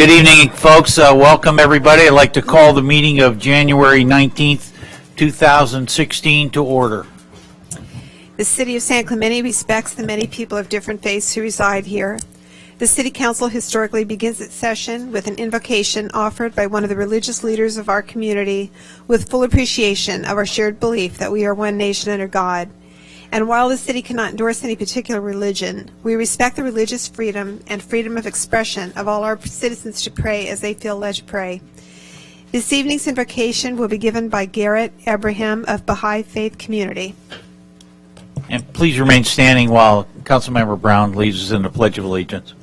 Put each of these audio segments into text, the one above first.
Good evening, folks. Welcome, everybody. I'd like to call the meeting of January 19th, 2016 to order. The City of San Clemente respects the many people of different faiths who reside here. The City Council historically begins its session with an invocation offered by one of the religious leaders of our community with full appreciation of our shared belief that we are one nation under God. And while the city cannot endorse any particular religion, we respect the religious freedom and freedom of expression of all our citizens to pray as they feel led to pray. This evening's invocation will be given by Garrett Abraham of Baha'i Faith Community. And please remain standing while Councilmember Brown leads us in the Pledge of Allegiance.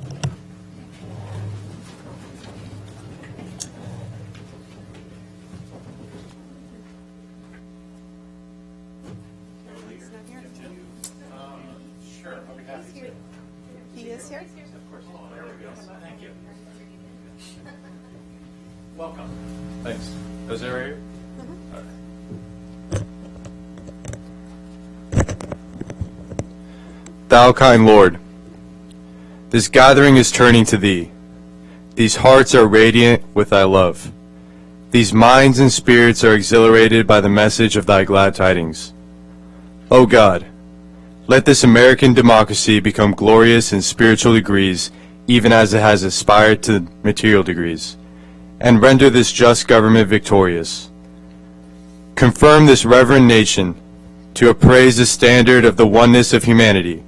He is here? Of course. There we go. Thank you. Welcome. Thanks. Is that right here? Thou kind Lord, this gathering is turning to Thee. These hearts are radiant with Thy love. These minds and spirits are exhilarated by the message of Thy glad tidings. O God, let this American democracy become glorious in spiritual degrees, even as it has aspired to material degrees, and render this just government victorious. Confirm this reverend nation to appraise the standard of the oneness of humanity,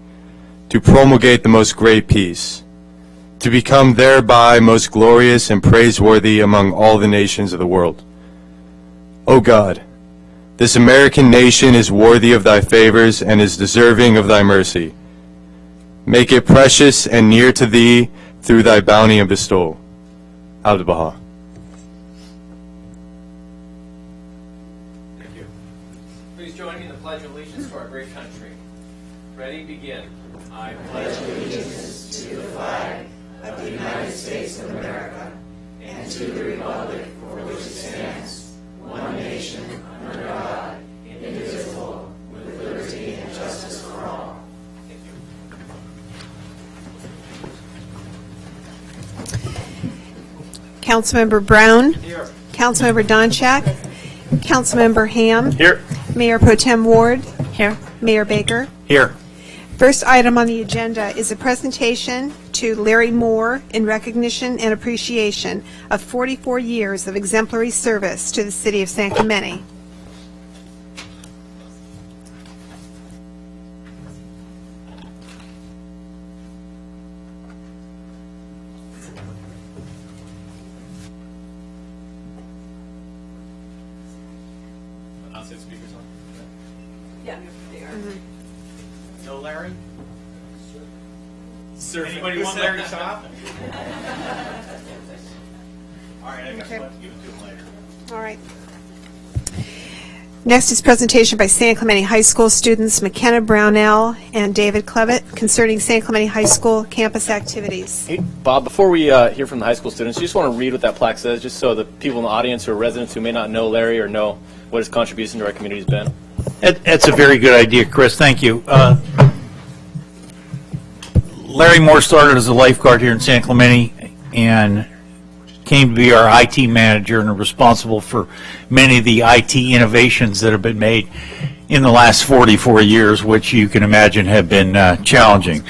to promulgate the most great peace, to become thereby most glorious and praiseworthy among all the nations of the world. O God, this American nation is worthy of Thy favors and is deserving of Thy mercy. Make it precious and near to Thee through Thy bounty and bestowal. Abdu'l-Baha. Thank you. Please join me in the Pledge of Allegiance to our great country. Ready, begin. I pledge allegiance to the flag of the United States of America and to the republic for which it stands, one nation, under God, indivisible, with liberty and justice for all. Thank you. Councilmember Brown. Here. Councilmember Donchak. Councilmember Ham. Here. Mayor Pro Tem Ward. Here. Mayor Baker. Here. First item on the agenda is a presentation to Larry Moore in recognition and appreciation of 44 years of exemplary service to the City of San Clemente. Yeah, they are. No Larry? Sir, Anybody want Larry to stop? All right, I guess Okay. we'll have to give it to him later. All right. Next is presentation by San Clemente High School students McKenna Brownell and David Clevitt concerning San Clemente High School campus activities. Hey, Bob, before we hear from the high school students, you just want to read what that plaque says, just so the people in the audience who are residents who may not know Larry or know what his contribution to our community has been. That's a very good idea, Chris. Thank you. Larry Moore started as a lifeguard here in San Clemente and came to be our IT manager and responsible for many of the IT innovations that have been made in the last 44 years, which you can imagine have been challenging.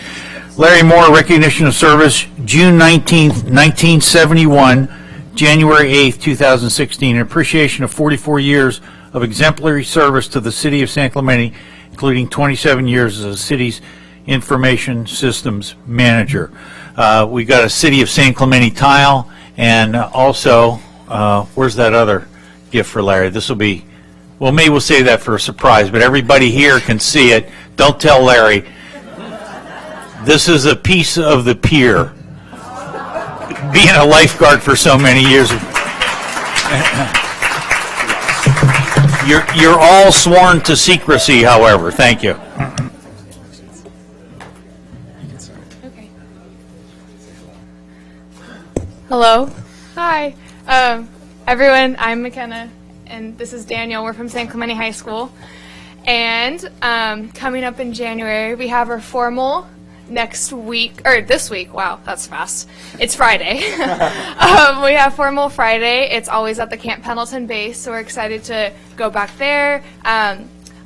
Larry Moore, recognition of service, June 19th, 1971, January 8th, 2016, in appreciation of 44 years of exemplary service to the City of San Clemente, including 27 years as the city's information systems manager. We got a City of San Clemente tile, and also, where's that other gift for Larry? This will be, well, maybe we'll save that for a surprise, but everybody here can see it. Don't tell Larry. This is a piece of the pier. Being a lifeguard for so many years. You're all sworn to secrecy, however. Thank you. Okay. Hello. Hi. Everyone, I'm McKenna, and this is Daniel. We're from San Clemente High School. And coming up in January, we have our formal next week, or this week, wow, that's fast. It's Friday. We have Formal Friday. It's always at the Camp Pendleton base, so we're excited to go back there.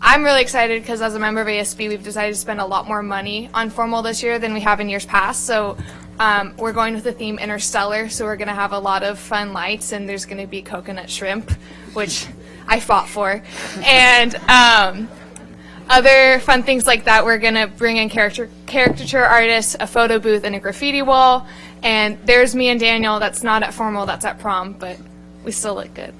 I'm really excited because as a member of ASB, we've decided to spend a lot more money on Formal this year than we have in years past. So we're going with the theme Interstellar, so we're going to have a lot of fun lights, and there's going to be coconut shrimp, which I fought for. And other fun things like that, we're going to bring in caricature artists, a photo booth, and a graffiti wall. And there's me and Daniel. That's not at Formal, that's at prom, but we still look good.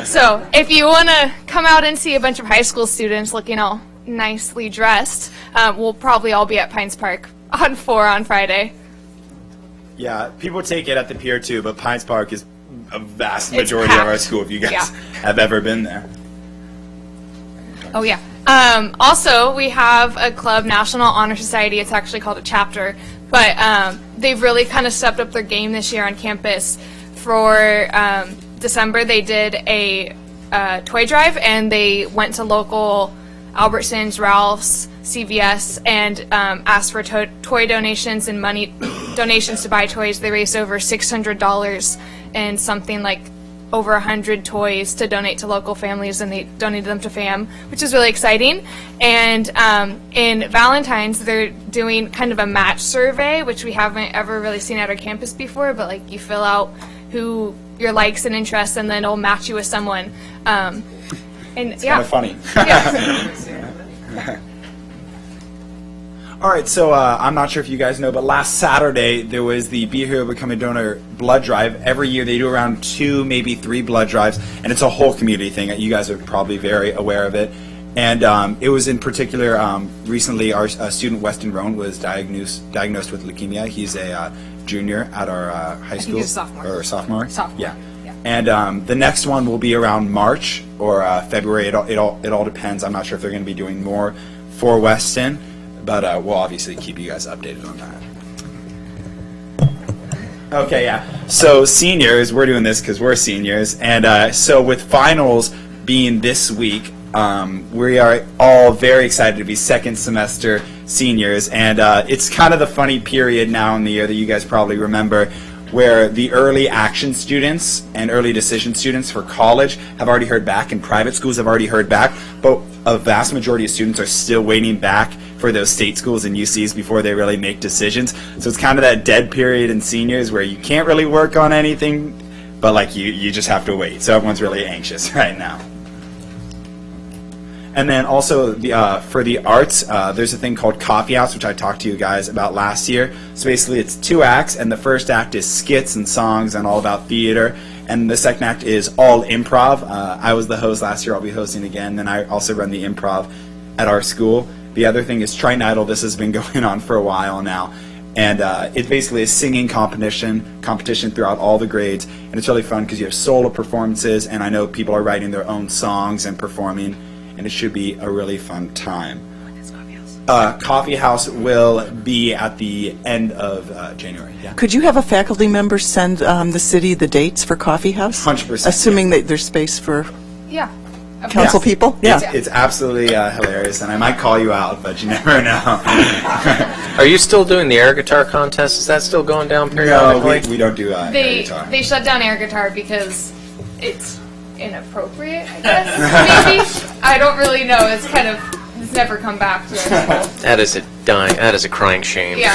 So if you want to come out and see a bunch of high school students looking all nicely dressed, we'll probably all be at Pines Park on 4 on Friday. Yeah, people take it at the pier too, but Pines Park is a vast It's majority of our packed. school if you guys Yeah. have ever been there. Oh, yeah. Also, we have a club, National Honor Society. It's actually called a chapter, but they've really kind of stepped up their game this year on campus. For December, they did a toy drive, and they went to local Albertsons, Ralph's, CVS, and asked for toy donations and money donations to buy toys. They raised over $600 and something like over 100 toys to donate to local families, and they donated them to FAM, which is really exciting. And in Valentine's, they're doing kind of a match survey, which we haven't ever really seen at our campus before, but like you fill out who your likes and interests, and then it'll match you with someone. And yeah. Kind of funny. Yeah. All right, so I'm not sure if you guys know, but last Saturday there was the Be a Hero, Become a Donor blood drive. Every year they do around 2, maybe 3 blood drives, and it's a whole community thing. You guys are probably very aware of it. And it was in particular, recently our student Weston Roan was diagnosed with leukemia. He's a junior at our high school. he's a sophomore. Or sophomore? Sophomore, Yeah. yeah. And the next one will be around March or February. It all depends. I'm not sure if they're going to be doing more for Weston, but we'll obviously keep you guys updated on that. Okay, yeah. So seniors, we're doing this because we're seniors, and so with finals being this week, we are all very excited to be second semester seniors, and it's kind of the funny period now in the year that you guys probably remember, where the early action students and early decision students for college have already heard back, and private schools have already heard back, but a vast majority of students are still waiting back for those state schools and UCs before they really make decisions. So it's kind of that dead period in seniors where you can't really work on anything, but like you just have to wait. So everyone's really anxious right now. And then also for the arts, there's a thing called Coffee House, which I talked to you guys about last year. So basically it's 2 acts, and the first act is skits and songs and all about theater. And the second act is all improv. I was the host last year. I'll be hosting again. Then I also run the improv at our school. The other thing is Triton Idol. This has been going on for a while now. And it basically is singing competition throughout all the grades. And it's really fun because you have solo performances, and I know people are writing their own songs and performing. And it should be a really fun time. Coffee House will be at the end of January. Yeah. Could you have a faculty member send the city the dates for Coffee House? 100%. Assuming that there's space for Yeah. council Yeah. people? It's absolutely hilarious, and I might call you out, but you never know. Are you still doing the air guitar contest? Is that still going down No, periodically? we don't do air guitar. They shut down air guitar because it's inappropriate, I guess, maybe. I don't really know. It's never come back to it. That is a crying shame. Yeah.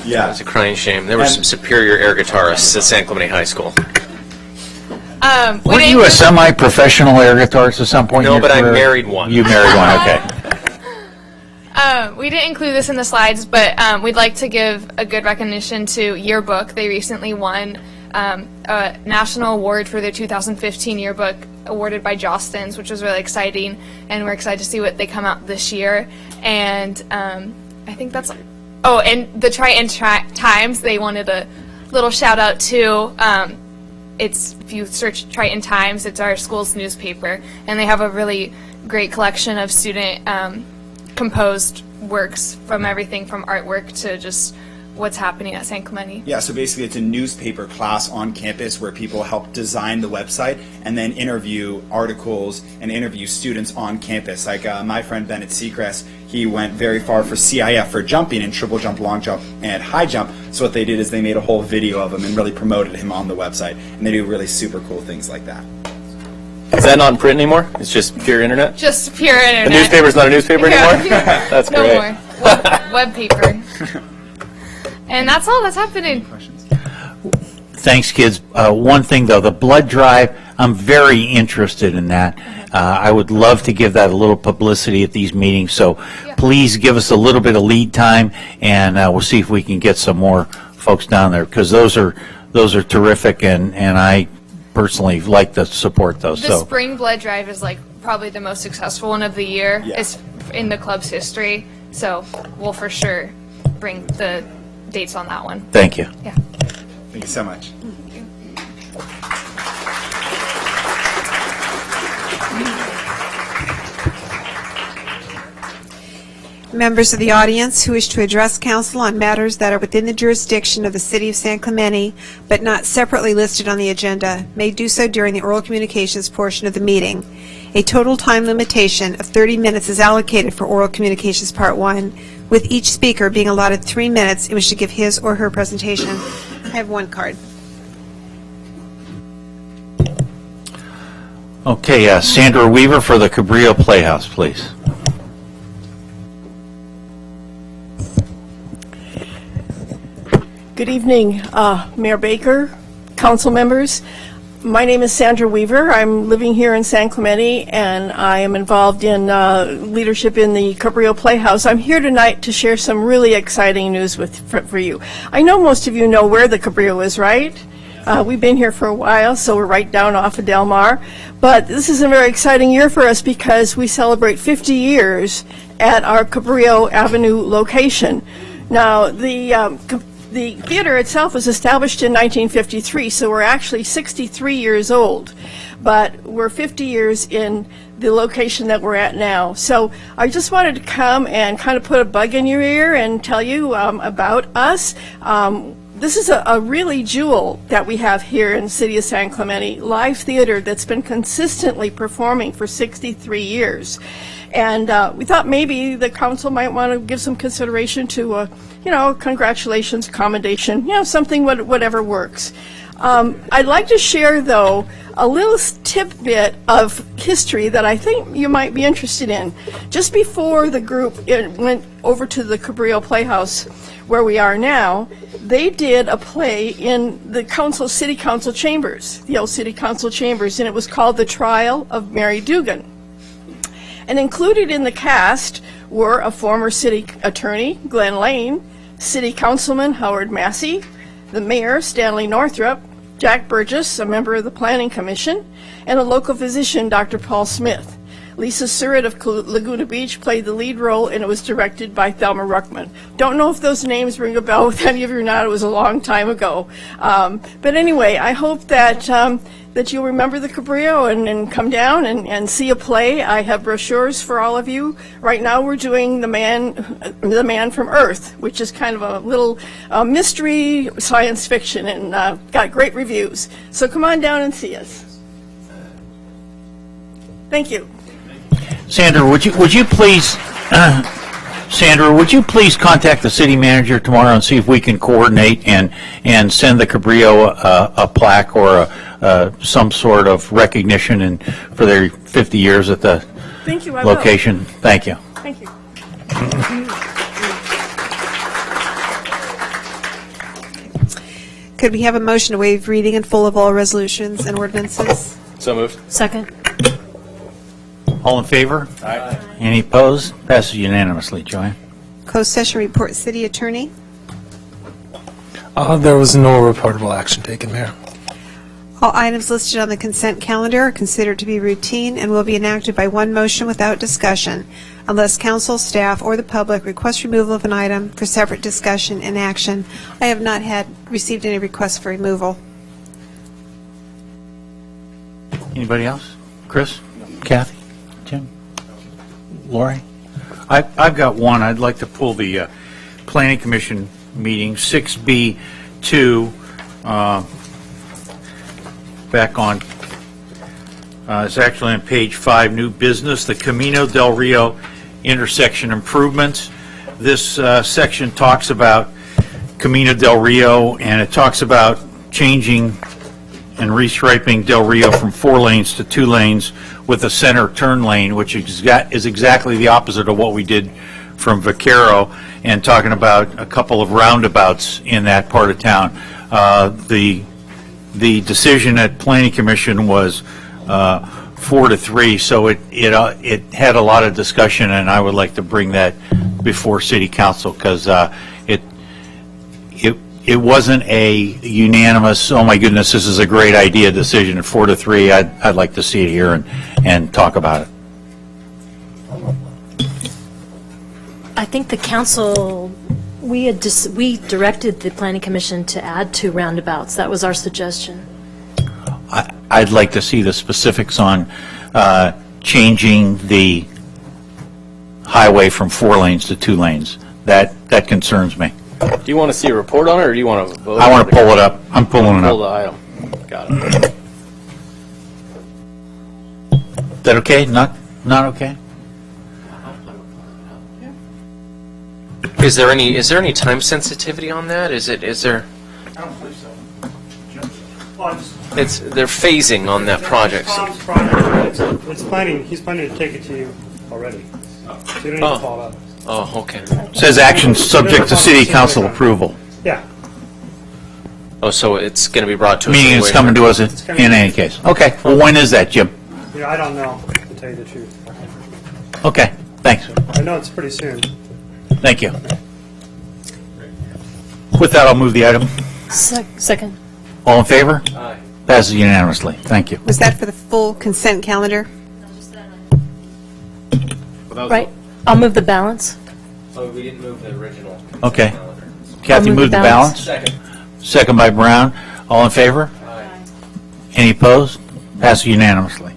Yeah. It's a crying shame. There were And- some superior air guitarists at San Clemente High School. We Weren't didn't you a include- semi-professional air guitarist at some point in No, your but I career? married one. You married one, okay. We didn't include this in the slides, but we'd like to give a good recognition to Yearbook. They recently won a national award for their 2015 yearbook, awarded by Jostens, which was really exciting, and we're excited to see what they come out this year. And I think that's... Oh, and the Triton Times, they wanted a little shout out to... if you search Triton Times, it's our school's newspaper, and they have a really great collection of student composed works, from everything from artwork to just what's happening at San Clemente. Yeah, so basically it's a newspaper class on campus where people help design the website and then interview articles and interview students on campus. Like my friend Bennett Seacrest, he went very far for CIF for jumping and triple jump, long jump, and high jump. So what they did is they made a whole video of him and really promoted him on the website. And they do really super cool things like that. Is that not in print anymore? It's just pure internet? Just pure internet. The newspaper's not a newspaper anymore? That's No great. more. Web paper. And that's all that's happening. Thanks, kids. One thing, though, the blood drive, I'm very interested in that. I would love to give that a little publicity at these meetings, so please give us a little bit of lead time, and we'll see if we can get some more folks down there, because those are terrific, and I personally like to support those. The spring blood drive is like probably the most successful one of the year. Yeah. It's in the club's history, so we'll for sure bring the dates on that one. Thank you. Yeah. Thank you so much. Members of the audience who wish to address council on matters that are within the jurisdiction of the City of San Clemente but not separately listed on the agenda may do so during the oral communications portion of the meeting. A total time limitation of 30 minutes is allocated for oral communications part 1, with each speaker being allotted 3 minutes in which to give his or her presentation. I have one card. Okay, Sandra Weaver for the Cabrillo Playhouse, please. Good evening, Mayor Baker, council members. My name is Sandra Weaver. I'm living here in San Clemente, and I am involved in leadership in the Cabrillo Playhouse. I'm here tonight to share some really exciting news for you. I know most of you know where the Cabrillo is, right? We've been here for a while, so we're right down off of Del Mar. But this is a very exciting year for us because we celebrate 50 years at our Cabrillo Avenue location. Now, the theater itself was established in 1953, so we're actually 63 years old, but we're 50 years in the location that we're at now. So I just wanted to come and kind of put a bug in your ear and tell you about us. This is a really jewel that we have here in the city of San Clemente, live theater that's been consistently performing for 63 years. And we thought maybe the council might want to give some consideration to congratulations, commendation, something, whatever works. I'd like to share, though, a little tidbit of history that I think you might be interested in. Just before the group went over to the Cabrillo Playhouse, where we are now, they did a play in the city council chambers, the old city council chambers, and it was called The Trial of Mary Dugan. And included in the cast were a former city attorney, Glenn Lane, city councilman Howard Massey, the mayor, Stanley Northrup, Jack Burgess, a member of the Planning Commission, and a local physician, Dr. Paul Smith. Lisa Surratt of Laguna Beach played the lead role, and it was directed by Thelma Ruckman. Don't know if those names ring a bell with any of you or not. It was a long time ago. But anyway, I hope that you'll remember the Cabrillo and come down and see a play. I have brochures for all of you. Right now we're doing The Man from Earth, which is kind of a little mystery science fiction, and got great reviews. So come on down and see us. Thank you. Sandra, would you please, Sandra, would you please contact the city manager tomorrow and see if we can coordinate and send the Cabrillo a plaque or some sort of recognition for their 50 years at the Thank you, I location? will. Thank you. Thank you. Could we have a motion to waive reading in full of all resolutions and ordinances? So moved. Second. All in favor? Aye. Any opposed? Passes unanimously. Joanne? Closed session report, city attorney. There was no reportable action taken, Mayor. All items listed on the consent calendar are considered to be routine and will be enacted by one motion without discussion, unless council, staff, or the public request removal of an item for separate discussion and action. I have not received any requests for removal. Anybody else? Chris? Kathy? Jim? Lori? I've got one. I'd like to pull the Planning Commission meeting. 6B2, back on, it's actually on page 5, new business, the Camino del Rio intersection improvements. This section talks about Camino del Rio, and it talks about changing and restriping Del Rio from 4 lanes to 2 lanes with a center turn lane, which is exactly the opposite of what we did from Vaquero, and talking about a couple of roundabouts in that part of town. The decision at Planning Commission was 4-3, so it had a lot of discussion, and I would like to bring that before City Council, because it wasn't a unanimous, oh my goodness, this is a great idea decision. 4-3, I'd like to see it here and talk about it. I think the council, we directed the planning commission to add 2 roundabouts. That was our suggestion. I'd like to see the specifics on changing the highway from 4 lanes to 2 lanes. That concerns me. Do you want to see a report on it, or do you want to vote? I want to pull it up. I'm pulling it Pull the up. item. Got it. Is that okay? Not okay? Is there any time sensitivity on that? Is there? I don't believe so. They're phasing on that project. Tom's project, it's planning. He's planning to take it to you already, so you don't need to follow up. Oh, okay. Says action subject to City Council approval. Yeah. Oh, so it's going to be brought to us. Meaning it's coming to us in any case. Okay. Well, when is that, Jim? Yeah, I don't know, to tell you the truth. Okay. Thanks. I know it's pretty soon. Thank you. With that, I'll move the item. Second. All in favor? Aye. Passes unanimously. Thank you. Was that for the full consent calendar? Right. I'll move the balance. Oh, we didn't move the original. Okay. calendar. Kathy move moved the the balance. balance. Second. Second by Brown. All in favor? Aye. Any opposed? Passes unanimously.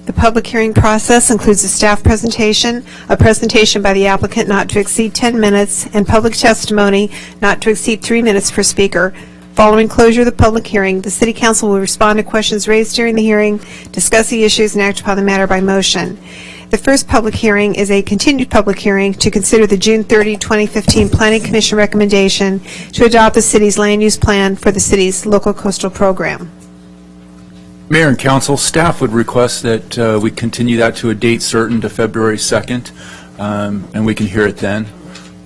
The public hearing process includes a staff presentation, a presentation by the applicant not to exceed 10 minutes, and public testimony not to exceed 3 minutes per speaker. Following closure of the public hearing, the City Council will respond to questions raised during the hearing, discuss the issues, and act upon the matter by motion. The first public hearing is a continued public hearing to consider the June 30, 2015 Planning Commission recommendation to adopt the city's land use plan for the city's local coastal program. Mayor and Council, staff would request that we continue that to a date certain to February 2nd, and we can hear it then.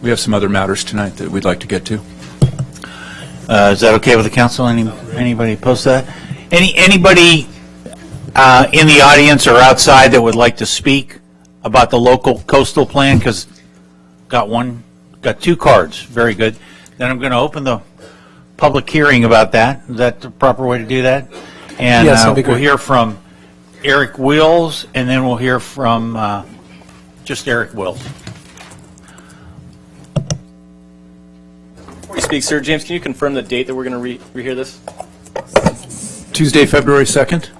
We have some other matters tonight that we'd like to get to. Is that okay with the council? Anybody opposed to that? Anybody in the audience or outside that would like to speak about the local coastal plan? Because got 2 cards. Very good. Then I'm going to open the public hearing about that. Is that the proper way to do that? And Yes, that'd be we'll great. hear from Eric Wills, and then we'll hear from just Eric Wills. Before you speak, sir, James, can you confirm the date that we're going to rehear this? Tuesday, February 2nd?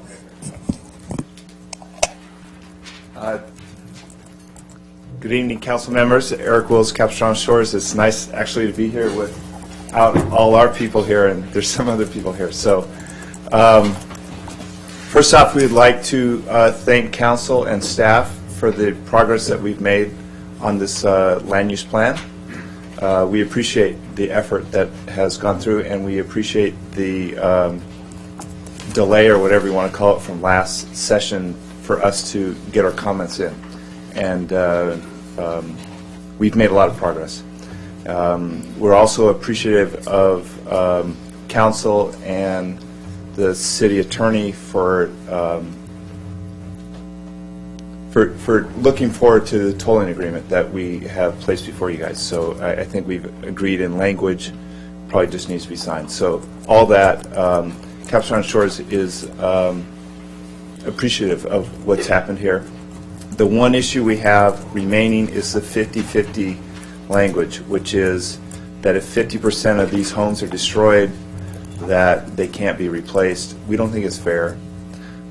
Good evening, council members. Eric Wills, Capistrano Shores. It's nice actually to be here without all our people here, and there's some other people here. So, first off, we'd like to thank council and staff for the progress that we've made on this land use plan. We appreciate the effort that has gone through, and we appreciate the delay, or whatever you want to call it, from last session for us to get our comments in. And we've made a lot of progress. We're also appreciative of council and the city attorney for looking forward to the tolling agreement that we have placed before you guys. So I think we've agreed in language, probably just needs to be signed. So all that, Capistrano Shores is appreciative of what's happened here. The one issue we have remaining is the 50-50 language, which is that if 50% of these homes are destroyed, that they can't be replaced. We don't think it's fair.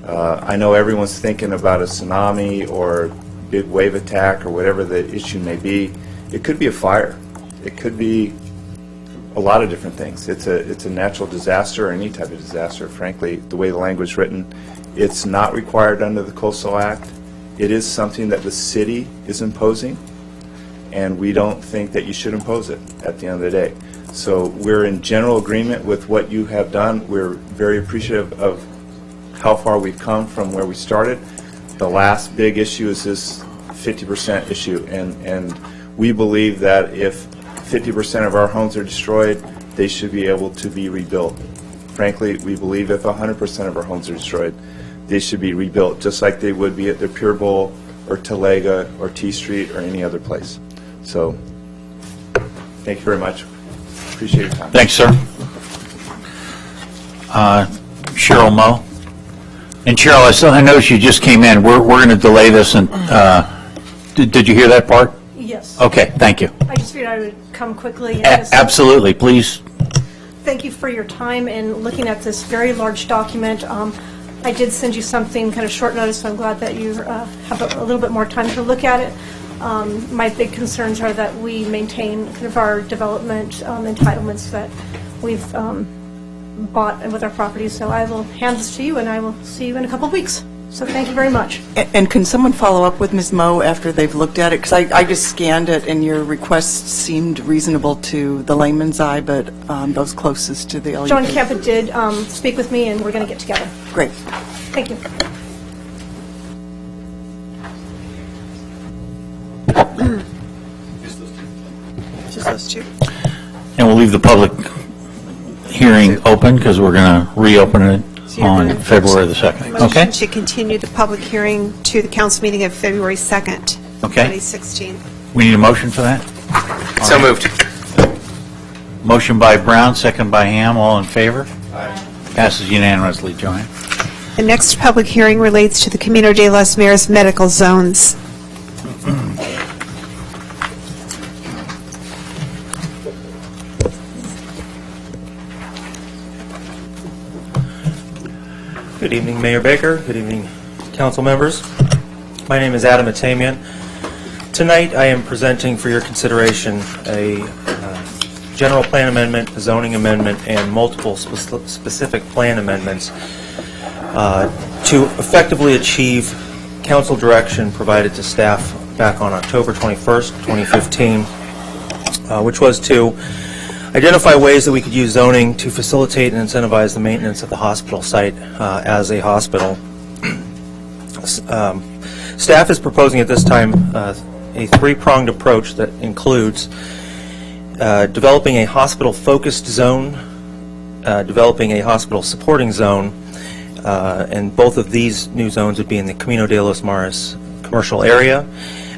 I know everyone's thinking about a tsunami or big wave attack or whatever the issue may be. It could be a fire. It could be a lot of different things. It's a natural disaster or any type of disaster, frankly, the way the language is written. It's not required under the Coastal Act. It is something that the city is imposing, and we don't think that you should impose it at the end of the day. So we're in general agreement with what you have done. We're very appreciative of how far we've come from where we started. The last big issue is this 50% issue, and we believe that if 50% of our homes are destroyed, they should be able to be rebuilt. Frankly, we believe if 100% of our homes are destroyed, they should be rebuilt, just like they would be at the Pure Bowl or Talega or T Street or any other place. So, thank you very much. Appreciate your time. Thanks, sir. Cheryl Moe. And Cheryl, I noticed you just came in. We're going to delay this, and did you hear that part? Yes. Okay, thank you. I just figured I would come quickly. And just Absolutely, please. thank you for your time in looking at this very large document. I did send you something kind of short notice, so I'm glad that you have a little bit more time to look at it. My big concerns are that we maintain kind of our development entitlements that we've bought with our properties. So I will hand this to you, and I will see you in a couple of weeks. So thank you very much. And can someone follow up with Ms. Moe after they've looked at it? Because I just scanned it, and your request seemed reasonable to the layman's eye, but those closest to the LUP. John Campa did speak with me, and we're going to get together. Great. Thank you. Just those two. And we'll leave the public hearing open because we're going to reopen it on February the 2nd. Motion Okay? to continue the public hearing to the council meeting of February 2nd, Okay. 2016. We need a motion for that? So moved. Motion by Brown, second by Ham. All in favor? Aye. Passes unanimously, Joanne. The next public hearing relates to the Camino de las Meras medical zones. Good evening, Mayor Baker. Good evening, council members. My name is Adam Atamian. Tonight I am presenting for your consideration a general plan amendment, a zoning amendment, and multiple specific plan amendments to effectively achieve council direction provided to staff back on October 21st, 2015, which was to identify ways that we could use zoning to facilitate and incentivize the maintenance of the hospital site as a hospital. Staff is proposing at this time a three-pronged approach that includes developing a hospital-focused zone, developing a hospital supporting zone, and both of these new zones would be in the Camino de los Mares commercial area,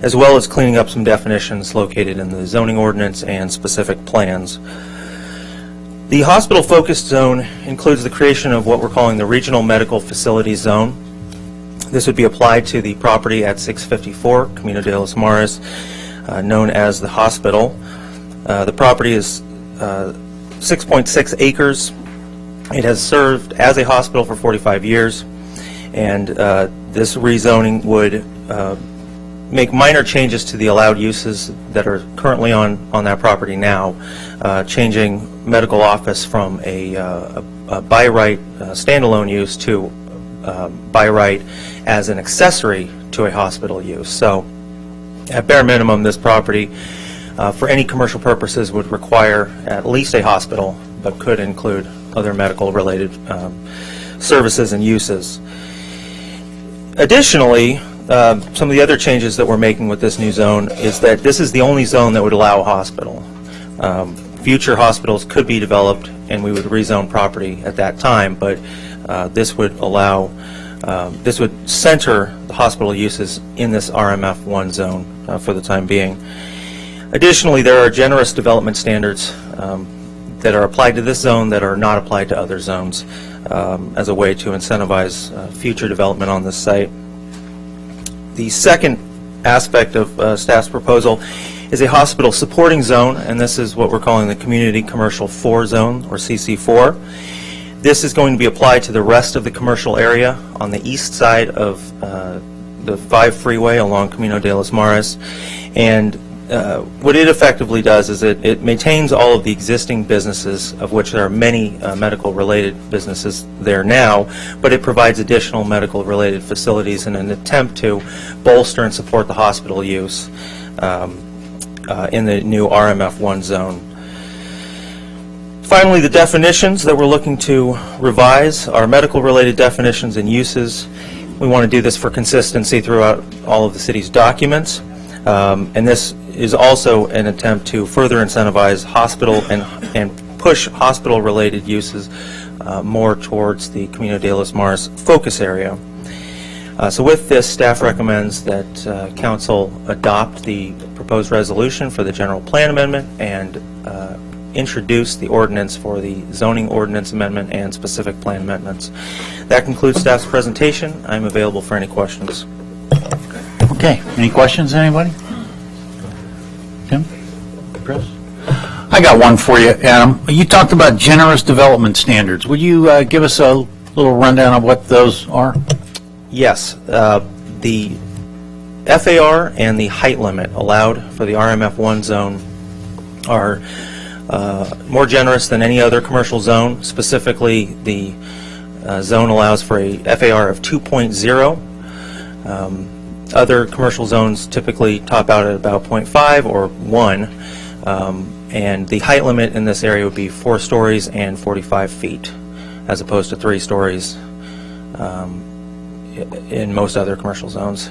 as well as cleaning up some definitions located in the zoning ordinance and specific plans. The hospital-focused zone includes the creation of what we're calling the Regional Medical Facilities Zone. This would be applied to the property at 654 Camino de los Mares, known as the hospital. The property is 6.6 acres. It has served as a hospital for 45 years, and this rezoning would make minor changes to the allowed uses that are currently on that property now, changing medical office from a by right standalone use to by right as an accessory to a hospital use. So at bare minimum, this property for any commercial purposes would require at least a hospital, but could include other medical related services and uses. Additionally, some of the other changes that we're making with this new zone is that this is the only zone that would allow a hospital. Future hospitals could be developed and we would rezone property at that time, but this would allow, this would center the hospital uses in this RMF1 zone for the time being. Additionally, there are generous development standards that are applied to this zone that are not applied to other zones as a way to incentivize future development on this site. The second aspect of staff's proposal is a hospital supporting zone, and this is what we're calling the Community Commercial 4 zone, or CC4. This is going to be applied to the rest of the commercial area on the east side of the 5 freeway along Camino de los Mares. And what it effectively does is it maintains all of the existing businesses, of which there are many medical-related businesses there now, but it provides additional medical-related facilities in an attempt to bolster and support the hospital use in the new RMF1 zone. Finally, the definitions that we're looking to revise are medical-related definitions and uses. We want to do this for consistency throughout all of the city's documents, and this is also an attempt to further incentivize hospital and push hospital-related uses more towards the Camino de los Mares focus area. So with this, staff recommends that Council adopt the proposed resolution for the general plan amendment and introduce the ordinance for the zoning ordinance amendment and specific plan amendments. That concludes staff's presentation. I'm available for any questions. Okay, any questions, anybody? Tim? Chris? I got one for you, Adam. You talked about generous development standards. Would you give us a little rundown of what those are? Yes. The FAR and the height limit allowed for the RMF1 zone are more generous than any other commercial zone. Specifically, the zone allows for a FAR of 2.0. Other commercial zones typically top out at about 0.5 or 1, and the height limit in this area would be 4 stories and 45 feet, as opposed to 3 stories in most other commercial zones,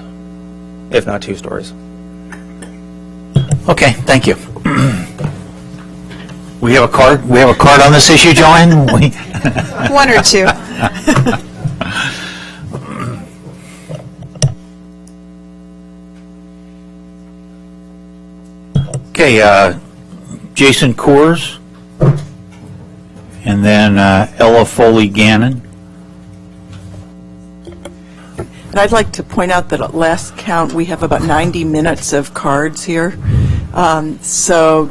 if not 2 stories. Okay, thank you. We have a card. We have a card on this issue, Joanne. One or two. Okay, Jason Coors, and then Ella Foley-Gannon. And I'd like to point out that at last count, we have about 90 minutes of cards here. So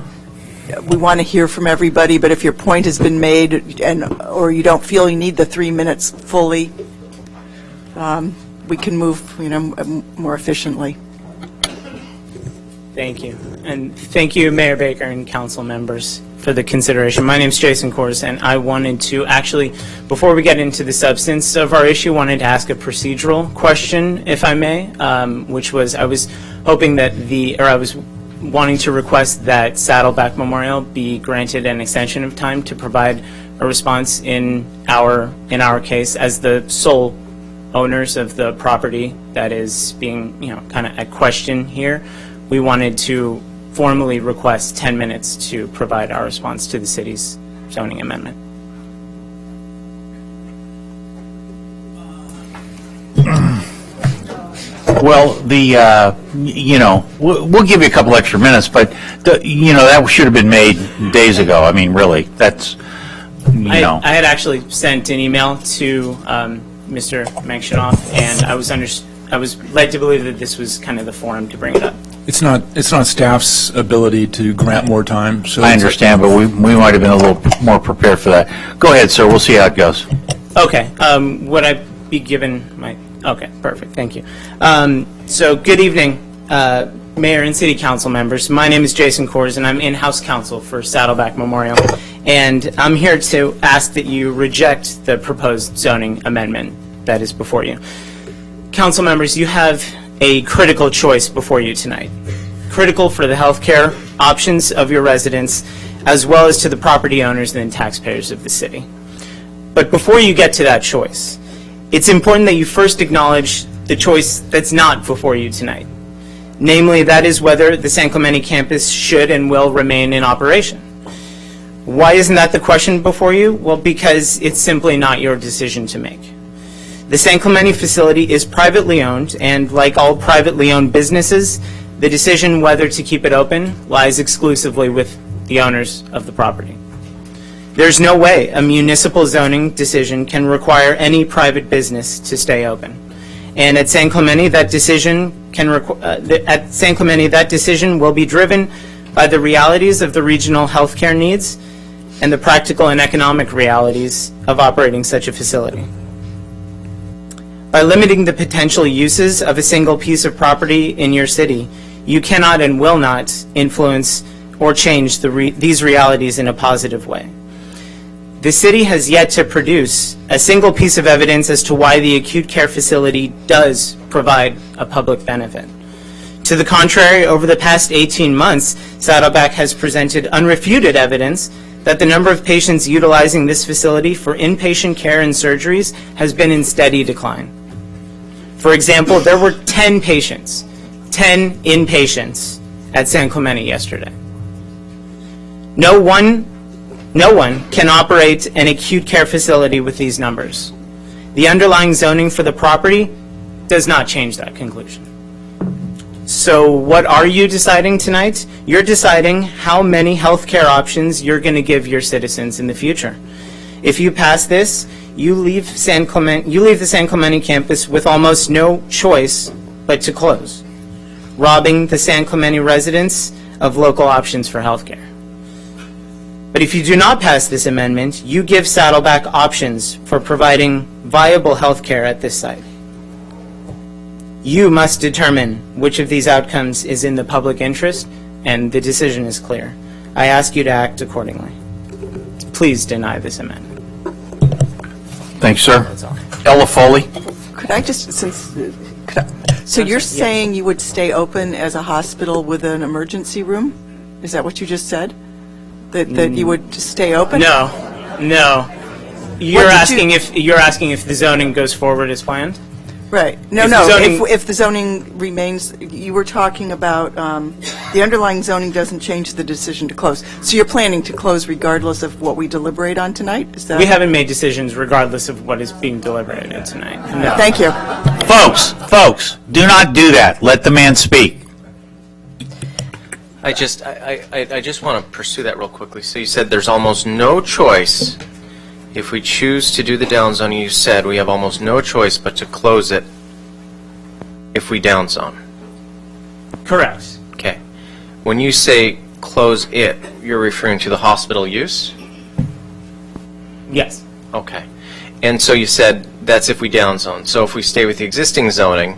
we want to hear from everybody, but if your point has been made or you don't feel you need the 3 minutes fully, we can move, more efficiently. Thank you. And thank you, Mayor Baker and council members, for the consideration. My name is Jason Coors, and I wanted to actually, before we get into the substance of our issue, wanted to ask a procedural question, if I may, which was, I was hoping that I was wanting to request that Saddleback Memorial be granted an extension of time to provide a response in our case as the sole owners of the property that is being, kind of at question here. We wanted to formally request 10 minutes to provide our response to the city's zoning amendment. Well, we'll give you a couple extra minutes, but that should have been made days ago. I mean, really, that's I had actually sent an email to Mr. Mankshinoff, and I was led to believe that this was kind of the forum to bring it up. It's not staff's ability to grant more time. So I understand, but we might have been a little more prepared for that. Go ahead, sir. We'll see how it goes. Okay. Would I be given my... Okay, perfect. Thank you. So good evening, Mayor and City Council members. My name is Jason Coors, and I'm in-house counsel for Saddleback Memorial. And I'm here to ask that you reject the proposed zoning amendment that is before you. Council members, you have a critical choice before you tonight. Critical for the healthcare options of your residents, as well as to the property owners and taxpayers of the city. But before you get to that choice, it's important that you first acknowledge the choice that's not before you tonight. Namely, that is whether the San Clemente campus should and will remain in operation. Why isn't that the question before you? Well, because it's simply not your decision to make. The San Clemente facility is privately owned, and like all privately owned businesses, the decision whether to keep it open lies exclusively with the owners of the property. There's no way a municipal zoning decision can require any private business to stay open. And at San Clemente, that decision will be driven by the realities of the regional healthcare needs and the practical and economic realities of operating such a facility. By limiting the potential uses of a single piece of property in your city, you cannot and will not influence or change these realities in a positive way. The city has yet to produce a single piece of evidence as to why the acute care facility does provide a public benefit. To the contrary, over the past 18 months, Saddleback has presented unrefuted evidence that the number of patients utilizing this facility for inpatient care and surgeries has been in steady decline. For example, there were 10 inpatients at San Clemente yesterday. No one can operate an acute care facility with these numbers. The underlying zoning for the property does not change that conclusion. So what are you deciding tonight? You're deciding how many healthcare options you're going to give your citizens in the future. If you pass this, you leave the San Clemente campus with almost no choice but to close, robbing the San Clemente residents of local options for healthcare. But if you do not pass this amendment, you give Saddleback options for providing viable health care at this site. You must determine which of these outcomes is in the public interest, and the decision is clear. I ask you to act accordingly. Please deny this amendment. Thanks, sir. Ella Foley. Could I just, so you're saying you would stay open as a hospital with an emergency room? Is that what you just said? That you would just stay open? No. You're asking if the zoning goes forward as planned? Right. If the zoning remains, you were talking about the underlying zoning doesn't change the decision to close. So you're planning to close regardless of what we deliberate on tonight? Is that? We haven't made decisions regardless of what is being deliberated tonight. No. Thank you. Folks, do not do that. Let the man speak. I just want to pursue that real quickly. So you said there's almost no choice. If we choose to do the downzoning, you said we have almost no choice but to close it if we downzone. Correct. Okay. When you say close it, you're referring to the hospital use? Yes. Okay. And so you said that's if we downzone. So if we stay with the existing zoning,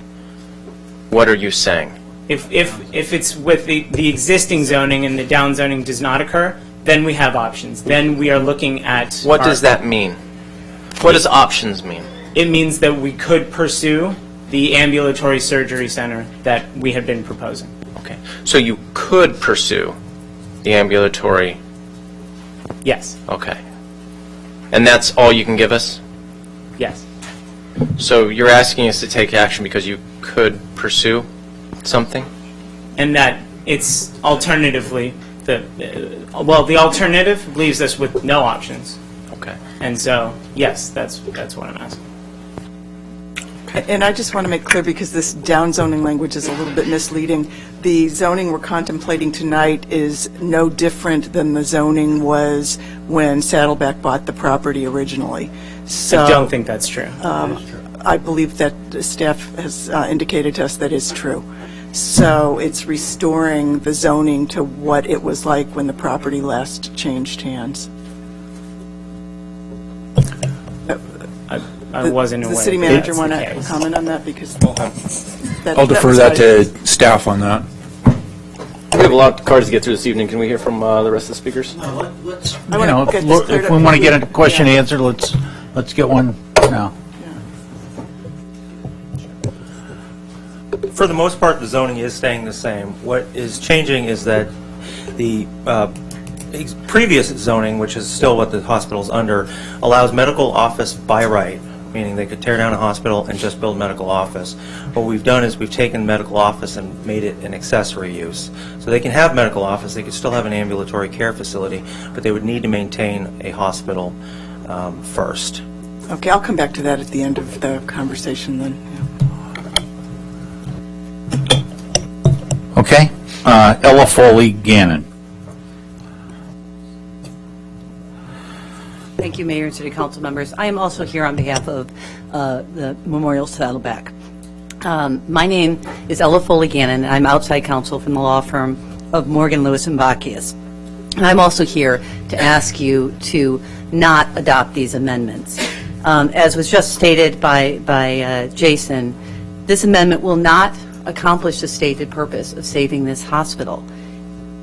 what are you saying? If it's with the existing zoning and the downzoning does not occur, then we have options. Then we are looking at... What does that mean? What does options mean? It means that we could pursue the ambulatory surgery center that we have been proposing. Okay. So you could pursue the ambulatory... Yes. Okay. And that's all you can give us? Yes. So you're asking us to take action because you could pursue something? And that it's alternatively... The alternative leaves us with no options. Okay. And so, yes, that's what I'm asking. And I just want to make clear, because this downzoning language is a little bit misleading, the zoning we're contemplating tonight is no different than the zoning was when Saddleback bought the property originally. So I don't think that's true. I believe that the staff has indicated to us that is true. So it's restoring the zoning to what it was like when the property last changed hands. I wasn't aware. Does the city manager want to comment on that? Because I'll defer that to staff on that. We have a lot of cards to get through this evening. Can we hear from the rest of the speakers? If we want to get a question answered, let's get one now. For the most part, the zoning is staying the same. What is changing is that the previous zoning, which is still what the hospital's under, allows medical office by right, meaning they could tear down a hospital and just build medical office. What we've done is we've taken medical office and made it an accessory use. So they can have medical office, they could still have an ambulatory care facility, but they would need to maintain a hospital first. Okay, I'll come back to that at the end of the conversation then. Okay. Ella Foley Gannon. Thank you, Mayor and City Council members. I am also here on behalf of the Memorial Saddleback. My name is Ella Foley Gannon, and I'm outside counsel from the law firm of Morgan, Lewis & Bacchius. And I'm also here to ask you to not adopt these amendments. As was just stated by Jason, this amendment will not accomplish the stated purpose of saving this hospital.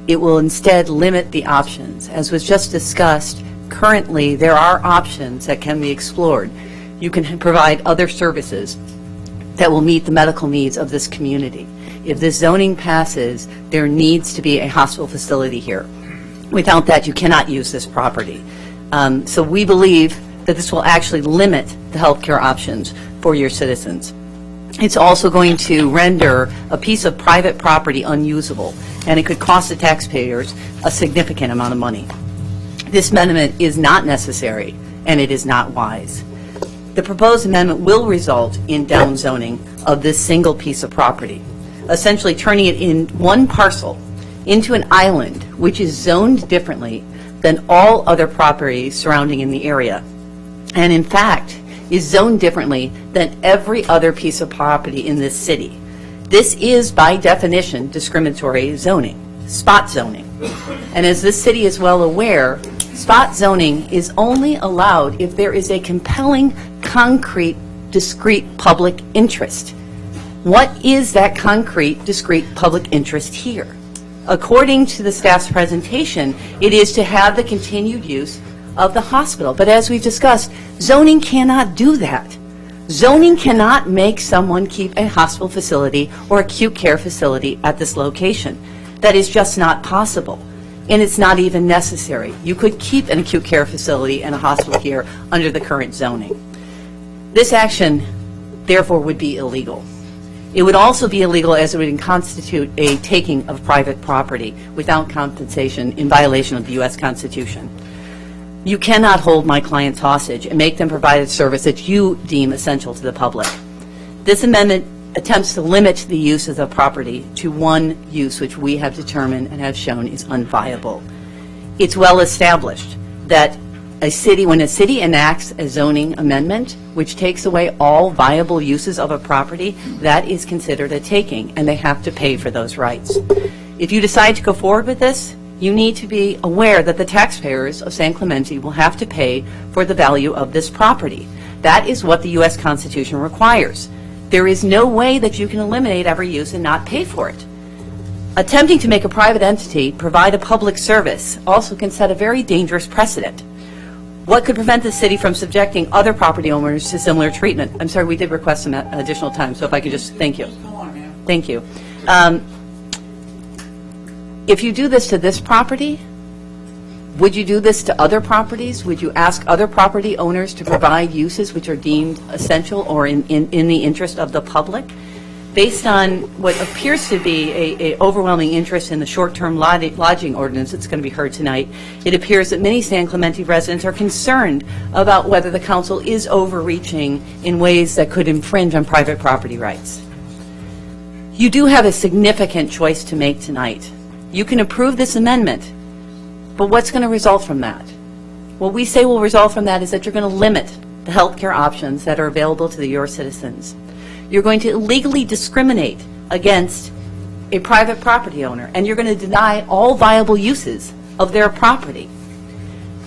It will instead limit the options. As was just discussed, currently there are options that can be explored. You can provide other services that will meet the medical needs of this community. If this zoning passes, there needs to be a hospital facility here. Without that, you cannot use this property. So we believe that this will actually limit the healthcare options for your citizens. It's also going to render a piece of private property unusable, and it could cost the taxpayers a significant amount of money. This amendment is not necessary, and it is not wise. The proposed amendment will result in downzoning of this single piece of property, essentially turning it in one parcel into an island, which is zoned differently than all other properties surrounding in the area, and in fact is zoned differently than every other piece of property in this city. This is, by definition, discriminatory zoning, spot zoning. And as this city is well aware, spot zoning is only allowed if there is a compelling, concrete, discrete public interest. What is that concrete, discrete public interest here? According to the staff's presentation, it is to have the continued use of the hospital. But as we've discussed, zoning cannot do that. Zoning cannot make someone keep a hospital facility or acute care facility at this location. That is just not possible, and it's not even necessary. You could keep an acute care facility and a hospital here under the current zoning. This action, therefore, would be illegal. It would also be illegal as it would constitute a taking of private property without compensation in violation of the U.S. Constitution. You cannot hold my clients hostage and make them provide a service that you deem essential to the public. This amendment attempts to limit the use of the property to one use which we have determined and have shown is unviable. It's well established that when a city enacts a zoning amendment which takes away all viable uses of a property, that is considered a taking, and they have to pay for those rights. If you decide to go forward with this, you need to be aware that the taxpayers of San Clemente will have to pay for the value of this property. That is what the U.S. Constitution requires. There is no way that you can eliminate every use and not pay for it. Attempting to make a private entity provide a public service also can set a very dangerous precedent. What could prevent the city from subjecting other property owners to similar treatment? I'm sorry, we did request some additional time, so if I could just, thank you. Thank you. If you do this to this property, would you do this to other properties? Would you ask other property owners to provide uses which are deemed essential or in the interest of the public? Based on what appears to be a overwhelming interest in the short-term lodging ordinance that's going to be heard tonight, it appears that many San Clemente residents are concerned about whether the council is overreaching in ways that could infringe on private property rights. You do have a significant choice to make tonight. You can approve this amendment, but what's going to result from that? What we say will result from that is that you're going to limit the health care options that are available to your citizens. You're going to illegally discriminate against a private property owner, and you're going to deny all viable uses of their property.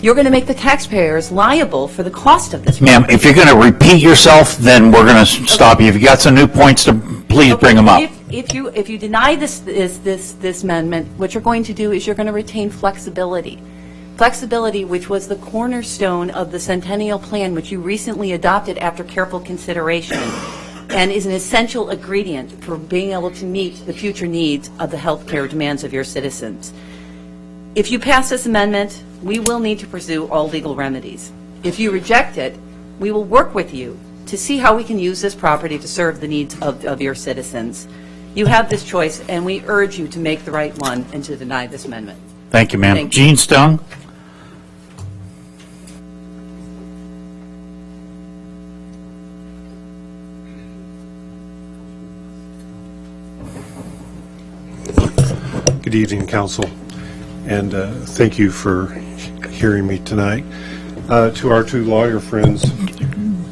You're going to make the taxpayers liable for the cost of this. Ma'am, if you're going to repeat yourself, then we're going to stop you. If you got some new points, please bring them up. If you deny this amendment, what you're going to do is you're going to retain flexibility. Flexibility, which was the cornerstone of the Centennial Plan, which you recently adopted after careful consideration, and is an essential ingredient for being able to meet the future needs of the health care demands of your citizens. If you pass this amendment, we will need to pursue all legal remedies. If you reject it, we will work with you to see how we can use this property to serve the needs of your citizens. You have this choice, and we urge you to make the right one and to deny this amendment. Thank you, ma'am. Thank you. Gene Stone? Good evening, Council, and thank you for hearing me tonight. To our two lawyer friends.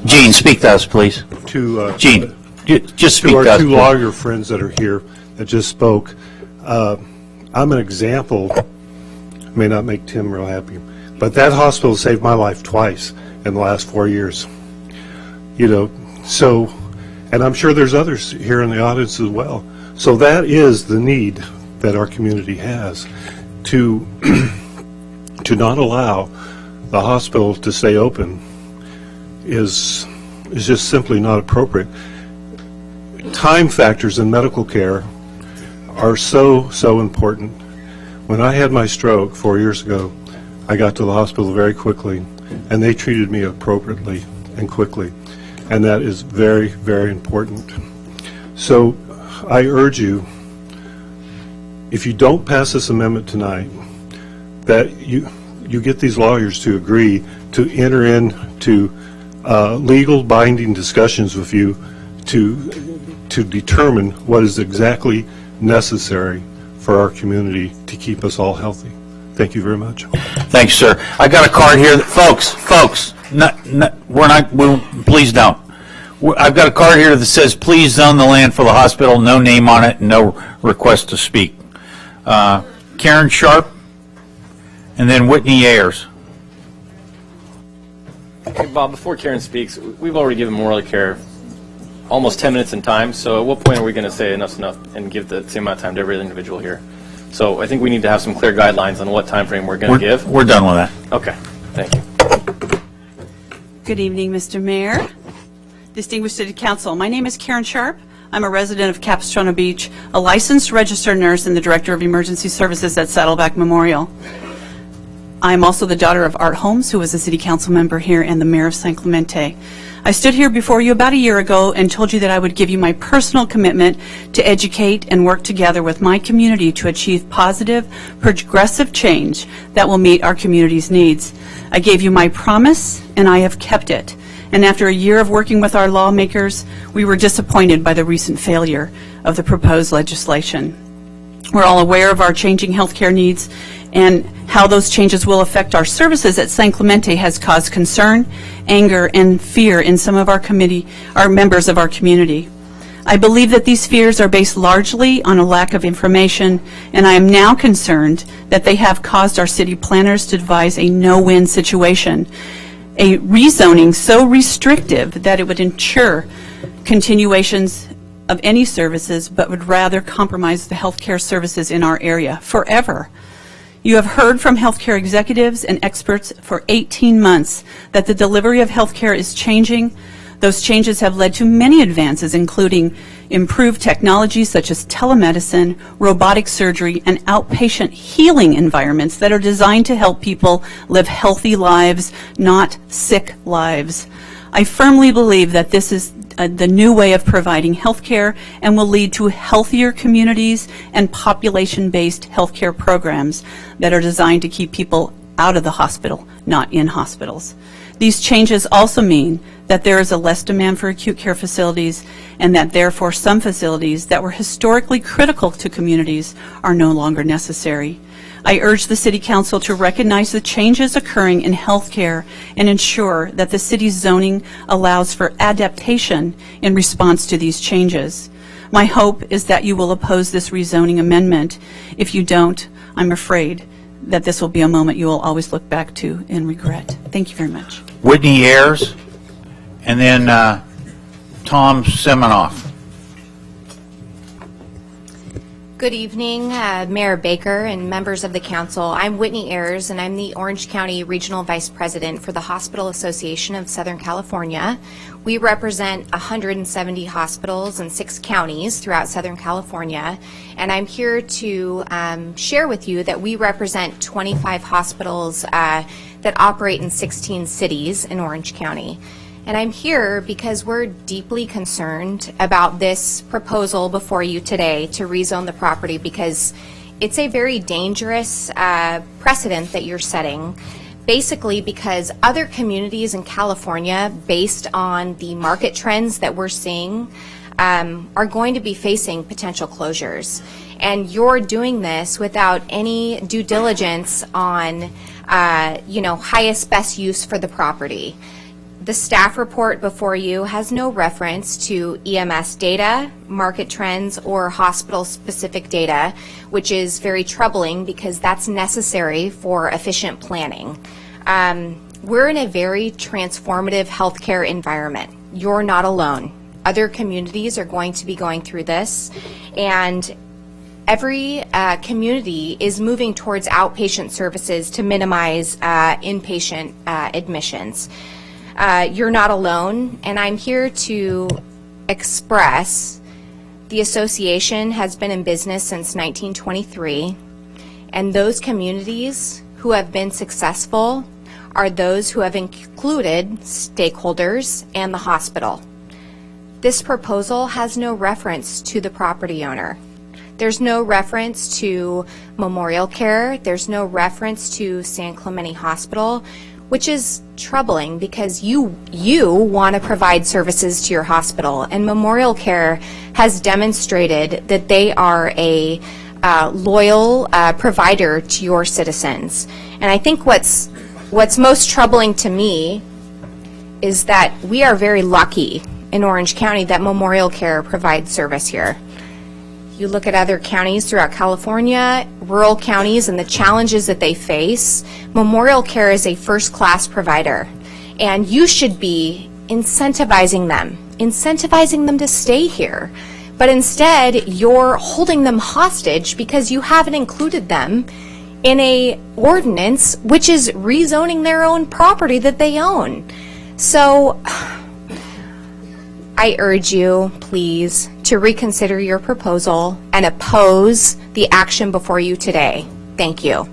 Gene, speak to us, please. Gene, just speak to us. To our two lawyer friends that are here that just spoke, I'm an example, may not make Tim real happy, but that hospital saved my life twice in the last 4 years. So, and I'm sure there's others here in the audience as well. So that is the need that our community has to to not allow the hospital to stay open is just simply not appropriate. Time factors in medical care are so important. When I had my stroke 4 years ago, I got to the hospital very quickly, and they treated me appropriately and quickly, and that is very, very important. So I urge you, if you don't pass this amendment tonight, that you get these lawyers to agree to enter into legal binding discussions with you to determine what is exactly necessary for our community to keep us all healthy. Thank you very much. Thanks, sir. I got a card here that, folks, please don't. I've got a card here that says, please zone the land for the hospital, no name on it, no request to speak. Karen Sharp, and then Whitney Ayers. Hey, Bob, before Karen speaks, we've already given Memorial Care almost 10 minutes in time, so at what point are we going to say enough's enough and give the same amount of time to every individual here? So I think we need to have some clear guidelines on what time frame we're going to give. We're done with that. Okay, thank you. Good evening, Mr. Mayor, distinguished City Council. My name is Karen Sharp. I'm a resident of Capistrano Beach, a licensed registered nurse and the Director of Emergency Services at Saddleback Memorial. I'm also the daughter of Art Holmes, who was a City Council member here, and the Mayor of San Clemente. I stood here before you about a year ago and told you that I would give you my personal commitment to educate and work together with my community to achieve positive, progressive change that will meet our community's needs. I gave you my promise, and I have kept it. And after a year of working with our lawmakers, we were disappointed by the recent failure of the proposed legislation. We're all aware of our changing healthcare needs, and how those changes will affect our services at San Clemente has caused concern, anger, and fear in some of our members of our community. I believe that these fears are based largely on a lack of information, and I am now concerned that they have caused our city planners to devise a no-win situation, a rezoning so restrictive that it would ensure continuations of any services, but would rather compromise the healthcare services in our area forever. You have heard from healthcare executives and experts for 18 months that the delivery of healthcare is changing. Those changes have led to many advances, including improved technologies such as telemedicine, robotic surgery, and outpatient healing environments that are designed to help people live healthy lives, not sick lives. I firmly believe that this is the new way of providing health care and will lead to healthier communities and population-based healthcare programs that are designed to keep people out of the hospital, not in hospitals. These changes also mean that there is a less demand for acute care facilities, and that therefore some facilities that were historically critical to communities are no longer necessary. I urge the City Council to recognize the changes occurring in healthcare and ensure that the city's zoning allows for adaptation in response to these changes. My hope is that you will oppose this rezoning amendment. If you don't, I'm afraid that this will be a moment you will always look back to in regret. Thank you very much. Whitney Ayers, and then Tom Semenoff. Good evening, Mayor Baker and members of the council. I'm Whitney Ayers, and I'm the Orange County Regional Vice President for the Hospital Association of Southern California. We represent 170 hospitals in 6 counties throughout Southern California, and I'm here to share with you that we represent 25 hospitals that operate in 16 cities in Orange County. And I'm here because we're deeply concerned about this proposal before you today to rezone the property, because it's a very dangerous precedent that you're setting, basically because other communities in California, based on the market trends that we're seeing, are going to be facing potential closures. And you're doing this without any due diligence on, highest best use for the property. The staff report before you has no reference to EMS data, market trends, or hospital-specific data, which is very troubling because that's necessary for efficient planning. We're in a very transformative healthcare environment. you're not alone. Other communities are going to be going through this, and every community is moving towards outpatient services to minimize inpatient admissions. You're not alone, and I'm here to express the association has been in business since 1923, and those communities who have been successful are those who have included stakeholders and the hospital. This proposal has no reference to the property owner. There's no reference to Memorial Care. There's no reference to San Clemente Hospital, which is troubling because you want to provide services to your hospital, and Memorial Care has demonstrated that they are a loyal provider to your citizens. And I think what's most troubling to me is that we are very lucky in Orange County that Memorial Care provides service here. You look at other counties throughout California, rural counties, and the challenges that they face, Memorial Care is a first-class provider, and you should be incentivizing them to stay here. But instead, you're holding them hostage because you haven't included them in a ordinance which is rezoning their own property that they own. So I urge you, please, to reconsider your proposal and oppose the action before you today. Thank you.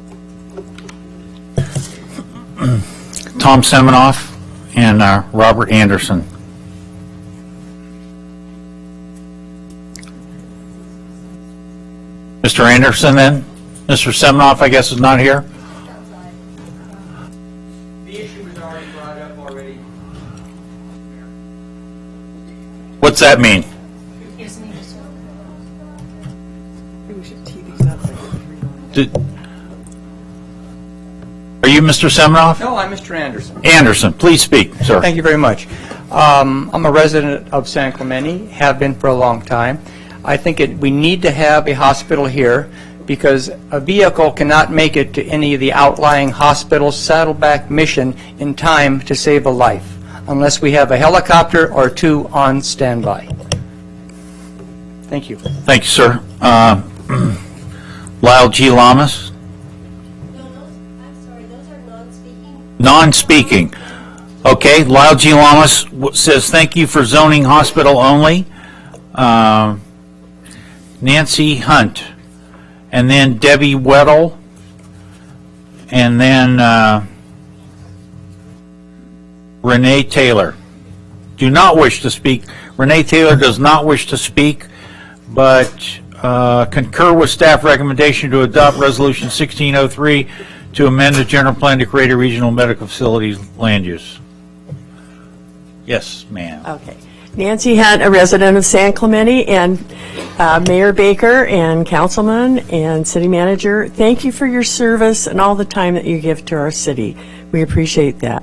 Tom Semenoff and Robert Anderson. Mr. Anderson, then? Mr. Semenoff, I guess, is not here? The issue was already brought up already. What's that mean? Are you Mr. Semenoff? No, I'm Mr. Anderson. Anderson, please speak, sir. Thank you very much. I'm a resident of San Clemente, have been for a long time. I think we need to have a hospital here because a vehicle cannot make it to any of the outlying hospitals' Saddleback mission in time to save a life, unless we have a helicopter or two on standby. Thank you. Thank you, sir. Lyle G. Lamas? Non-speaking. Okay, Lyle G. Lamas says, thank you for zoning hospital only. Nancy Hunt. And then Debbie Weddle. And then Renee Taylor. Do not wish to speak. Renee Taylor does not wish to speak, but concur with staff recommendation to adopt Resolution 1603 to amend the general plan to create a regional medical facilities land use. Yes, ma'am. Okay. Nancy Hunt, a resident of San Clemente, and Mayor Baker and Councilman and City Manager, thank you for your service and all the time that you give to our city. We appreciate that.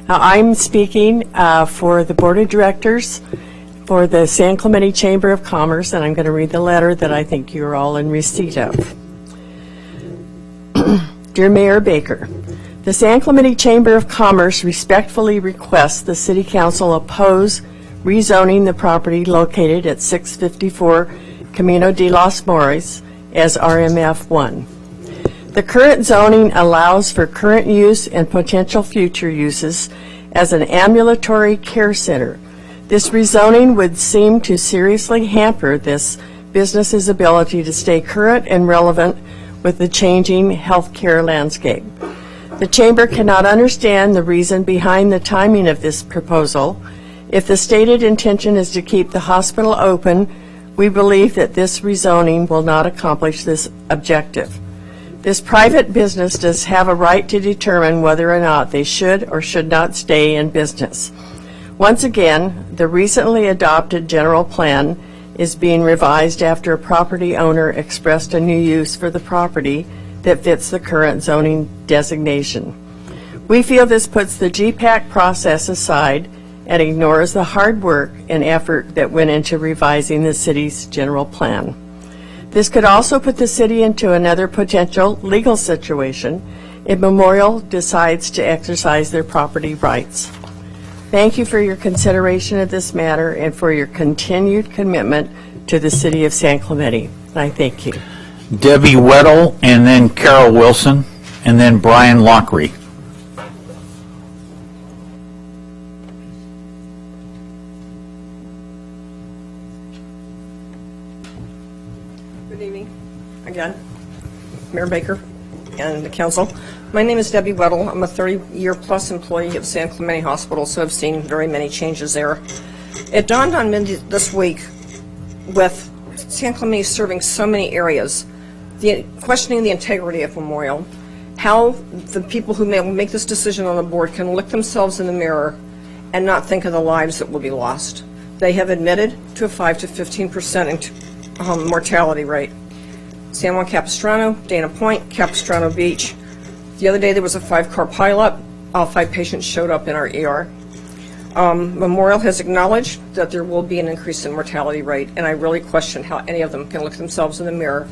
Now, I'm speaking for the Board of Directors for the San Clemente Chamber of Commerce, and I'm going to read the letter that I think you're all in receipt of. Dear Mayor Baker, the San Clemente Chamber of Commerce respectfully requests the City Council oppose rezoning the property located at 654 Camino de los Moros as RMF 1. The current zoning allows for current use and potential future uses as an ambulatory care center. This rezoning would seem to seriously hamper this business's ability to stay current and relevant with the changing healthcare landscape. The Chamber cannot understand the reason behind the timing of this proposal. If the stated intention is to keep the hospital open, we believe that this rezoning will not accomplish this objective. This private business does have a right to determine whether or not they should or should not stay in business. Once again, the recently adopted general plan is being revised after a property owner expressed a new use for the property that fits the current zoning designation. We feel this puts the GPAC process aside and ignores the hard work and effort that went into revising the city's general plan. This could also put the city into another potential legal situation if Memorial decides to exercise their property rights. Thank you for your consideration of this matter and for your continued commitment to the city of San Clemente. I thank you. Debbie Weddle, and then Carol Wilson, and then Brian Lockery. Good evening, again, Mayor Baker and the council. My name is Debbie Weddle. I'm a 30-year-plus employee of San Clemente Hospital, so I've seen very many changes there. It dawned on me this week, with San Clemente serving so many areas, questioning the integrity of Memorial, how the people who make this decision on the board can look themselves in the mirror and not think of the lives that will be lost. They have admitted to a 5 to 15% mortality rate. San Juan Capistrano, Dana Point, Capistrano Beach. The other day there was a 5-car pileup. All 5 patients showed up in our ER. Memorial has acknowledged that there will be an increase in mortality rate, and I really question how any of them can look themselves in the mirror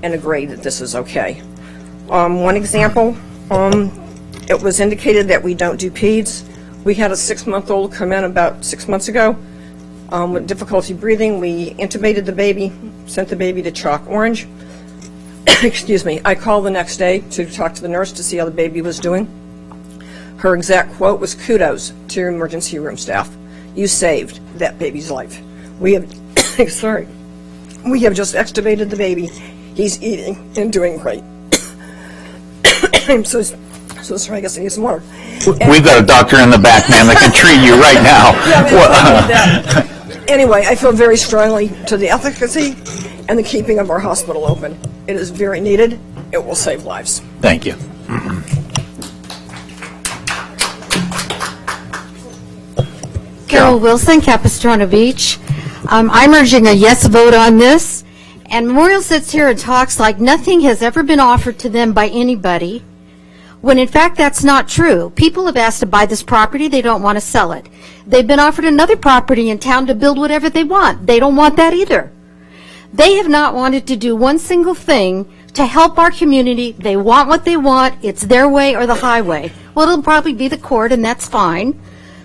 and agree that this is okay. One example, it was indicated that we don't do peds. We had a 6-month-old come in about 6 months ago with difficulty breathing. We intubated the baby, sent the baby to Chalk Orange. Excuse me. I called the next day to talk to the nurse to see how the baby was doing. Her exact quote was, "Kudos to your emergency room staff. You saved that baby's life. We have, sorry, we have just extubated the baby. He's eating and doing great." I'm so sorry. I guess I need some water. We've got a doctor in the back, man, that can treat you right now. Anyway, I feel very strongly to the efficacy and the keeping of our hospital open. It is very needed. It will save lives. Thank you. Carol Wilson, Capistrano Beach. I'm urging a yes vote on this. And Memorial sits here and talks like nothing has ever been offered to them by anybody, when in fact that's not true. People have asked to buy this property. They don't want to sell it. They've been offered another property in town to build whatever they want. They don't want that either. They have not wanted to do one single thing to help our community. They want what they want. It's their way or the highway. Well, it'll probably be the court, and that's fine.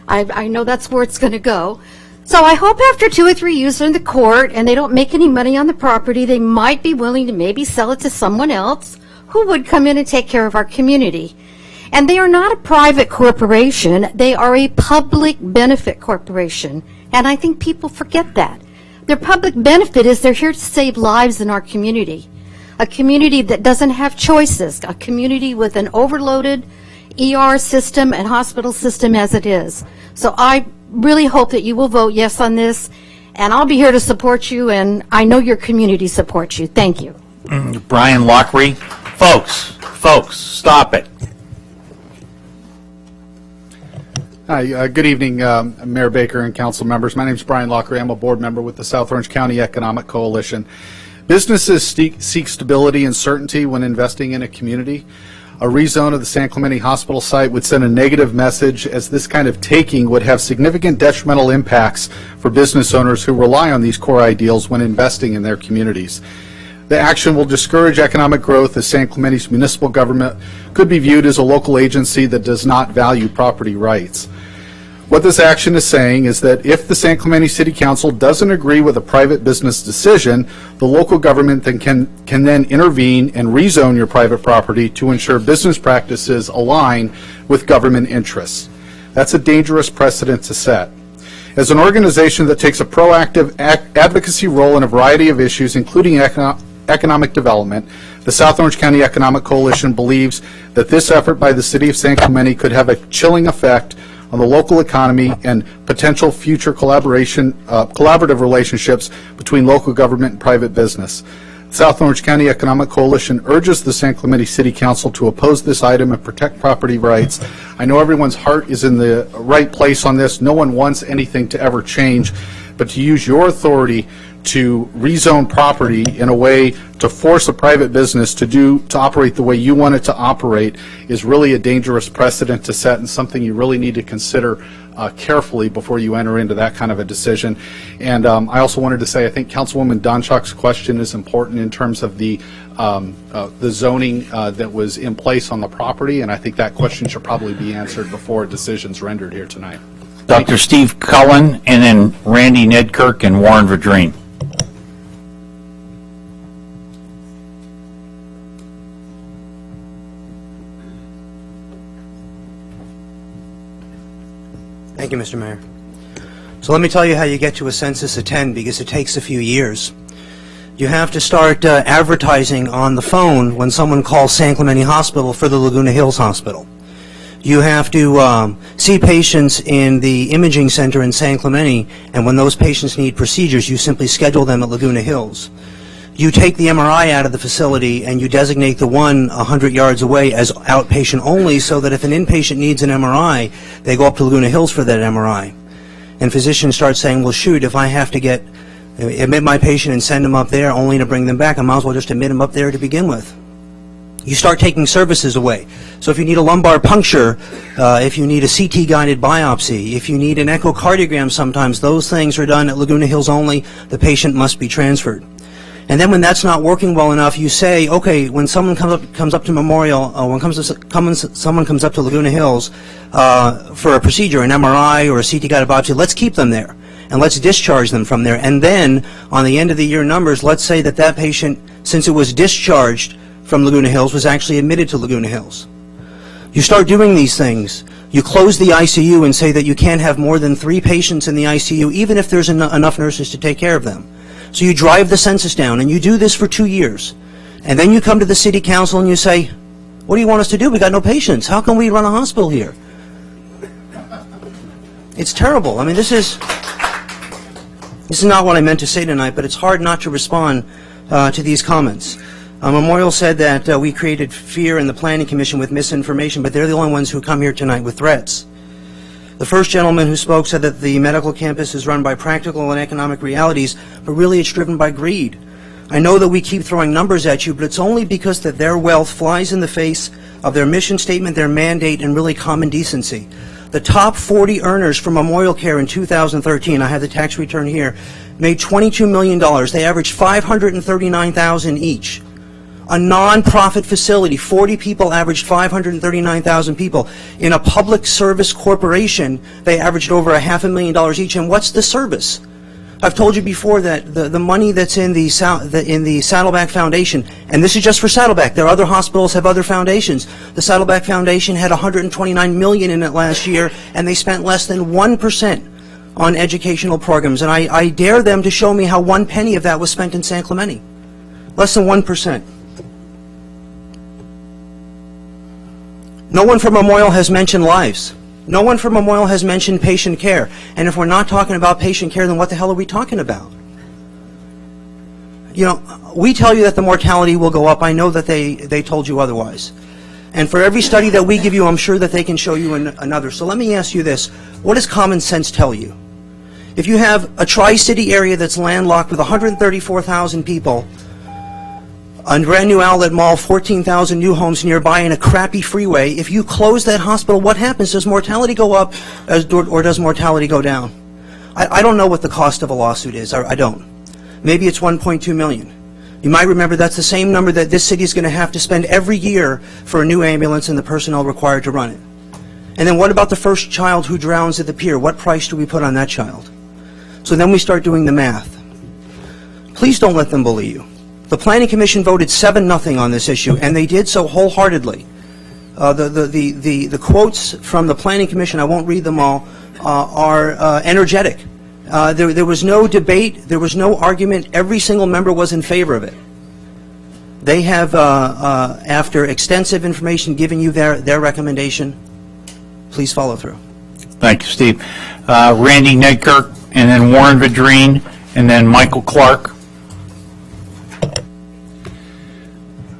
I know that's where it's going to go. So I hope after 2 or 3 years in the court and they don't make any money on the property, they might be willing to maybe sell it to someone else who would come in and take care of our community. And they are not a private corporation. They are a public benefit corporation. And I think people forget that. Their public benefit is they're here to save lives in our community. A community that doesn't have choices. A community with an overloaded ER system and hospital system as it is. So I really hope that you will vote yes on this, and I'll be here to support you, and I know your community supports you. Thank you. Brian Lockery. Folks, stop it. Hi, good evening, Mayor Baker and council members. My name is Brian Lockery. I'm a board member with the South Orange County Economic Coalition. Businesses seek stability and certainty when investing in a community. A rezone of the San Clemente Hospital site would send a negative message, as this kind of taking would have significant detrimental impacts for business owners who rely on these core ideals when investing in their communities. The action will discourage economic growth, as San Clemente's municipal government could be viewed as a local agency that does not value property rights. What this action is saying is that if the San Clemente City Council doesn't agree with a private business decision, the local government then can then intervene and rezone your private property to ensure business practices align with government interests. That's a dangerous precedent to set. As an organization that takes a proactive advocacy role in a variety of issues, including economic development, the South Orange County Economic Coalition believes that this effort by the City of San Clemente could have a chilling effect on the local economy and potential future collaborative relationships between local government and private business. The South Orange County Economic Coalition urges the San Clemente City Council to oppose this item and protect property rights. I know everyone's heart is in the right place on this. No one wants anything to ever change, but to use your authority to rezone property in a way to force a private business to operate the way you want it to operate is really a dangerous precedent to set, and something you really need to consider carefully before you enter into that kind of a decision. And I also wanted to say I think Councilwoman Donchak's question is important in terms of the zoning that was in place on the property, and I think that question should probably be answered before a decision's rendered here tonight. Dr. Steve Cullen, and then Randy Nedkirk and Warren Vadreen. Thank you, Mr. Mayor. So let me tell you how you get to a census of 10, because it takes a few years. You have to start advertising on the phone when someone calls San Clemente Hospital for the Laguna Hills Hospital. You have to see patients in the imaging center in San Clemente, and when those patients need procedures, you simply schedule them at Laguna Hills. You take the MRI out of the facility and you designate the one 100 yards away as outpatient only, so that if an inpatient needs an MRI, they go up to Laguna Hills for that MRI. And physicians start saying, well, shoot, if I have to admit my patient and send them up there only to bring them back, I might as well just admit them up there to begin with. You start taking services away. So if you need a lumbar puncture, if you need a CT-guided biopsy, if you need an echocardiogram sometimes, those things are done at Laguna Hills only. The patient must be transferred. And then when that's not working well enough, you say, okay, when someone comes up to Memorial, someone comes up to Laguna Hills for a procedure, an MRI or a CT-guided biopsy, let's keep them there. And let's discharge them from there. And then, on the end of the year numbers, let's say that that patient, since it was discharged from Laguna Hills, was actually admitted to Laguna Hills. You start doing these things. You close the ICU and say that you can't have more than 3 patients in the ICU, even if there's enough nurses to take care of them. So you drive the census down, and you do this for 2 years. And then you come to the city council and you say, what do you want us to do? We got no patients. How can we run a hospital here? It's terrible. I mean, this is not what I meant to say tonight, but it's hard not to respond to these comments. Memorial said that we created fear in the Planning Commission with misinformation, but they're the only ones who come here tonight with threats. The first gentleman who spoke said that the medical campus is run by practical and economic realities, but really it's driven by greed. I know that we keep throwing numbers at you, but it's only because that their wealth flies in the face of their mission statement, their mandate, and really common decency. The top 40 earners for Memorial Care in 2013, I have the tax return here, made $22 million. They averaged $539,000 each. A non-profit facility, 40 people averaged 539,000 people. In a public service corporation, they averaged over $500,000 each. And what's the service? I've told you before that the money that's in the Saddleback Foundation, and this is just for Saddleback. There are other hospitals have other foundations. The Saddleback Foundation had $129 million in it last year, and they spent less than 1% on educational programs. And I dare them to show me how 1 penny of that was spent in San Clemente. Less than 1%. No one from Memorial has mentioned lives. No one from Memorial has mentioned patient care. And if we're not talking about patient care, then what the hell are we talking about? You know, we tell you that the mortality will go up. I know that they told you otherwise. And for every study that we give you, I'm sure that they can show you another. So let me ask you this. What does common sense tell you? If you have a tri-city area that's landlocked with 134,000 people, a brand new outlet mall, 14,000 new homes nearby, and a crappy freeway, if you close that hospital, what happens? Does mortality go up or does mortality go down? I don't know what the cost of a lawsuit is. I don't. Maybe it's $1.2 million. You might remember that's the same number that this city is going to have to spend every year for a new ambulance and the personnel required to run it. And then what about the first child who drowns at the pier? What price do we put on that child? So then we start doing the math. Please don't let them bully you. The Planning Commission voted 7-0 on this issue, and they did so wholeheartedly. The quotes from the Planning Commission, I won't read them all, are energetic. There was no debate, there was no argument, every single member was in favor of it. They have, after extensive information, given you their recommendation. Please follow through. Thank you, Steve. Randy Nedkirk, and then Warren Vadreen, and then Michael Clark.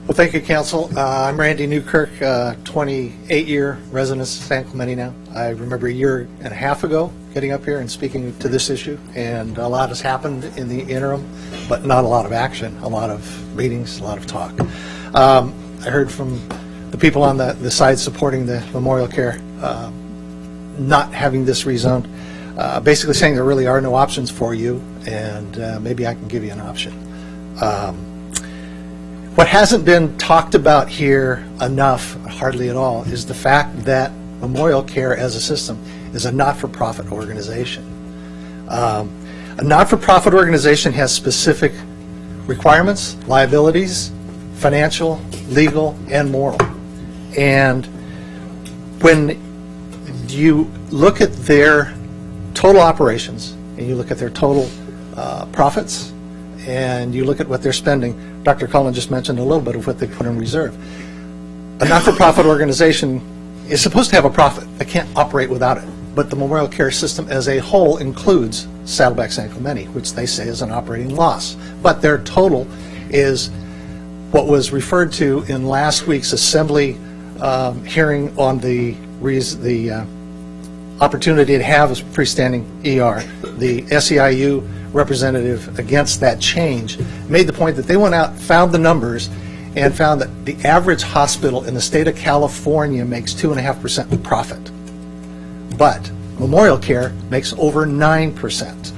Well, thank you, Council. I'm Randy Newkirk, 28-year resident of San Clemente now. I remember a year and a half ago getting up here and speaking to this issue, and a lot has happened in the interim, but not a lot of action, a lot of meetings, a lot of talk. I heard from the people on the side supporting the Memorial Care not having this rezoned, basically saying there really are no options for you, and maybe I can give you an option. What hasn't been talked about here enough, hardly at all, is the fact that Memorial Care as a system is a not-for-profit organization. A not-for-profit organization has specific requirements, liabilities, financial, legal, and moral. And when you look at their total operations and you look at their total profits and you look at what they're spending, Dr. Cullen just mentioned a little bit of what they put in reserve. A not-for-profit organization is supposed to have a profit. They can't operate without it. But the memorial care system as a whole includes Saddleback San Clemente, which they say is an operating loss. But their total is what was referred to in last week's assembly hearing on the opportunity to have a freestanding ER. The SEIU representative against that change made the point that they went out, found the numbers, and found that the average hospital in the state of California makes 2.5% profit. But Memorial Care makes over 9%.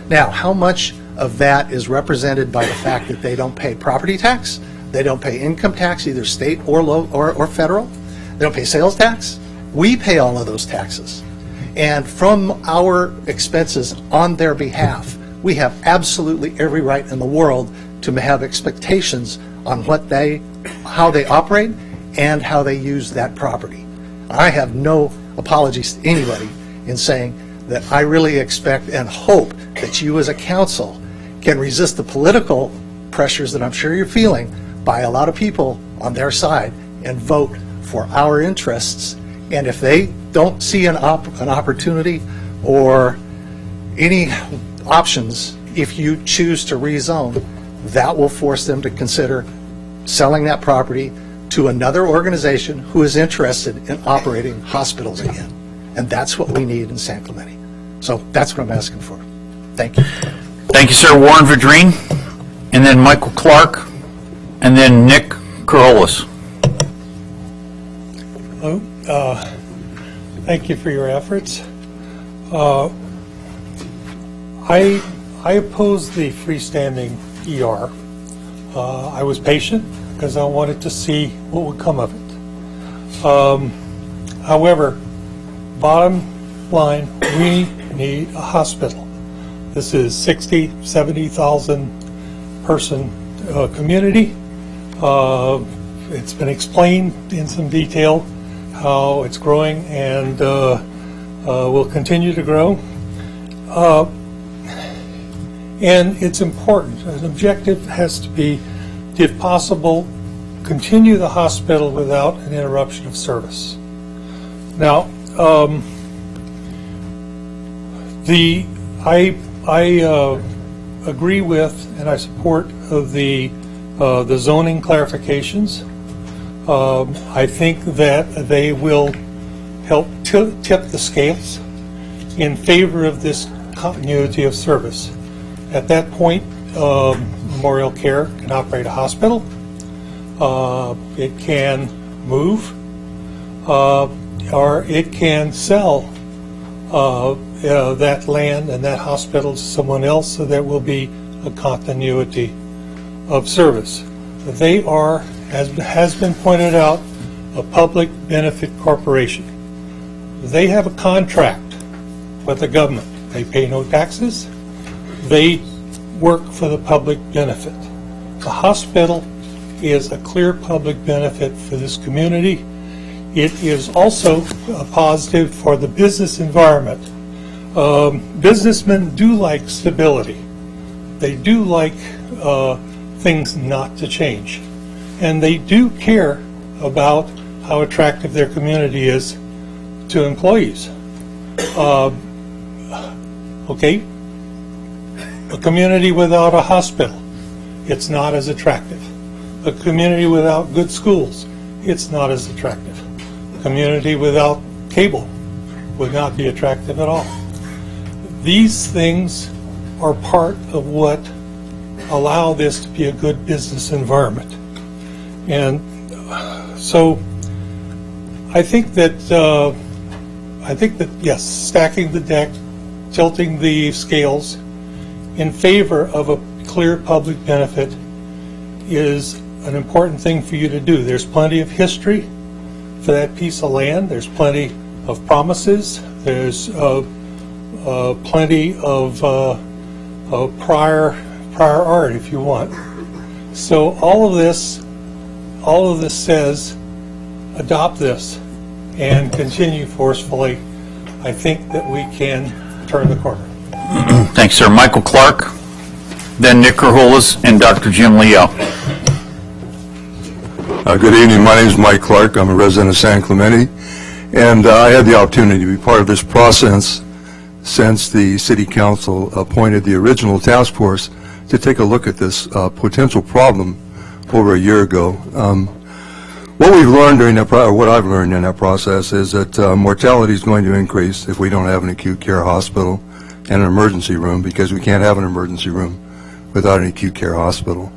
Now, how much of that is represented by the fact that they don't pay property tax, they don't pay income tax, either state or federal, they don't pay sales tax? We pay all of those taxes. And from our expenses on their behalf, we have absolutely every right in the world to have expectations on how they operate and how they use that property. I have no apologies to anybody in saying that I really expect and hope that you as a council can resist the political pressures that I'm sure you're feeling by a lot of people on their side and vote for our interests. And if they don't see an opportunity or any options, if you choose to rezone, that will force them to consider selling that property to another organization who is interested in operating hospitals again. And that's what we need in San Clemente. So that's what I'm asking for. Thank you. Thank you, sir. Warren Vadrine, and then Michael Clark, and then Nick Corollas. Hello. Thank you for your efforts. I oppose the freestanding ER. I was patient because I wanted to see what would come of it. However, bottom line, we need a hospital. This is 60, 70,000 person community. It's been explained in some detail how it's growing and will continue to grow. And it's important. An objective has to be, if possible, continue the hospital without an interruption of service. Now, I agree with and I support the zoning clarifications. I think that they will help tip the scales in favor of this continuity of service. At that point, Memorial Care can operate a hospital. It can move, or it can sell that land and that hospital to someone else, so there will be a continuity of service. They are, as has been pointed out, a public benefit corporation. They have a contract with the government. They pay no taxes. They work for the public benefit. The hospital is a clear public benefit for this community. It is also a positive for the business environment. Businessmen do like stability. They do like things not to change. And they do care about how attractive their community is to employees. Okay, a community without a hospital, it's not as attractive. A community without good schools, it's not as attractive. A community without cable would not be attractive at all. These things are part of what allow this to be a good business environment. And so I think that yes, stacking the deck, tilting the scales in favor of a clear public benefit is an important thing for you to do. There's plenty of history for that piece of land. There's plenty promises. There's plenty of prior art, if you want. So all of this says, adopt this and continue forcefully. I think that we can turn the corner. Thanks, sir. Michael Clark, then Nick Kerholas, and Dr. Jim Leo. Good evening. My name is Mike Clark. I'm a resident of San Clemente, and I had the opportunity to be part of this process since the City Council appointed the original task force to take a look at this potential problem over a year ago. What we've learned during that, or what I've learned in that process, is that mortality is going to increase if we don't have an acute care hospital and an emergency room, because we can't have an emergency room without an acute care hospital.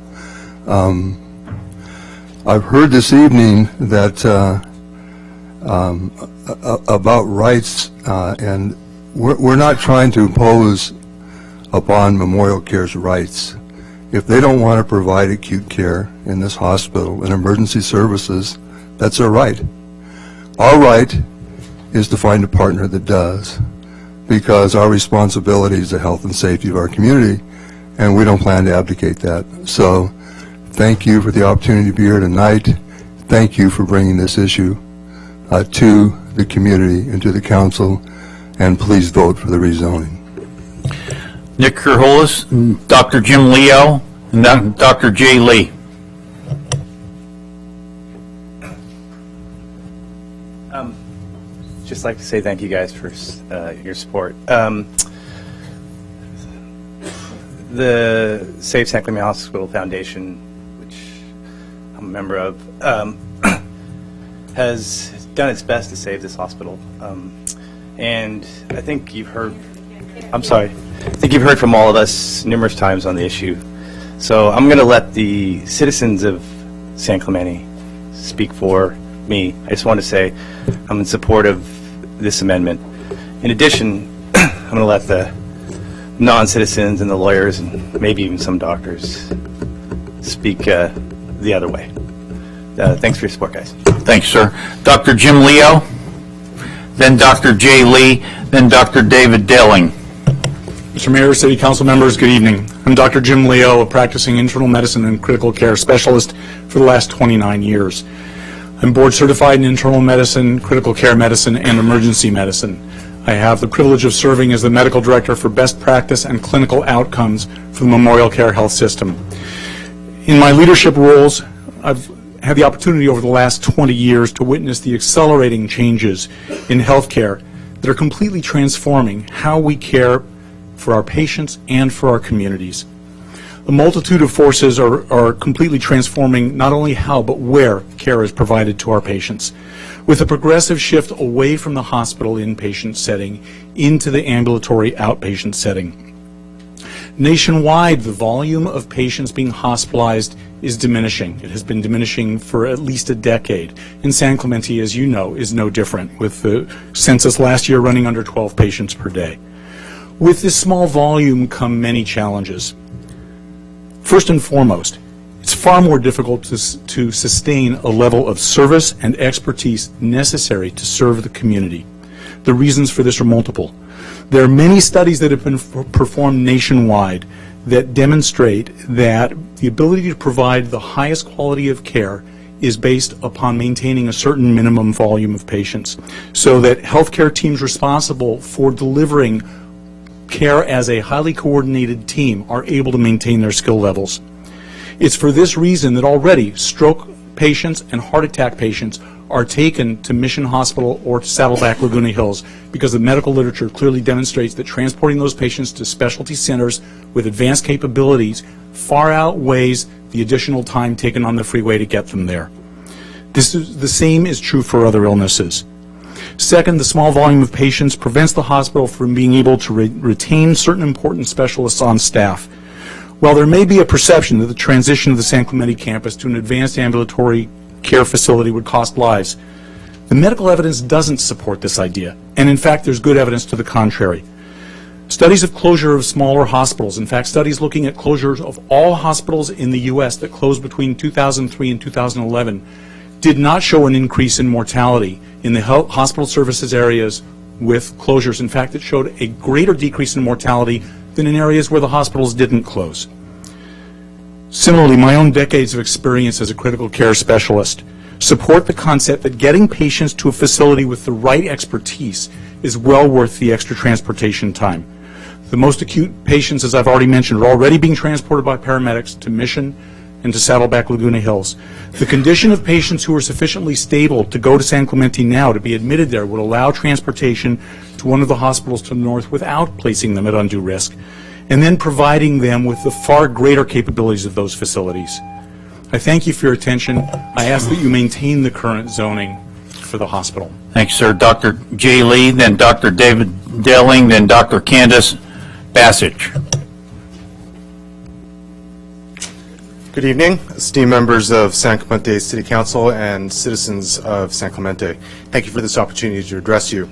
I've heard this evening that about rights, and we're not trying to impose upon Memorial Care's rights. If they don't want to provide acute care in this hospital and emergency services, that's their right. Our right is to find a partner that does, because our responsibility is the health and safety of our community, and we don't plan to abdicate that. So thank you for the opportunity to be here tonight. Thank you for bringing this issue to the community and to the council, and please vote for the rezoning. Nick Kerholas, Dr. Jim Leo, and Dr. Jay Lee. Just like to say thank you guys for your support. The Save San Clemente Hospital Foundation, which I'm a member of, has done its best to save this hospital. And I think you've heard, I'm sorry, I think you've heard from all of us numerous times on the issue. So I'm going to let the citizens of San Clemente speak for me. I just want to say I'm in support of this amendment. In addition, I'm going to let the non-citizens and the lawyers and maybe even some doctors speak the other way. Thanks for your support, guys. Thanks, sir. Dr. Jim Leo, then Dr. Jay Lee, then Dr. David Delling. Mr. Mayor, City Council members, good evening. I'm Dr. Jim Leo, a practicing internal medicine and critical care specialist for the last 29 years. I'm board certified in internal medicine, critical care medicine, and emergency medicine. I have the privilege of serving as the medical director for best practice and clinical outcomes for the Memorial Care Health System. In my leadership roles, I've had the opportunity over the last 20 years to witness the accelerating changes in healthcare that are completely transforming how we care for our patients and for our communities. The multitude of forces are completely transforming not only how but where care is provided to our patients, with a progressive shift away from the hospital inpatient setting into the ambulatory outpatient setting. Nationwide, the volume of patients being hospitalized is diminishing. It has been diminishing for at least a decade. And San Clemente, as you know, is no different, with the census last year running under 12 patients per day. With this small volume come many challenges. First and foremost, it's far more difficult to sustain a level of service and expertise necessary to serve the community. The reasons for this are multiple. There are many studies that have been performed nationwide that demonstrate that the ability to provide the highest quality of care is based upon maintaining a certain minimum volume of patients, so that healthcare teams responsible for delivering care as a highly coordinated team are able to maintain their skill levels. It's for this reason that already stroke patients and heart attack patients are taken to Mission Hospital or to Saddleback Laguna Hills, because the medical literature clearly demonstrates that transporting those patients to specialty centers with advanced capabilities far outweighs the additional time taken on the freeway to get them there. The same is true for other illnesses. Second, the small volume of patients prevents the hospital from being able to retain certain important specialists on staff. While there may be a perception that the transition of the San Clemente campus to an advanced ambulatory care facility would cost lives, the medical evidence doesn't support this idea, and in fact there's good evidence to the contrary. Studies of closure of smaller hospitals, in fact studies looking at closures of all hospitals in the U.S. that closed between 2003 and 2011, did not show an increase in mortality in the hospital services areas with closures. In fact, it showed a greater decrease in mortality than in areas where the hospitals didn't close. Similarly, my own decades of experience as a critical care specialist support the concept that getting patients to a facility with the right expertise is well worth the extra transportation time. The most acute patients, as I've already mentioned, are already being transported by paramedics to Mission and to Saddleback Laguna Hills. The condition of patients who are sufficiently stable to go to San Clemente now to be admitted there would allow transportation to one of the hospitals to the north without placing them at undue risk, and then providing them with the far greater capabilities of those facilities. I thank you for your attention. I ask that you maintain the current zoning for the hospital. Thanks, sir. Dr. Jay Lee, then Dr. David Delling, then Dr. Candace Bassich. Good evening, esteemed members of San Clemente City Council and citizens of San Clemente. Thank you for this opportunity to address you.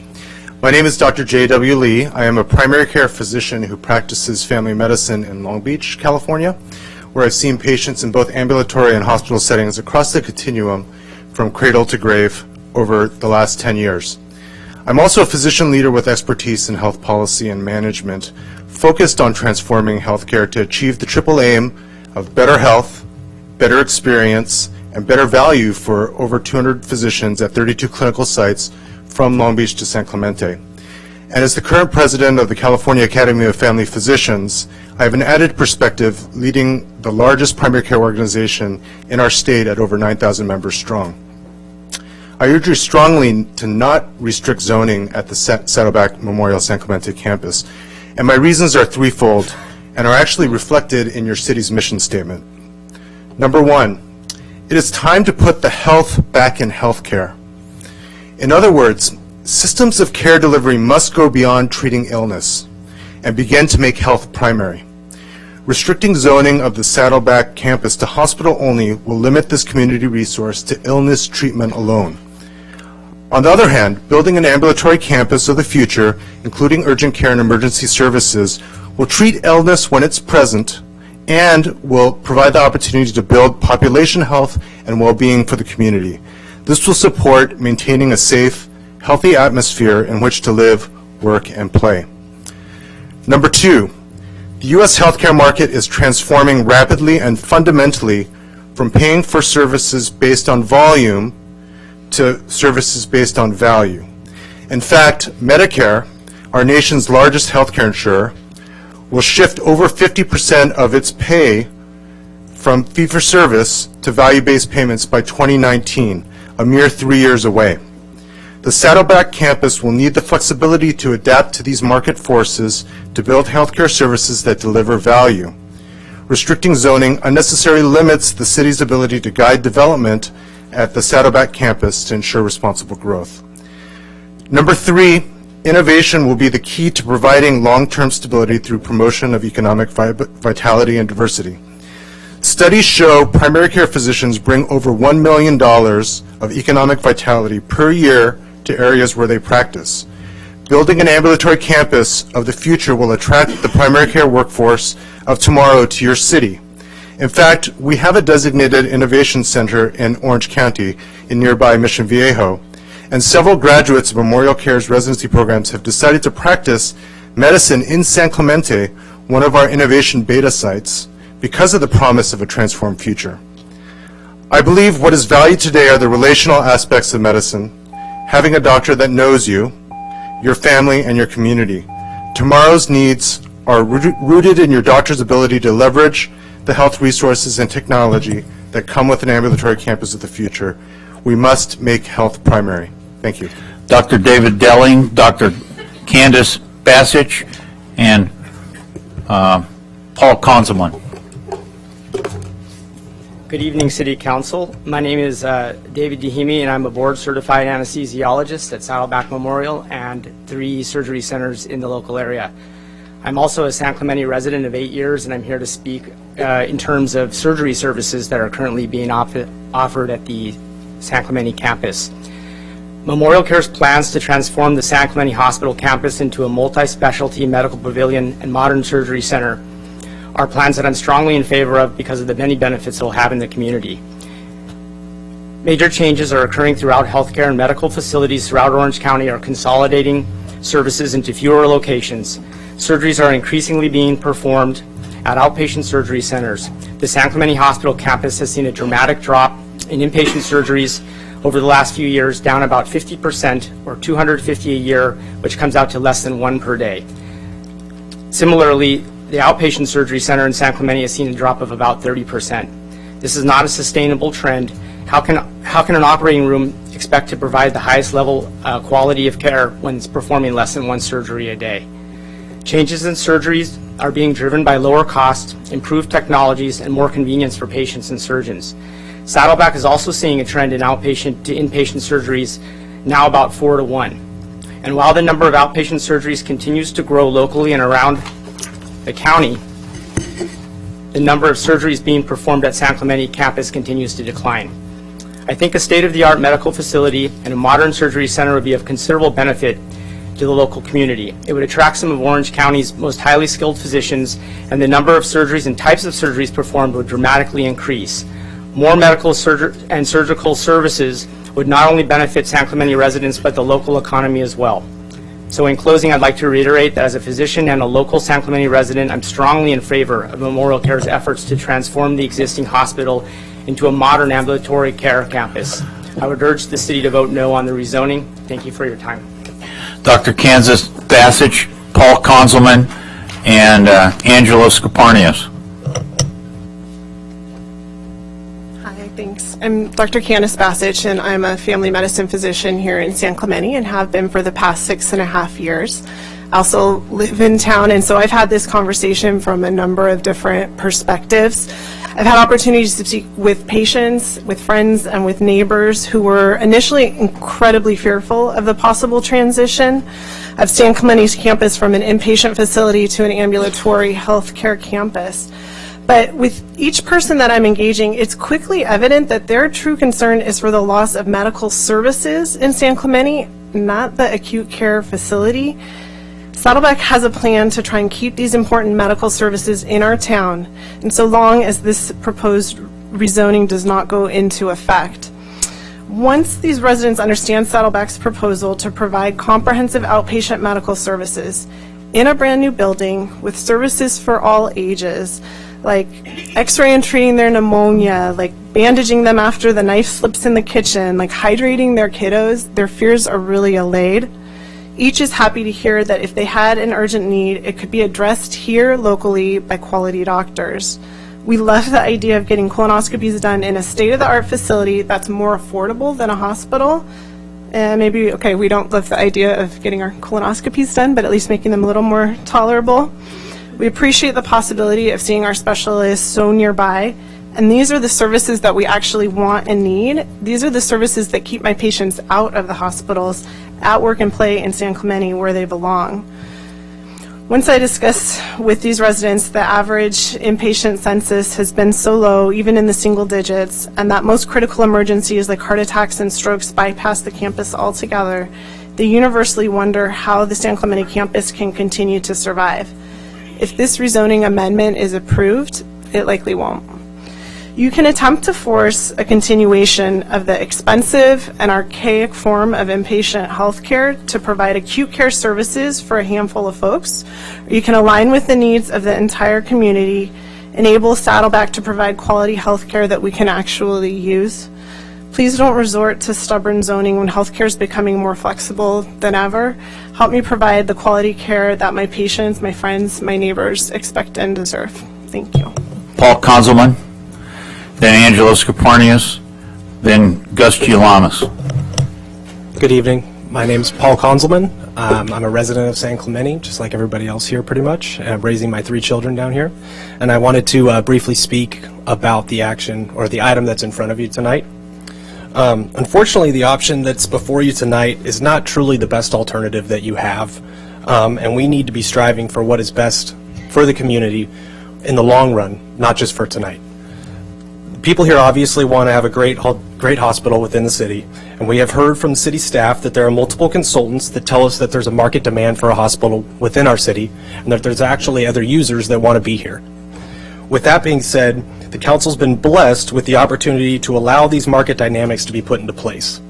My name is Dr. J.W. Lee. I am a primary care physician who practices family medicine in Long Beach, California, where I've seen patients in both ambulatory and hospital settings across the continuum from cradle to grave over the last 10 years. I'm also a physician leader with expertise in health policy and management, focused on transforming healthcare to achieve the triple aim of better health, better experience, and better value for over 200 physicians at 32 clinical sites from Long Beach to San Clemente. And as the current president of the California Academy of Family Physicians, I have an added perspective leading the largest primary care organization in our state at over 9,000 members strong. I urge you strongly to not restrict zoning at the Saddleback Memorial San Clemente campus, and my reasons are threefold and are actually reflected in your city's mission statement. Number one, it is time to put the health back in healthcare. In other words, systems of care delivery must go beyond treating illness and begin to make health primary. Restricting zoning of the Saddleback campus to hospital only will limit this community resource to illness treatment alone. On the other hand, building an ambulatory campus of the future, including urgent care and emergency services, will treat illness when it's present and will provide the opportunity to build population health and well-being for the community. This will support maintaining a safe, healthy atmosphere in which to live, work, and play. Number two, the U.S. healthcare market is transforming rapidly and fundamentally from paying for services based on volume to services based on value. In fact, Medicare, our nation's largest healthcare insurer, will shift over 50% of its pay from fee-for-service to value-based payments by 2019, a mere 3 years away. The Saddleback campus will need the flexibility to adapt to these market forces to build healthcare services that deliver value. Restricting zoning unnecessarily limits the city's ability to guide development at the Saddleback campus to ensure responsible growth. Number three, innovation will be the key to providing long-term stability through promotion of economic vitality and diversity. Studies show primary care physicians bring over $1 million of economic vitality per year to areas where they practice. Building an ambulatory campus of the future will attract the primary care workforce of tomorrow to your city. In fact, we have a designated innovation center in Orange County in nearby Mission Viejo, and several graduates of Memorial Care's residency programs have decided to practice medicine in San Clemente, one of our innovation beta sites, because of the promise of a transformed future. I believe what is valued today are the relational aspects of medicine, having a doctor that knows you, your family, and your community. Tomorrow's needs are rooted in your doctor's ability to leverage the health resources and technology that come with an ambulatory campus of the future. We must make health primary. Thank you. Dr. David Delling, Dr. Candace Bassich, and Paul Konzelman. Good evening, City Council. My name is David Dehimi, and I'm a board-certified anesthesiologist at Saddleback Memorial and 3 surgery centers in the local area. I'm also a San Clemente resident of 8 years, and I'm here to speak in terms of surgery services that are currently being offered at the San Clemente campus. Memorial Care's plans to transform the San Clemente Hospital campus into a multi-specialty medical pavilion and modern surgery center are plans that I'm strongly in favor of because of the many benefits it will have in the community. Major changes are occurring throughout healthcare, and medical facilities throughout Orange County are consolidating services into fewer locations. Surgeries are increasingly being performed at outpatient surgery centers. The San Clemente Hospital campus has seen a dramatic drop in inpatient surgeries over the last few years, down about 50%, or 250 a year, which comes out to less than 1 per day. Similarly, the outpatient surgery center in San Clemente has seen a drop of about 30%. This is not a sustainable trend. How can an operating room expect to provide the highest level quality of care when it's performing less than 1 surgery a day? Changes in surgeries are being driven by lower costs, improved technologies, and more convenience for patients and surgeons. Saddleback is also seeing a trend in outpatient to inpatient surgeries, now about 4 to 1. And while the number of outpatient surgeries continues to grow locally and around the county, the number of surgeries being performed at San Clemente campus continues to decline. I think a state-of-the-art medical facility and a modern surgery center would be of considerable benefit to the local community. It would attract some of Orange County's most highly skilled physicians, and the number of surgeries and types of surgeries performed would dramatically increase. More medical and surgical services would not only benefit San Clemente residents, but the local economy as well. So in closing, I'd like to reiterate that as a physician and a local San Clemente resident, I'm strongly in favor of Memorial Care's efforts to transform the existing hospital into a modern ambulatory care campus. I would urge the city to vote no on the rezoning. Thank you for your time. Dr. Kansas Bassich, Paul Konzelman, and Angelo Scaparnius. Hi, thanks. I'm Dr. Candace Bassich, and I'm a family medicine physician here in San Clemente and have been for the past 6.5 years. I also live in town, and so I've had this conversation from a number of different perspectives. I've had opportunities to speak with patients, with friends, and with neighbors who were initially incredibly fearful of the possible transition of San Clemente's campus from an inpatient facility to an ambulatory healthcare campus. But with each person that I'm engaging, it's quickly evident that their true concern is for the loss of medical services in San Clemente, not the acute care facility. Saddleback has a plan to try and keep these important medical services in our town, and so long as this proposed rezoning does not go into effect. Once these residents understand Saddleback's proposal to provide comprehensive outpatient medical services in a brand new building with services for all ages, like x-ray and treating their pneumonia, like bandaging them after the knife slips in the kitchen, like hydrating their kiddos, their fears are really allayed. Each is happy to hear that if they had an urgent need, it could be addressed here locally by quality doctors. We love the idea of getting colonoscopies done in a state-of-the-art facility that's more affordable than a hospital. And maybe, okay, we don't love the idea of getting our colonoscopies done, but at least making them a little more tolerable. We appreciate the possibility of seeing our specialists so nearby. And these are the services that we actually want and need. These are the services that keep my patients out of the hospitals, at work and play in San Clemente where they belong. Once I discuss with these residents the average inpatient census has been so low, even in the single digits, and that most critical emergencies like heart attacks and strokes bypass the campus altogether, they universally wonder how the San Clemente campus can continue to survive. If this rezoning amendment is approved, it likely won't. You can attempt to force a continuation of the expensive and archaic form of inpatient health care to provide acute care services for a handful of folks, or you can align with the needs of the entire community, enable Saddleback to provide quality health care that we can actually use. Please don't resort to stubborn zoning when health care is becoming more flexible than ever. Help me provide the quality care that my patients, my friends, my neighbors expect and deserve. Thank you. Paul Konzelman, then Angelo Scaparnius, then Gus Giulamas. Good evening. My name is Paul Konzelman. I'm a resident of San Clemente, just like everybody else here pretty much. I'm raising my 3 children down here. And I wanted to briefly speak about the action or the item that's in front of you tonight. Unfortunately, the option that's before you tonight is not truly the best alternative that you have. And we need to be striving for what is best for the community in the long run, not just for tonight. People here obviously want to have a great hospital within the city, and we have heard from city staff that there are multiple consultants that tell us that there's a market demand for a hospital within our city, and that there's actually other users that want to be here. With that being said, the council's been blessed with the opportunity to allow these market dynamics to be put into place.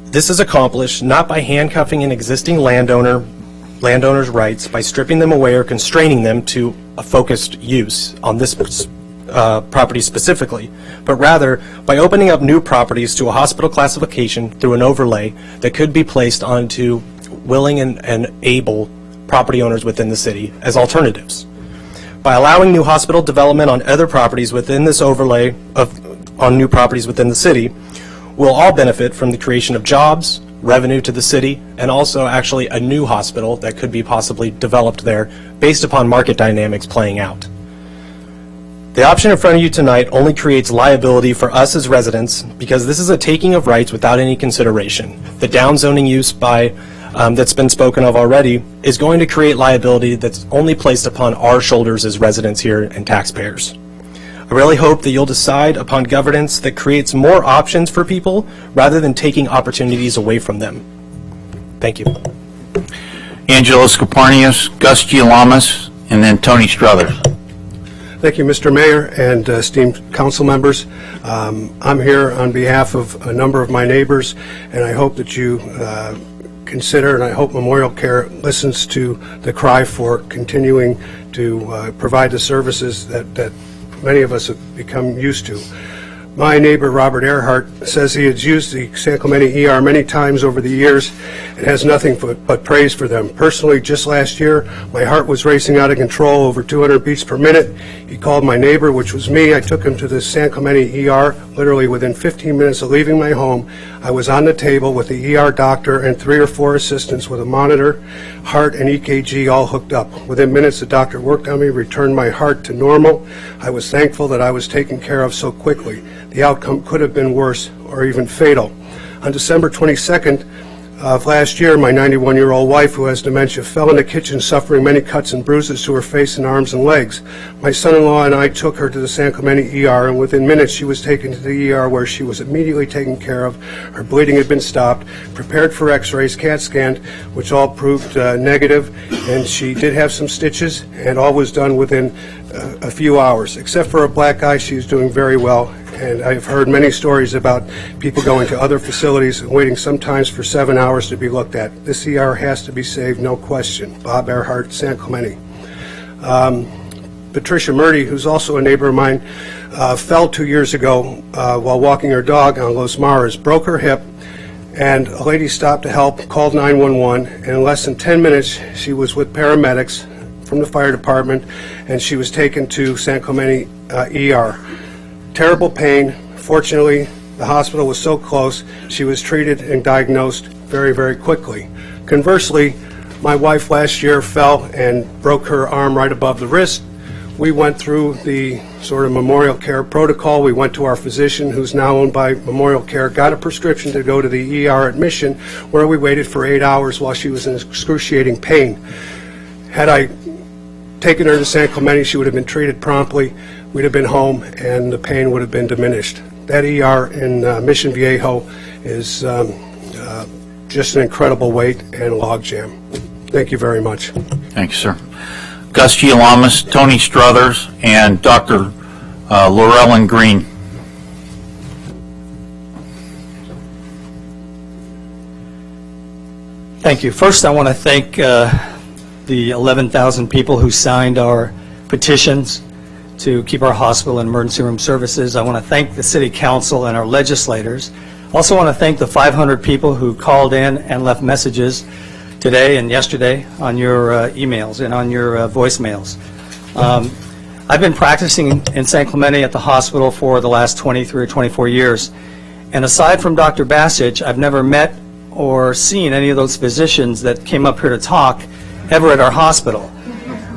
This is accomplished not by handcuffing an existing landowner's rights by stripping them away or constraining them to a focused use on this property specifically, but rather by opening up new properties to a hospital classification through an overlay that could be placed onto willing and able property owners within the city as alternatives. By allowing new hospital development on other properties within this overlay on new properties within the city, we'll all benefit from the creation of jobs, revenue to the city, and also actually a new hospital that could be possibly developed there based upon market dynamics playing out. The option in front of you tonight only creates liability for us as residents because this is a taking of rights without any consideration. The downzoning use that's been spoken of already is going to create liability that's only placed upon our shoulders as residents here and taxpayers. I really hope that you'll decide upon governance that creates more options for people rather than taking opportunities away from them. Thank you. Angelo Scaparnius, Gus Gialamas, and then Tony Struthers. Thank you, Mr. Mayor and esteemed council members. I'm here on behalf of a number of my neighbors, and I hope that you consider, and I hope Memorial Care listens to the cry for continuing to provide the services that many of us have become used to. My neighbor, Robert Earhart, says he has used the San Clemente ER many times over the years and has nothing but praise for them. Personally, just last year, my heart was racing out of control, over 200 beats per minute. He called my neighbor, which was me. I took him to the San Clemente ER. Literally within 15 minutes of leaving my home, I was on the table with the ER doctor and 3 or 4 assistants with a monitor, heart, and EKG all hooked up. Within minutes, the doctor worked on me, returned my heart to normal. I was thankful that I was taken care of so quickly. The outcome could have been worse or even fatal. On December 22nd of last year, my 91-year-old wife, who has dementia, fell in the kitchen suffering many cuts and bruises to her face and arms and legs. My son-in-law and I took her to the San Clemente ER, and within minutes she was taken to the ER, where she was immediately taken care of. Her bleeding had been stopped, prepared for x-rays, CAT scanned, which all proved negative, and she did have some stitches, and all was done within a few hours. Except for a black eye, she was doing very well. And I've heard many stories about people going to other facilities and waiting sometimes for 7 hours to be looked at. This ER has to be saved, no question. Bob Earhart, San Clemente. Patricia Murdy, who's also a neighbor of mine, fell 2 years ago while walking her dog on Los Maras, broke her hip, and a lady stopped to help, called 911, and in less than 10 minutes she was with paramedics from the fire department, and she was taken to San Clemente ER. Terrible pain. Fortunately, the hospital was so close, she was treated and diagnosed very, very quickly. Conversely, my wife last year fell and broke her arm right above the wrist. We went through the sort of Memorial Care protocol. We went to our physician, who's now owned by Memorial Care, got a prescription to go to the ER at Mission, where we waited for 8 hours while she was in excruciating pain. Had I taken her to San Clemente, she would have been treated promptly. We'd have been home, and the pain would have been diminished. That ER in Mission Viejo is just an incredible wait and logjam. Thank you very much. Thank you, sir. Gus Gialamas, Tony Struthers, and Dr. Laurellen Green. Thank you. First, I want to thank the 11,000 people who signed our petitions to keep our hospital and emergency room services. I want to thank the City Council and our legislators. Also want to thank the 500 people who called in and left messages today and yesterday on your emails and on your voicemails. I've been practicing in San Clemente at the hospital for the last 23 or 24 years, and aside from Dr. Bassich, I've never met or seen any of those physicians that came up here to talk ever at our hospital.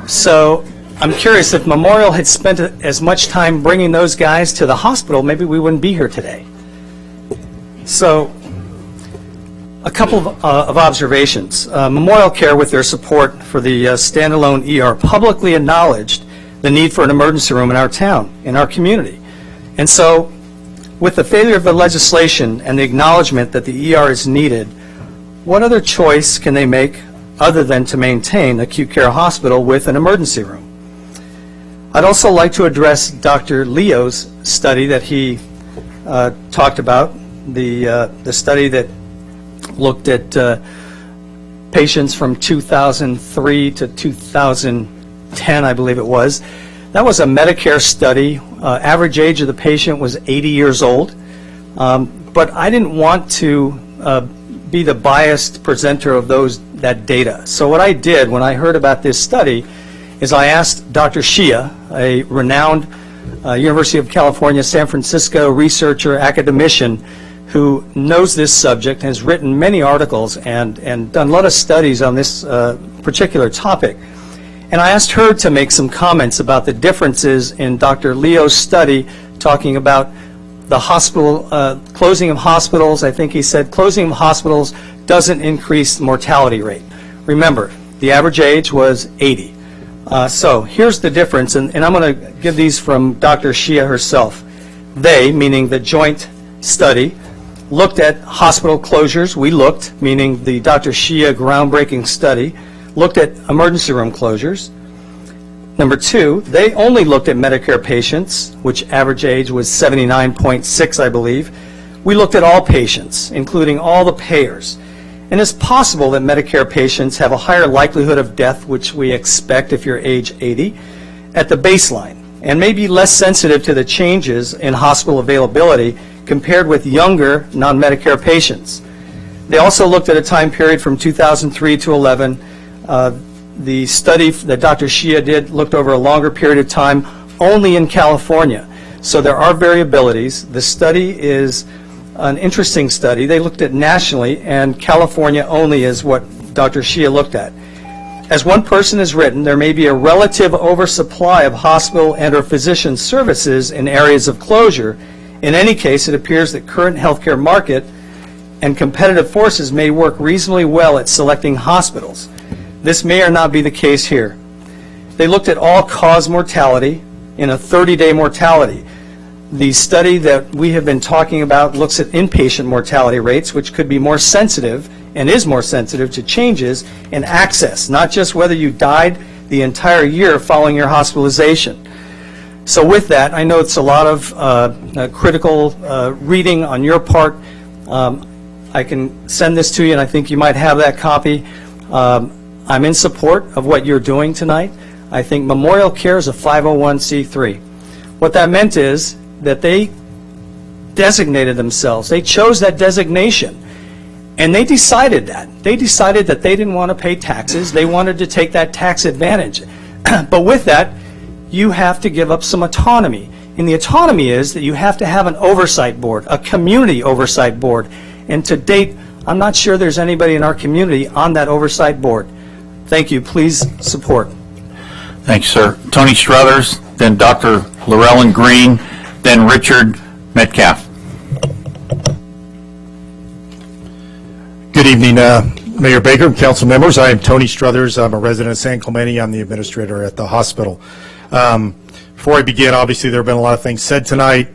So I'm curious, if Memorial had spent as much time bringing those guys to the hospital, maybe we wouldn't be here today. So a couple of observations. Memorial Care, with their support for the standalone ER, publicly acknowledged the need for an emergency room in our town, in our community. And so with the failure of the legislation and the acknowledgement that the ER is needed, what other choice can they make other than to maintain acute care hospital with an emergency room? I'd also like to address Dr. Leo's study that he talked about, the study that looked at patients from 2003 to 2010, I believe it was. That was a Medicare study. Average age of the patient was 80 years old. But I didn't want to be the biased presenter of that data. So what I did when I heard about this study is I asked Dr. Shia, a renowned University of California, San Francisco researcher, academician, who knows this subject, has written many articles and done a lot of studies on this particular topic. And I asked her to make some comments about the differences in Dr. Leo's study, talking about the hospital, closing of hospitals. I think he said closing of hospitals doesn't increase mortality rate. Remember, the average age was 80. So here's the difference, and I'm going to give these from Dr. Shia herself. They, meaning the joint study, looked at hospital closures. We looked, meaning the Dr. Shia groundbreaking study, looked at emergency room closures. Number two, they only looked at Medicare patients, which average age was 79.6, I believe. We looked at all patients, including all the payers. And it's possible that Medicare patients have a higher likelihood of death, which we expect if you're age 80, at the baseline, and may be less sensitive to the changes in hospital availability compared with younger non-Medicare patients. They also looked at a time period from 2003 to 11. The study that Dr. Shia did looked over a longer period of time only in California. So there are variabilities. The study is an interesting study. They looked at nationally, and California only is what Dr. Shia looked at. As one person has written, there may be a relative oversupply of hospital and or physician services in areas of closure. In any case, it appears that current healthcare market and competitive forces may work reasonably well at selecting hospitals. This may or not be the case here. They looked at all-cause mortality in a 30-day mortality. The study that we have been talking about looks at inpatient mortality rates, which could be more sensitive and is more sensitive to changes in access, not just whether you died the entire year following your hospitalization. So with that, I know it's a lot of critical reading on your part. I can send this to you, and I think you might have that copy. I'm in support of what you're doing tonight. I think Memorial Care is a 501c3. What that meant is that they designated themselves. They chose that designation, and they decided that. They decided that they didn't want to pay taxes. They wanted to take that tax advantage. But with that, you have to give up some autonomy. And the autonomy is that you have to have an oversight board, a community oversight board. And to date, I'm not sure there's anybody in our community on that oversight board. Thank you. Please support. Thanks, sir. Tony Struthers, then Dr. Llewellyn Green, then Richard Metcalf. Good evening, Mayor Baker and council members. I am Tony Struthers. I'm a resident of San Clemente. I'm the administrator at the hospital. Before I begin, obviously there have been a lot of things said tonight,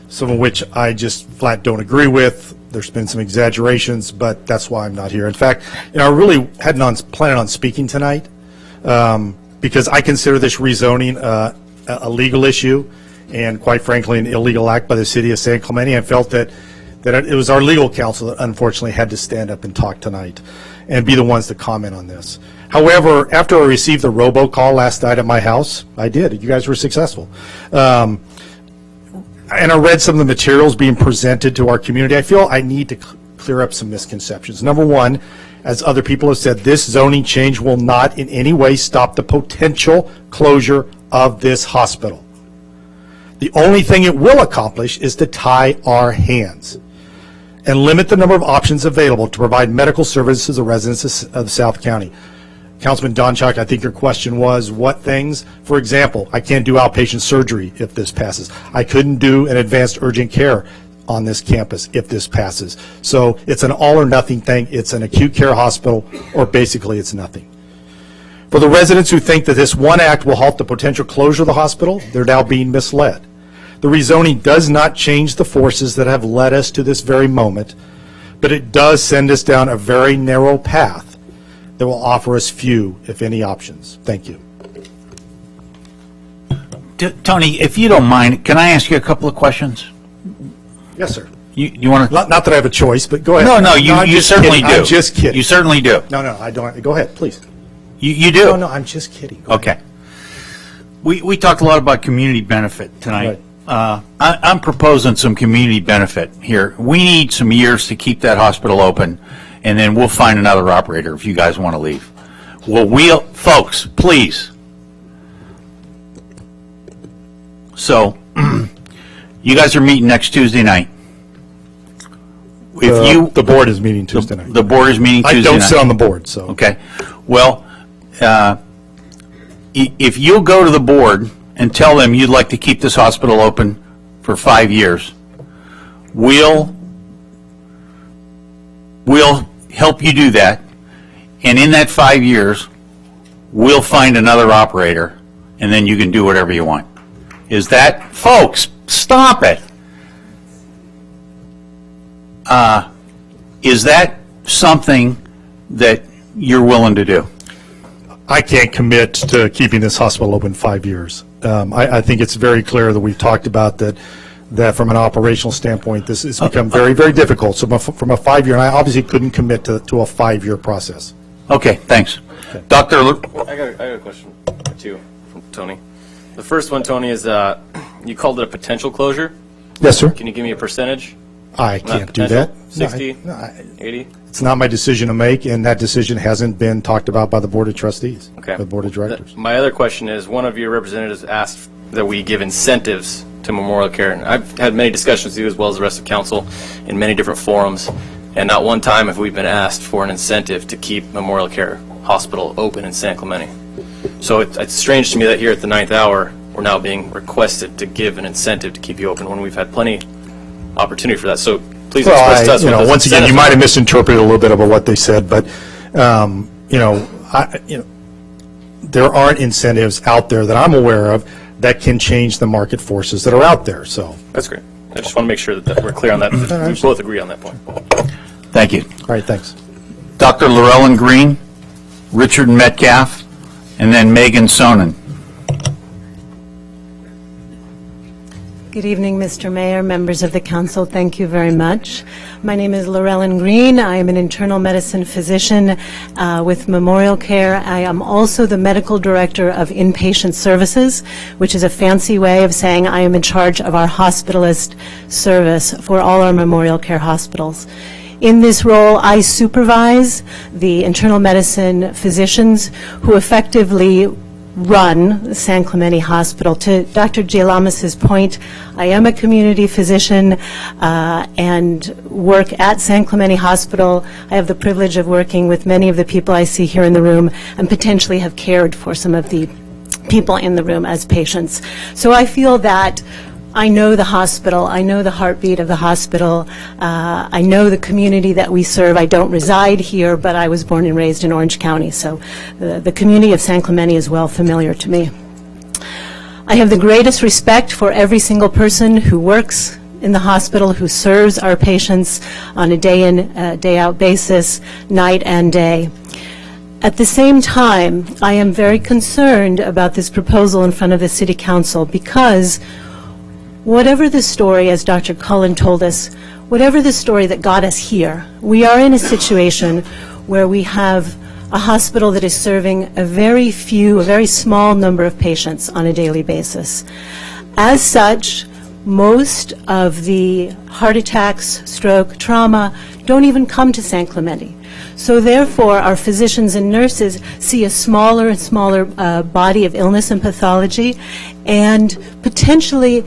some of which I just flat don't agree with. There's been some exaggerations, but that's why I'm not here. In fact, I really hadn't planned on speaking tonight because I consider this rezoning a legal issue and, quite frankly, an illegal act by the city of San Clemente. I felt that it was our legal counsel that unfortunately had to stand up and talk tonight and be the ones to comment on this. However, after I received the robocall last night at my house, I did. You guys were successful. And I read some of the materials being presented to our community. I feel I need to clear up some misconceptions. Number one, as other people have said, this zoning change will not in any way stop the potential closure of this hospital. The only thing it will accomplish is to tie our hands and limit the number of options available to provide medical services to the residents of South County. Councilman Donchak, I think your question was what things? For example, I can't do outpatient surgery if this passes. I couldn't do an advanced urgent care on this campus if this passes. So it's an all or nothing thing. It's an acute care hospital, or basically it's nothing. For the residents who think that this one act will halt the potential closure of the hospital, they're now being misled. The rezoning does not change the forces that have led us to this very moment, but it does send us down a very narrow path that will offer us few, if any, options. Thank you. Tony, if you don't mind, can I ask you a couple of questions? Yes, sir. You want to? Not that I have a choice, but go ahead. No, I'm you just certainly kidding. do. I'm just kidding. You certainly do. No, I don't. Go ahead, please. You do? No, I'm just kidding. Go Okay. We talked a lot about community benefit tonight. Right. I'm proposing some community benefit here. We need some years to keep that hospital open, and then we'll find another operator if you guys want to leave. Well, folks, please. So, you guys are meeting next Tuesday night. The board is meeting Tuesday night. The board is meeting Tuesday night. I don't sit on the board, so. Okay. Well, if you'll go to the board and tell them you'd like to keep this hospital open for 5 years, we'll help you do that. And in that 5 years, we'll find another operator, and then you can do whatever you want. Is that, folks, stop it. Is that something that you're willing to do? I can't commit to keeping this hospital open 5 years. I think it's very clear that we've talked about that from an operational standpoint, this has become very, very difficult. So from a 5 year, and I obviously couldn't commit to a 5 year process. Okay, thanks. Okay. Dr. I got a question or two from Tony. The first one, Tony, is you called it a potential closure. Yes, sir. Can you give me a percentage? I can't do that. 60, 80? It's not my decision to make, and that decision hasn't been talked about by the Board of Trustees, Okay. the Board of Directors. My other question is, one of your representatives asked that we give incentives to Memorial Care. And I've had many discussions with you as well as the rest of council in many different forums, and not one time have we been asked for an incentive to keep Memorial Care Hospital open in San Clemente. So it's strange to me that here at the 9th hour, we're now being requested to give an incentive to keep you open when we've had plenty opportunity for that. So please express to us what those once again, you incentives might are. have misinterpreted a little bit about what they said, but there aren't incentives out there that I'm aware of that can change the market forces that are out there. So That's great. I just want to make sure that we're clear on that. That we both agree on that point. Thank you. All right, thanks. Dr. Llewellyn Green, Richard Metcalf, and then Megan Sonnen. Good evening, Mr. Mayor, members of the council. Thank you very much. My name is Laurellen Green. I am an internal medicine physician with Memorial Care. I am also the medical director of inpatient services, which is a fancy way of saying I am in charge of our hospitalist service for all our Memorial Care hospitals. In this role, I supervise the internal medicine physicians who effectively run San Clemente Hospital. To Dr. Gialamas's point, I am a community physician and work at San Clemente Hospital. I have the privilege of working with many of the people I see here in the room and potentially have cared for some of the people in the room as patients. So I feel that I know the hospital, I know the heartbeat of the hospital, I know the community that we serve. I don't reside here, but I was born and raised in Orange County, so the community of San Clemente is well familiar to me. I have the greatest respect for every single person who works in the hospital, who serves our patients on a day-in, day-out basis, night and day. At the same time, I am very concerned about this proposal in front of the City Council because whatever the story, as Dr. Cullen told us, whatever the story that got us here, we are in a situation where we have a hospital that is serving a very small number of patients on a daily basis. As such, most of the heart attacks, stroke, trauma don't even come to San Clemente. So therefore, our physicians and nurses see a smaller and smaller body of illness and pathology and potentially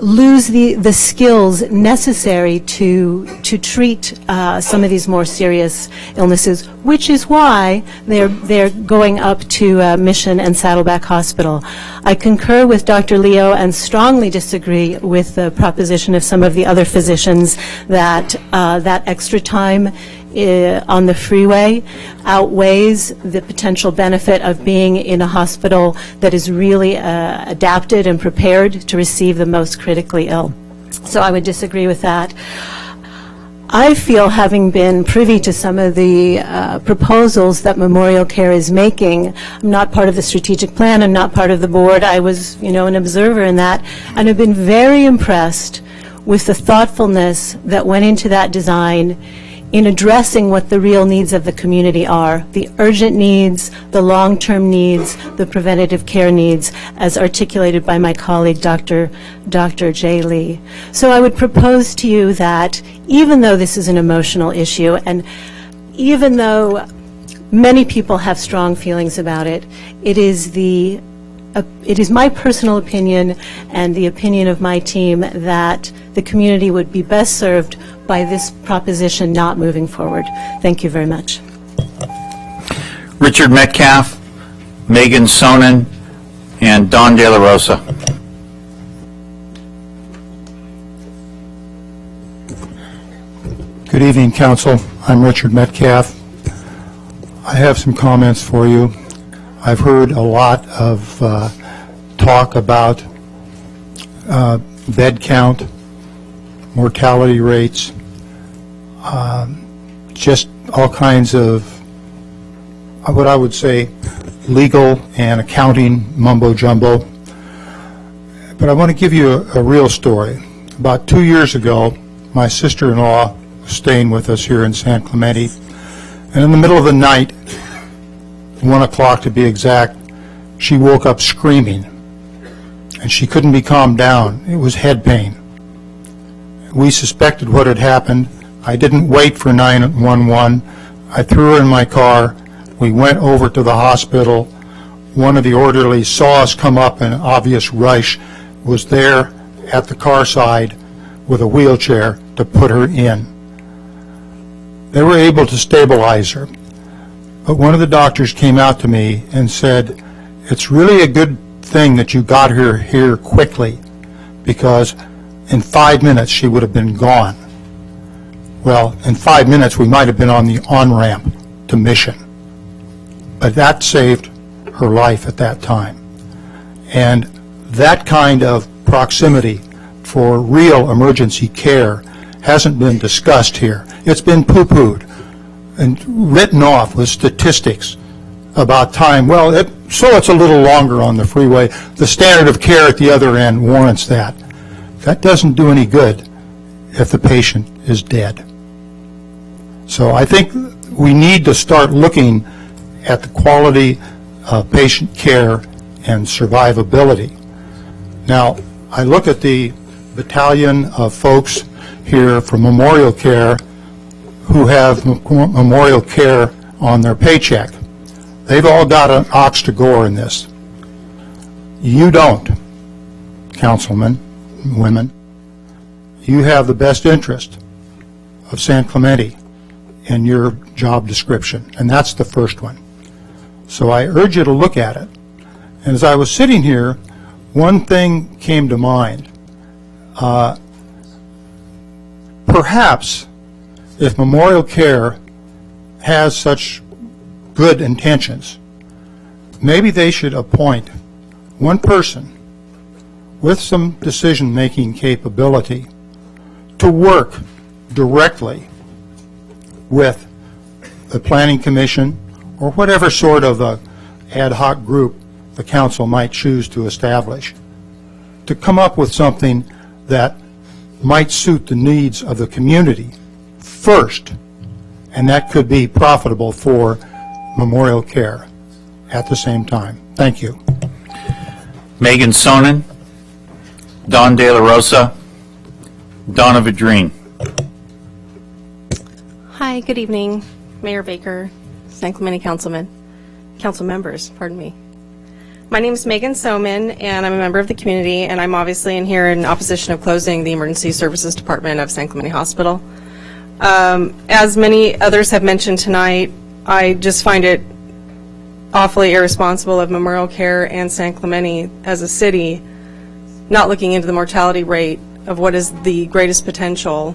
lose the skills necessary to treat some of these more serious illnesses, which is why they're going up to Mission and Saddleback Hospital. I concur with Dr. Leo and strongly disagree with the proposition of some of the other physicians that that extra time on the freeway outweighs the potential benefit of being in a hospital that is really adapted and prepared to receive the most critically ill. So I would disagree with that. I feel, having been privy to some of the proposals that Memorial Care is making, I'm not part of the strategic plan, I'm not part of the board, I was, an observer in that, and I've been very impressed with the thoughtfulness that went into that design in addressing what the real needs of the community are, the urgent needs, the long-term needs, the preventative care needs, as articulated by my colleague, Dr. Jay Lee. So I would propose to you that even though this is an emotional issue, and even though many people have strong feelings about it, it is my personal opinion and the opinion of my team that the community would be best served by this proposition not moving forward. Thank you very much. Richard Metcalf, Megan Sonnen, and Don De La Rosa. Good evening, Council. I'm Richard Metcalf. I have some comments for you. I've heard a lot of talk about bed count, mortality rates, just all kinds of, what I would say, legal and accounting mumbo-jumbo. But I want to give you a real story. About 2 years ago, my sister-in-law was staying with us here in San Clemente, and in the middle of the night, 1 o'clock to be exact, she woke up screaming, and she couldn't be calmed down. It was head pain. We suspected what had happened. I didn't wait for 911. I threw her in my car. We went over to the hospital. One of the orderlies saw us come up in an obvious rush, was there at the car side with a wheelchair to put her in. They were able to stabilize her. But one of the doctors came out to me and said, "It's really a good thing that you got her here quickly, because in 5 minutes she would have been gone." Well, in 5 minutes we might have been on the on-ramp to Mission. But that saved her life at that time. And that kind of proximity for real emergency care hasn't been discussed here. It's been poo-pooed and written off with statistics about time. Well, it's a little longer on the freeway. The standard of care at the other end warrants that. That doesn't do any good if the patient is dead. So I think we need to start looking at the quality of patient care and survivability. Now, I look at the battalion of folks here from Memorial Care who have Memorial Care on their paycheck. They've all got an ox to gore in this. You don't, councilmen, women. You have the best interest of San Clemente in your job description, and that's the first one. So I urge you to look at it. And as I was sitting here, one thing came to mind. Perhaps if Memorial Care has such good intentions, maybe they should appoint one person with some decision-making capability to work directly with the Planning Commission or whatever sort of a ad hoc group the council might choose to establish, to come up with something that might suit the needs of the community first, and that could be profitable for Memorial Care at the same time. Thank you. Megan Sonnen, Don De La Rosa, Donna Vidrine. Hi, good evening, Mayor Baker, San Clemente council members, pardon me. My name is Megan Soman, and I'm a member of the community, and I'm obviously in here in opposition of closing the Emergency Services Department of San Clemente Hospital. As many others have mentioned tonight, I just find it awfully irresponsible of Memorial Care and San Clemente as a city not looking into the mortality rate of what is the greatest potential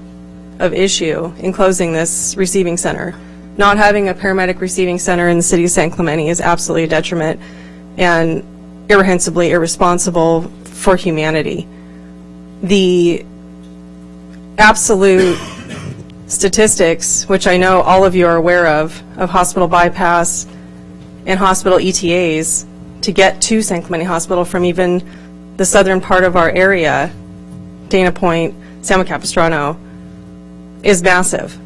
of issue in closing this receiving center. Not having a paramedic receiving center in the city of San Clemente is absolutely a detriment and irrehensibly irresponsible for humanity. The absolute statistics, which I know all of you are aware of hospital bypass and hospital ETAs to get to San Clemente Hospital from even the southern part of our area, Dana Point, San Capistrano, is massive.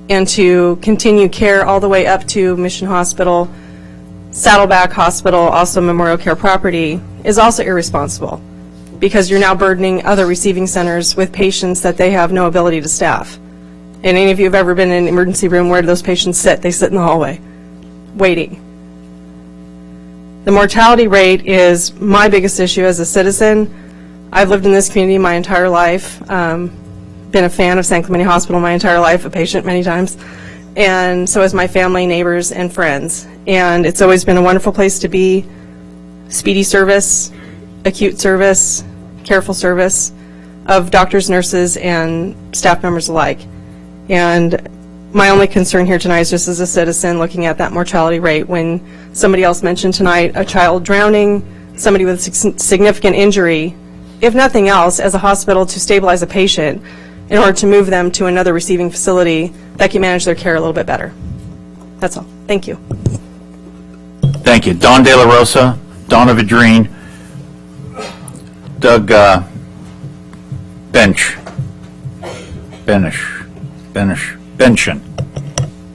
And to continue care all the way up to Mission Hospital, Saddleback Hospital, also Memorial Care property, is also irresponsible, because you're now burdening other receiving centers with patients that they have no ability to staff. And any of you have ever been in an emergency room, where do those patients sit? They sit in the hallway, waiting. The mortality rate is my biggest issue as a citizen. I've lived in this community my entire life, been a fan of San Clemente Hospital my entire life, a patient many times, and so has my family, neighbors, and friends. And it's always been a wonderful place to be. Speedy service, acute service, careful service of doctors, nurses, and staff members alike. And my only concern here tonight is just as a citizen looking at that mortality rate, when somebody else mentioned tonight a child drowning, somebody with significant injury, if nothing else, as a hospital to stabilize a patient in order to move them to another receiving facility that can manage their care a little bit better. That's all. Thank you. Thank you. Don De La Rosa, Donna Vidrine, Doug Benchen.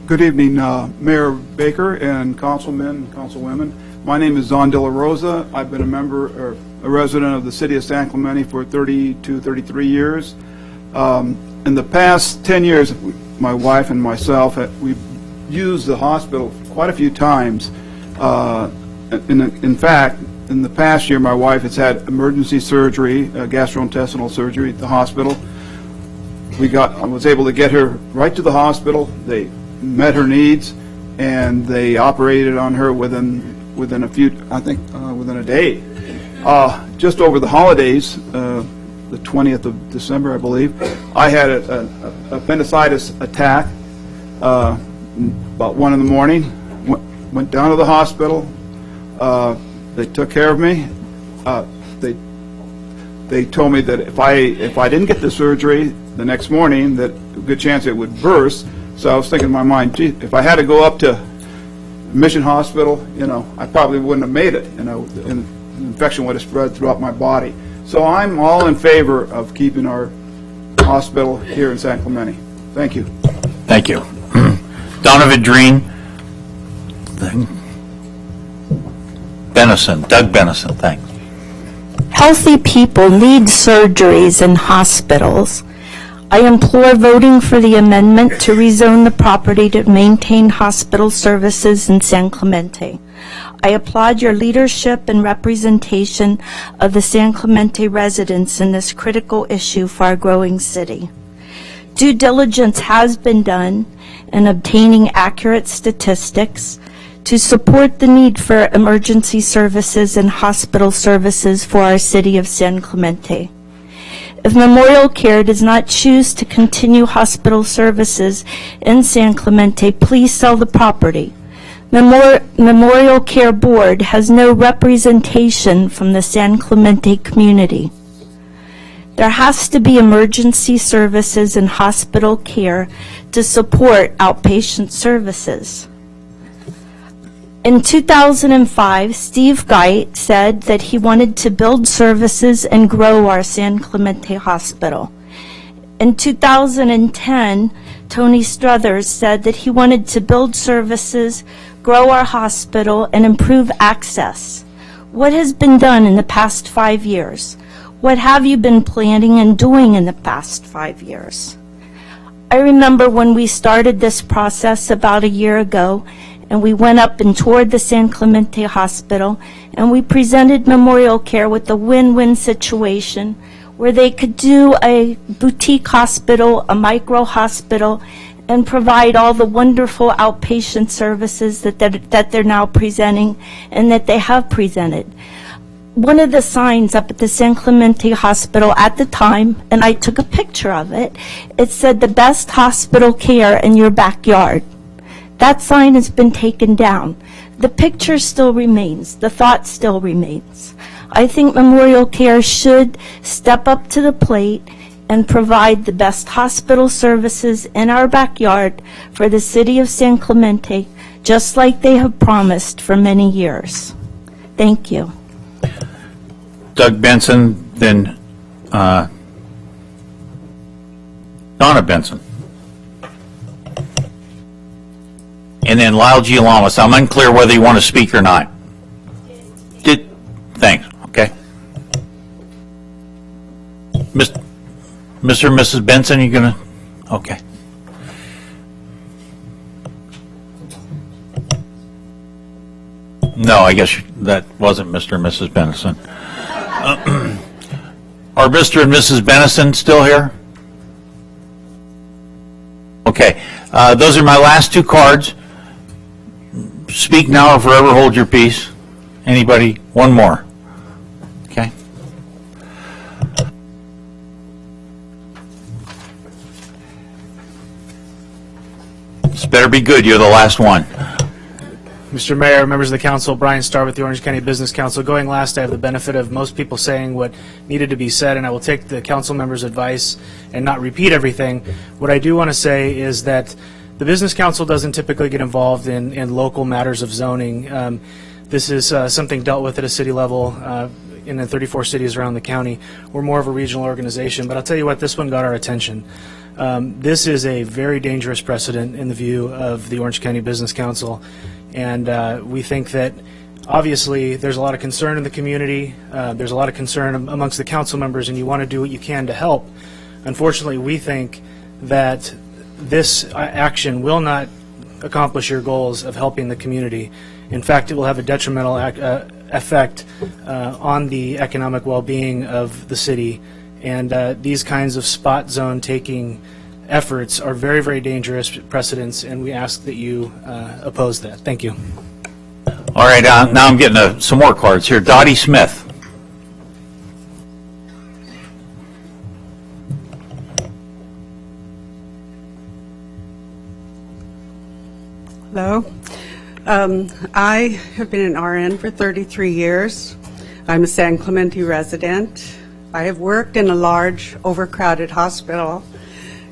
Good evening, Mayor Baker and councilmen and councilwomen. My name is Don De La Rosa. I've been a resident of the city of San Clemente for 33 years. In the past 10 years, my wife and myself, we've used the hospital quite a few times. In fact, in the past year, my wife has had emergency surgery, gastrointestinal surgery at the hospital. I was able to get her right to the hospital. They met her needs, and they operated on her within a day. Just over the holidays, the 20th of December, I believe, I had an appendicitis attack about 1 in the morning. Went down to the hospital. They took care of me. They told me that if I didn't get the surgery the next morning, that a good chance it would burst. So I was thinking in my mind, gee, if I had to go up to Mission Hospital, I probably wouldn't have made it. And the infection would have spread throughout my body. So I'm all in favor of keeping our hospital here in San Clemente. Thank you. Thank you. Donna Vidrine, Doug Benison, thanks. Healthy people need surgeries in hospitals. I implore voting for the amendment to rezone the property to maintain hospital services in San Clemente. I applaud your leadership and representation of the San Clemente residents in this critical issue for our growing city. Due diligence has been done in obtaining accurate statistics to support the need for emergency services and hospital services for our city of San Clemente. If Memorial Care does not choose to continue hospital services in San Clemente, please sell the property. Memorial Care Board has no representation from the San Clemente community. There has to be emergency services and hospital care to support outpatient services. In 2005, Steve Geit said that he wanted to build services and grow our San Clemente Hospital. In 2010, Tony Struthers said that he wanted to build services, grow our hospital, and improve access. What has been done in the past 5 years? What have you been planning and doing in the past 5 years? I remember when we started this process about a year ago, and we went up and toured the San Clemente Hospital, and we presented Memorial Care with a win-win situation where they could do a boutique hospital, a micro hospital, and provide all the wonderful outpatient services that they're now presenting and that they have presented. One of the signs up at the San Clemente Hospital at the time, and I took a picture of it, it said, "The best hospital care in your backyard." That sign has been taken down. The picture still remains. The thought still remains. I think Memorial Care should step up to the plate and provide the best hospital services in our backyard for the city of San Clemente, just like they have promised for many years. Thank you. Doug Benson, then Donna Benson. And then Lyle G. Lamas. I'm unclear whether you want to speak or not. Thanks. Okay. Mr. and Mrs. Benson, you gonna? Okay. No, I guess that wasn't Mr. and Mrs. Benson. Are Mr. and Mrs. Benson still here? Okay. Those are my last two cards. Speak now or forever hold your peace. Anybody? One more. Okay. This better be good. You're the last one. Mr. Mayor, members of the council, Brian Starr with the Orange County Business Council. Going last, I have the benefit of most people saying what needed to be said, and I will take the council members' advice and not repeat everything. What I do want to say is that the Business Council doesn't typically get involved in local matters of zoning. This is something dealt with at a city level in the 34 cities around the county. We're more of a regional organization, but I'll tell you what, this one got our attention. This is a very dangerous precedent in the view of the Orange County Business Council. And we think that obviously there's a lot of concern in the community, there's a lot of concern amongst the council members, and you want to do what you can to help. Unfortunately, we think that this action will not accomplish your goals of helping the community. In fact, it will have a detrimental effect on the economic well-being of the city. And these kinds of spot zone taking efforts are very, very dangerous precedents, and we ask that you oppose that. Thank you. All right, now I'm getting some more cards here. Dottie Smith. Hello. I have been an RN for 33 years. I'm a San Clemente resident. I have worked in a large, overcrowded hospital,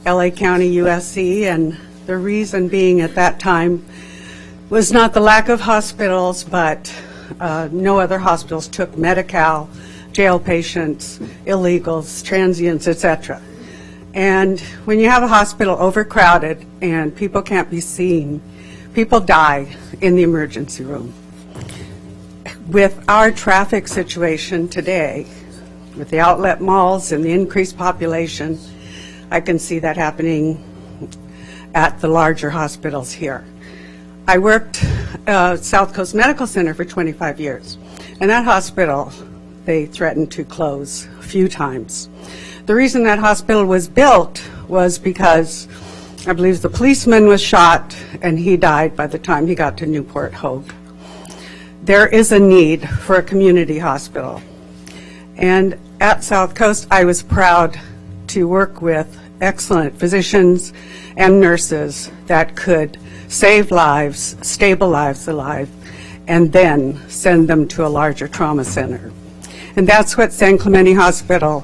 LA County USC, and the reason being at that time was not the lack of hospitals, but no other hospitals took Medi-Cal, jail patients, illegals, transients, etc. And when you have a hospital overcrowded and people can't be seen, people die in the emergency room. With our traffic situation today, with the outlet malls and the increased population, I can see that happening at the larger hospitals here. I worked at South Coast Medical Center for 25 years, and that hospital, they threatened to close a few times. The reason that hospital was built was because I believe the policeman was shot and he died by the time he got to Newport Hogue. There is a need for a community hospital. And at South Coast, I was proud to work with excellent physicians and nurses that could save lives, stabilize the life, and then send them to a larger trauma center. And that's what San Clemente Hospital,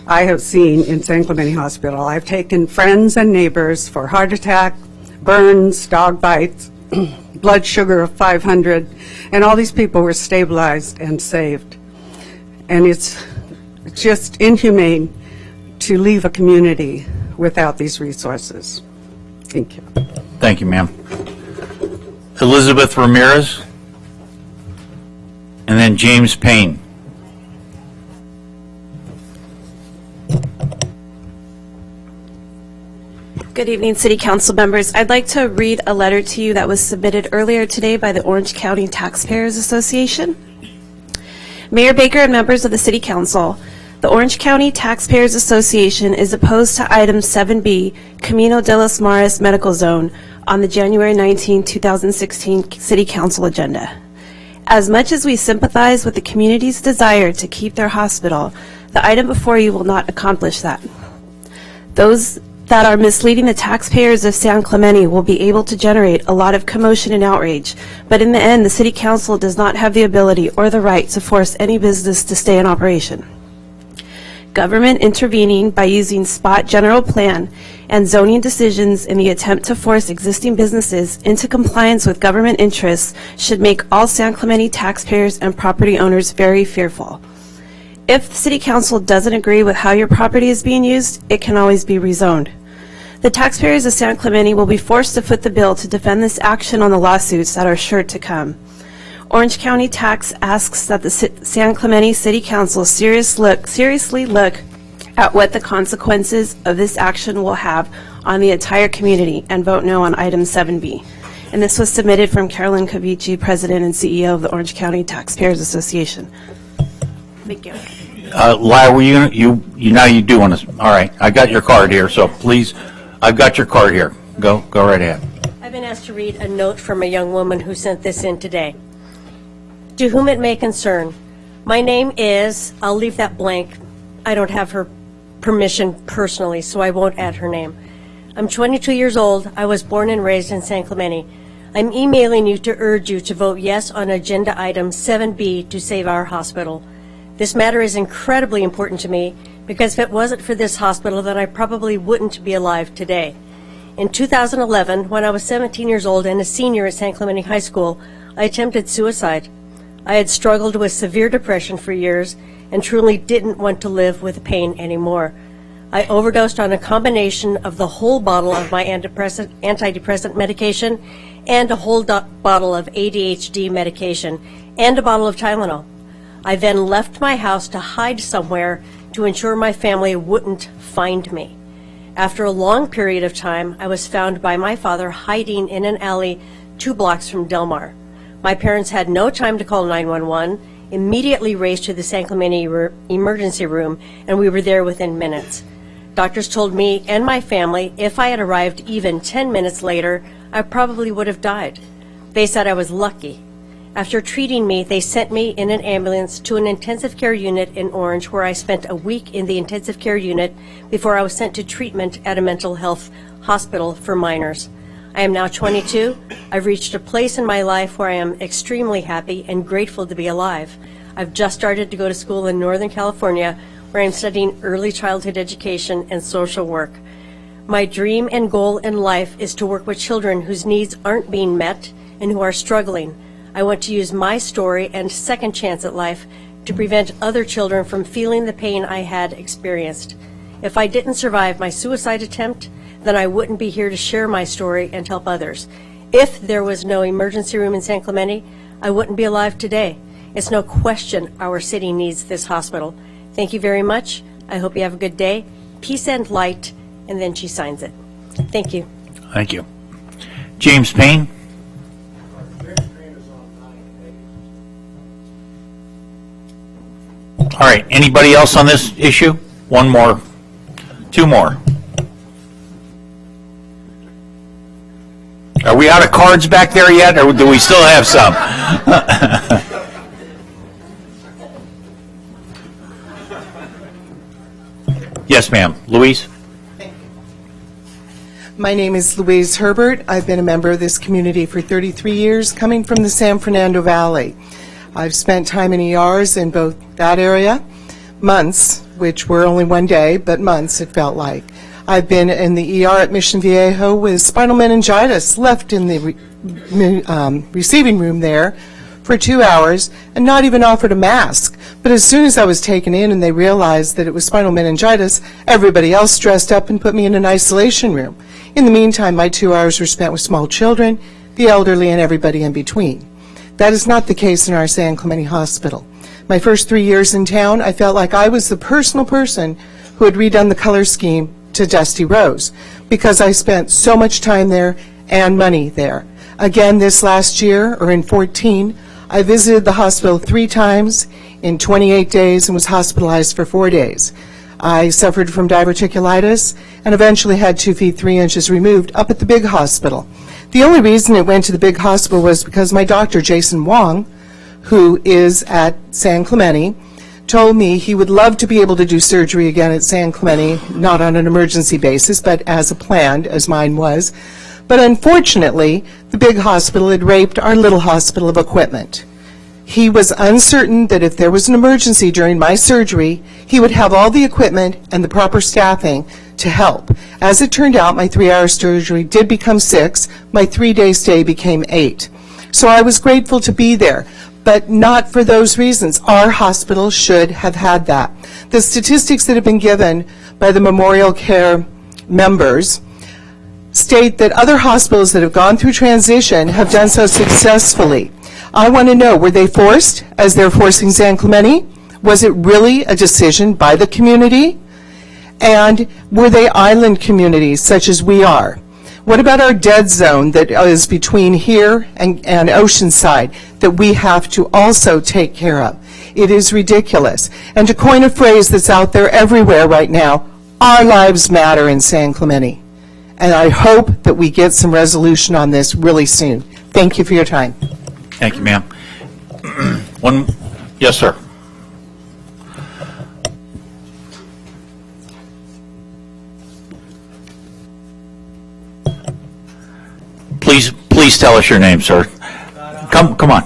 I have seen in San Clemente Hospital. I've taken friends and neighbors for heart attack, burns, dog bites, blood sugar of 500, and all these people were stabilized and saved. And it's just inhumane to leave a community without these resources. Thank you. Thank you, ma'am. Elizabeth Ramirez, and then James Payne. Good evening, City Council members. I'd like to read a letter to you that was submitted earlier today by the Orange County Taxpayers Association. Mayor Baker and members of the City Council, the Orange County Taxpayers Association is opposed to item 7B, Camino de los Mares Medical Zone, on the January 19, 2016 City Council agenda. As much as we sympathize with the community's desire to keep their hospital, the item before you will not accomplish that. Those that are misleading the taxpayers of San Clemente will be able to generate a lot of commotion and outrage, but in the end, the City Council does not have the ability or the right to force any business to stay in operation. government intervening by using spot general plan and zoning decisions in the attempt to force existing businesses into compliance with government interests should make all San Clemente taxpayers and property owners very fearful. If the City Council doesn't agree with how your property is being used, it can always be rezoned. The taxpayers of San Clemente will be forced to foot the bill to defend this action on the lawsuits that are sure to come. Orange County Tax asks that the San Clemente City Council seriously look at what the consequences of this action will have on the entire community and vote no on item 7B. And this was submitted from Carolyn Cavici, President and CEO of the Orange County Taxpayers Association. Thank you. Lyle, now you do want to, all right, I got your card here, so please, I've got your card here. Go right ahead. I've been asked to read a note from a young woman who sent this in today. To whom it may concern, my name is, I'll leave that blank. I don't have her permission personally, so I won't add her name. I'm 22 years old. I was born and raised in San Clemente. I'm emailing you to urge you to vote yes on agenda item 7B to save our hospital. This matter is incredibly important to me because if it wasn't for this hospital, then I probably wouldn't be alive today. In 2011, when I was 17 years old and a senior at San Clemente High School, I attempted suicide. I had struggled with severe depression for years and truly didn't want to live with pain anymore. I overdosed on a combination of the whole bottle of my antidepressant medication and a whole bottle of ADHD medication and a bottle of Tylenol. I then left my house to hide somewhere to ensure my family wouldn't find me. After a long period of time, I was found by my father hiding in an alley 2 blocks from Del Mar. My parents had no time to call 911, immediately raced to the San Clemente emergency room, and we were there within minutes. Doctors told me and my family if I had arrived even 10 minutes later, I probably would have died. They said I was lucky. After treating me, they sent me in an ambulance to an intensive care unit in Orange, where I spent a week in the intensive care unit before I was sent to treatment at a mental health hospital for minors. I am now 22. I've reached a place in my life where I am extremely happy and grateful to be alive. I've just started to go to school in Northern California, where I'm studying early childhood education and social work. My dream and goal in life is to work with children whose needs aren't being met and who are struggling. I want to use my story and second chance at life to prevent other children from feeling the pain I had experienced. If I didn't survive my suicide attempt, then I wouldn't be here to share my story and help others. If there was no emergency room in San Clemente, I wouldn't be alive today. It's no question our city needs this hospital. Thank you very much. I hope you have a good day. Peace and light. And then she signs it. Thank you. Thank you. James Payne. All right, anybody else on this issue? One more, 2 more. Are we out of cards back there yet, or do we still have some? Yes, ma'am. Louise? My name is Louise Herbert. I've been a member of this community for 33 years, coming from the San Fernando Valley. I've spent time in ERs in both that area, months, which were only one day, but months it felt like. I've been in the ER at Mission Viejo with spinal meningitis, left in the receiving room there for 2 hours and not even offered a mask. But as soon as I was taken in and they realized that it was spinal meningitis, everybody else dressed up and put me in an isolation room. In the meantime, my 2 hours were spent with small children, the elderly, and everybody in between. That is not the case in our San Clemente Hospital. My first 3 years in town, I felt like I was the personal person who had redone the color scheme to Dusty Rose, because I spent so much time there and money there. Again, this last year, or in 14, I visited the hospital 3 times in 28 days and was hospitalized for 4 days. I suffered from diverticulitis and eventually had 2 feet 3 inches removed up at the big hospital. The only reason it went to the big hospital was because my doctor, Jason Wong, who is at San Clemente, told me he would love to be able to do surgery again at San Clemente, not on an emergency basis, but as a planned, as mine was. But unfortunately, the big hospital had raped our little hospital of equipment. He was uncertain that if there was an emergency during my surgery, he would have all the equipment and the proper staffing to help. As it turned out, my 3-hour surgery did become 6. My 3-day stay became 8. So I was grateful to be there, but not for those reasons. Our hospital should have had that. The statistics that have been given by the Memorial Care members state that other hospitals that have gone through transition have done so successfully. I want to know, were they forced, as they're forcing San Clemente? Was it really a decision by the community? And were they island communities, such as we are? What about our dead zone that is between here and Oceanside that we have to also take care of? It is ridiculous. And to coin a phrase that's out there everywhere right now, our lives matter in San Clemente. And I hope that we get some resolution on this really soon. Thank you for your time. Thank you, ma'am. Yes, sir. Please tell us your name, sir. Come on.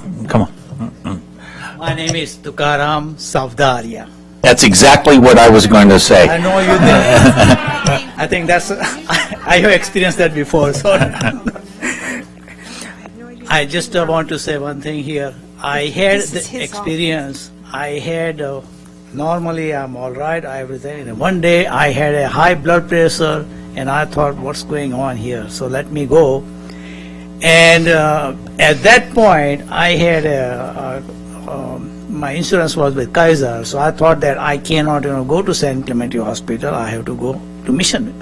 My name is Tukaram Savdaria. That's exactly what I was going to say. I know you did. I think that's, I have experienced that before. So I just want to say one thing here. I had the experience. I had, normally I'm all right, everything. And one day I had a high blood pressure and I thought, what's going on here? So let me go. And at that point, I had my insurance was with Kaiser, so I thought that I cannot go to San Clemente Hospital. I have to go to Mission.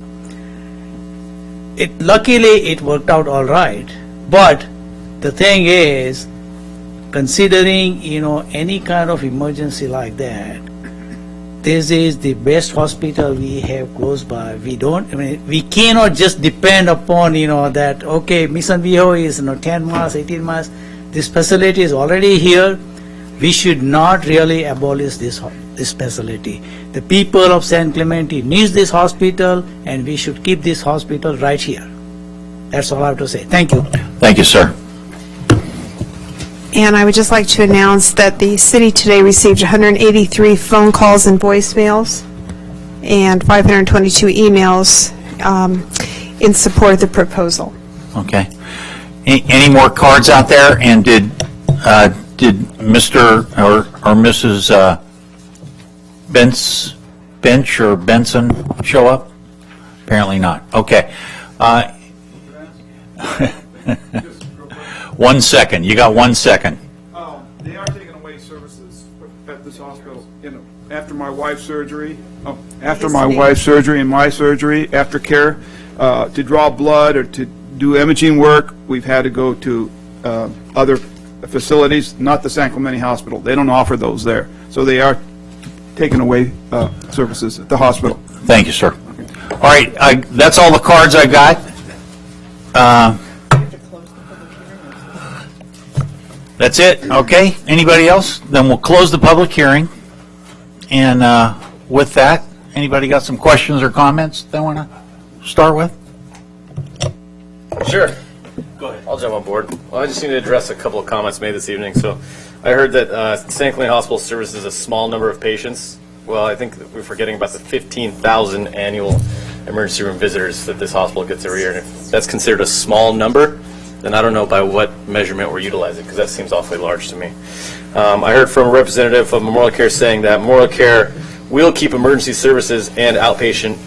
Luckily, it worked out all right. But the thing is, considering any kind of emergency like that, this is the best hospital we have close by. We cannot just depend upon, that, okay, Mission Viejo is 10 miles, 18 miles. This facility is already here. We should not really abolish this facility. The people of San Clemente needs this hospital, and we should keep this hospital right here. That's all I have to say. Thank you. Thank you, sir. And I would just like to announce that the city today received 183 phone calls and voicemails and 522 emails in support of the proposal. Okay. Any more cards out there? And did Mr. or Mrs. Bench or Benson show up? Apparently not. Okay. 1 second. You got 1 second. They are taking away services at this hospital. After my wife's surgery, and my surgery, aftercare, to draw blood or to do imaging work, we've had to go to other facilities, not the San Clemente Hospital. They don't offer those there. So they are taking away services at the hospital. Thank you, sir. All right, that's all the cards I got. That's it, okay? Anybody else? Then we'll close the public hearing. And with that, anybody got some questions or comments they want to start with? Sure. Go ahead. I'll jump on board. Well, I just need to address a couple of comments made this evening. So I heard that San Clemente Hospital services a small number of patients. Well, I think that we're forgetting about the 15,000 annual emergency room visitors that this hospital gets every year. And if that's considered a small number, then I don't know by what measurement we're utilizing, because that seems awfully large to me. I heard from a representative of Memorial Care saying that Memorial Care will keep emergency services and outpatient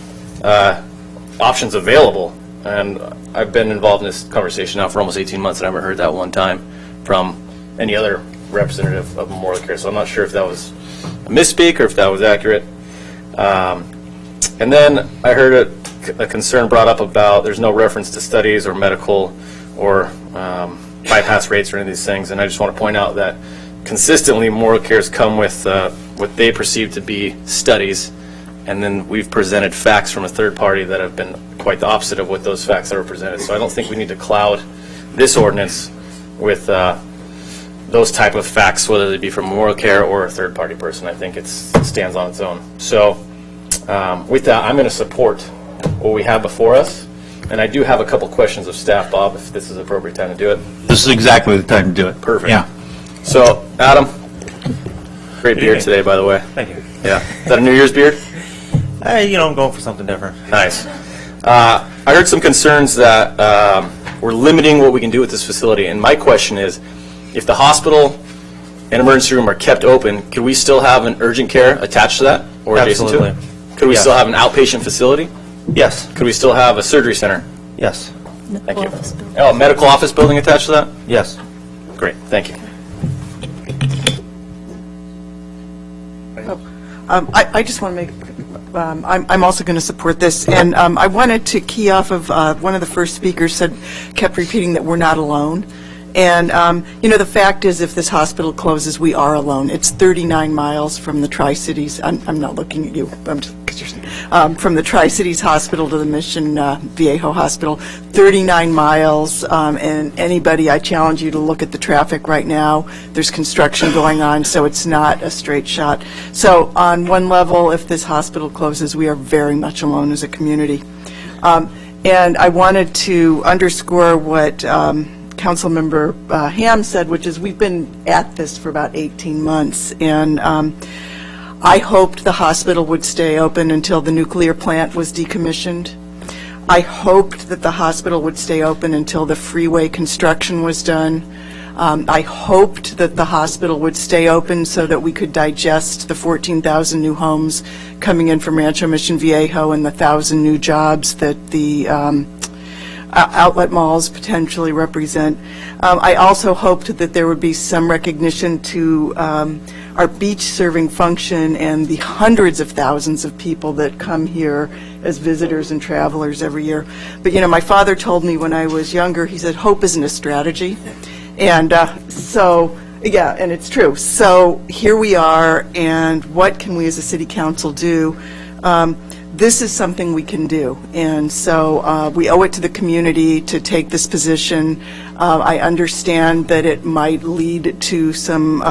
options available. And I've been involved in this conversation now for almost 18 months, and I haven't heard that one time from any other representative of Memorial Care. So I'm not sure if that was a misspeak or if that was accurate. And then I heard a concern brought up about there's no reference to studies or medical or bypass rates or any of these things. And I just want to point out that consistently Memorial Care's come with what they perceive to be studies, and then we've presented facts from a third party that have been quite the opposite of what those facts are presented. So I don't think we need to cloud this ordinance with those type of facts, whether they be from Memorial Care or a third party person. I think it stands on its own. So with that, I'm going to support what we have before us. And I do have a couple questions of staff, Bob, if this is the appropriate time to do it. This is exactly the time to do it. Perfect. Yeah. So, Adam, great beard today, by the way. Thank you. Yeah. Is that a New Year's beard? I'm going for something different. Nice. I heard some concerns that we're limiting what we can do with this facility, and my question is, if the hospital and emergency room are kept open, could we still have an urgent care attached to that or adjacent to it? Could we still have an outpatient facility? Yes. Could we still have a surgery center? Yes. Thank you. Oh, a medical office building attached to that? Yes. Great, thank you. I just want to make, I'm also going to support this, and I wanted to key off of one of the first speakers kept repeating that we're not alone. And, the fact is, if this hospital closes, we are alone. It's 39 miles from the Tri-Cities. I'm not looking at you, from the Tri-Cities Hospital to the Mission Viejo Hospital, 39 miles. And anybody, I challenge you to look at the traffic right now. There's construction going on, so it's not a straight shot. So on one level, if this hospital closes, we are very much alone as a community. And I wanted to underscore what Councilmember Ham said, which is we've been at this for about 18 months, and I hoped the hospital would stay open until the nuclear plant was decommissioned. I hoped that the hospital would stay open until the freeway construction was done. I hoped that the hospital would stay open so that we could digest the 14,000 new homes coming in from Rancho Mission Viejo and the 1,000 new jobs that the outlet malls potentially represent. I also hoped that there would be some recognition to our beach serving function and the hundreds of thousands of people that come here as visitors and travelers every year. But my father told me when I was younger, he said, hope isn't a strategy. And yeah, and it's true. So here we are, and what can we as a city council do? This is something we can do, and so we owe it to the community to take this position. I understand that it might lead to some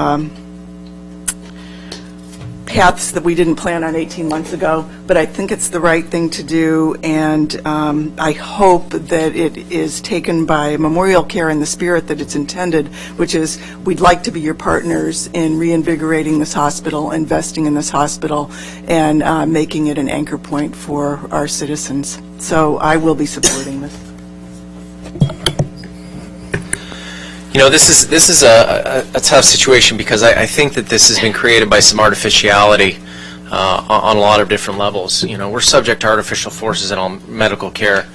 paths that we didn't plan on 18 months ago, but I think it's the right thing to do, and I hope that it is taken by Memorial Care in the spirit that it's intended, which is we'd like to be your partners in reinvigorating this hospital, investing in this hospital, and making it an anchor point for our citizens. So I will be supporting this. This is a tough situation because I think that this has been created by some artificiality on a lot of different levels. We're subject to artificial forces in all medical care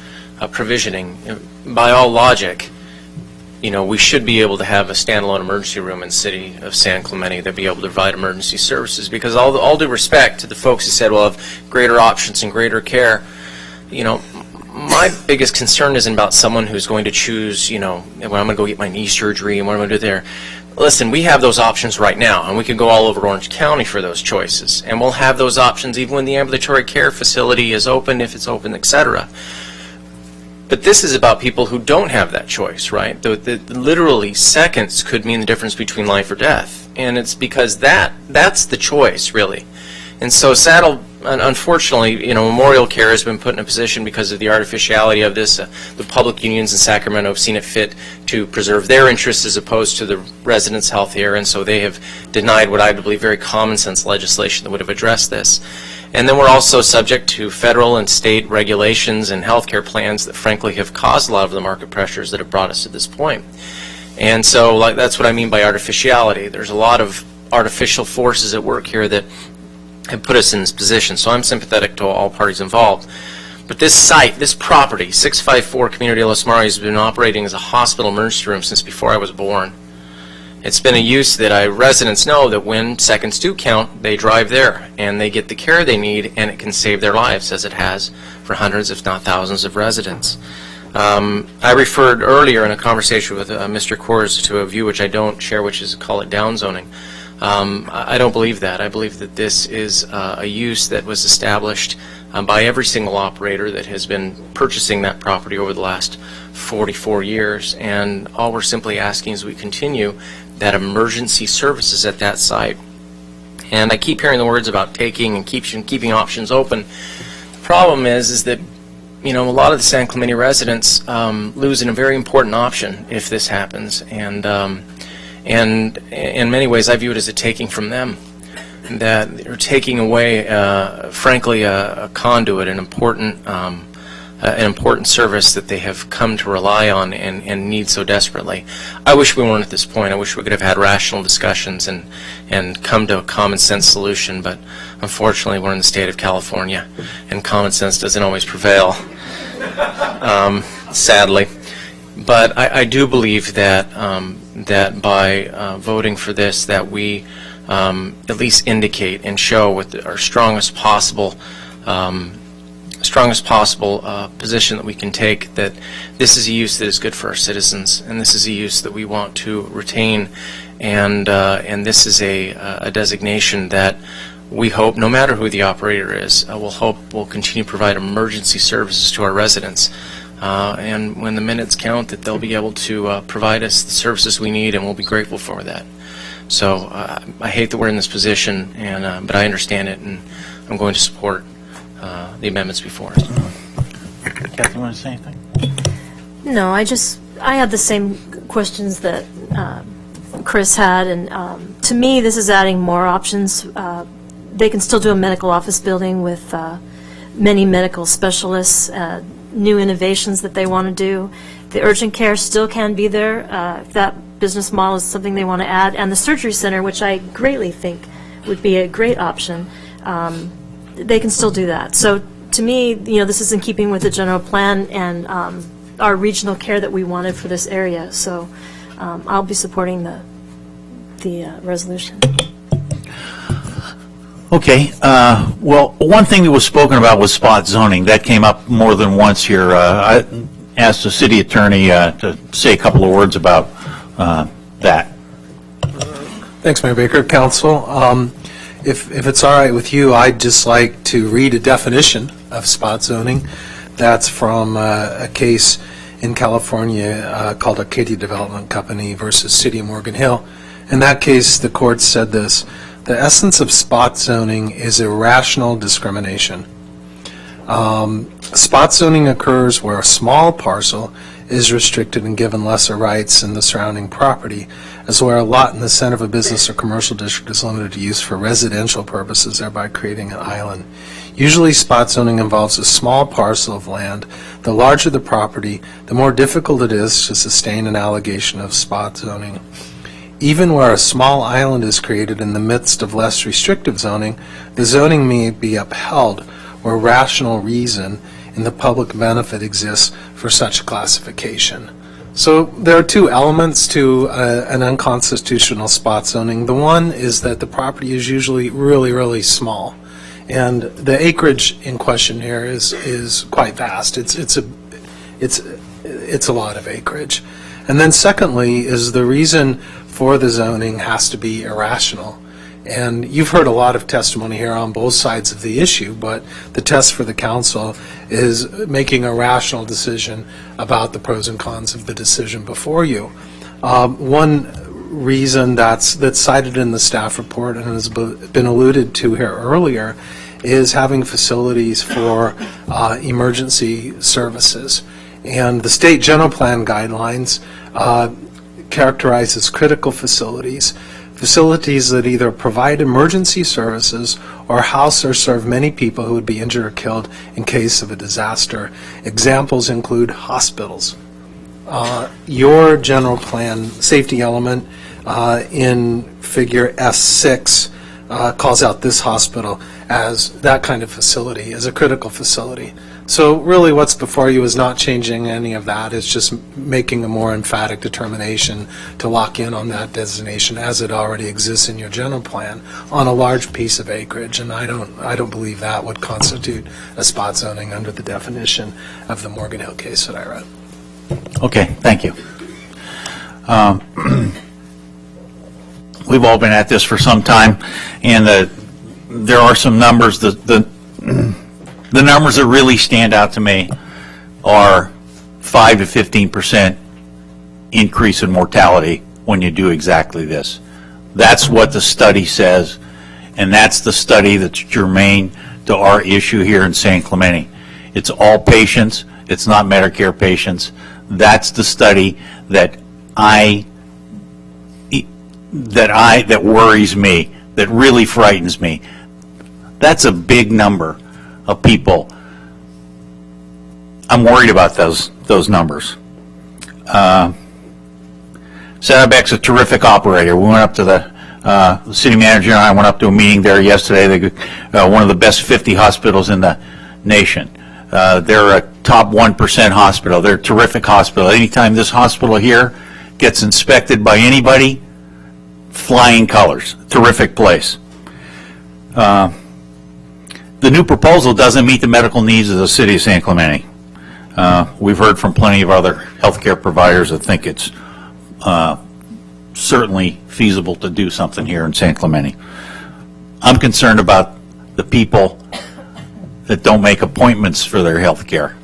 provisioning. By all logic, we should be able to have a standalone emergency room in the city of San Clemente that be able to provide emergency services. Because all due respect to the folks who said we'll have greater options and greater care, my biggest concern isn't about someone who's going to choose, when I'm going to go get my knee surgery and what I'm going to do there. Listen, we have those options right now, and we can go all over Orange County for those choices. And we'll have those options even when the ambulatory care facility is open, if it's open, etc. But this is about people who don't have that choice, right? Literally seconds could mean the difference between life or death. And it's because that's the choice, really. And so unfortunately, Memorial Care has been put in a position because of the artificiality of this. The public unions in Sacramento have seen it fit to preserve their interests as opposed to the residents' health here, and so they have denied what I believe very common sense legislation that would have addressed this. And then we're also subject to federal and state regulations and healthcare plans that frankly have caused a lot of the market pressures that have brought us to this point. And so that's what I mean by artificiality. There's a lot of artificial forces at work here that have put us in this position. So I'm sympathetic to all parties involved. But this site, this property, 654 Community de Los Mares, has been operating as a hospital emergency room since before I was born. It's been a use that residents know that when seconds do count, they drive there and they get the care they need, and it can save their lives, as it has for hundreds, if not thousands, of residents. I referred earlier in a conversation with Mr. Kors to a view which I don't share, which is call it downzoning. I don't believe that. I believe that this is a use that was established by every single operator that has been purchasing that property over the last 44 years, and all we're simply asking is we continue that emergency services at that site. And I keep hearing the words about taking and keeping options open. The problem is that a lot of the San Clemente residents lose in a very important option if this happens, and And in many ways, I view it as a taking from them, that they're taking away, frankly, a conduit, an important service that they have come to rely on and need so desperately. I wish we weren't at this point. I wish we could have had rational discussions and come to a common sense solution, but unfortunately we're in the state of California, and common sense doesn't always prevail, sadly. But I do believe that that by voting for this, that we at least indicate and show with our strongest possible position that we can take, that this is a use that is good for our citizens, and this is a use that we want to retain, and this is a designation that we hope, no matter who the operator is, will continue to provide emergency services to our residents. And when the minutes count, that they'll be able to provide us the services we need, and we'll be grateful for that. So I hate that we're in this position, but I understand it, and I'm going to support the amendments before us. Kathy, want to say anything? No, I had the same questions that Chris had, and to me, this is adding more options. They can still do a medical office building with many medical specialists, new innovations that they want to do. The urgent care still can be there if that business model is something they want to add, and the surgery center, which I greatly think would be a great option. They can still do that. So to me, this is in keeping with the general plan and our regional care that we wanted for this area. So I'll be supporting the resolution. Okay. Well, one thing that was spoken about was spot zoning. That came up more than once here. I asked the city attorney to say a couple of words about that. Thanks, Mayor Baker. Council, if it's all right with you, I'd just like to read a definition of spot zoning. That's from a case in California called Arcadia Development Company versus City of Morgan Hill. In that case, the court said this: the essence of spot zoning is irrational discrimination. Spot zoning occurs where a small parcel is restricted and given lesser rights in the surrounding property, as where a lot in the center of a business or commercial district is limited to use for residential purposes, thereby creating an island. Usually spot zoning involves a small parcel of land. The larger the property, the more difficult it is to sustain an allegation of spot zoning. Even where a small island is created in the midst of less restrictive zoning, the zoning may be upheld where rational reason in the public benefit exists for such classification. So there are two elements to an unconstitutional spot zoning. The one is that the property is usually really, really small, and the acreage in question here is quite vast. It's a lot of acreage. And then secondly is the reason for the zoning has to be irrational. And you've heard a lot of testimony here on both sides of the issue, but the test for the council is making a rational decision about the pros and cons of the decision before you. One reason that's cited in the staff report and has been alluded to here earlier is having facilities for emergency services. And the state general plan guidelines characterizes critical facilities that either provide emergency services or house or serve many people who would be injured or killed in case of a disaster. Examples include hospitals. Your general plan safety element in figure S6 calls out this hospital as that kind of facility, as a critical facility. So really what's before you is not changing any of that. It's just making a more emphatic determination to lock in on that designation as it already exists in your general plan on a large piece of acreage. And I don't believe that would constitute a spot zoning under the definition of the Morgan Hill case that I read. Okay, thank you. We've all been at this for some time, and there are some numbers. The numbers that really stand out to me are 5 to 15% increase in mortality when you do exactly this. That's what the study says, and that's the study that's germane to our issue here in San Clemente. It's all patients. It's not Medicare patients. That's the study that that worries me, that really frightens me. That's a big number of people. I'm worried about those numbers. Saddleback's a terrific operator. We went up to the city manager and I went up to a meeting there yesterday. One of the best 50 hospitals in the nation. They're a top 1% hospital. They're a terrific hospital. Anytime this hospital here gets inspected by anybody, flying colors. Terrific place. The new proposal doesn't meet the medical needs of the city of San Clemente. We've heard from plenty of other healthcare providers that think it's certainly feasible to do something here in San Clemente. I'm concerned about the people that don't make appointments for their health care.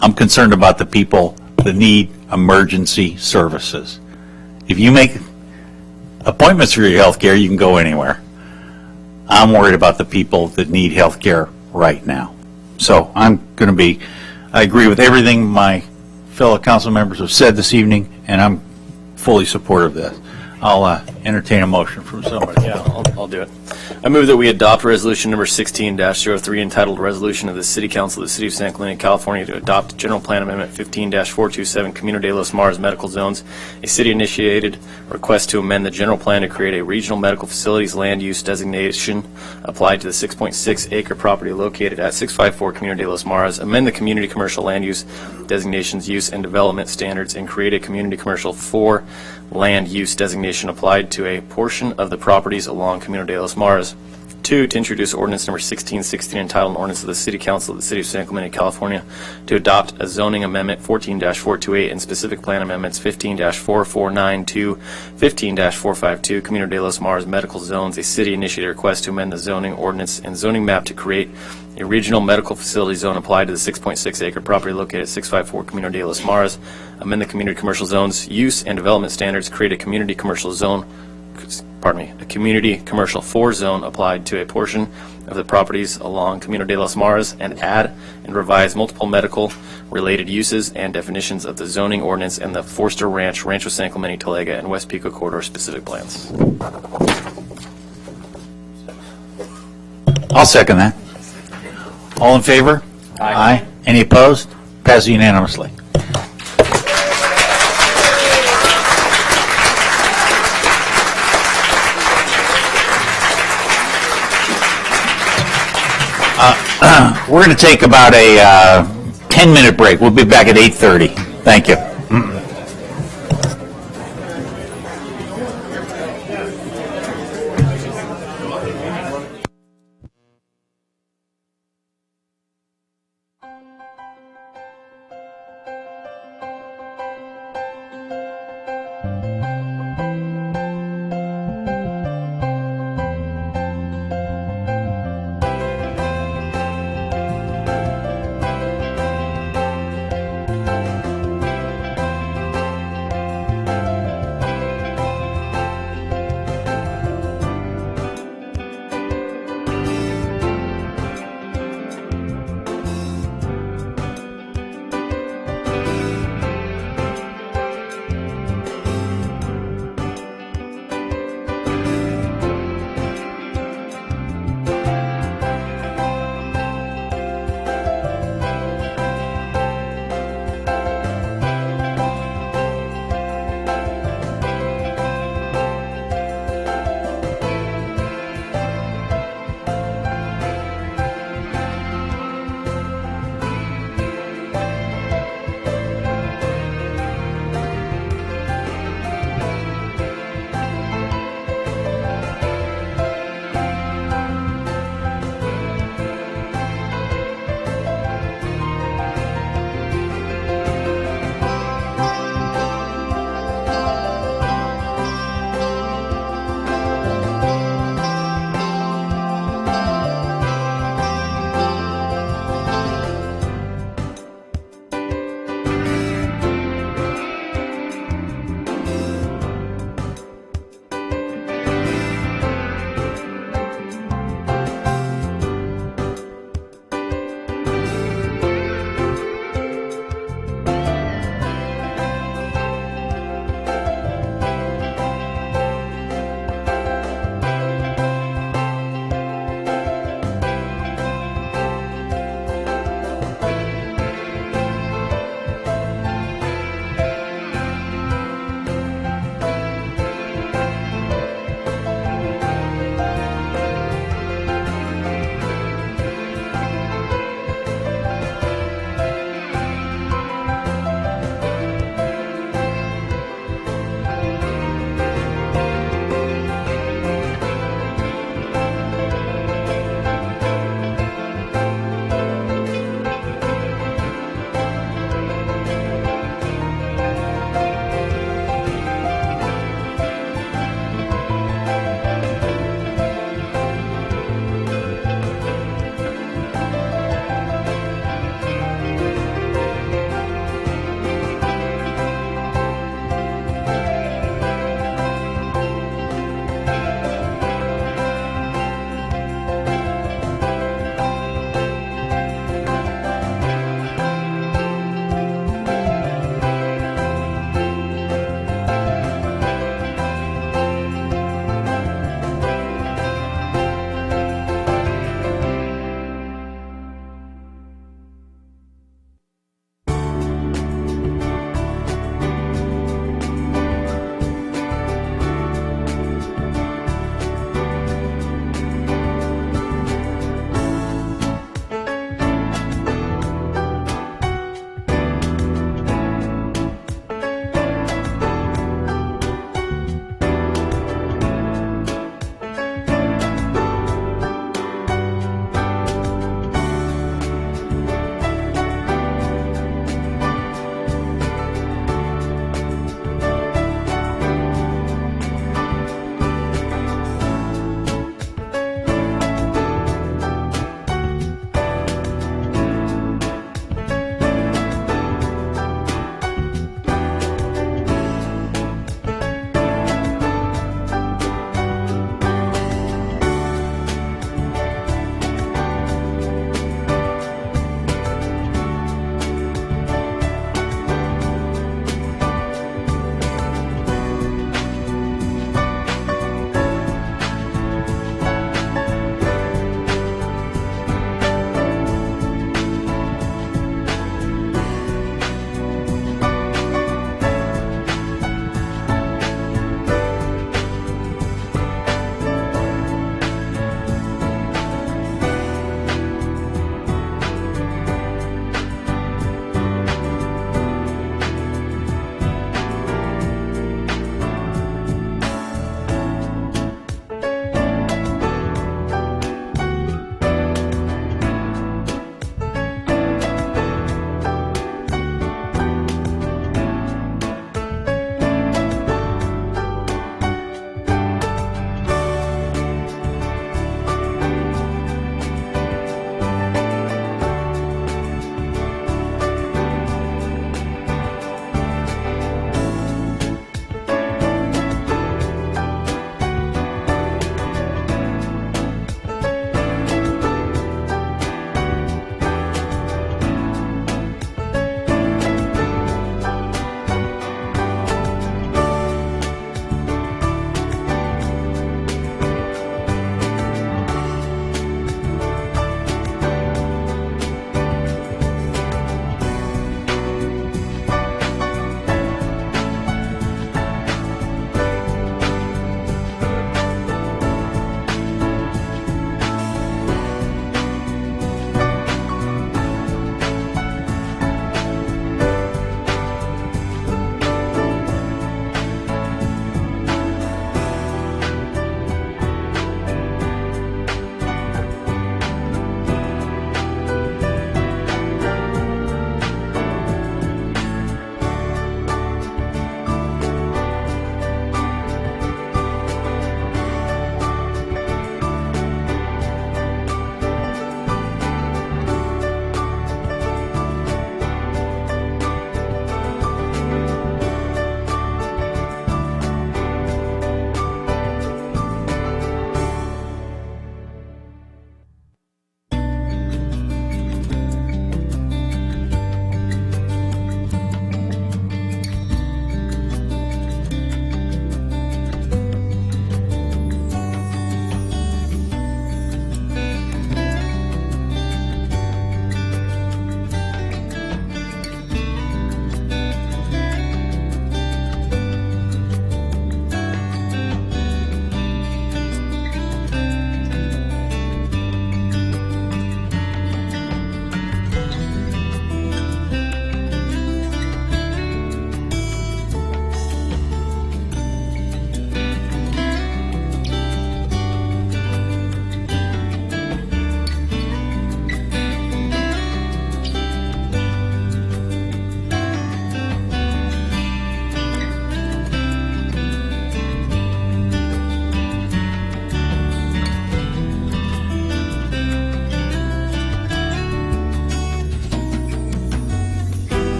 I'm concerned about the people that need emergency services. If you make appointments for your health care, you can go anywhere. I'm worried about the people that need health care right now. So I agree with everything my fellow council members have said this evening, and I'm fully supportive of this. I'll entertain a motion from somebody. Yeah, I'll do it. I move that we adopt resolution number 16-03 entitled Resolution of the City Council of the City of San Clemente, California to adopt General Plan Amendment 15-427 Camino de los Mares Medical Zones, a city-initiated request to amend the general plan to create a regional medical facilities land use designation applied to the 6.6 acre property located at 654 Camino de los Mares, amend the community commercial land use designations, use and development standards, and create a community commercial 4 land use designation applied to a portion of the properties along Camino de los Mares. 2, to introduce ordinance number 1616 entitled Ordinance of the City Council of the City of San Clemente, California, to adopt a zoning amendment 14-428 and specific plan amendments 15-4492, 15-452, Camino de los Mares Medical Zones, a city-initiated request to amend the zoning ordinance and zoning map to create a regional medical facility zone applied to the 6.6 acre property located at 654 Camino de los Mares, amend the community commercial zones use and development standards, create a community commercial zone, a community commercial 4 zone applied to a portion of the properties along Camino de los Mares, and add and revise multiple medical related uses and definitions of the zoning ordinance and the Forster Ranch, Rancho San Clemente, Talega, and West Pico corridor specific plans. I'll second that. All in favor? Aye. Any opposed? Passes unanimously. We're going to take about a 10-minute break. We'll be back at 8:30. Thank you.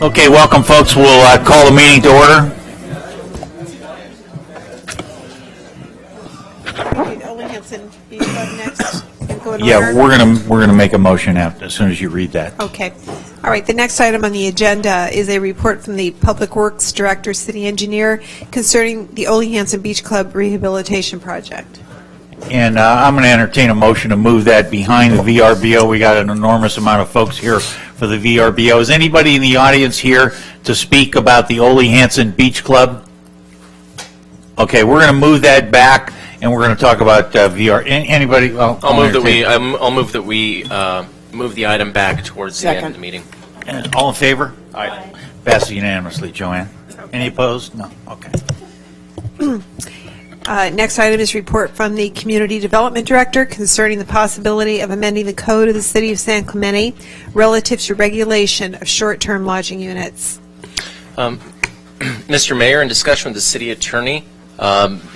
Okay, welcome, folks. We'll call the meeting to order. Yeah, we're gonna make a motion as soon as you read that. Okay. All right, the next item on the agenda is a report from the Public Works Director, City Engineer, concerning the Ole Hanson Beach Club Rehabilitation Project. And I'm going to entertain a motion to move that behind the VRBO. We got an enormous amount of folks here for the VRBO. Is anybody in the audience here to speak about the Ole Hanson Beach Club? Okay, we're going to move that back, and we're going to talk about VR. Anybody? Well, I'll move that we move the item back towards the end of the meeting. And all in favor? Aye. Passes unanimously. Joanne? Any opposed? No. Okay. Next item is report from the Community Development Director concerning the possibility of amending the code of the City of San Clemente relative to regulation of short-term lodging units. Mr. Mayor, in discussion with the City Attorney,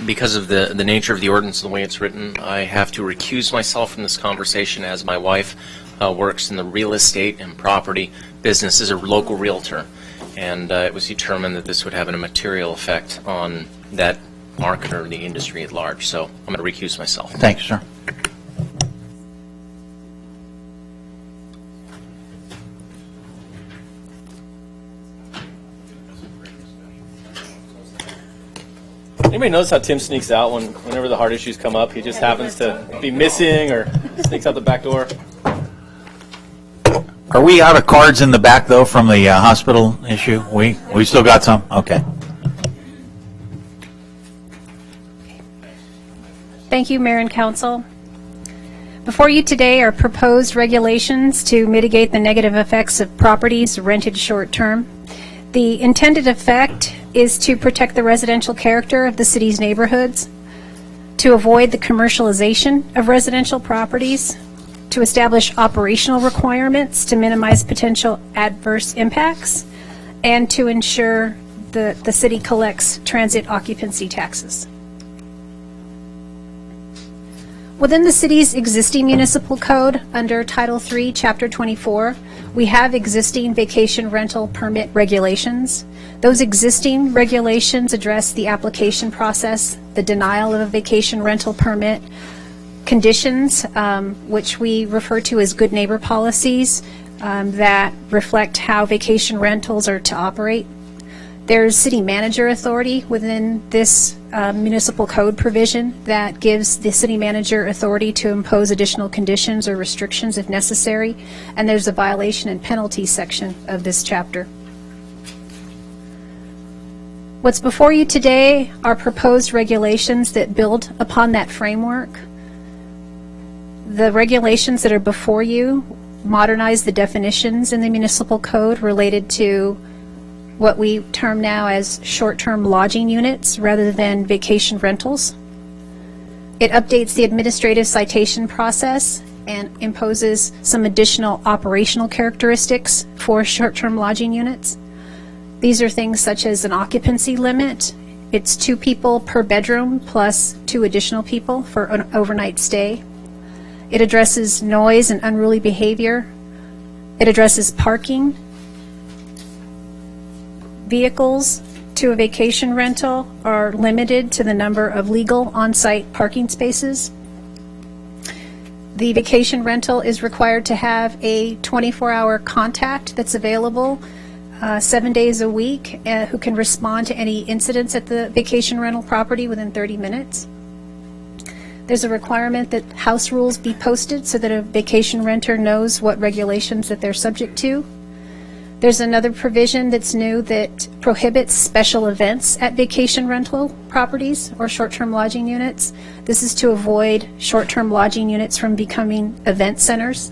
because of the nature of the ordinance and the way it's written, I have to recuse myself from this conversation as my wife works in the real estate and property business as a local realtor. And it was determined that this would have a material effect on that market or the industry at large. So I'm going to recuse myself. Thanks, sir. Anybody notice how Tim sneaks out whenever the hard issues come up? He just happens to be missing or sneaks out the back door. Are we out of cards in the back, though, from the hospital issue? We still got some? Okay. Thank you, Mayor and Council. Before you today are proposed regulations to mitigate the negative effects of properties rented short-term. The intended effect is to protect the residential character of the city's neighborhoods, to avoid the commercialization of residential properties, to establish operational requirements to minimize potential adverse impacts, and to ensure that the city collects transit occupancy taxes. Within the city's existing municipal code, under Title III, Chapter 24, we have existing vacation rental permit regulations. Those existing regulations address the application process, the denial of a vacation rental permit, conditions, which we refer to as good neighbor policies, that reflect how vacation rentals are to operate. There's city manager authority within this municipal code provision that gives the city manager authority to impose additional conditions or restrictions if necessary, and there's a violation and penalty section of this chapter. What's before you today are proposed regulations that build upon that framework. The regulations that are before you modernize the definitions in the municipal code related to what we term now as short-term lodging units rather than vacation rentals. It updates the administrative citation process and imposes some additional operational characteristics for short-term lodging units. These are things such as an occupancy limit. It's 2 people per bedroom plus 2 additional people for an overnight stay. It addresses noise and unruly behavior. It addresses parking. Vehicles to a vacation rental are limited to the number of legal on-site parking spaces. The vacation rental is required to have a 24-hour contact that's available 7 days a week who can respond to any incidents at the vacation rental property within 30 minutes. There's a requirement that house rules be posted so that a vacation renter knows what regulations that they're subject to. There's another provision that's new that prohibits special events at vacation rental properties or short-term lodging units. This is to avoid short-term lodging units from becoming event centers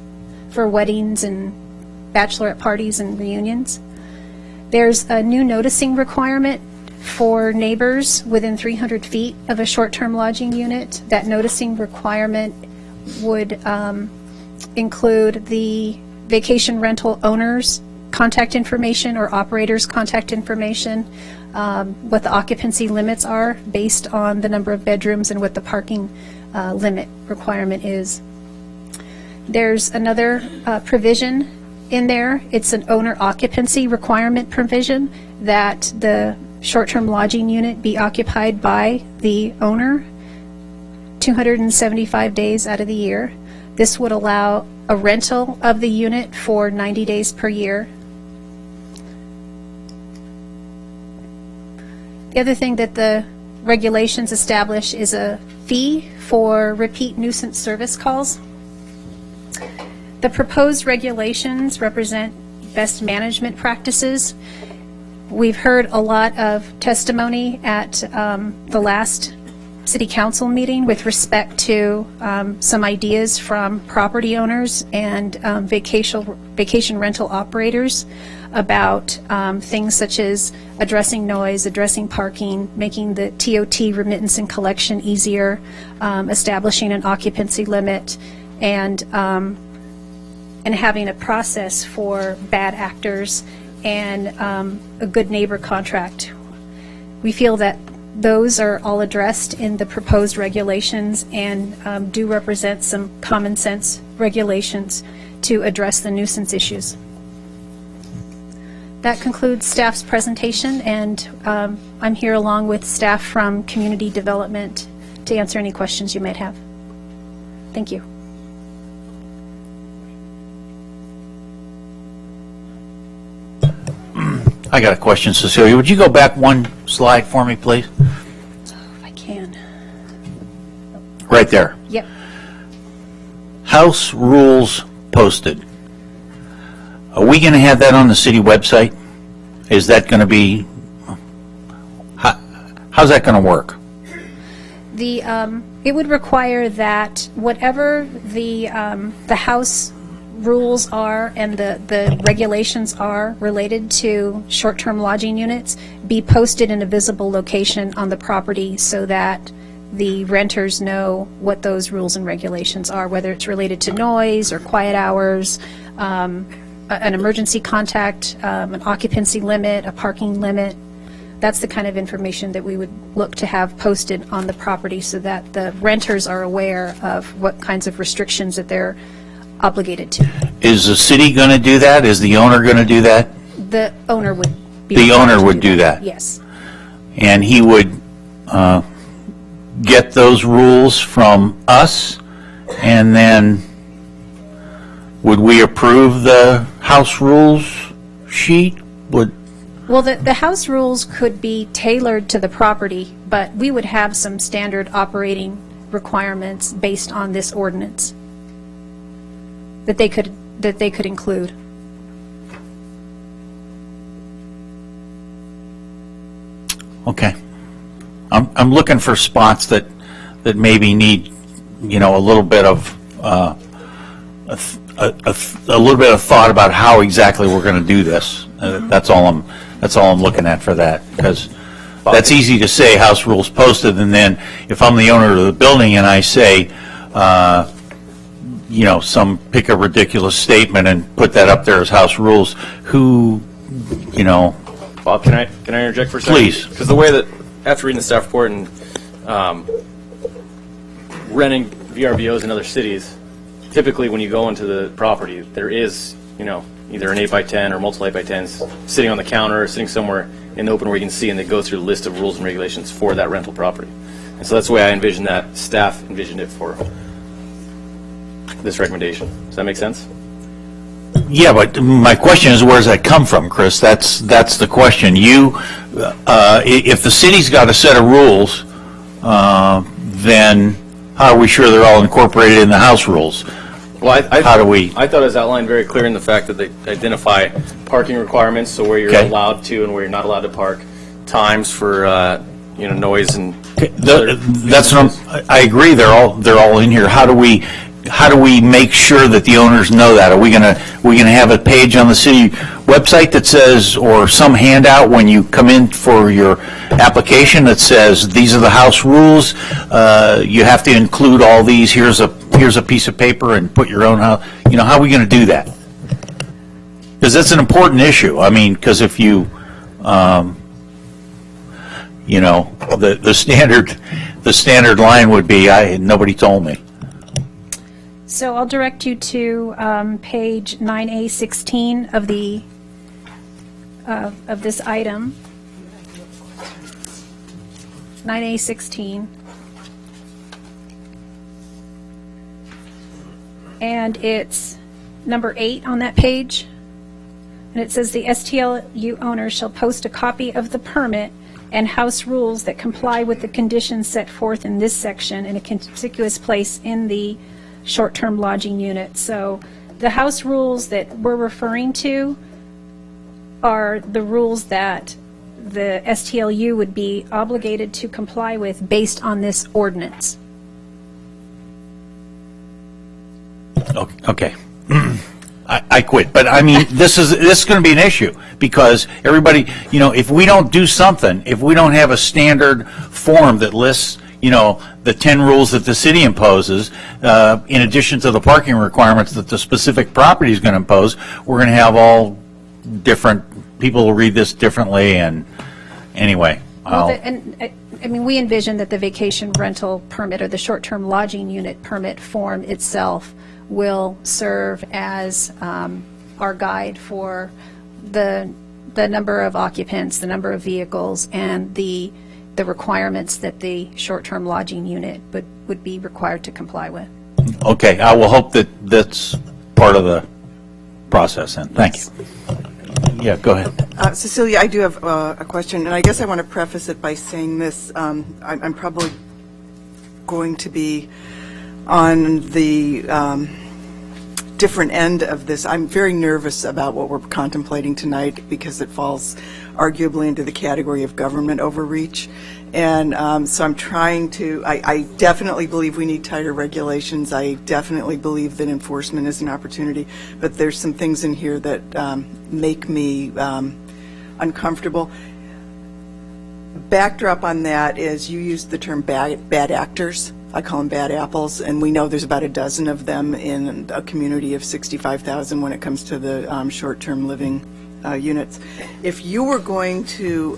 for weddings and bachelorette parties and reunions. There's a new noticing requirement for neighbors within 300 feet of a short-term lodging unit. That noticing requirement would include the vacation rental owners' contact information or operators' contact information, what the occupancy limits are based on the number of bedrooms and what the parking limit requirement is. There's another provision in there. It's an owner occupancy requirement provision that the short-term lodging unit be occupied by the owner 275 days out of the year. This would allow a rental of the unit for 90 days per year. The other thing that the regulations establish is a fee for repeat nuisance service calls. The proposed regulations represent best management practices. We've heard a lot of testimony at the last City Council meeting with respect to some ideas from property owners and vacation rental operators about things such as addressing noise, addressing parking, making the TOT remittance and collection easier, establishing an occupancy limit, and having a process for bad actors and a good neighbor contract. We feel that those are all addressed in the proposed regulations and do represent some common sense regulations to address the nuisance issues. That concludes staff's presentation, and I'm here along with staff from Community Development to answer any questions you might have. Thank you. I got a question, Cecilia. Would you go back one slide for me, please? If I can. Right there. Yep. House rules posted. Are we going to have that on the city website? Is that going to be, how's that going to work? It would require that whatever the House rules are and the regulations are related to short-term lodging units be posted in a visible location on the property so that the renters know what those rules and regulations are, whether it's related to noise or quiet hours, an emergency contact, an occupancy limit, a parking limit. That's the kind of information that we would look to have posted on the property so that the renters are aware of what kinds of restrictions that they're obligated to. Is the city going to do that? Is the owner going to do that? The owner would be The required owner to would do that? Yes. And he would get those rules from us, and then would we approve the house rules sheet? Well, the house rules could be tailored to the property, but we would have some standard operating requirements based on this ordinance that they could include. Okay. I'm looking for spots that maybe need, a little bit of a little bit of thought about how exactly we're going to do this. That's all I'm looking at for that, because that's easy to say, house rules posted, and then if I'm the owner of the building and I say, pick a ridiculous statement and put that up there as house rules, Bob, can I interject for a second? Please. Because the way that, after reading the staff report and renting VRBOs in other cities, typically when you go into the property, there is, either an 8x10 or multiple 8x10s sitting on the counter or sitting somewhere in the open where you can see, and they go through a list of rules and regulations for that rental property. And so that's the way I envisioned that, staff envisioned it for this recommendation. Does that make sense? Yeah, but my question is, where does that come from, Chris? That's the question. If the city's got a set of rules, then how are we sure they're all incorporated in the house rules? Well, how do we? I thought it was outlined very clear in the fact that they identify parking requirements, so where you're allowed to and where you're not allowed to park, times for noise and. That's what I agree. They're all in here. How do we make sure that the owners know that? Are we gonna have a page on the city website that says, or some handout when you come in for your application that says, these are the house rules, you have to include all these, here's a piece of paper and put your own house, how are we gonna do that? Because that's an important issue. I mean, because if you, the standard line would be, nobody told me. So I'll direct you to page 9A16 of the of this item. 9A16. And it's number 8 on that page. And it says the STLU owner shall post a copy of the permit and house rules that comply with the conditions set forth in this section in a conspicuous place in the short-term lodging unit. So the house rules that we're referring to are the rules that the STLU would be obligated to comply with based on this ordinance. Okay. I quit. But I mean, this is going to be an issue because everybody, you know, if we don't do something, if we don't have a standard form that lists, you know, the 10 rules that the city imposes, in addition to the parking requirements that the specific property is going to impose, we're going to have all different, people will read this differently, and anyway. Well, I mean, we envision that the vacation rental permit or the short-term lodging unit permit form itself will serve as our guide for the number of occupants, the number of vehicles, and the requirements that the short-term lodging unit would be required to comply with. Okay, I will hope that that's part of the process then. Thank you. Yeah, go ahead. Cecilia, I do have a question, and I guess I want to preface it by saying this. I'm probably going to be on the different end of this. I'm very nervous about what we're contemplating tonight because it falls arguably into the category of government overreach. And so I'm trying to, I definitely believe we need tighter regulations. I definitely believe that enforcement is an opportunity. But there's some things in here that make me uncomfortable. Backdrop on that is you used the term bad actors. I call them bad apples, and we know there's about a dozen of them in a community of 65,000 when it comes to the short-term living units. If you were going to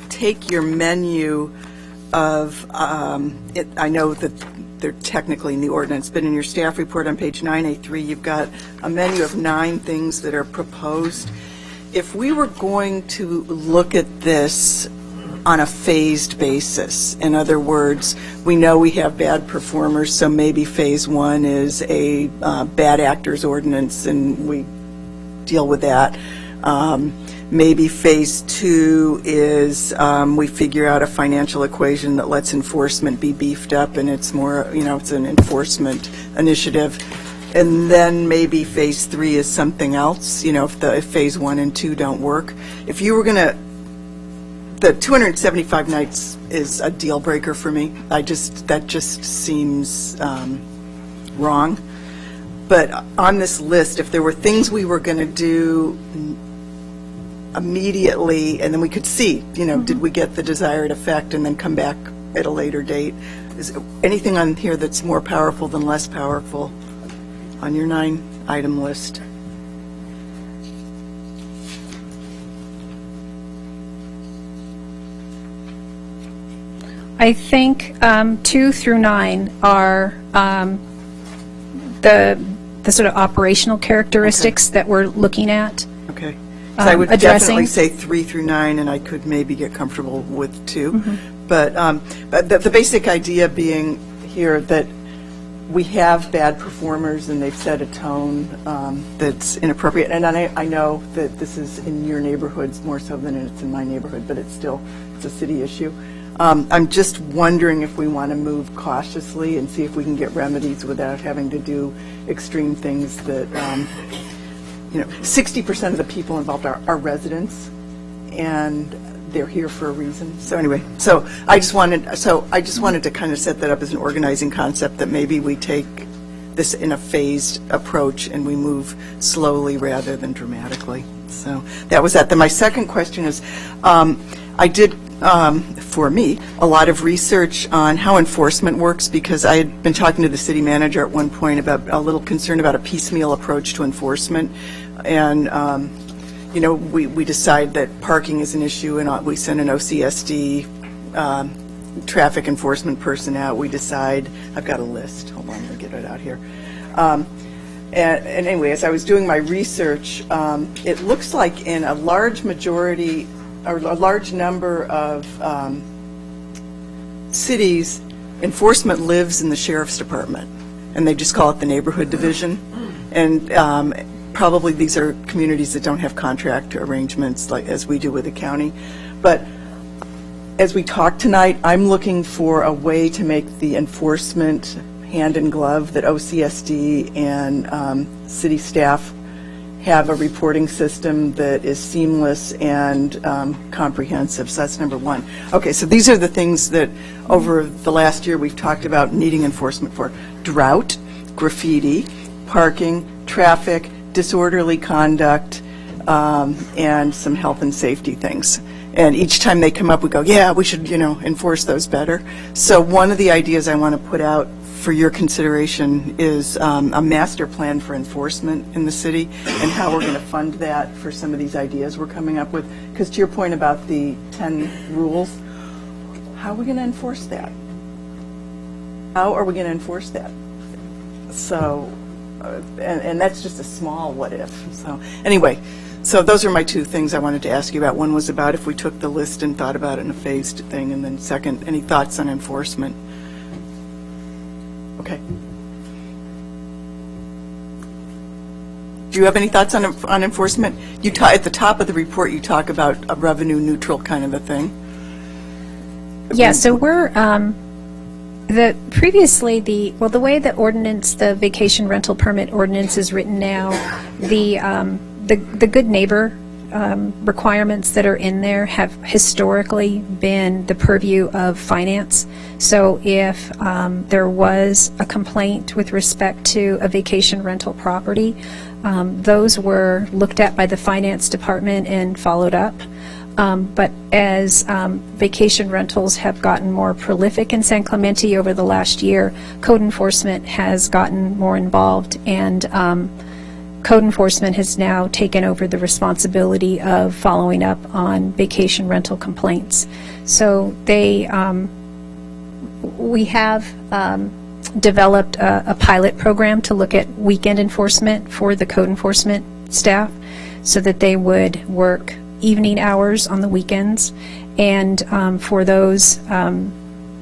take your menu of, I know that they're technically in the ordinance, but in your staff report on page 9A3, you've got a menu of 9 things that are proposed. If we were going to look at this on a phased basis, in other words, we know we have bad performers, so maybe phase 1 is a bad actors ordinance, and we deal with that. Maybe phase 2 is we figure out a financial equation that lets enforcement be beefed up, and it's more, you know, it's an enforcement initiative. And then maybe phase 3 is something else, you know, if phase 1 and 2 don't work. If you were going to, the 275 nights is a deal breaker for me. That just seems wrong. But on this list, if there were things we were going to do immediately, and then we could see, you know, did we get the desired effect, and then come back at a later date? Is there anything on here that's more powerful than less powerful on your 9-item list? I think 2 through 9 are the sort of operational characteristics that we're looking at. Okay. So I would definitely say 3 through 9, and I could maybe get comfortable with 2. But the basic idea being here that we have bad performers, and they've set a tone that's inappropriate. And I know that this is in your neighborhoods more so than it's in my neighborhood, but it's a city issue. I'm just wondering if we want to move cautiously and see if we can get remedies without having to do extreme things that, you know, 60% of the people involved are residents, and they're here for a reason. So anyway, I just wanted to kind of set that up as an organizing concept, that maybe we take this in a phased approach and we move slowly rather than dramatically. So that was that. Then my second question is, I did, for me, a lot of research on how enforcement works, because I had been talking to the city manager at one point about a little concern about a piecemeal approach to enforcement. And, you know, we decide that parking is an issue, and we send an OCSD traffic enforcement person out, we decide, I've got a list, hold on, let me get it out here. And anyway, as I was doing my research, it looks like in a large majority, or a large number of cities, enforcement lives in the sheriff's department, and they just call it the neighborhood division. And probably these are communities that don't have contract arrangements like as we do with the county. But as we talk tonight, I'm looking for a way to make the enforcement hand in glove, that OCSD and city staff have a reporting system that is seamless and comprehensive. So that's number one. Okay, so these are the things that over the last year we've talked about needing enforcement for: drought, graffiti, parking, traffic, disorderly conduct, and some health and safety things. And each time they come up, we go, yeah, we should, enforce those better. So one of the ideas I want to put out for your consideration is a master plan for enforcement in the city and how we're going to fund that for some of these ideas we're coming up with. Because to your point about the 10 rules, how are we going to enforce that? How are we going to enforce that? So, and that's just a small what if. So anyway, so those are my two things I wanted to ask you about. One was about if we took the list and thought about it in a phased thing, and then second, any thoughts on enforcement? Okay. Do you have any thoughts on enforcement? At the top of the report, you talk about a revenue neutral kind of a thing. Yeah, so we're, the way the ordinance, the vacation rental permit ordinance is written now, the good neighbor requirements that are in there have historically been the purview of finance. So if there was a complaint with respect to a vacation rental property, those were looked at by the finance department and followed up. But as vacation rentals have gotten more prolific in San Clemente over the last year, code enforcement has gotten more involved, and code enforcement has now taken over the responsibility of following up on vacation rental complaints. So we have developed a pilot program to look at weekend enforcement for the code enforcement staff, so that they would work evening hours on the weekends, and for those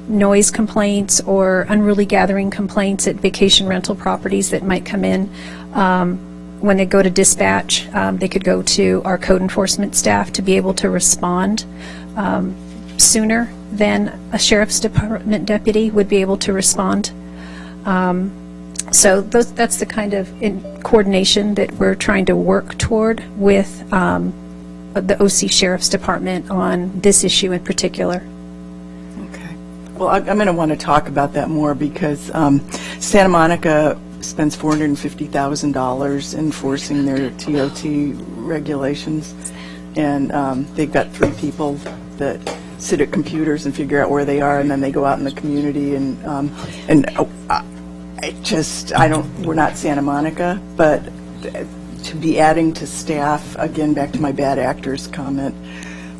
noise complaints or unruly gathering complaints at vacation rental properties that might come in, when they go to dispatch, they could go to our code enforcement staff to be able to respond sooner than a sheriff's department deputy would be able to respond. So that's the kind of coordination that we're trying to work toward with the OC Sheriff's Department on this issue in particular. Okay. Well, I'm going to want to talk about that more, because Santa Monica spends $450,000 enforcing their TOT regulations, and they've got 3 people that sit at computers and figure out where they are, and then they go out in the community, we're not Santa Monica, but to be adding to staff, again, back to my bad actors comment,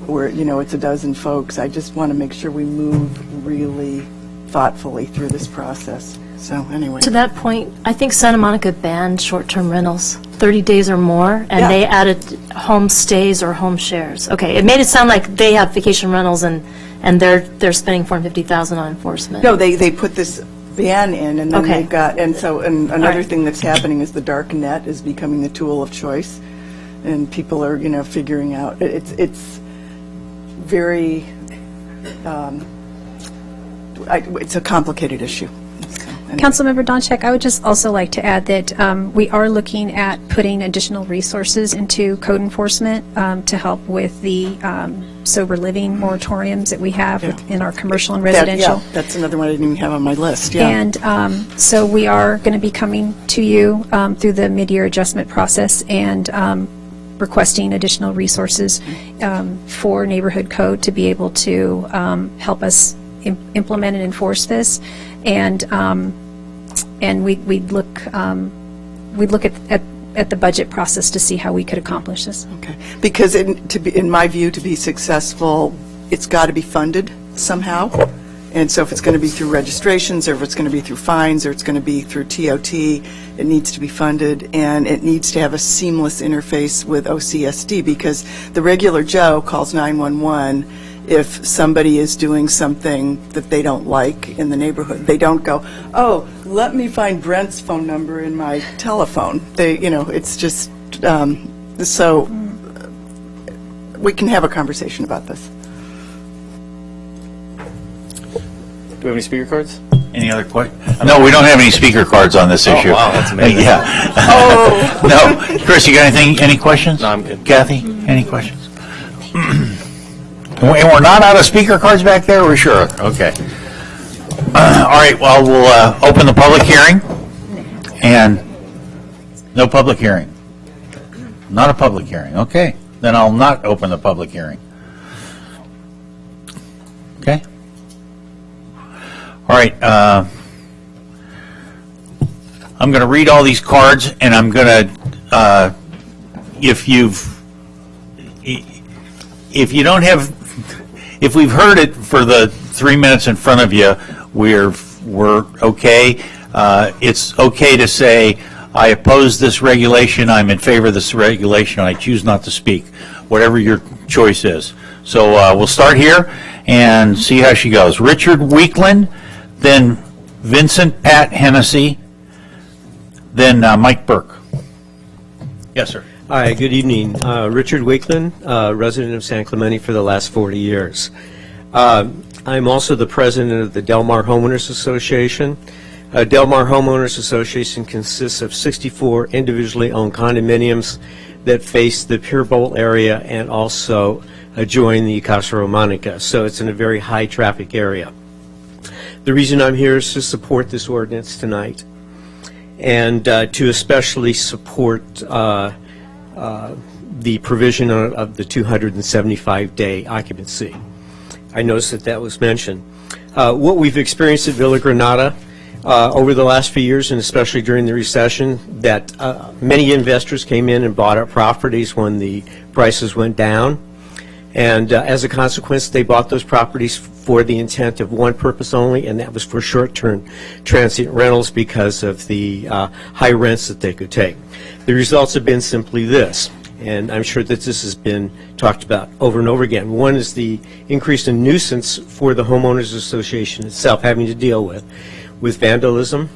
where, it's a dozen folks, I just want to make sure we move really thoughtfully through this process. So anyway. To that point, I think Santa Monica banned short-term rentals, 30 days or more, and Yeah. they added home stays or home shares. Okay, it made it sound like they have vacation rentals and they're spending $450,000 on enforcement. No, they put this ban in, and then Okay. they've got, and another right. thing that's happening is the dark net is becoming the tool of choice, and people are, figuring out, it's very, it's a complicated issue. Councilmember Donchek, I would just also like to add that we are looking at putting additional resources into code enforcement to help with the sober living moratoriums that we have in our commercial and residential. That's another one I didn't even have on my list, yeah. And so we are going to be coming to you through the mid-year adjustment process and requesting additional resources for neighborhood code to be able to help us implement and enforce this. And we'd look at the budget process to see how we could accomplish this. Okay, because in my view, to be successful, it's got to be funded somehow, And so if it's going to be through registrations, or if it's going to be through fines, or it's going to be through TOT, it needs to be funded, and it needs to have a seamless interface with OCSD, because the regular Joe calls 911 if somebody is doing something that they don't like in the neighborhood. They don't go, oh, let me find Brent's phone number in my telephone. They, it's just, so we can have a conversation about this. Do we have any speaker cards? Any other questions? No, we don't have any speaker cards on this issue. Oh, wow, that's amazing. Yeah. Oh. No. Chris, you got anything, any questions? No, I'm good. Kathy, any questions? And we're not out of speaker cards back there, we're sure? Okay. All right, well, we'll open the public hearing. And no public hearing. Not a public hearing, okay. Then I'll not open the public hearing. Okay? All right, I'm going to read all these cards, and I'm going to, if we've heard it for the 3 minutes in front of you, we're okay. It's okay to say, I oppose this regulation, I'm in favor of this regulation, I choose not to speak, whatever your choice is. So we'll start here and see how she goes. Richard Weekland, then Vincent Pat Hennessy, then Mike Burke. Yes, sir. Hi, good evening. Richard Weekland, resident of San Clemente for the last 40 years. I'm also the president of the Del Mar Homeowners Association. Del Mar Homeowners Association consists of 64 individually owned condominiums that face the Pier Bowl area and also adjoin the Casa Romanica. So it's in a very high traffic area. The reason I'm here is to support this ordinance tonight and to especially support the provision of the 275-day occupancy. I noticed that was mentioned. What we've experienced at Villa Granada over the last few years, and especially during the recession, that many investors came in and bought up properties when the prices went down. And as a consequence, they bought those properties for the intent of one purpose only, and that was for short-term transient rentals because of the high rents that they could take. The results have been simply this, and I'm sure that this has been talked about over and over again. One is the increase in nuisance for the Homeowners Association itself having to deal with vandalism,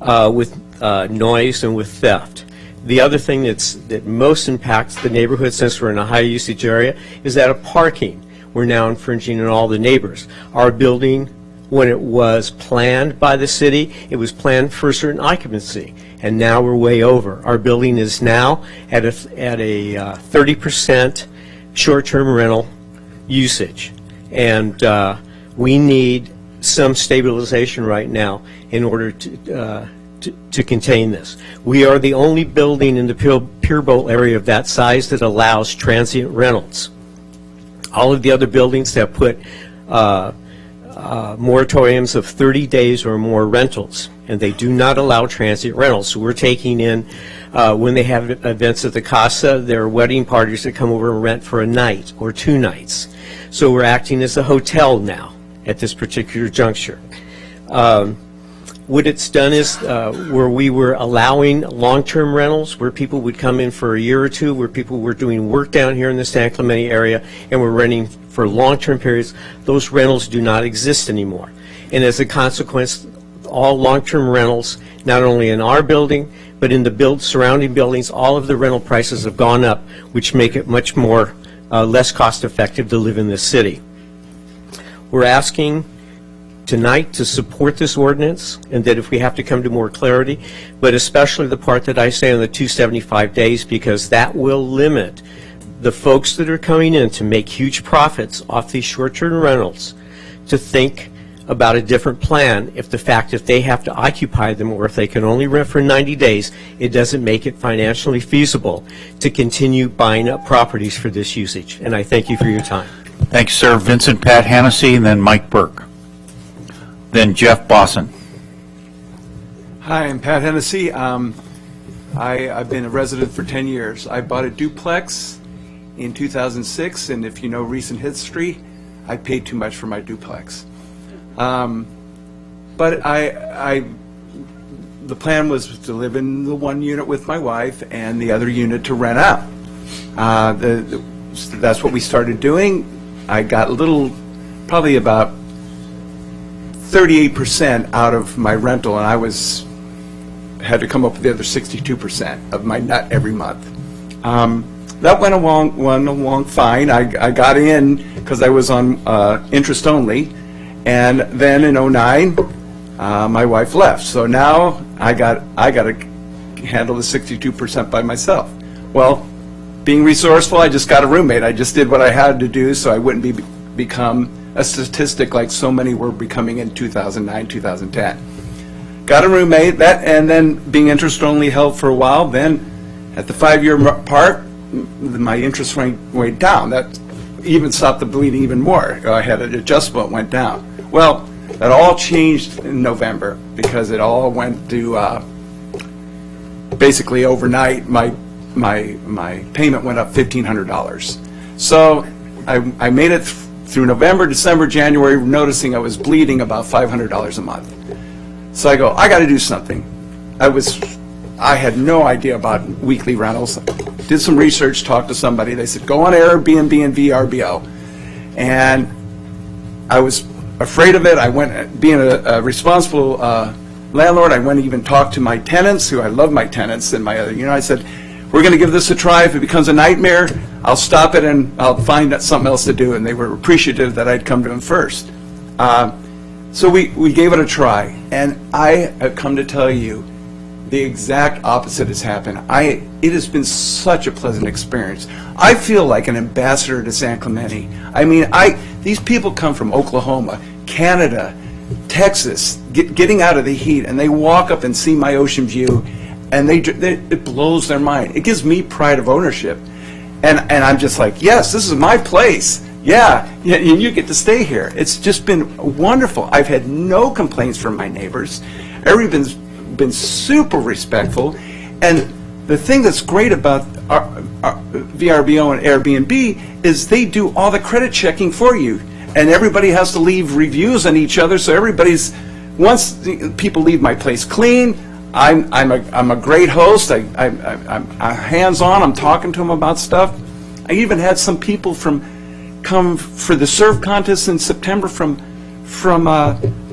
with noise, and with theft. The other thing that most impacts the neighborhood, since we're in a high usage area, is that of parking. We're now infringing on all the neighbors. Our building, when it was planned by the city, it was planned for a certain occupancy, and now we're way over. Our building is now at a 30% short-term rental usage, and we need some stabilization right now in order to contain this. We are the only building in the Pier Bowl area of that size that allows transient rentals. All of the other buildings have put moratoriums of 30 days or more rentals, and they do not allow transient rentals. So we're taking in, when they have events at the Casa, there are wedding parties that come over and rent for a night or 2 nights. So we're acting as a hotel now at this particular juncture. What it's done is where we were allowing long-term rentals, where people would come in for a year or two, where people were doing work down here in the San Clemente area and were renting for long-term periods, those rentals do not exist anymore. And as a consequence, all long-term rentals, not only in our building, but in the surrounding buildings, all of the rental prices have gone up, which make it much more less cost-effective to live in this city. We're asking tonight to support this ordinance, and that if we have to come to more clarity, but especially the part that I say on the 275 days, because that will limit the folks that are coming in to make huge profits off these short-term rentals to think about a different plan. If they have to occupy them, or if they can only rent for 90 days, it doesn't make it financially feasible to continue buying up properties for this usage. And I thank you for your time. Thanks, sir. Vincent Pat Hennessy, and then Mike Burke. Then Jeff Bosson. Hi, I'm Pat Hennessy. I've been a resident for 10 years. I bought a duplex in 2006, and if you know recent history, I paid too much for my duplex. But the plan was to live in the one unit with my wife and the other unit to rent out. That's what we started doing. I got probably about 38% out of my rental, and I had to come up with the other 62% of my nut every month. That went along fine. I got in because I was on interest only, and then in 2009, my wife left. So now I got to handle the 62% by myself. Well, being resourceful, I just got a roommate. I just did what I had to do so I wouldn't become a statistic like so many were becoming in 2009, 2010. Got a roommate, and then being interest only held for a while. Then at the 5-year part, my interest rate went down. That even stopped the bleeding even more. I had an adjustment, went down. Well, that all changed in November because it all went to basically overnight. My payment went up $1,500. So I made it through November, December, January, noticing I was bleeding about $500 a month. So I go, I got to do something. I had no idea about weekly rentals. Did some research, talked to somebody. They said, go on Airbnb and VRBO. And I was afraid of it. I went, being a responsible landlord, I went and even talked to my tenants, who I love my tenants, and my other, I said, we're going to give this a try. If it becomes a nightmare, I'll stop it and I'll find something else to do. And they were appreciative that I'd come to them first. So we gave it a try. And I have come to tell you, the exact opposite has happened. It has been such a pleasant experience. I feel like an ambassador to San Clemente. I mean, these people come from Oklahoma, Canada, Texas, getting out of the heat, and they walk up and see my ocean view, and it blows their mind. It gives me pride of ownership. And I'm just like, yes, this is my place. Yeah, and you get to stay here. It's just been wonderful. I've had no complaints from my neighbors. Everybody's been super respectful. And the thing that's great about our VRBO and Airbnb is they do all the credit checking for you. And everybody has to leave reviews on each other, so once people leave my place clean, I'm a great host. I'm hands-on. I'm talking to them about stuff. I even had some people come for the surf contest in September from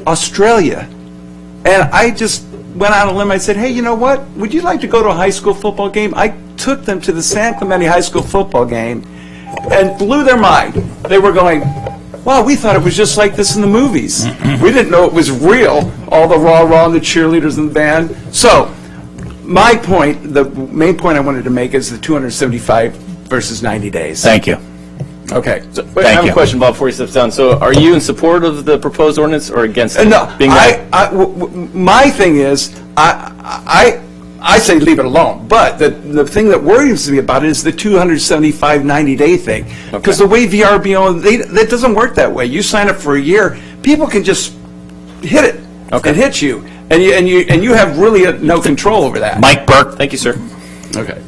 Australia, and I just went out on a limb. I said, hey, you know what? Would you like to go to a high school football game? I took them to the San Clemente high school football game and blew their mind. They were going, wow, we thought it was just like this in the movies. We didn't know it was real, all the rah-rah and the cheerleaders and the band. So my point, the main point I wanted to make is the 275 versus 90 days. Thank you. Okay. So, wait, I have a question, Bob, before you step down. So are you in support of the proposed ordinance or against it? No, Being my thing is, I say leave it alone. But the thing that worries me about it is the 275 90-day thing. Because the way VRBO, that doesn't work that way. You sign up for a year, people can just hit it and hit you. And you have really no control over that. Mike Burke. Thank you, sir. Okay.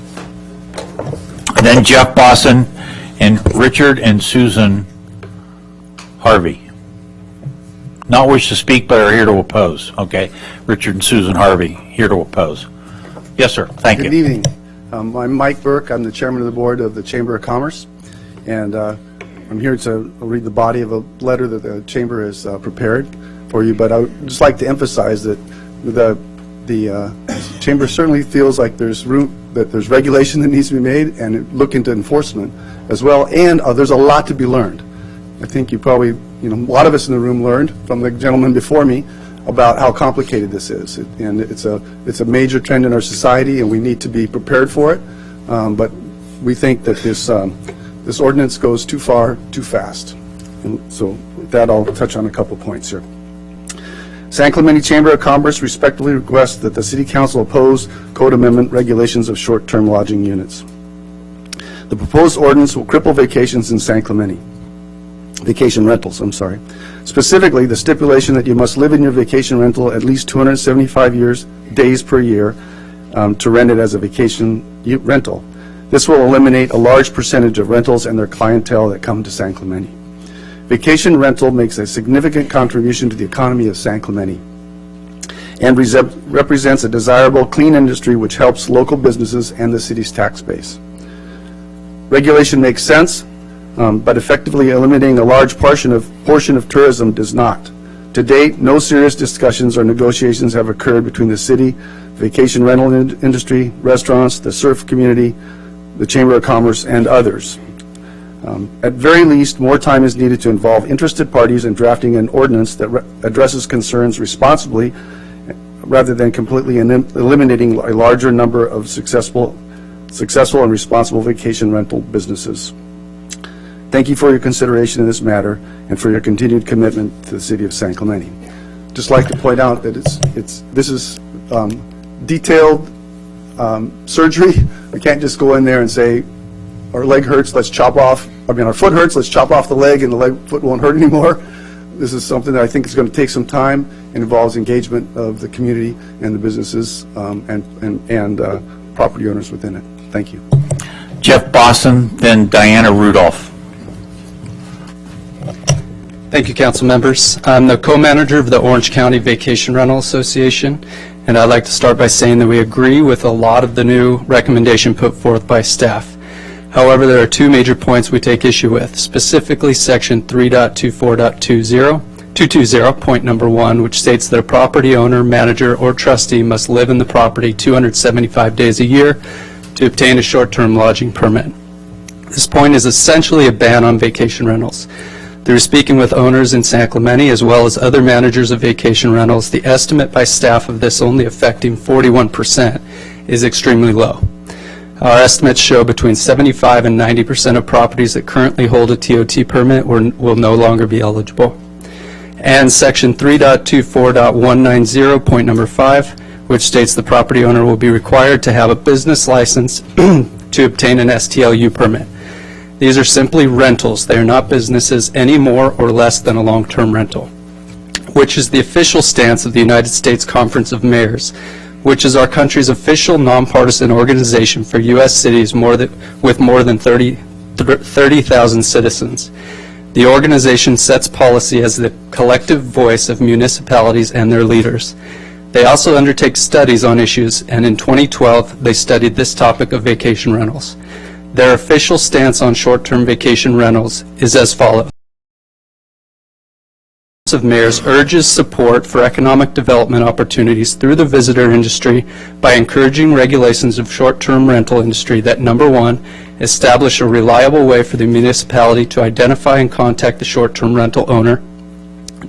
And then Jeff Bosson and Richard and Susan Harvey. Not wish to speak, but are here to oppose. Okay. Richard and Susan Harvey, here to oppose. Yes, sir. Thank you. Good evening. I'm Mike Burke. I'm the chairman of the board of the Chamber of Commerce. And I'm here to read the body of a letter that the Chamber has prepared for you. But I would just like to emphasize that the Chamber certainly feels like there's regulation that needs to be made and look into enforcement as well. And there's a lot to be learned. I think you probably, a lot of us in the room learned from the gentleman before me about how complicated this is. And it's a major trend in our society, and we need to be prepared for it. But we think that this ordinance goes too far, too fast. And so with that, I'll touch on a couple points here. San Clemente Chamber of Commerce respectfully requests that the City Council oppose Code Amendment regulations of short-term lodging units. The proposed ordinance will cripple vacations in San Clemente. Vacation rentals, I'm sorry. Specifically, the stipulation that you must live in your vacation rental at least 275 days per year to rent it as a vacation rental. This will eliminate a large percentage of rentals and their clientele that come to San Clemente. Vacation rental makes a significant contribution to the economy of San Clemente and represents a desirable, clean industry which helps local businesses and the city's tax base. Regulation makes sense, but effectively eliminating a large portion of tourism does not. To date, no serious discussions or negotiations have occurred between the city, vacation rental industry, restaurants, the surf community, the Chamber of Commerce, and others. At very least, more time is needed to involve interested parties in drafting an ordinance that addresses concerns responsibly rather than completely eliminating a larger number of successful and responsible vacation rental businesses. Thank you for your consideration in this matter and for your continued commitment to the city of San Clemente. Just like to point out that this is detailed surgery. We can't just go in there and say, our leg hurts, let's chop off, our foot hurts, let's chop off the leg and the foot won't hurt anymore. This is something that I think is going to take some time and involves engagement of the community and the businesses and property owners within it. Thank you. Jeff Boston, then Diana Rudolph. Thank you, council members. I'm the co-manager of the Orange County Vacation Rental Association, and I'd like to start by saying that we agree with a lot of the new recommendation put forth by staff. However, there are two major points we take issue with, specifically section 3.24.220, point number 1, which states that a property owner, manager, or trustee must live in the property 275 days a year to obtain a short-term lodging permit. This point is essentially a ban on vacation rentals. Through speaking with owners in San Clemente as well as other managers of vacation rentals, the estimate by staff of this only affecting 41% is extremely low. Our estimates show between 75 and 90% of properties that currently hold a TOT permit will no longer be eligible. And section 3.24.190, point number 5, which states the property owner will be required to have a business license to obtain an STLU permit. These are simply rentals. They are not businesses any more or less than a long-term rental, which is the official stance of the United States Conference of Mayors, which is our country's official nonpartisan organization for U.S. cities with more than 30,000 citizens. The organization sets policy as the collective voice of municipalities and their leaders. They also undertake studies on issues, and in 2012, they studied this topic of vacation rentals. Their official stance on short-term vacation rentals is as follows. Of Mayors urges support for economic development opportunities through the visitor industry by encouraging regulations of short-term rental industry that, number 1, establish a reliable way for the municipality to identify and contact the short-term rental owner.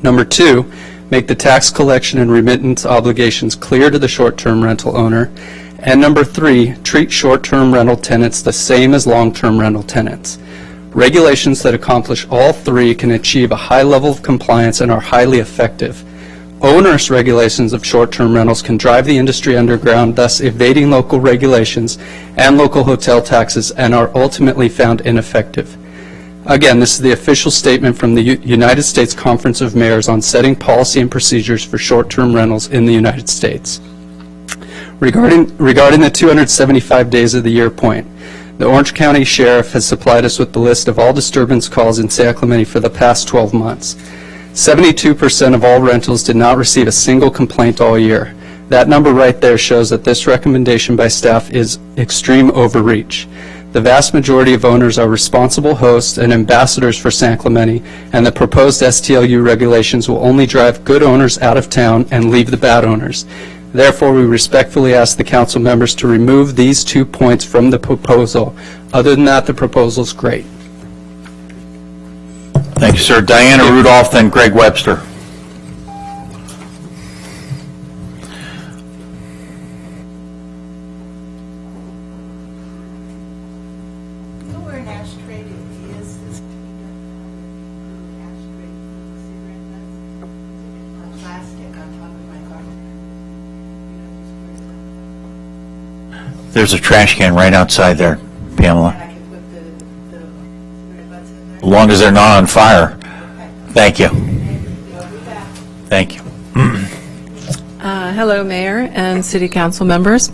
Number 2, make the tax collection and remittance obligations clear to the short-term rental owner. And number 3, treat short-term rental tenants the same as long-term rental tenants. Regulations that accomplish all three can achieve a high level of compliance and are highly effective. Onerous regulations of short-term rentals can drive the industry underground, thus evading local regulations and local hotel taxes, and are ultimately found ineffective. Again, this is the official statement from the United States Conference of Mayors on setting policy and procedures for short-term rentals in the United States. Regarding the 275 days of the year point, the Orange County Sheriff has supplied us with the list of all disturbance calls in San Clemente for the past 12 months. 72% of all rentals did not receive a single complaint all year. That number right there shows that this recommendation by staff is extreme overreach. The vast majority of owners are responsible hosts and ambassadors for San Clemente, and the proposed STLU regulations will only drive good owners out of town and leave the bad owners. Therefore, we respectfully ask the council members to remove these 2 points from the proposal. Other than that, the proposal is great. Thank you, sir. Diana Rudolph, then Greg Webster. There's a trash can right outside there, Pamela. As long as they're not on fire. Thank you. Thank you. Hello, Mayor and City Council members.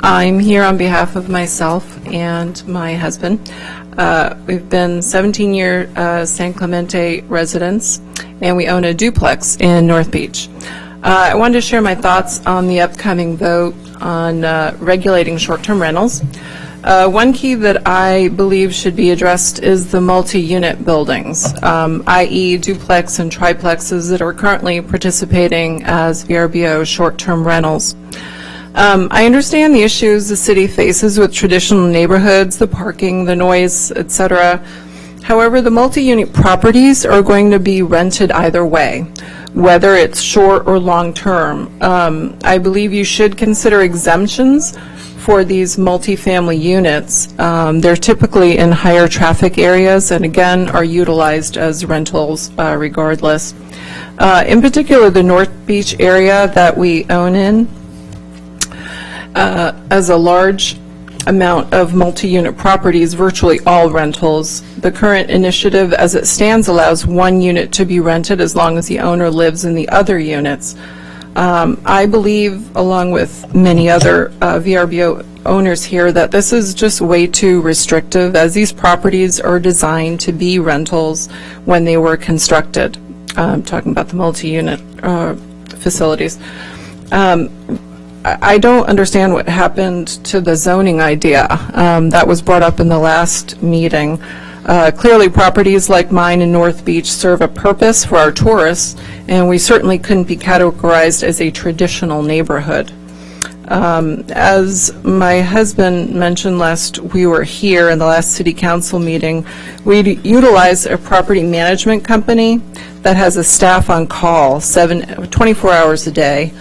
I'm here on behalf of myself and my husband. We've been 17-year San Clemente residents, and we own a duplex in North Beach. I wanted to share my thoughts on the upcoming vote on regulating short-term rentals. One key that I believe should be addressed is the multi-unit buildings, i.e. duplex and triplexes that are currently participating as VRBO short-term rentals. I understand the issues the city faces with traditional neighborhoods, the parking, the noise, etc. However, the multi-unit properties are going to be rented either way, whether it's short or long-term. I believe you should consider exemptions for these multifamily units. They're typically in higher traffic areas and again are utilized as rentals regardless. In particular, the North Beach area that we own in, as a large amount of multi-unit properties, virtually all rentals. The current initiative as it stands allows one unit to be rented as long as the owner lives in the other units. I believe, along with many other VRBO owners here, that this is just way too restrictive, as these properties are designed to be rentals when they were constructed. I'm talking about the multi-unit facilities. I don't understand what happened to the zoning idea that was brought up in the last meeting. Clearly, properties like mine in North Beach serve a purpose for our tourists, and we certainly couldn't be categorized as a traditional neighborhood. As my husband mentioned last we were here in the last city council meeting, we utilize a property management company that has a staff on call 24 hours a day.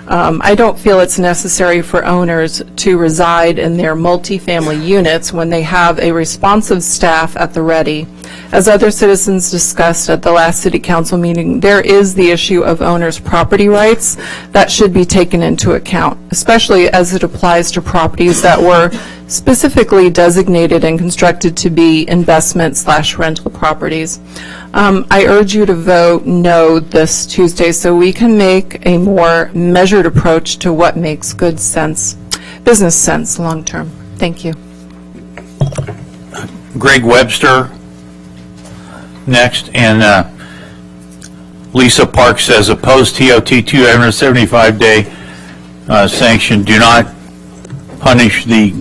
I don't feel it's necessary for owners to reside in their multifamily units when they have a responsive staff at the ready. As other citizens discussed at the last city council meeting, there is the issue of owners' property rights that should be taken into account, especially as it applies to properties that were specifically designated and constructed to be investment/rental properties. I urge you to vote no this Tuesday so we can make a more measured approach to what makes good sense, business sense long term. Thank you. Greg Webster next, and Lisa Park says opposed TOT 275-day sanction. Do not punish the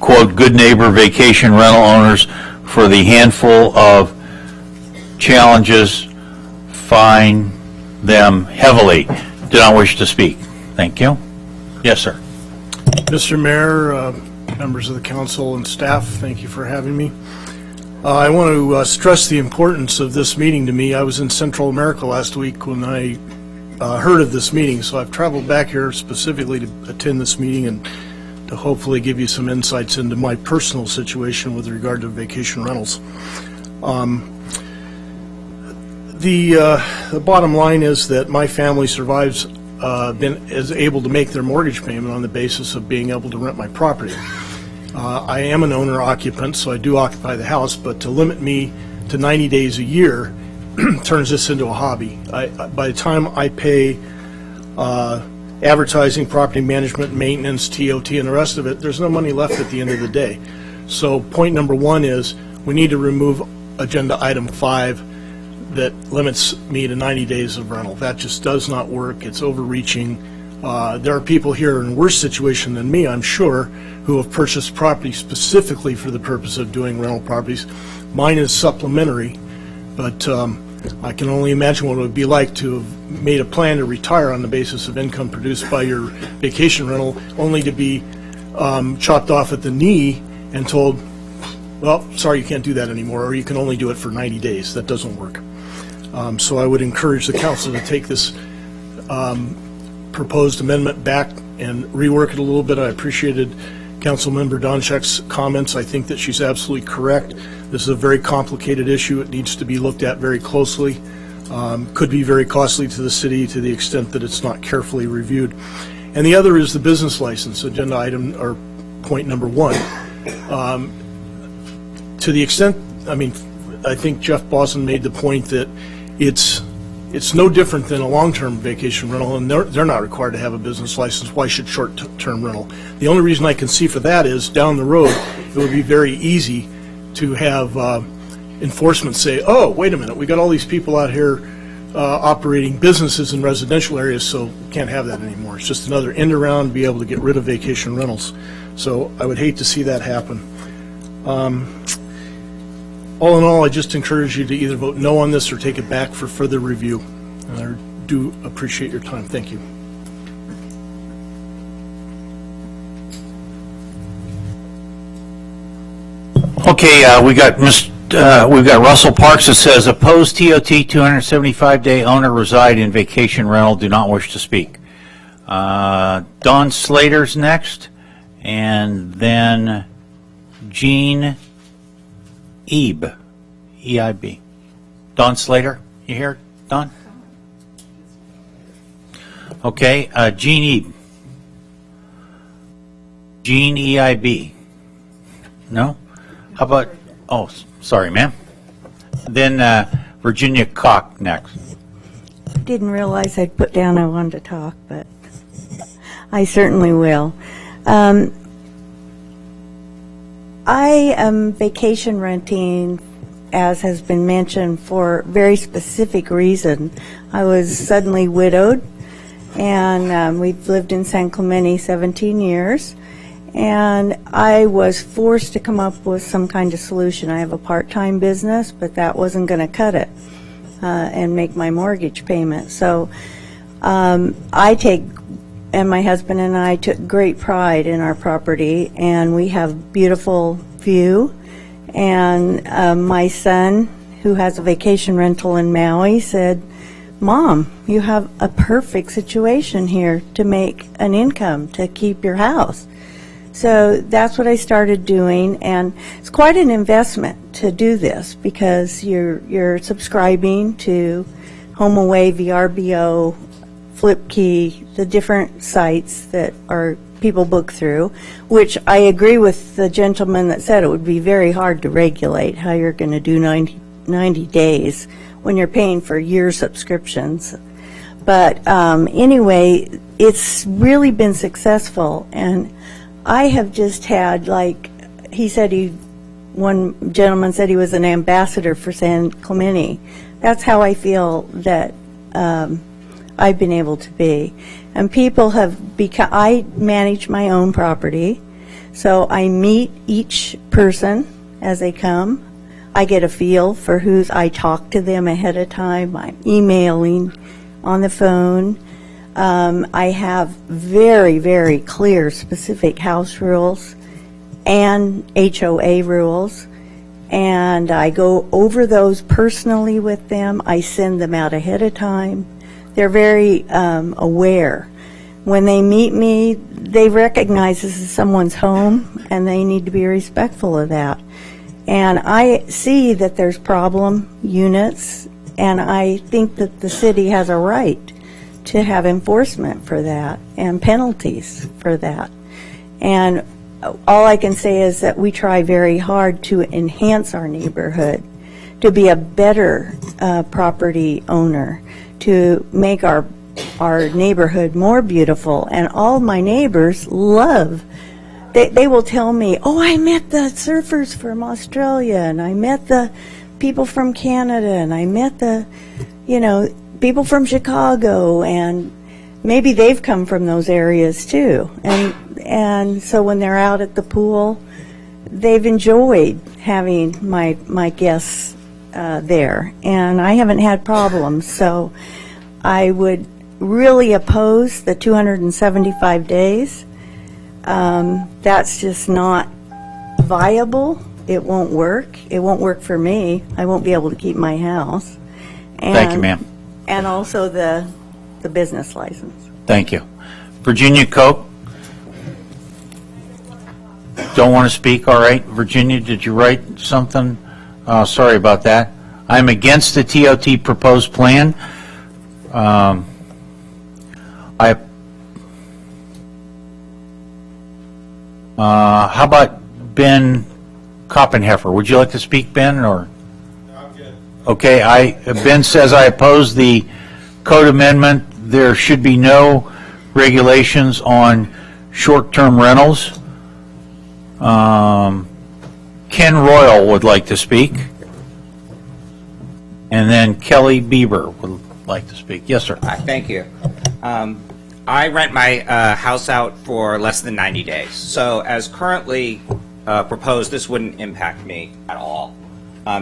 quote good neighbor vacation rental owners for the handful of challenges. Fine them heavily. Do not wish to speak. Thank you. Yes, sir. Mr. Mayor, members of the council and staff, thank you for having me. I want to stress the importance of this meeting to me. I was in Central America last week when I heard of this meeting, so I've traveled back here specifically to attend this meeting and to hopefully give you some insights into my personal situation with regard to vacation rentals. The bottom line is that my family survives, is able to make their mortgage payment on the basis of being able to rent my property. I am an owner-occupant, so I do occupy the house, but to limit me to 90 days a year turns this into a hobby. By the time I pay advertising, property management, maintenance, TOT, and the rest of it, there's no money left at the end of the day. So point number one is we need to remove agenda item 5 that limits me to 90 days of rental. That just does not work. It's overreaching. There are people here in a worse situation than me, I'm sure, who have purchased property specifically for the purpose of doing rental properties. Mine is supplementary, but I can only imagine what it would be like to have made a plan to retire on the basis of income produced by your vacation rental, only to be chopped off at the knee and told, well, sorry, you can't do that anymore, or you can only do it for 90 days. That doesn't work. So I would encourage the council to take this proposed amendment back and rework it a little bit. I appreciated Councilmember Donchek's comments. I think that she's absolutely correct. This is a very complicated issue. It needs to be looked at very closely. Could be very costly to the city to the extent that it's not carefully reviewed. And the other is the business license, agenda item, or point number 1. To the extent, I mean, I think Jeff Bosson made the point that it's no different than a long-term vacation rental, and they're not required to have a business license. Why should short-term rental? The only reason I can see for that is down the road it would be very easy to have enforcement say, oh, wait a minute, we got all these people out here operating businesses in residential areas, so we can't have that anymore. It's just another end around to be able to get rid of vacation rentals. So I would hate to see that happen. All in all, I just encourage you to either vote no on this or take it back for further review. And I do appreciate your time. Thank you. Okay, we've got Russell Parks that says, opposed TOT 275-day owner reside in vacation rental, do not wish to speak. Don Slater's next, and then Jean Ebe, E-I-B. Don Slater, you here, Don? Okay, Jean Ebe. Jean E-I-B. No? How about, oh, sorry, ma'am. Then Virginia Koch next. Didn't realize I'd put down I wanted to talk, but I certainly will. I am vacation renting, as has been mentioned, for a very specific reason. I was suddenly widowed, and we've lived in San Clemente 17 years, and I was forced to come up with some kind of solution. I have a part-time business, but that wasn't going to cut it and make my mortgage payment. So and my husband and I took great pride in our property, and we have beautiful view. And my son, who has a vacation rental in Maui, said, Mom, you have a perfect situation here to make an income to keep your house. So that's what I started doing, and it's quite an investment to do this because you're subscribing to HomeAway, VRBO, Flipkey, the different sites that people book through, which I agree with the gentleman that said it would be very hard to regulate how you're going to do 90 days when you're paying for year subscriptions. But anyway, it's really been successful, and I have just had, like he said, one gentleman said he was an ambassador for San Clemente. That's how I feel that I've been able to be. And people have become, I manage my own property, so I meet each person as they come. I get a feel for I talk to them ahead of time. I'm emailing, on the phone. I have very, very clear, specific house rules and HOA rules, and I go over those personally with them. I send them out ahead of time. They're very aware. When they meet me, they recognize this is someone's home, and they need to be respectful of that. And I see that there's problem units, and I think that the city has a right to have enforcement for that and penalties for that. And all I can say is that we try very hard to enhance our neighborhood, to be a better property owner, to make our neighborhood more beautiful. And all my neighbors love, they will tell me, oh, I met the surfers from Australia, and I met the people from Canada, and I met the, people from Chicago, and maybe they've come from those areas too. And so when they're out at the pool, they've enjoyed having my guests there, and I haven't had problems. So I would really oppose the 275 days. That's just not viable. It won't work. It won't work for me. I won't be able to keep my house. Thank you, ma'am. And also the business license. Thank you. Virginia Koch? Don't want to speak? All right. Virginia, did you write something? Sorry about that. I'm against the TOT proposed plan. How about Ben Koppenheffer? Would you like to speak, Ben, or? I'm good. Okay, Ben says I oppose the code amendment. There should be no regulations on short-term rentals. Ken Royal would like to speak. And then Kelly Bieber would like to speak. Yes, sir. Thank you. I rent my house out for less than 90 days. So as currently proposed, this wouldn't impact me at all.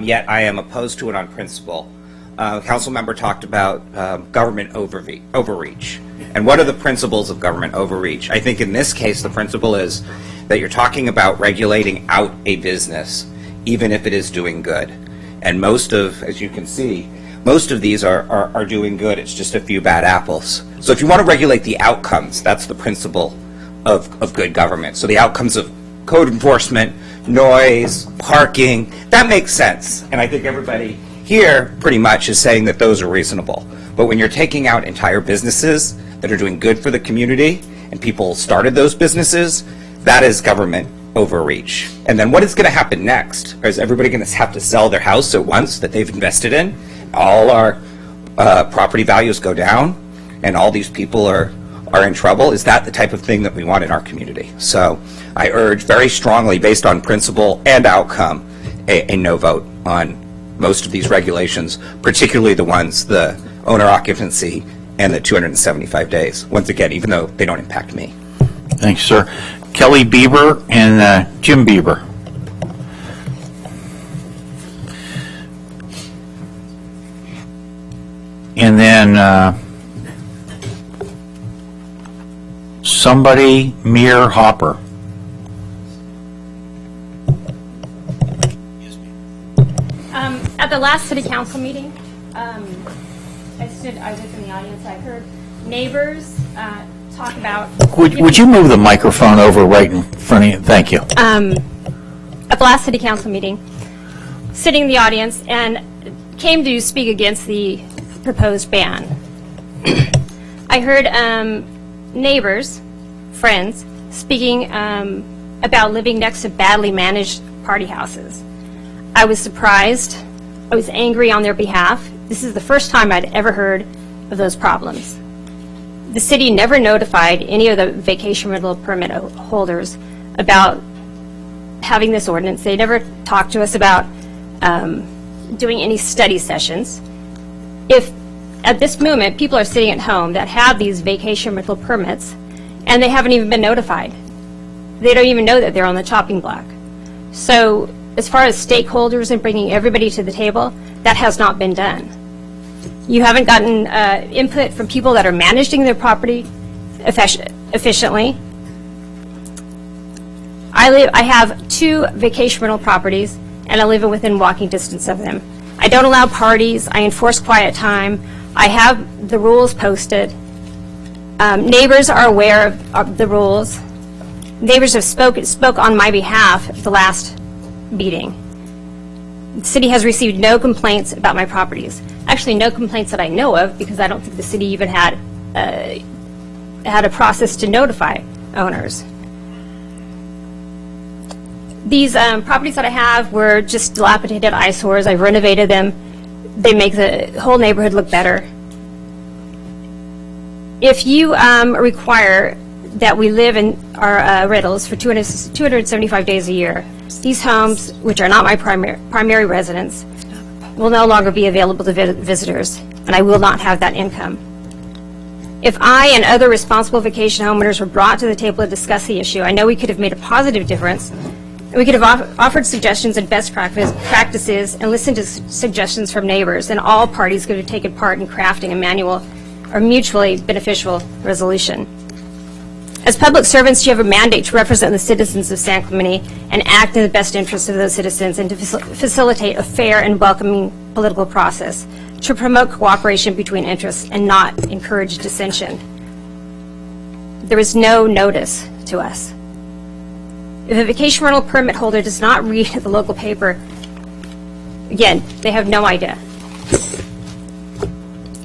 Yet I am opposed to it on principle. Council member talked about government overreach. And what are the principles of government overreach? I think in this case, the principle is that you're talking about regulating out a business, even if it is doing good. And most of, as you can see, most of these are doing good. It's just a few bad apples. So if you want to regulate the outcomes, that's the principle of good government. So the outcomes of code enforcement, noise, parking, that makes sense. And I think everybody here pretty much is saying that those are reasonable. But when you're taking out entire businesses that are doing good for the community and people started those businesses, that is government overreach. And then what is going to happen next? Is everybody going to have to sell their house at once that they've invested in? All our property values go down and all these people are in trouble? Is that the type of thing that we want in our community? So I urge very strongly, based on principle and outcome, a no vote on most of these regulations, particularly the ones, the owner occupancy and the 275 days. Once again, even though they don't impact me. Thanks, sir. Kelly Bieber and Jim Bieber. And then somebody, Mir Hopper. At the last city council meeting, I was in the audience, I heard neighbors talk about... Would you move the microphone over right in front of you? Thank you. At the last city council meeting, sitting in the audience and came to speak against the proposed ban. I heard neighbors, friends, speaking about living next to badly managed party houses. I was surprised. I was angry on their behalf. This is the first time I'd ever heard of those problems. The city never notified any of the vacation rental permit holders about having this ordinance. They never talked to us about doing any study sessions. If at this moment people are sitting at home that have these vacation rental permits and they haven't even been notified, they don't even know that they're on the chopping block. So as far as stakeholders and bringing everybody to the table, that has not been done. You haven't gotten input from people that are managing their property efficiently. I have 2 vacation rental properties, and I live within walking distance of them. I don't allow parties. I enforce quiet time. I have the rules posted. Neighbors are aware of the rules. Neighbors have spoke on my behalf at the last meeting. The city has received no complaints about my properties. Actually, no complaints that I know of, because I don't think the city even had a process to notify owners. These properties that I have were just dilapidated eyesores. I've renovated them. They make the whole neighborhood look better. If you require that we live in our rentals for 275 days a year, these homes, which are not my primary residence, will no longer be available to visitors, and I will not have that income. If I and other responsible vacation homeowners were brought to the table to discuss the issue, I know we could have made a positive difference. We could have offered suggestions and best practices and listened to suggestions from neighbors, and all parties could have taken part in crafting a manual or mutually beneficial resolution. As public servants, you have a mandate to represent the citizens of San Clemente and act in the best interest of those citizens, and to facilitate a fair and welcoming political process, to promote cooperation between interests and not encourage dissension. There is no notice to us. If a vacation rental permit holder does not read the local paper, again, they have no idea.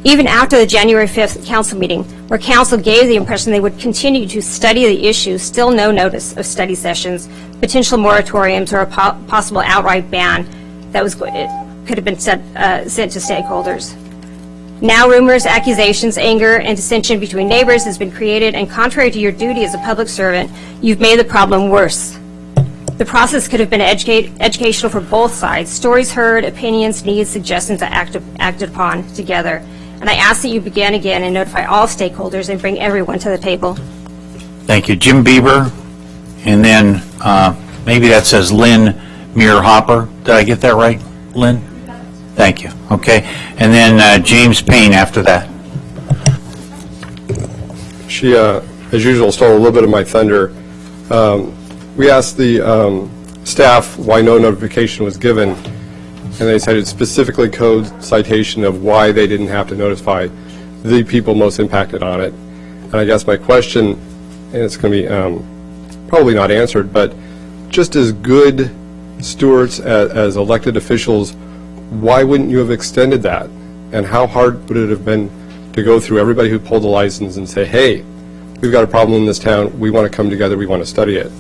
Even after the January 5th council meeting, where council gave the impression they would continue to study the issue, still no notice of study sessions, potential moratoriums, or a possible outright ban that could have been sent to stakeholders. Now rumors, accusations, anger, and dissension between neighbors has been created, and contrary to your duty as a public servant, you've made the problem worse. The process could have been educational for both sides. Stories heard, opinions, needs, suggestions that acted upon together. And I ask that you begin again and notify all stakeholders and bring everyone to the table. Thank you. Jim Bieber, and then maybe that says Lynn Muir Hopper. Did I get that right, Lynn? Thank you. Okay. And then James Payne after that. She, as usual, stole a little bit of my thunder. We asked the staff why no notification was given, and they cited specifically code citation of why they didn't have to notify the people most impacted on it. And I guess my question, and it's going to be probably not answered, but just as good stewards as elected officials, why wouldn't you have extended that? And how hard would it have been to go through everybody who pulled the license and say, hey, we've got a problem in this town, we want to come together, we want to study it.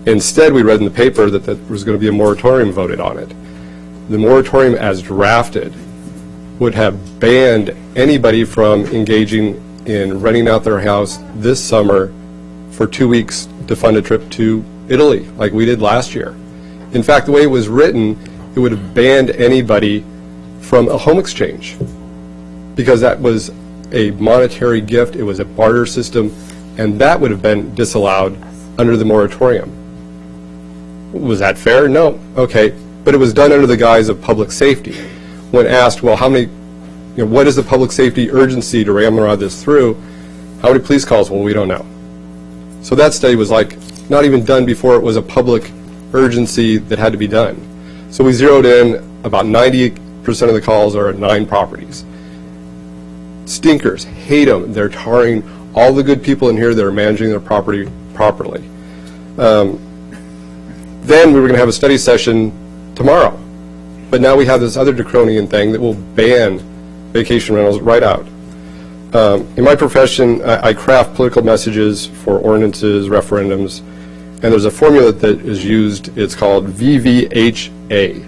Instead, we read in the paper that there was going to be a moratorium voted on it. The moratorium as drafted would have banned anybody from engaging in renting out their house this summer for 2 weeks to fund a trip to Italy, like we did last year. In fact, the way it was written, it would have banned anybody from a home exchange, because that was a monetary gift, it was a barter system, and that would have been disallowed under the moratorium. Was that fair? No. Okay. But it was done under the guise of public safety. When asked, well, how many, what is the public safety urgency to ramrod this through? How many police calls? Well, we don't know. So that study was like not even done before it was a public urgency that had to be done. So we zeroed in about 90% of the calls are at 9 properties. Stinkers, hate them. They're tarring all the good people in here that are managing their property properly. Then we were going to have a study session tomorrow. But now we have this other draconian thing that will ban vacation rentals right out. In my profession, I craft political messages for ordinances, referendums, and there's a formula that is used. It's called VVHA,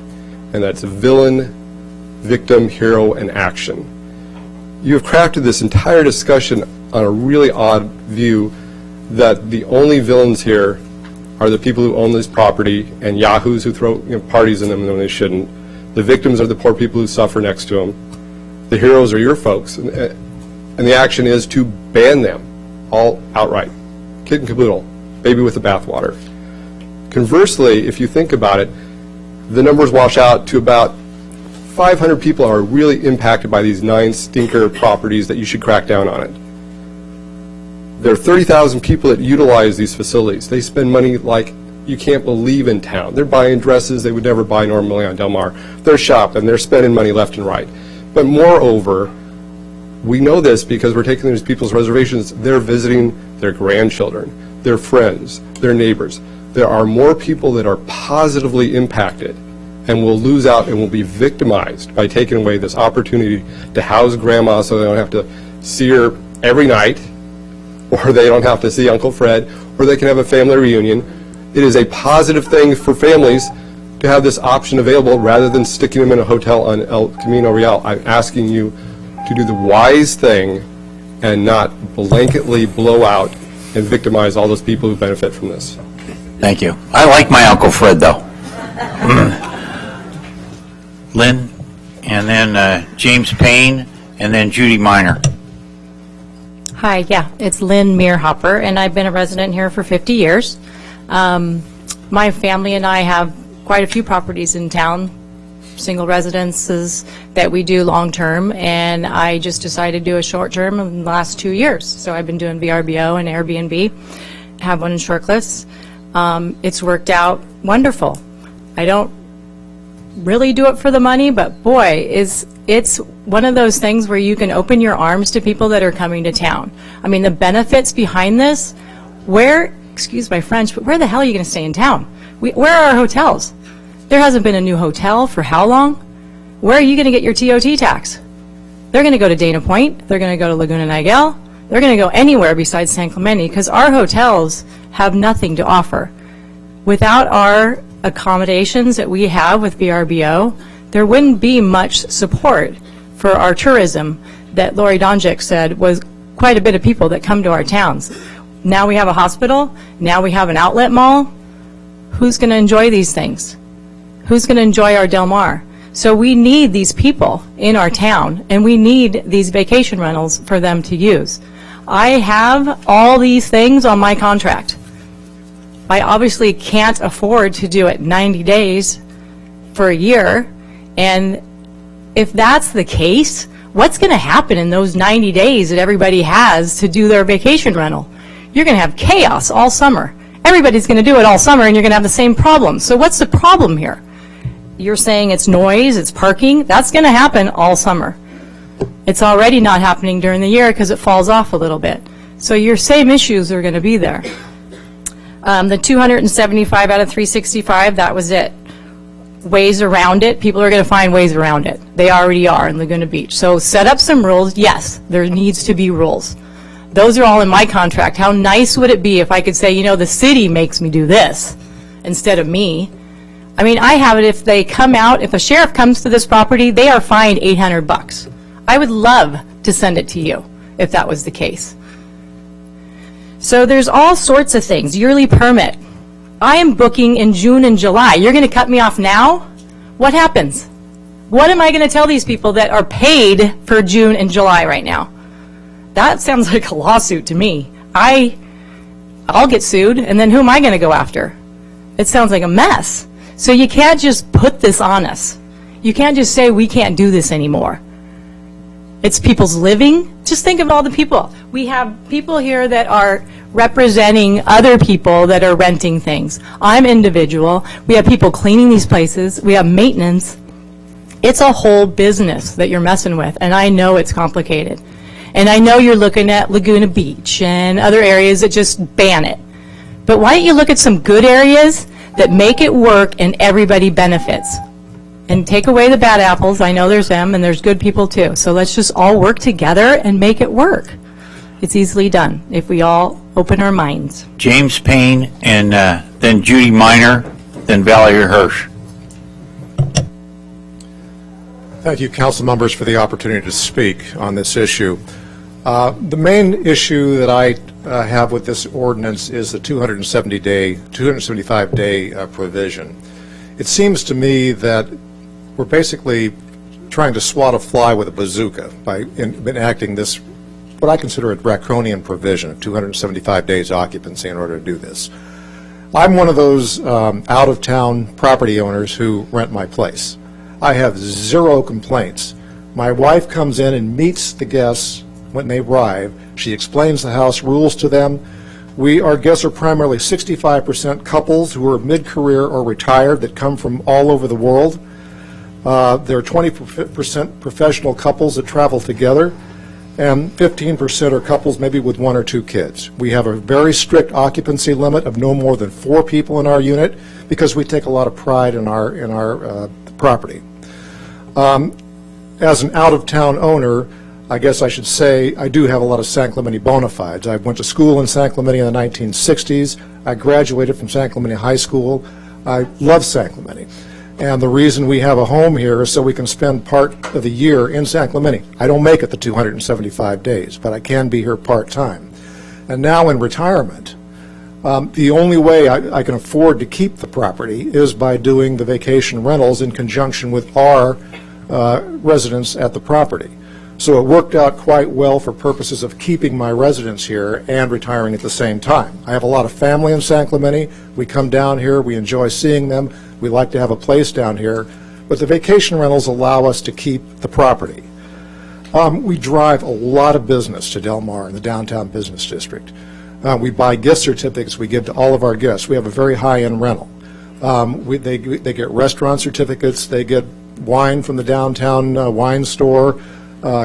and that's villain, victim, hero, and action. You have crafted this entire discussion on a really odd view that the only villains here are the people who own this property and yahoos who throw parties in them when they shouldn't. The victims are the poor people who suffer next to them. The heroes are your folks. And the action is to ban them all outright. Kid and caboodle, baby with the bathwater. Conversely, if you think about it, the numbers wash out to about 500 people are really impacted by these 9 stinker properties that you should crack down on it. There are 30,000 people that utilize these facilities. They spend money like you can't believe in town. They're buying dresses they would never buy normally on Del Mar. They're shopping. They're spending money left and right. But moreover, we know this because we're taking these people's reservations. They're visiting their grandchildren, their friends, their neighbors. There are more people that are positively impacted and will lose out and will be victimized by taking away this opportunity to house grandma so they don't have to see her every night, or they don't have to see Uncle Fred, or they can have a family reunion. It is a positive thing for families to have this option available rather than sticking them in a hotel on El Camino Real. I'm asking you to do the wise thing and not blanketly blow out and victimize all those people who benefit from this. Thank you. I like my Uncle Fred, though. Lynn, and then James Payne, and then Judy Miner. Hi, yeah, it's Lynn Muir Hopper, and I've been a resident here for 50 years. My family and I have quite a few properties in town, single residences that we do long-term, and I just decided to do a short-term in the last 2 years. So I've been doing VRBO and Airbnb, have one in Short Cliffs. It's worked out wonderful. I don't really do it for the money, but boy, it's one of those things where you can open your arms to people that are coming to town. I mean, the benefits behind this, excuse my French, but where the hell are you going to stay in town? Where are our hotels? There hasn't been a new hotel for how long? Where are you going to get your TOT tax? They're going to go to Dana Point. They're going to go to Laguna Niguel. They're going to go anywhere besides San Clemente because our hotels have nothing to offer. Without our accommodations that we have with VRBO, there wouldn't be much support for our tourism that Lori Donjic said was quite a bit of people that come to our towns. Now we have a hospital. Now we have an outlet mall. who's going to enjoy these things? Who's going to enjoy our Del Mar? So we need these people in our town, and we need these vacation rentals for them to use. I have all these things on my contract. I obviously can't afford to do it 90 days for a year, and if that's the case, what's going to happen in those 90 days that everybody has to do their vacation rental? You're going to have chaos all summer. Everybody's going to do it all summer, and you're going to have the same problem. So what's the problem here? You're saying it's noise, it's parking. That's going to happen all summer. It's already not happening during the year because it falls off a little bit. So your same issues are going to be there. The 275 out of 365, that was it. Ways around it, people are going to find ways around it. They already are in Laguna Beach. So set up some rules. Yes, there needs to be rules. Those are all in my contract. How nice would it be if I could say, you know, the city makes me do this instead of me? I mean, I have it if they come out, if a sheriff comes to this property, they are fined $800. I would love to send it to you if that was the case. So there's all sorts of things. Yearly permit. I am booking in June and July. You're going to cut me off now? What happens? What am I going to tell these people that are paid for June and July right now? That sounds like a lawsuit to me. I'll get sued, and then who am I going to go after? It sounds like a mess. So you can't just put this on us. You can't just say we can't do this anymore. It's people's living. Just think of all the people. We have people here that are representing other people that are renting things. I'm individual. We have people cleaning these places. We have maintenance. It's a whole business that you're messing with, and I know it's complicated. And I know you're looking at Laguna Beach and other areas that just ban it. But why don't you look at some good areas that make it work and everybody benefits? And take away the bad apples. I know there's them, and there's good people too. So let's just all work together and make it work. It's easily done if we all open our minds. James Payne, and then Judy Minor, then Valerie Hirsch. Thank you, council members, for the opportunity to speak on this issue. The main issue that I have with this ordinance is the 275-day provision. It seems to me that we're basically trying to swat a fly with a bazooka by enacting this, what I consider a draconian provision of 275 days occupancy in order to do this. I'm one of those out-of-town property owners who rent my place. I have zero complaints. My wife comes in and meets the guests when they arrive. She explains the house rules to them. Our guests are primarily 65% couples who are mid-career or retired that come from all over the world. There are 20% professional couples that travel together, and 15% are couples maybe with 1 or 2 kids. We have a very strict occupancy limit of no more than 4 people in our unit because we take a lot of pride in our property. As an out-of-town owner, I guess I should say I do have a lot of San Clemente bona fides. I went to school in San Clemente in the 1960s. I graduated from San Clemente High School. I love San Clemente. And the reason we have a home here is so we can spend part of the year in San Clemente. I don't make it the 275 days, but I can be here part-time. And now in retirement, the only way I can afford to keep the property is by doing the vacation rentals in conjunction with our residents at the property. So it worked out quite well for purposes of keeping my residents here and retiring at the same time. I have a lot of family in San Clemente. We come down here. We enjoy seeing them. We like to have a place down here. But the vacation rentals allow us to keep the property. We drive a lot of business to Del Mar in the downtown business district. We buy gift certificates we give to all of our guests. We have a very high-end rental. They get restaurant certificates. They get wine from the downtown wine store.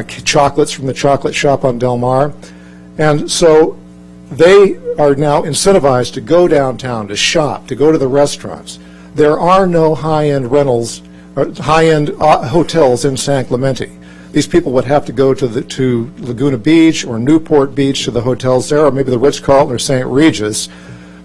Chocolates from the chocolate shop on Del Mar. And so they are now incentivized to go downtown, to shop, to go to the restaurants. There are no high-end rentals, or high-end hotels in San Clemente. These people would have to go to Laguna Beach or Newport Beach to the hotels there, or maybe the Ritz-Carlton or St. Regis.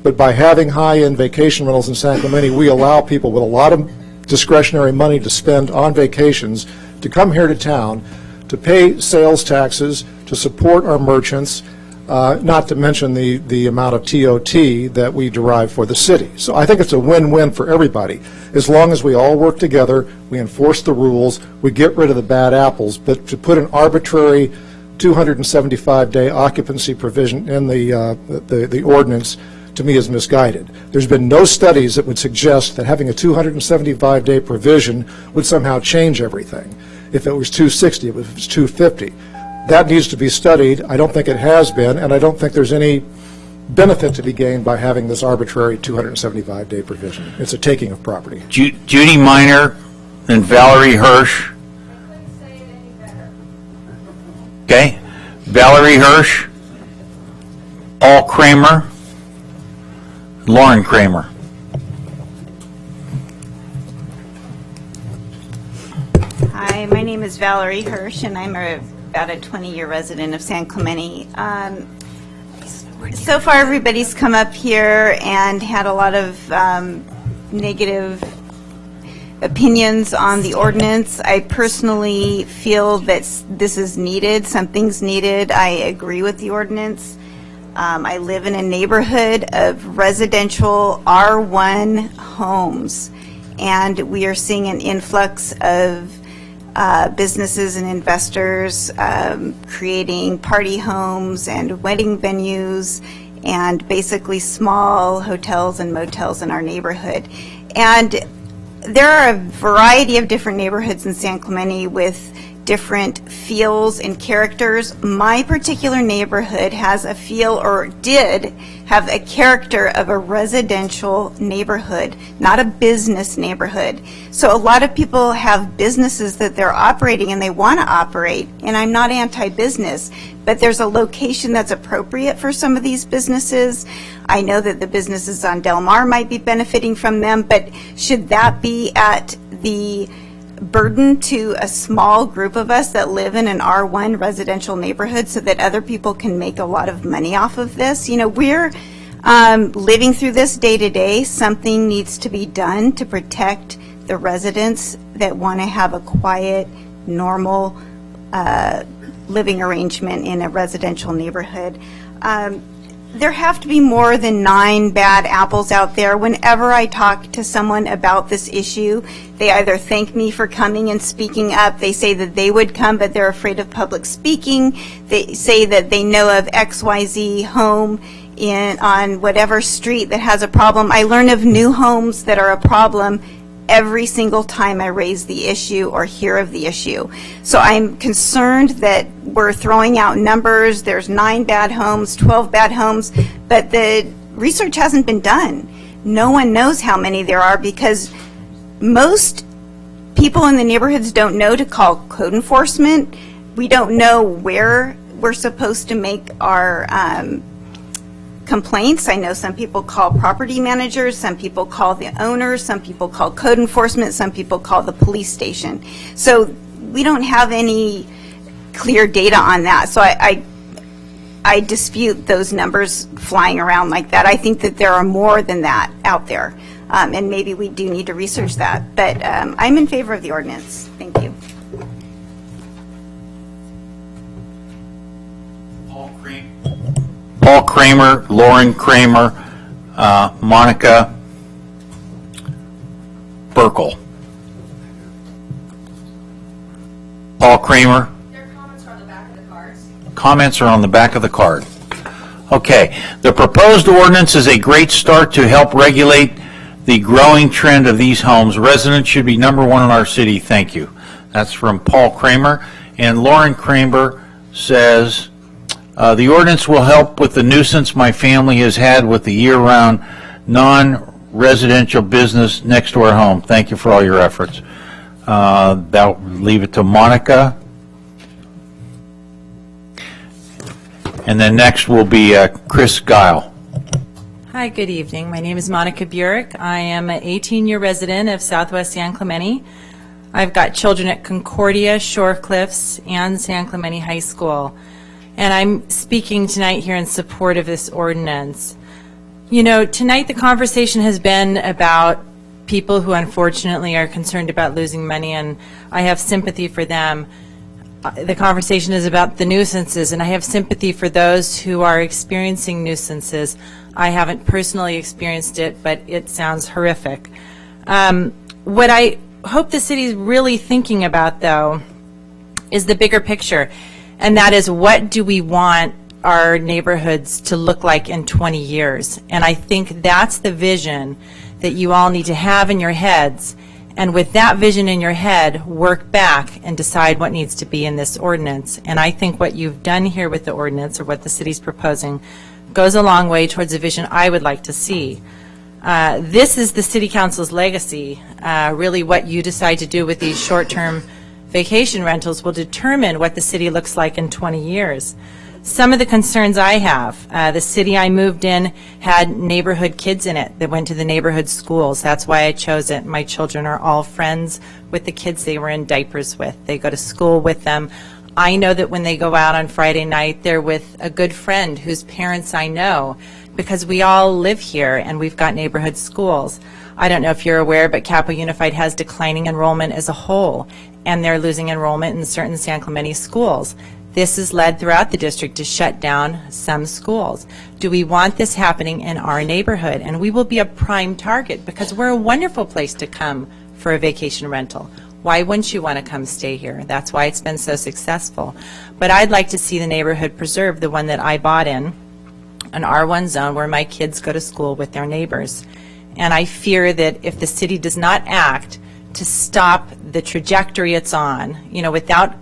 But by having high-end vacation rentals in San Clemente, we allow people with a lot of discretionary money to spend on vacations to come here to town, to pay sales taxes, to support our merchants, not to mention the amount of TOT that we derive for the city. So I think it's a win-win for everybody. As long as we all work together, we enforce the rules, we get rid of the bad apples, but to put an arbitrary 275-day occupancy provision in the ordinance, to me, is misguided. There's been no studies that would suggest that having a 275-day provision would somehow change everything. If it was 260, if it was 250. That needs to be studied. I don't think it has been, and I don't think there's any benefit to be gained by having this arbitrary 275-day provision. It's a taking of property. Judy Minor and Valerie Hirsch. Okay. Valerie Hirsch, Paul Kramer, Lauren Kramer. Hi, my name is Valerie Hirsch, and I'm about a 20-year resident of San Clemente. So far, everybody's come up here and had a lot of negative opinions on the ordinance. I personally feel that this is needed. Something's needed. I agree with the ordinance. I live in a neighborhood of residential R1 homes, and we are seeing an influx of businesses and investors creating party homes and wedding venues and basically small hotels and motels in our neighborhood. And there are a variety of different neighborhoods in San Clemente with different feels and characters. My particular neighborhood has a feel, or did have a character, of a residential neighborhood, not a business neighborhood. So a lot of people have businesses that they're operating and they want to operate, and I'm not anti-business, but there's a location that's appropriate for some of these businesses. I know that the businesses on Del Mar might be benefiting from them, but should that be at the burden to a small group of us that live in an R1 residential neighborhood so that other people can make a lot of money off of this? You know, we're living through this day to day. Something needs to be done to protect the residents that want to have a quiet, normal living arrangement in a residential neighborhood. There have to be more than 9 bad apples out there. Whenever I talk to someone about this issue, they either thank me for coming and speaking up. They say that they would come, but they're afraid of public speaking. They say that they know of XYZ home on whatever street that has a problem. I learn of new homes that are a problem every single time I raise the issue or hear of the issue. So I'm concerned that we're throwing out numbers. There's 9 bad homes, 12 bad homes, but the research hasn't been done. No one knows how many there are because most people in the neighborhoods don't know to call code enforcement. We don't know where we're supposed to make our complaints. I know some people call property managers, some people call the owners, some people call code enforcement, some people call the police station. So we don't have any clear data on that. So I dispute those numbers flying around like that. I think that there are more than that out there, and maybe we do need to research that. But I'm in favor of the ordinance. Thank you. Paul Kramer, Lauren Kramer, Monica Burkle. Paul Kramer. Their comments are on the back of the cards. Comments are on the back of the card. Okay. The proposed ordinance is a great start to help regulate the growing trend of these homes. Residents should be number one in our city. Thank you. That's from Paul Kramer. And Lauren Kramer says, the ordinance will help with the nuisance my family has had with the year-round non-residential business next to our home. Thank you for all your efforts. That'll leave it to Monica. And then next will be Chris Guile. Hi, good evening. My name is Monica Burek. I am an 18-year resident of Southwest San Clemente. I've got children at Concordia, Shore Cliffs, and San Clemente High School. And I'm speaking tonight here in support of this ordinance. You know, tonight the conversation has been about people who unfortunately are concerned about losing money, and I have sympathy for them. the conversation is about the nuisances, and I have sympathy for those who are experiencing nuisances. I haven't personally experienced it, but it sounds horrific. What I hope the city's really thinking about, though, is the bigger picture, and that is, what do we want our neighborhoods to look like in 20 years? And I think that's the vision that you all need to have in your heads, and with that vision in your head, work back and decide what needs to be in this ordinance. And I think what you've done here with the ordinance, or what the city's proposing, goes a long way towards a vision I would like to see. This is the City Council's legacy. Really, what you decide to do with these short-term vacation rentals will determine what the city looks like in 20 years. Some of the concerns I have, the city I moved in had neighborhood kids in it that went to the neighborhood schools. That's why I chose it. My children are all friends with the kids they were in diapers with. They go to school with them. I know that when they go out on Friday night, they're with a good friend whose parents I know, because we all live here and we've got neighborhood schools. I don't know if you're aware, but Capo Unified has declining enrollment as a whole, and they're losing enrollment in certain San Clemente schools. This has led throughout the district to shut down some schools. Do we want this happening in our neighborhood? And we will be a prime target because we're a wonderful place to come for a vacation rental. Why wouldn't you want to come stay here? That's why it's been so successful. But I'd like to see the neighborhood preserved, the one that I bought in, an R1 zone where my kids go to school with their neighbors. And I fear that if the city does not act to stop the trajectory it's on, without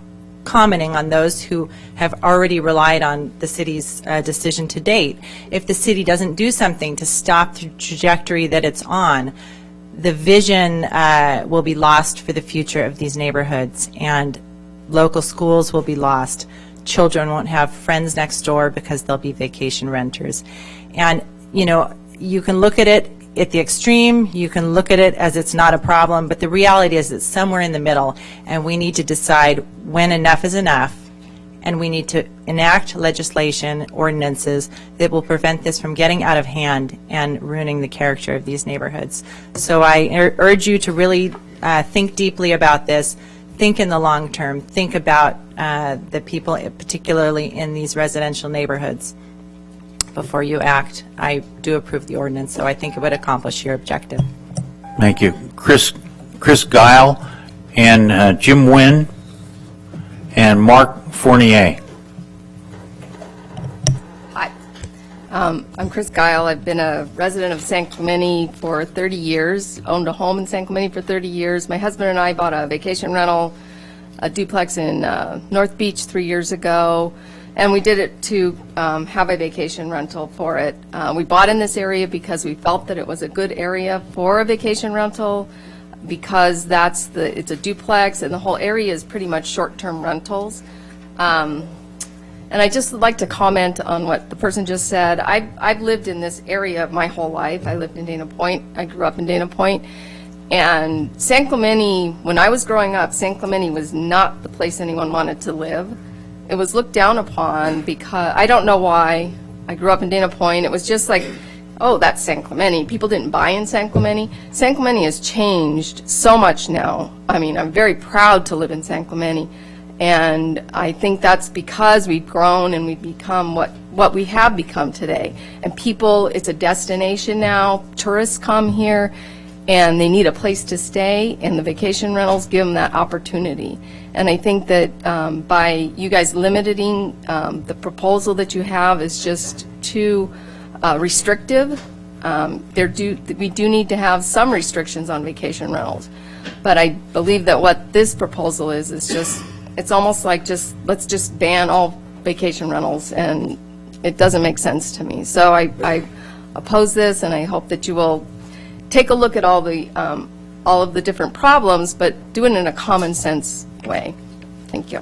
commenting on those who have already relied on the city's decision to date, if the city doesn't do something to stop the trajectory that it's on, the vision will be lost for the future of these neighborhoods, and local schools will be lost. Children won't have friends next door because they'll be vacation renters. And, you can look at it at the extreme, you can look at it as it's not a problem, but the reality is it's somewhere in the middle, and we need to decide when enough is enough, and we need to enact legislation, ordinances, that will prevent this from getting out of hand and ruining the character of these neighborhoods. So I urge you to really think deeply about this, think in the long term, think about the people, particularly in these residential neighborhoods, before you act. I do approve the ordinance, so I think it would accomplish your objective. Thank you. Chris Guile and Jim Nguyen and Mark Fournier. Hi. I'm Chris Guile. I've been a resident of San Clemente for 30 years, owned a home in San Clemente for 30 years. My husband and I bought a vacation rental, a duplex in North Beach 3 years ago. And we did it to have a vacation rental for it. We bought in this area because we felt that it was a good area for a vacation rental, because it's a duplex and the whole area is pretty much short-term rentals. And I just would like to comment on what the person just said. I've lived in this area my whole life. I lived in Dana Point. I grew up in Dana Point. And San Clemente, when I was growing up, San Clemente was not the place anyone wanted to live. It was looked down upon because, I don't know why, I grew up in Dana Point. It was just like, oh, that's San Clemente. People didn't buy in San Clemente. San Clemente has changed so much now. I mean, I'm very proud to live in San Clemente. And I think that's because we've grown and we've become what we have become today. And people, it's a destination now. Tourists come here and they need a place to stay, and the vacation rentals give them that opportunity. And I think that by you guys limiting the proposal that you have is just too restrictive. We do need to have some restrictions on vacation rentals. But I believe that what this proposal is just, it's almost like let's just ban all vacation rentals, and it doesn't make sense to me. So I oppose this, and I hope that you will take a look at all of the different problems, but do it in a common sense way. Thank you.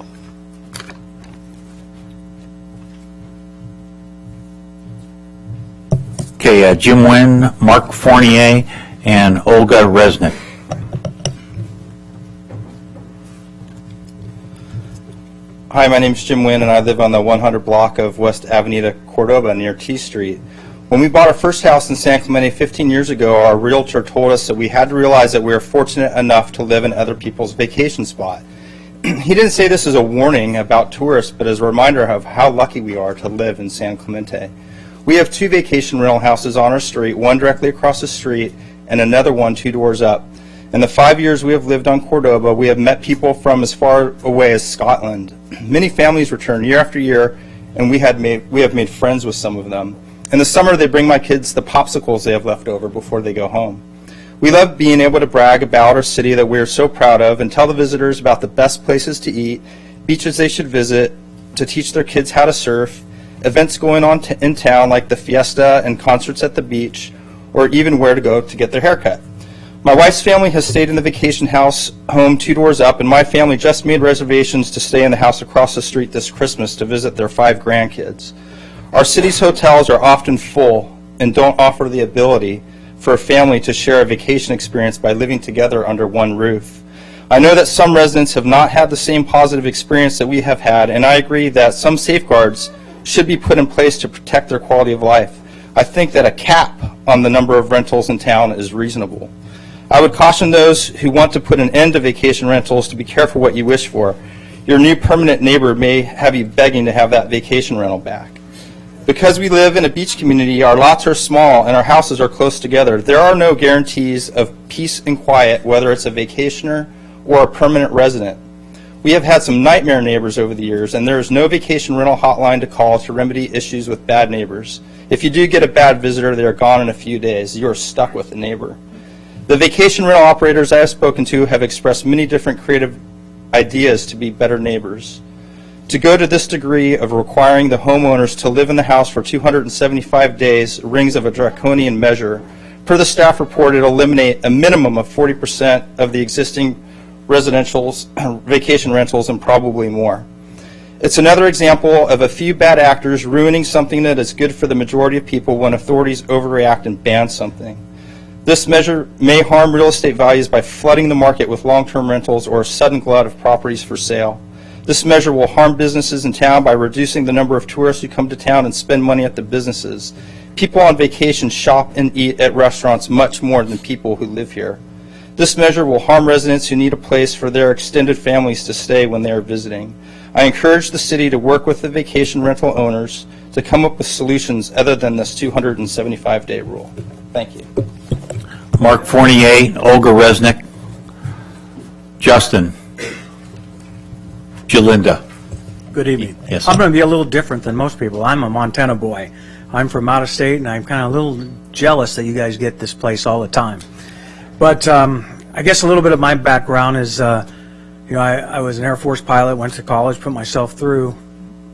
Okay, Jim Nguyen, Mark Fournier, and Olga Resnick. Hi, my name is Jim Nguyen, and I live on the 100 block of West Avenida Cordoba near T Street. When we bought our first house in San Clemente 15 years ago, our realtor told us that we had to realize that we were fortunate enough to live in other people's vacation spot. he didn't say this as a warning about tourists, but as a reminder of how lucky we are to live in San Clemente. We have 2 vacation rental houses on our street, one directly across the street and another one 2 doors up. In the 5 years we have lived on Cordoba, we have met people from as far away as Scotland. Many families return year after year, and we have made friends with some of them. In the summer, they bring my kids the popsicles they have left over before they go home. We love being able to brag about our city that we are so proud of and tell the visitors about the best places to eat, beaches they should visit, to teach their kids how to surf, events going on in town like the fiesta and concerts at the beach, or even where to go to get their hair cut. My wife's family has stayed in the vacation house home 2 doors up, and my family just made reservations to stay in the house across the street this Christmas to visit their 5 grandkids. Our city's hotels are often full and don't offer the ability for a family to share a vacation experience by living together under one roof. I know that some residents have not had the same positive experience that we have had, and I agree that some safeguards should be put in place to protect their quality of life. I think that a cap on the number of rentals in town is reasonable. I would caution those who want to put an end to vacation rentals to be careful what you wish for. Your new permanent neighbor may have you begging to have that vacation rental back. Because we live in a beach community, our lots are small and our houses are close together. There are no guarantees of peace and quiet, whether it's a vacationer or a permanent resident. We have had some nightmare neighbors over the years, and there is no vacation rental hotline to call to remedy issues with bad neighbors. If you do get a bad visitor, they are gone in a few days. You are stuck with the neighbor. The vacation rental operators I have spoken to have expressed many different creative ideas to be better neighbors. To go to this degree of requiring the homeowners to live in the house for 275 days rings of a draconian measure. Per the staff report, it will eliminate a minimum of 40% of the existing residentials, vacation rentals, and probably more. It's another example of a few bad actors ruining something that is good for the majority of people when authorities overreact and ban something. This measure may harm real estate values by flooding the market with long-term rentals or a sudden glut of properties for sale. This measure will harm businesses in town by reducing the number of tourists who come to town and spend money at the businesses. People on vacation shop and eat at restaurants much more than people who live here. This measure will harm residents who need a place for their extended families to stay when they are visiting. I encourage the city to work with the vacation rental owners to come up with solutions other than this 275-day rule. Thank you. Mark Fournier, Olga Resnick, Justin, Jalinda. Good evening. Yes, I'm going to be a little different than most people. I'm a Montana boy. I'm from out of state, and I'm kind of a little jealous that you guys get this place all the time. But I guess a little bit of my background is, I was an Air Force pilot, went to college, put myself through,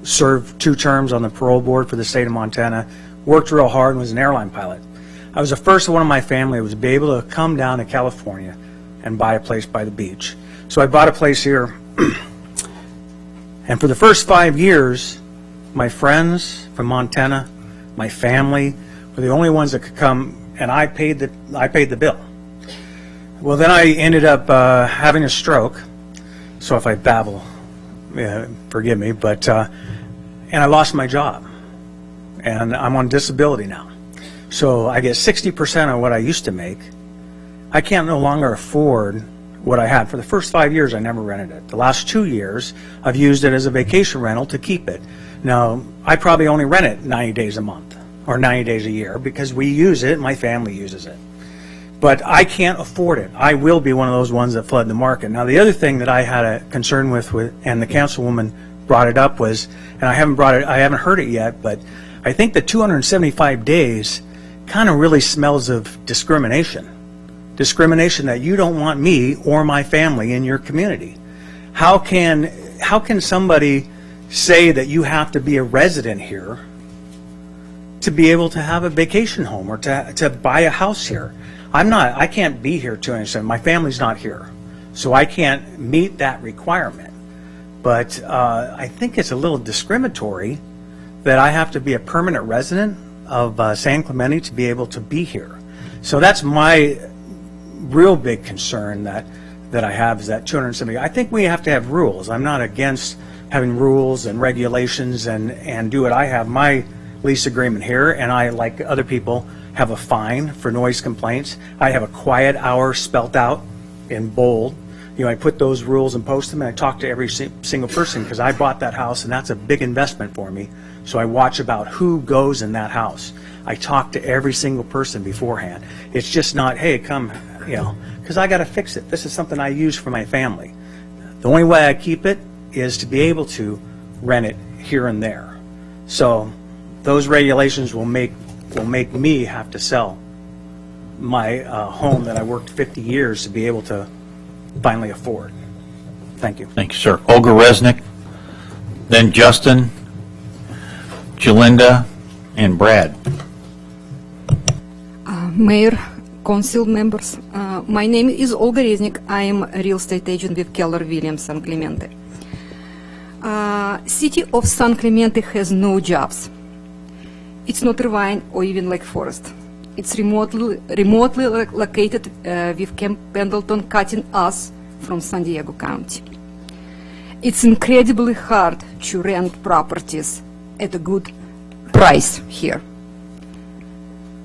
served 2 terms on the parole board for the state of Montana, worked real hard, and was an airline pilot. I was the first one in my family who was be able to come down to California and buy a place by the beach. So I bought a place here. And for the first 5 years, my friends from Montana, my family, were the only ones that could come, and I paid the bill. Well, then I ended up having a stroke, so if I babble, forgive me, but, and I lost my job, and I'm on disability now. So I get 60% of what I used to make. I can't no longer afford what I had. For the first 5 years, I never rented it. The last 2 years, I've used it as a vacation rental to keep it. Now, I probably only rent it 90 days a month or 90 days a year because we use it, my family uses it. But I can't afford it. I will be one of those ones that flood the market. Now, the other thing that I had a concern with, and the councilwoman brought it up was, and I haven't heard it yet, but I think the 275 days kind of really smells of discrimination. Discrimination that you don't want me or my family in your community. How can somebody say that you have to be a resident here to be able to have a vacation home or to buy a house here? I can't be here 207. My family's not here, so I can't meet that requirement. But I think it's a little discriminatory that I have to be a permanent resident of San Clemente to be able to be here. So that's my real big concern that I have, is that 270. I think we have to have rules. I'm not against having rules and regulations and do it. I have my lease agreement here, and I, like other people, have a fine for noise complaints. I have a quiet hour spelt out in bold. I put those rules and post them, and I talk to every single person, because I bought that house, and that's a big investment for me. So I watch about who goes in that house. I talk to every single person beforehand. It's just not, hey, come, because I got to fix it. This is something I use for my family. The only way I keep it is to be able to rent it here and there. So those regulations will make me have to sell my home that I worked 50 years to be able to finally afford. Thank you. Thank you, sir. Olga Resnick, then Justin, Jalinda, and Brad. Mayor, council members, my name is Olga Resnick. I am a real estate agent with Keller Williams San Clemente. City of San Clemente has no jobs. It's not Irvine or even Lake Forest. It's remotely located with Camp Pendleton cutting us from San Diego County. It's incredibly hard to rent properties at a good price here.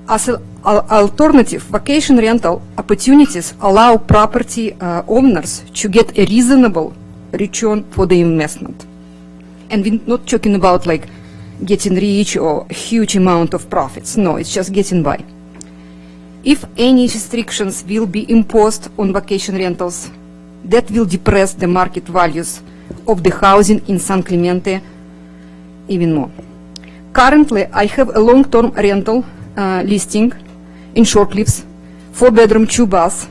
As an alternative, vacation rental opportunities allow property owners to get a reasonable return for the investment. And we're not talking about like getting rich or a huge amount of profits. No, it's just getting by. If any restrictions will be imposed on vacation rentals, that will depress the market values of the housing in San Clemente even more. Currently, I have a long-term rental listing in Short Cliffs, 4-bedroom, 2-bath,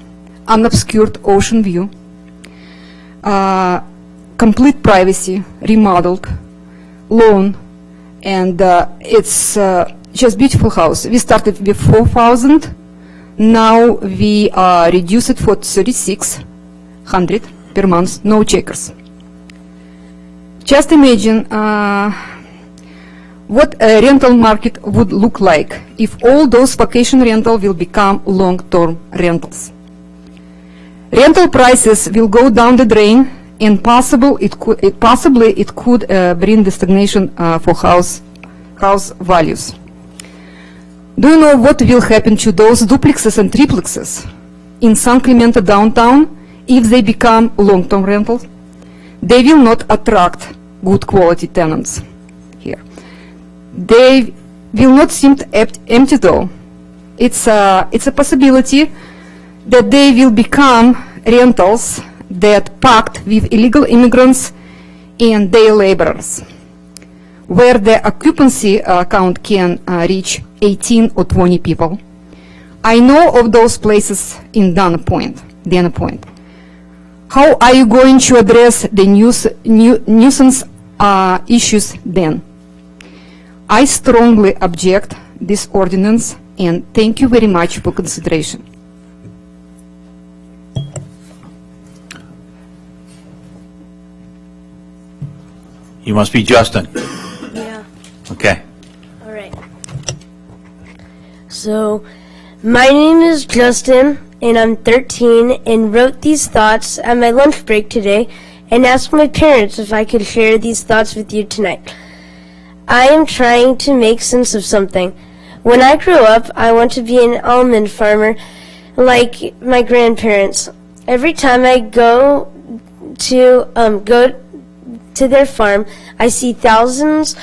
unobscured ocean view, complete privacy, remodeled, lawn, and it's just beautiful house. We started with 4,000. Now we reduce it for 3,600 per month, no checkers. Just imagine what a rental market would look like if all those vacation rentals will become long-term rentals. Rental prices will go down the drain, and possibly it could bring the stagnation for house values. Do you know what will happen to those duplexes and triplexes in San Clemente downtown if they become long-term rentals? They will not attract good quality tenants here. They will not seem empty though. It's a possibility that they will become rentals that packed with illegal immigrants and day laborers, where the occupancy count can reach 18 or 20 people. I know of those places in Dana Point. How are you going to address the nuisance issues then? I strongly object this ordinance, and thank you very much for consideration. You must be Justin. Yeah. Okay. All right. So, my name is Justin, and I'm 13, and wrote these thoughts at my lunch break today, and asked my parents if I could share these thoughts with you tonight. I am trying to make sense of something. When I grow up, I want to be an almond farmer like my grandparents. Every time I go to their farm, I see thousands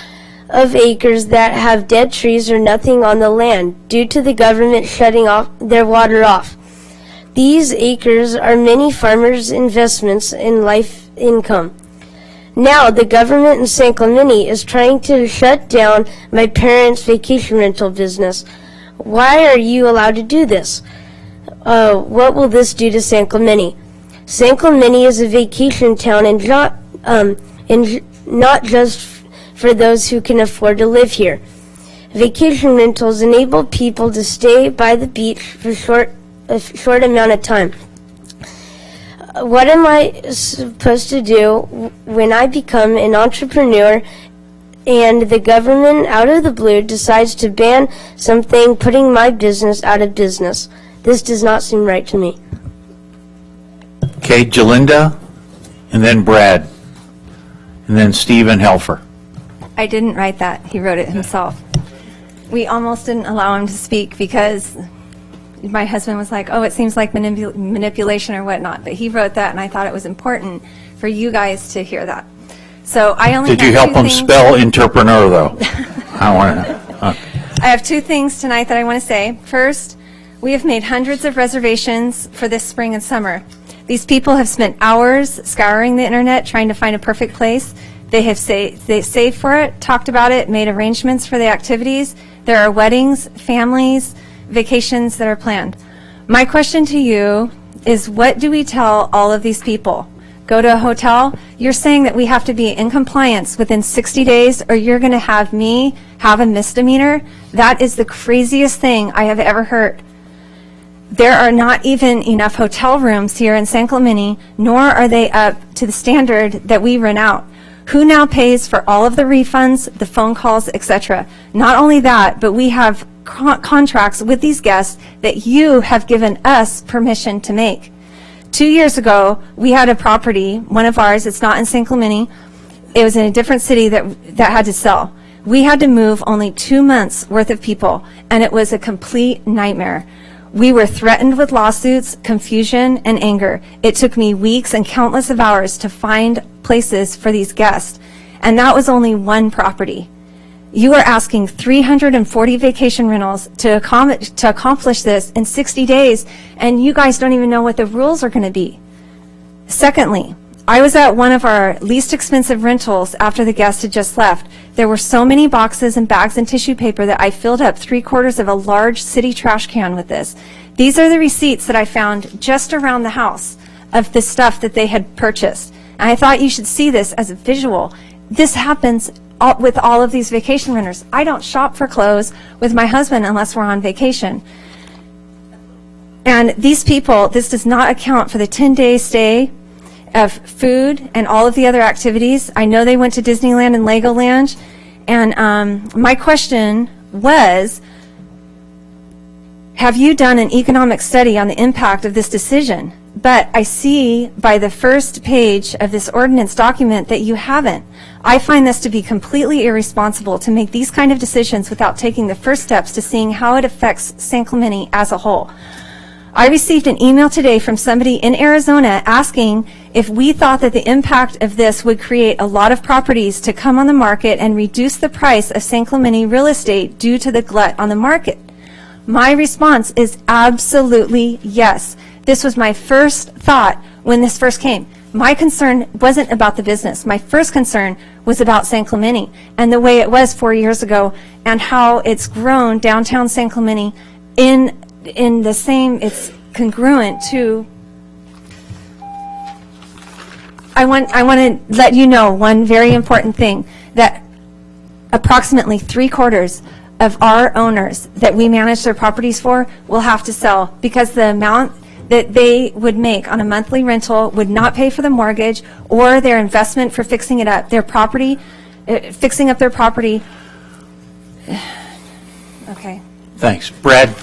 of acres that have dead trees or nothing on the land due to the government shutting off their water off. These acres are many farmers' investments in life income. Now, the government in San Clemente is trying to shut down my parents' vacation rental business. Why are you allowed to do this? What will this do to San Clemente? San Clemente is a vacation town and not just for those who can afford to live here. Vacation rentals enable people to stay by the beach for a short amount of time. What am I supposed to do when I become an entrepreneur and the government, out of the blue, decides to ban something, putting my business out of business? This does not seem right to me. Okay, Jalinda, and then Brad, and then Stephen Helfer. I didn't write that. He wrote it himself. We almost didn't allow him to speak because my husband was like, oh, it seems like manipulation or whatnot, but he wrote that, and I thought it was important for you guys to hear that. So I only Did you help him spell entrepreneur, though? I want to know. I have two things tonight that I want to say. First, we have made hundreds of reservations for this spring and summer. These people have spent hours scouring the internet trying to find a perfect place. They saved for it, talked about it, made arrangements for the activities. There are weddings, families, vacations that are planned. My question to you is, what do we tell all of these people? Go to a hotel? You're saying that we have to be in compliance within 60 days, or you're going to have me have a misdemeanor? That is the craziest thing I have ever heard. There are not even enough hotel rooms here in San Clemente, nor are they up to the standard that we rent out. Who now pays for all of the refunds, the phone calls, etc.? Not only that, but we have contracts with these guests that you have given us permission to make. 2 years ago, we had a property, one of ours, it's not in San Clemente, it was in a different city that had to sell. We had to move only 2 months worth of people, and it was a complete nightmare. We were threatened with lawsuits, confusion, and anger. It took me weeks and countless of hours to find places for these guests, and that was only one property. You are asking 340 vacation rentals to accomplish this in 60 days, and you guys don't even know what the rules are going to be. Secondly, I was at one of our least expensive rentals after the guest had just left. There were so many boxes and bags and tissue paper that I filled up 3/4 of a large city trash can with this. These are the receipts that I found just around the house of the stuff that they had purchased. And I thought you should see this as a visual. This happens with all of these vacation renters. I don't shop for clothes with my husband unless we're on vacation. And these people, this does not account for the 10-day stay of food and all of the other activities. I know they went to Disneyland and Legoland. And my question was, have you done an economic study on the impact of this decision? But I see by the first page of this ordinance document that you haven't. I find this to be completely irresponsible to make these kind of decisions without taking the first steps to seeing how it affects San Clemente as a whole. I received an email today from somebody in Arizona asking if we thought that the impact of this would create a lot of properties to come on the market and reduce the price of San Clemente real estate due to the glut on the market. My response is absolutely yes. This was my first thought when this first came. My concern wasn't about the business. My first concern was about San Clemente and the way it was 4 years ago and how it's grown downtown San Clemente in the same, it's congruent to. I want to let you know one very important thing, that approximately 3/4 of our owners that we manage their properties for will have to sell because the amount that they would make on a monthly rental would not pay for the mortgage or their investment for fixing it up, their property, fixing up their property. Okay. Thanks. Brad,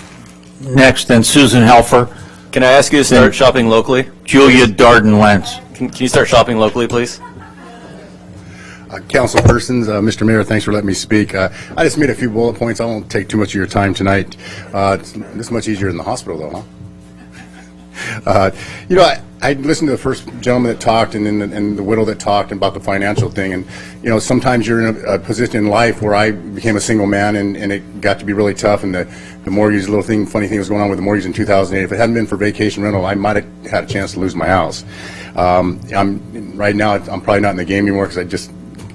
next, then Susan Helfer. Can I ask you to start shopping locally? Julia Darden-Lentz. Can you start shopping locally, please? Councilpersons, Mr. Mayor, thanks for letting me speak. I just made a few bullet points. I won't take too much of your time tonight. It's much easier in the hospital, though, huh? I listened to the first gentleman that talked and the widow that talked about the financial thing. And, sometimes you're in a position in life where I became a single man and it got to be really tough. And the mortgage, funny thing was going on with the mortgage in 2008. If it hadn't been for vacation rental, I might have had a chance to lose my house. Right now, I'm probably not in the game anymore because I just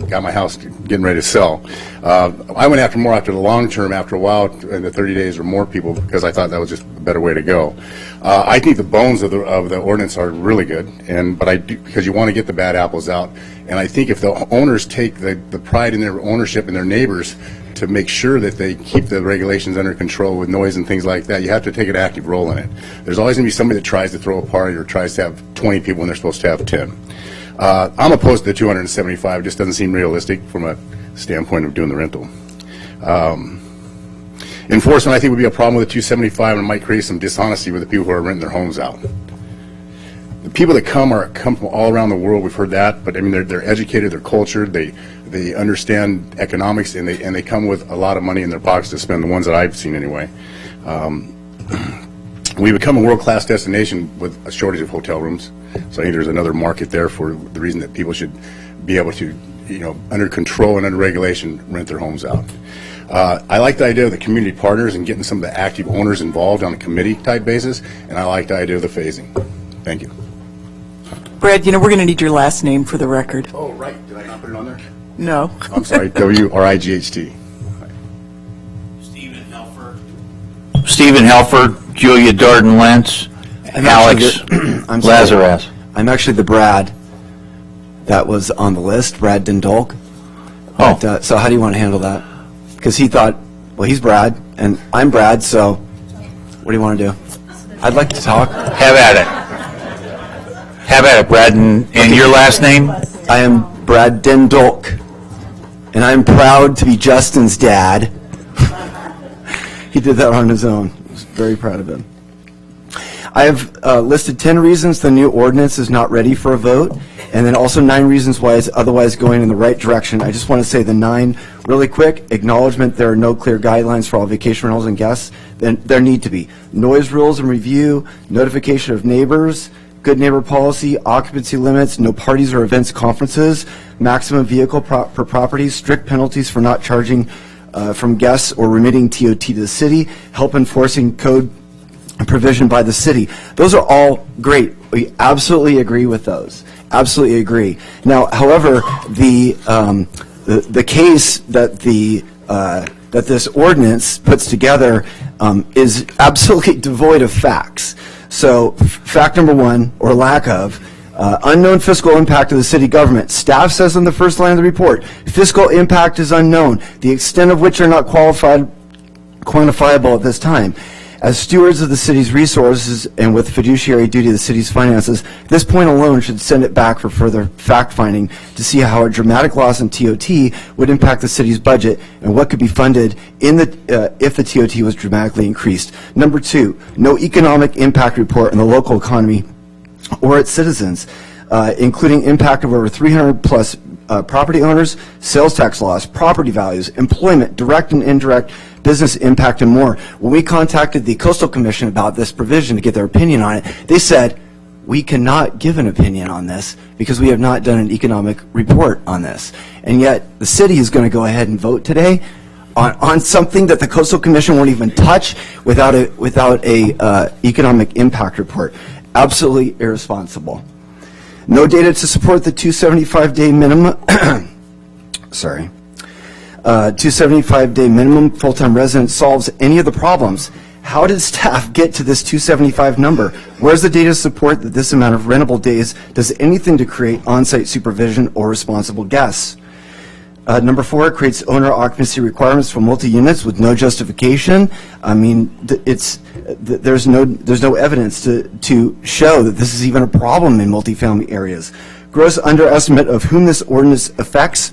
got my house getting ready to sell. I went after the long term after a while, in the 30 days or more people, because I thought that was just a better way to go. I think the bones of the ordinance are really good, but I do, because you want to get the bad apples out. And I think if the owners take the pride in their ownership and their neighbors to make sure that they keep the regulations under control with noise and things like that, you have to take an active role in it. There's always going to be somebody that tries to throw a party or tries to have 20 people when they're supposed to have 10. I'm opposed to the 275. It just doesn't seem realistic from a standpoint of doing the rental. Enforcement, I think, would be a problem with the 275 and it might create some dishonesty with the people who are renting their homes out. The people that come from all around the world. We've heard that, but I mean they're educated, they're cultured, they understand economics, and they come with a lot of money in their pockets to spend. The ones that I've seen anyway. We become a world-class destination with a shortage of hotel rooms. So I think there's another market there for the reason that people should be able to, under control and under regulation, rent their homes out. I like the idea of the community partners and getting some of the active owners involved on a committee-type basis, and I like the idea of the phasing. Thank you. Brad, we're going to need your last name for the record. Oh, right. Did I not put it on there? No. I'm sorry. W-R-I-G-H-T. Stephen Helfer, Julia Darden-Lentz, Alex I'm sorry. Lazarus. I'm actually the Brad that was on the list, Brad Dindolk. But, so how do you want to handle that? Because he thought, well, he's Brad, and I'm Brad, so what do you want to do? I'd like to talk. Have at it. Have at it, Brad. And your last name? I am Brad Dindolk, and I'm proud to be Justin's dad. He did that on his own. I was very proud of him. I have listed 10 reasons the new ordinance is not ready for a vote, and then also 9 reasons why it's otherwise going in the right direction. I just want to say the 9 really quick. Acknowledgement there are no clear guidelines for all vacation rentals and guests. Then there need to be. Noise rules and review, notification of neighbors, good neighbor policy, occupancy limits, no parties or events, conferences, maximum vehicle per property, strict penalties for not charging from guests or remitting TOT to the city, help enforcing code provision by the city. Those are all great. We absolutely agree with those. Absolutely agree. Now, however, the case that that this ordinance puts together is absolutely devoid of facts. So, fact number 1, or lack of, unknown fiscal impact of the city government. Staff says on the first line of the report, fiscal impact is unknown, the extent of which are not quantifiable at this time. As stewards of the city's resources and with fiduciary duty of the city's finances, this point alone should send it back for further fact-finding to see how a dramatic loss in TOT would impact the city's budget and what could be funded in if the TOT was dramatically increased. Number 2, no economic impact report on the local economy or its citizens, including impact of over 300 plus property owners, sales tax laws, property values, employment, direct and indirect business impact, and more. When we contacted the Coastal Commission about this provision to get their opinion on it, they said, we cannot give an opinion on this because we have not done an economic report on this. And yet, the city is going to go ahead and vote today on something that the Coastal Commission won't even touch without a economic impact report. Absolutely irresponsible. No data to support the 275-day minimum. Sorry. 275-day minimum full-time resident solves any of the problems. How did staff get to this 275 number? Where's the data to support that this amount of rentable days does anything to create on-site supervision or responsible guests? Number 4, it creates owner occupancy requirements for multi-units with no justification. I mean, there's no evidence to show that this is even a problem in multifamily areas. Gross underestimate of whom this ordinance affects.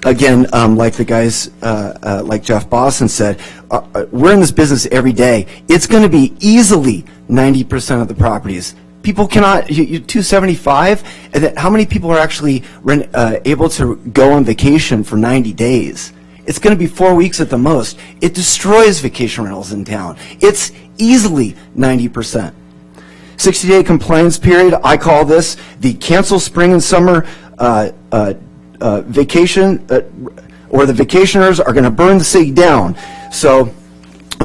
Again, like the guys, like Jeff Boston said, we're in this business every day. It's going to be easily 90% of the properties. People cannot, 275, and then how many people are actually able to go on vacation for 90 days? It's going to be 4 weeks at the most. It destroys vacation rentals in town. It's easily 90%. 60-day compliance period, I call this the cancel spring and summer vacation, or the vacationers are going to burn the city down. So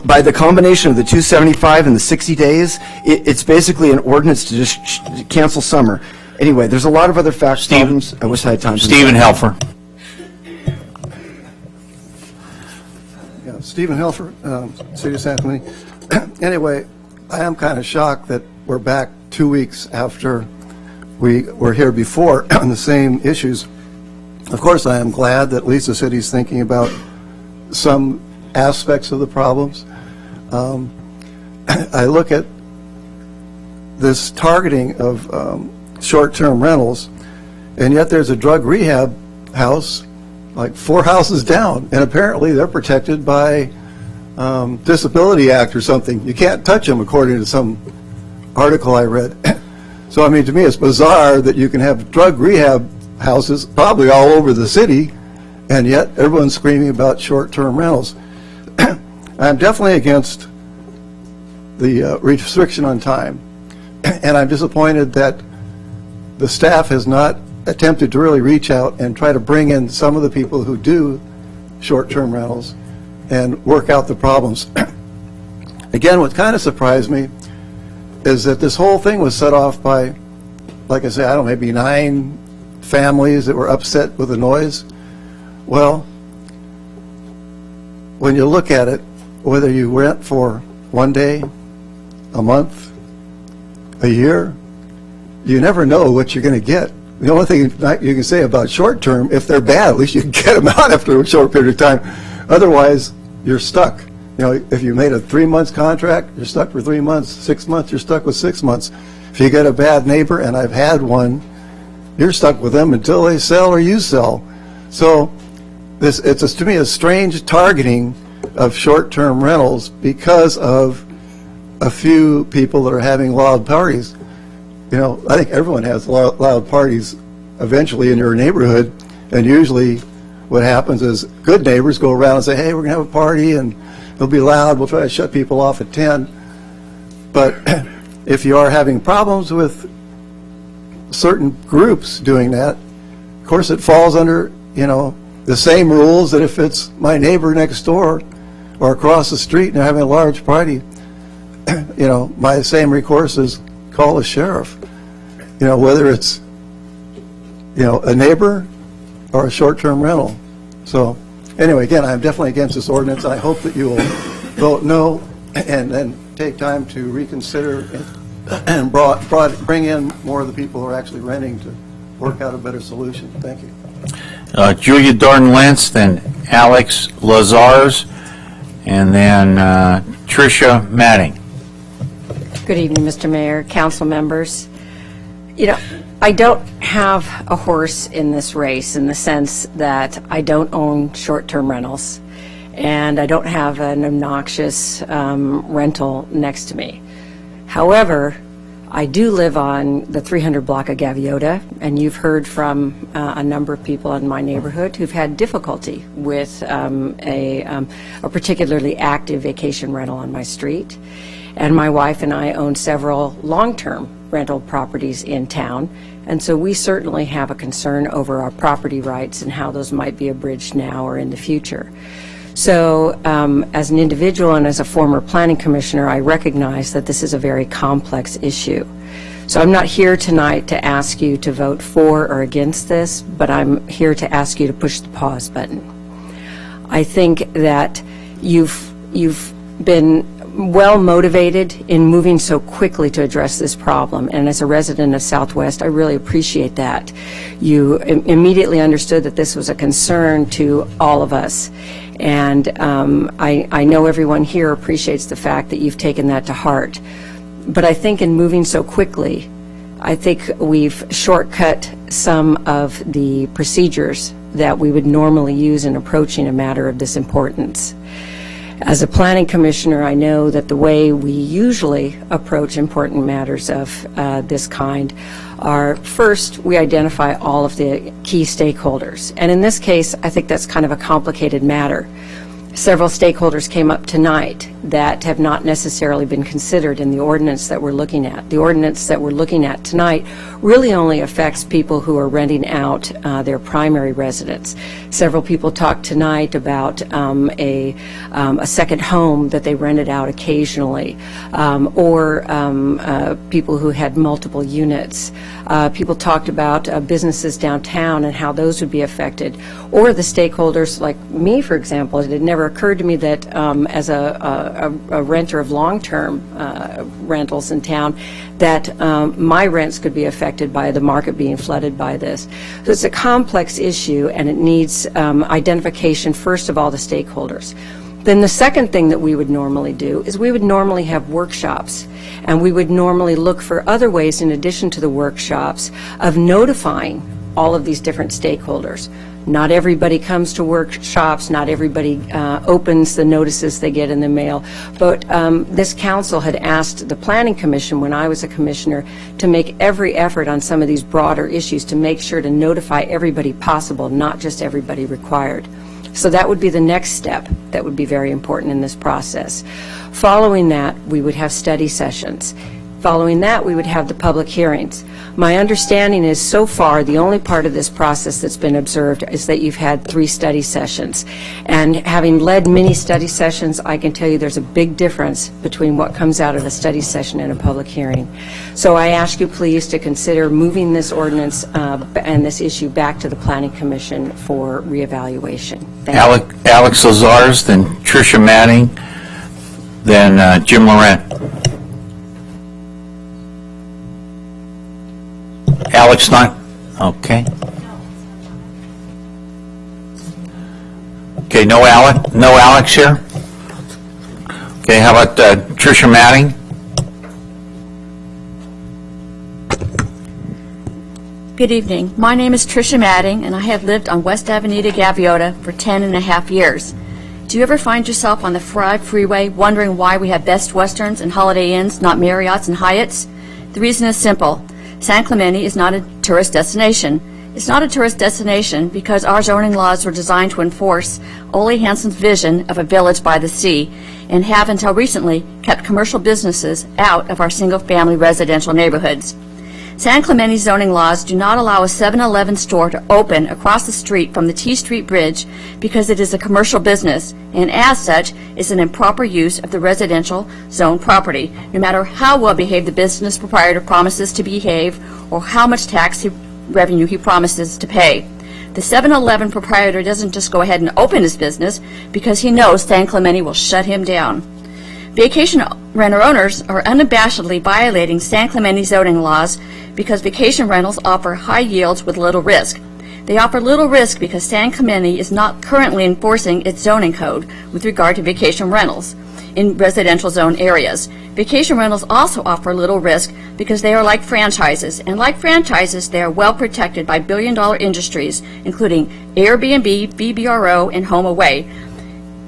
by the combination of the 275 and the 60 days, it's basically an ordinance to just cancel summer. Anyway, there's a lot of other fact problems. I wish I had time to... Stephen Helfer. Yeah, Stephen Helfer, City of San Clemente. Anyway, I am kind of shocked that we're back 2 weeks after we were here before on the same issues. Of course, I am glad that at least the city's thinking about some aspects of the problems. I look at this targeting of short-term rentals, and yet there's a drug rehab house like 4 houses down, and apparently they're protected by Disability Act or something. You can't touch them according to some article I read. So I mean, to me it's bizarre that you can have drug rehab houses probably all over the city, and yet everyone's screaming about short-term rentals. I'm definitely against the restriction on time. And I'm disappointed that the staff has not attempted to really reach out and try to bring in some of the people who do short-term rentals and work out the problems. Again, what kind of surprised me is that this whole thing was set off by, like I say, I don't know, maybe 9 families that were upset with the noise. Well, when you look at it, whether you rent for 1 day, a month, a year, you never know what you're going to get. The only thing you can say about short term, if they're bad, at least you can get them out after a short period of time. Otherwise, you're stuck. You know, if you made a 3-month contract, you're stuck for 3 months. 6 months, you're stuck with 6 months. If you get a bad neighbor, and I've had one, you're stuck with them until they sell or you sell. So it's to me a strange targeting of short-term rentals because of a few people that are having loud parties. You know, I think everyone has loud parties eventually in your neighborhood, and usually what happens is good neighbors go around and say, hey, we're going to have a party, and it'll be loud, we'll try to shut people off at 10. But if you are having problems with certain groups doing that, of course it falls under, you know, the same rules that if it's my neighbor next door or across the street and they're having a large party, you know, my same recourse is call the sheriff. You know, whether it's, you know, a neighbor or a short-term rental. So anyway, again, I'm definitely against this ordinance. I hope that you will vote no and then take time to reconsider and bring in more of the people who are actually renting to work out a better solution. Thank you. Julia Darden-Lentz, then Alex Lazars, and then Tricia Matting. Good evening, Mr. Mayor, council members. You know, I don't have a horse in this race in the sense that I don't own short-term rentals and I don't have an obnoxious rental next to me. However, I do live on the 300 block of Gaviota, and you've heard from a number of people in my neighborhood who've had difficulty with a particularly active vacation rental on my street. And my wife and I own several long-term rental properties in town, and so we certainly have a concern over our property rights and how those might be abridged now or in the future. So as an individual and as a former planning commissioner, I recognize that this is a very complex issue. So I'm not here tonight to ask you to vote for or against this, but I'm here to ask you to push the pause button. I think that you've been well motivated in moving so quickly to address this problem, and as a resident of Southwest, I really appreciate that. You immediately understood that this was a concern to all of us, and I know everyone here appreciates the fact that you've taken that to heart. But I think in moving so quickly, I think we've shortcut some of the procedures that we would normally use in approaching a matter of this importance. As a planning commissioner, I know that the way we usually approach important matters of this kind are, first, we identify all of the key stakeholders. And in this case, I think that's kind of a complicated matter. Several stakeholders came up tonight that have not necessarily been considered in the ordinance that we're looking at. The ordinance that we're looking at tonight really only affects people who are renting out their primary residence. Several people talked tonight about a second home that they rented out occasionally, or people who had multiple units. People talked about businesses downtown and how those would be affected, or the stakeholders like me, for example. It had never occurred to me that as a renter of long-term rentals in town, that my rents could be affected by the market being flooded by this. So it's a complex issue, and it needs identification, first of all, the stakeholders. Then the second thing that we would normally do is we would normally have workshops, and we would normally look for other ways in addition to the workshops of notifying all of these different stakeholders. Not everybody comes to workshops, not everybody opens the notices they get in the mail, but this council had asked the Planning Commission when I was a commissioner to make every effort on some of these broader issues to make sure to notify everybody possible, not just everybody required. So that would be the next step that would be very important in this process. Following that, we would have study sessions. Following that, we would have the public hearings. My understanding is, so far, the only part of this process that's been observed is that you've had 3 study sessions. And having led many study sessions, I can tell you there's a big difference between what comes out of a study session and a public hearing. So I ask you please to consider moving this ordinance and this issue back to the Planning Commission for reevaluation. Thank you. Alex Lazarus, then Tricia Manning, then Jim Laurent. Alex not, okay. Okay, no Alex here? Okay, how about Tricia Manning? Good evening. My name is Tricia Madding, and I have lived on West Avenida Gaviota for 10.5 years. Do you ever find yourself on the Fried Freeway wondering why we have Best Westerns and Holiday Inns, not Marriotts and Hyatts? The reason is simple. San Clemente is not a tourist destination. It's not a tourist destination because our zoning laws were designed to enforce Ole Hanson's vision of a village by the sea and have until recently kept commercial businesses out of our single-family residential neighborhoods. San Clemente zoning laws do not allow a 7-Eleven store to open across the street from the T Street Bridge because it is a commercial business and as such is an improper use of the residential zone property, no matter how well behaved the business proprietor promises to behave or how much tax revenue he promises to pay. The 7-Eleven proprietor doesn't just go ahead and open his business because he knows San Clemente will shut him down. Vacation renter owners are unabashedly violating San Clemente zoning laws because vacation rentals offer high yields with little risk. They offer little risk because San Clemente is not currently enforcing its zoning code with regard to vacation rentals in residential zone areas. Vacation rentals also offer little risk because they are like franchises, and like franchises, they are well protected by billion-dollar industries, including Airbnb, VBRO, and HomeAway,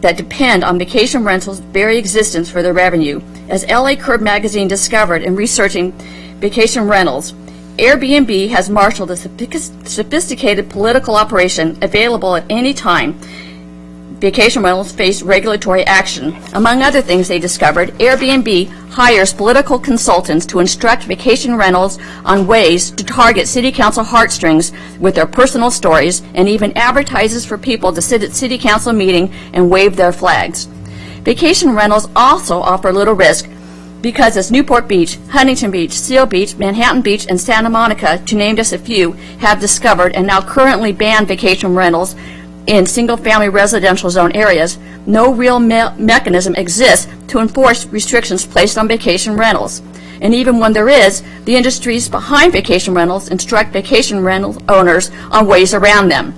that depend on vacation rentals' very existence for their revenue. As LA Curb magazine discovered in researching vacation rentals, Airbnb has marshaled a sophisticated political operation available at any time. Vacation rentals face regulatory action. Among other things they discovered, Airbnb hires political consultants to instruct vacation rentals on ways to target city council heartstrings with their personal stories and even advertises for people to sit at city council meeting and wave their flags. Vacation rentals also offer little risk because as Newport Beach, Huntington Beach, Seal Beach, Manhattan Beach, and Santa Monica, to name just a few, have discovered and now currently ban vacation rentals in single-family residential zone areas, no real mechanism exists to enforce restrictions placed on vacation rentals. And even when there is, the industries behind vacation rentals instruct vacation rental owners on ways around them.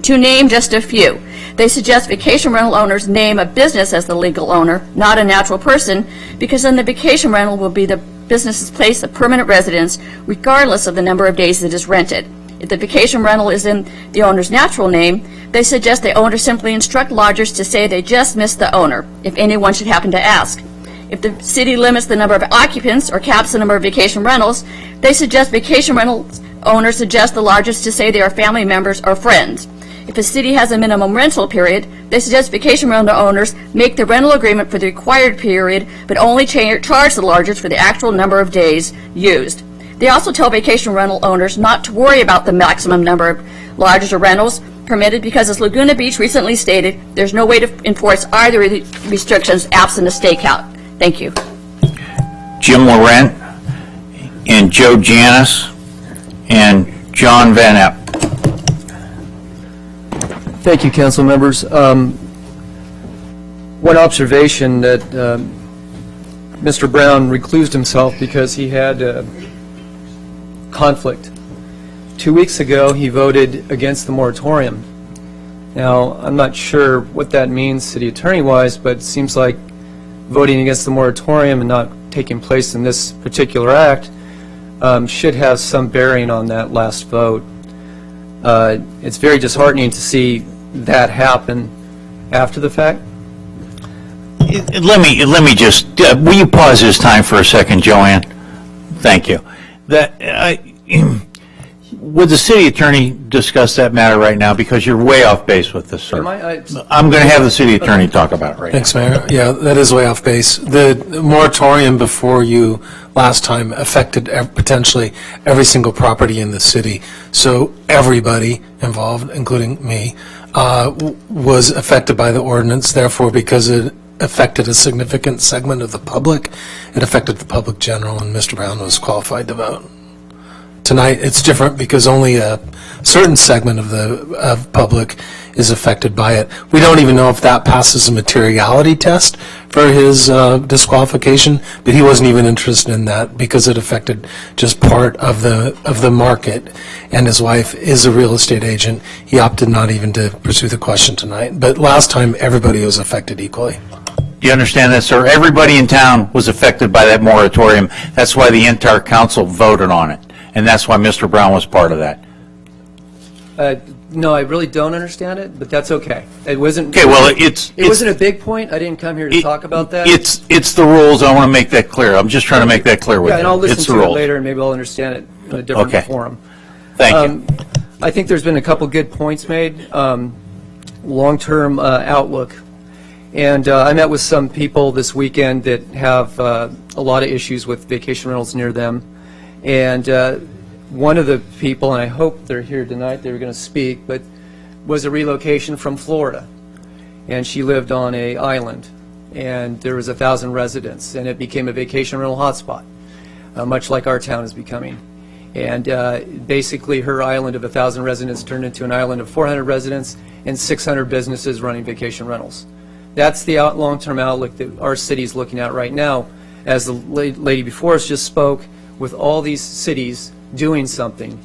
To name just a few, they suggest vacation rental owners name a business as the legal owner, not a natural person, because then the vacation rental will be the business's place of permanent residence, regardless of the number of days it is rented. If the vacation rental is in the owner's natural name, they suggest the owner simply instruct lodgers to say they just missed the owner, if anyone should happen to ask. If the city limits the number of occupants or caps the number of vacation rentals, they suggest vacation rental owners suggest the lodgers to say they are family members or friends. If a city has a minimum rental period, they suggest vacation rental owners make the rental agreement for the required period, but only charge the lodgers for the actual number of days used. They also tell vacation rental owners not to worry about the maximum number of lodgers or rentals permitted because, as Laguna Beach recently stated, there's no way to enforce either of the restrictions absent a stakeout. Thank you. Jim Laurent and Joe Janis and John Van Epp. Thank you, council members. One observation that Mr. Brown reclused himself because he had conflict. 2 weeks ago, he voted against the moratorium. Now, I'm not sure what that means city attorney-wise, but it seems like voting against the moratorium and not taking place in this particular act should have some bearing on that last vote. It's very disheartening to see that happen after the fact. Let me just, will you pause this time for a second, Joanne? Thank you. Would the city attorney discuss that matter right now, because you're way off base with this, sir? I'm going to have the city attorney talk about it right now. Thanks, Mayor. Yeah, that is way off base. The moratorium before you last time affected potentially every single property in the city. So everybody involved, including me, was affected by the ordinance. Therefore, because it affected a significant segment of the public, it affected the public general, and Mr. Brown was qualified to vote. Tonight, it's different because only a certain segment of the public is affected by it. We don't even know if that passes a materiality test for his disqualification, but he wasn't even interested in that because it affected just part of the market. And his wife is a real estate agent. He opted not even to pursue the question tonight. But last time, everybody was affected equally. Do you understand that, sir? Everybody in town was affected by that moratorium. That's why the entire council voted on it. And that's why Mr. Brown was part of that. No, I really don't understand it, but that's okay. It wasn't. Okay, well, it wasn't a big point. I didn't come here to talk about that. It's the rules. I want to make that clear. I'm just trying to make that clear with you. Yeah, and I'll listen It's the to it rules. later, and maybe I'll understand it in a different forum. Thank you. I think there's been a couple good points made. Long-term outlook. And I met with some people this weekend that have a lot of issues with vacation rentals near them. And one of the people, and I hope they're here tonight, they were going to speak, but was a relocation from Florida. And she lived on an island, and there was 1,000 residents, and it became a vacation rental hotspot, much like our town is becoming. And basically her island of 1,000 residents turned into an island of 400 residents and 600 businesses running vacation rentals. That's the long-term outlook that our city is looking at right now. As the lady before us just spoke, with all these cities doing something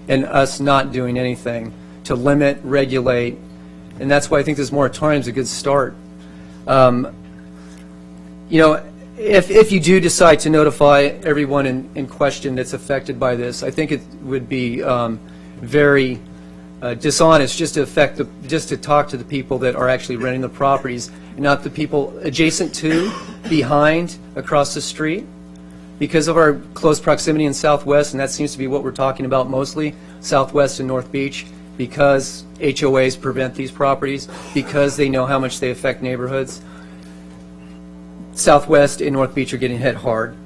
and us not doing anything to limit, regulate, and that's why I think this moratorium is a good start. You know, if you do decide to notify everyone in question that's affected by this, I think it would be very dishonest just to talk to the people that are actually renting the properties, and not the people adjacent to, behind, across the street. Because of our close proximity in Southwest, and that seems to be what we're talking about mostly, Southwest and North Beach, because HOAs prevent these properties, because they know how much they affect neighborhoods, Southwest and North Beach are getting hit hard.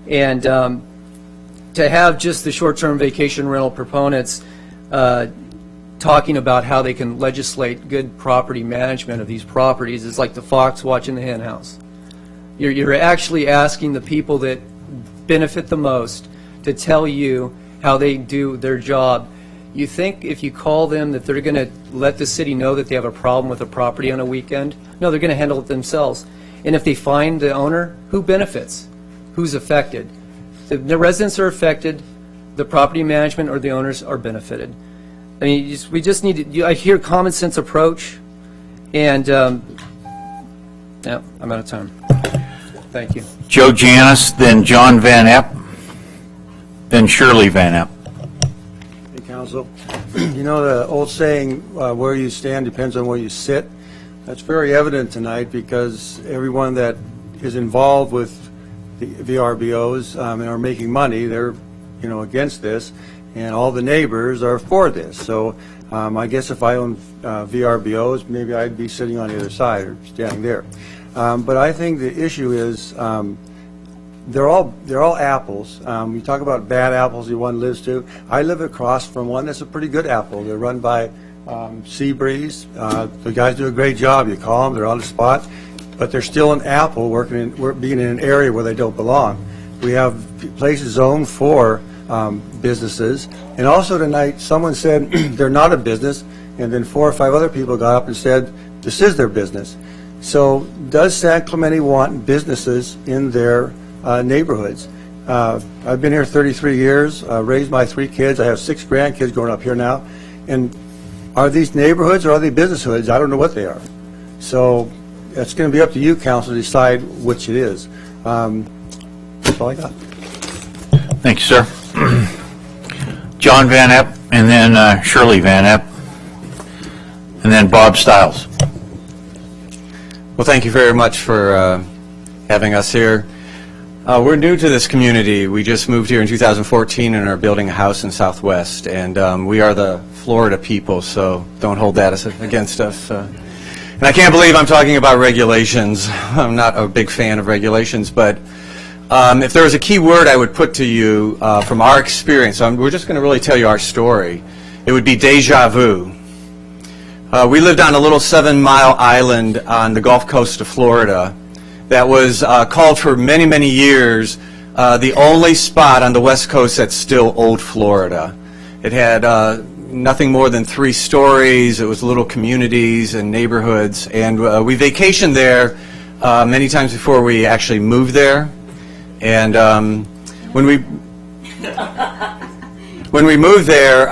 And to have just the short-term vacation rental proponents talking about how they can legislate good property management of these properties is like the fox watching the hen house. You're actually asking the people that benefit the most to tell you how they do their job. You think if you call them that they're going to let the city know that they have a problem with a property on a weekend? No, they're going to handle it themselves. And if they find the owner, who benefits? Who's affected? The residents are affected, the property management or the owners are benefited. I mean, we just need to, I hear common sense approach, and yeah, I'm out of time. Thank you. Joe Janis, then John Van Epp, then Shirley Van Epp. Hey, Council. You know the old saying, where you stand depends on where you sit? That's very evident tonight because everyone that is involved with the VRBOs and are making money, they're against this, and all the neighbors are for this. So I guess if I owned VRBOs, maybe I'd be sitting on the other side or standing there. But I think the issue is they're all apples. You talk about bad apples one lives to. I live across from one that's a pretty good apple. They're run by Seabreeze. The guys do a great job. You call them, they're on the spot, but they're still an apple being in an area where they don't belong. We have places zoned for businesses, and also tonight someone said they're not a business, and then 4 or 5 other people got up and said this is their business. So does San Clemente want businesses in their neighborhoods? I've been here 33 years, raised my 3 kids. I have 6 grandkids growing up here now. And are these neighborhoods or are they business hoods? I don't know what they are. So it's going to be up to you, Council, to decide which it is. That's all I got. Thank you, sir. John Van Epp, and then Shirley Van Epp, and then Bob Stiles. Well, thank you very much for having us here. We're new to this community. We just moved here in 2014 and are building a house in Southwest. And we are the Florida people, so don't hold that against us. And I can't believe I'm talking about regulations. I'm not a big fan of regulations, but if there was a key word I would put to you from our experience, we're just going to really tell you our story, it would be deja vu. We lived on a little 7-mile island on the Gulf Coast of Florida that was called for many, many years the only spot on the West Coast that's still old Florida. It had nothing more than 3 stories. It was little communities and neighborhoods, and we vacationed there many times before we actually moved there. And when we moved there,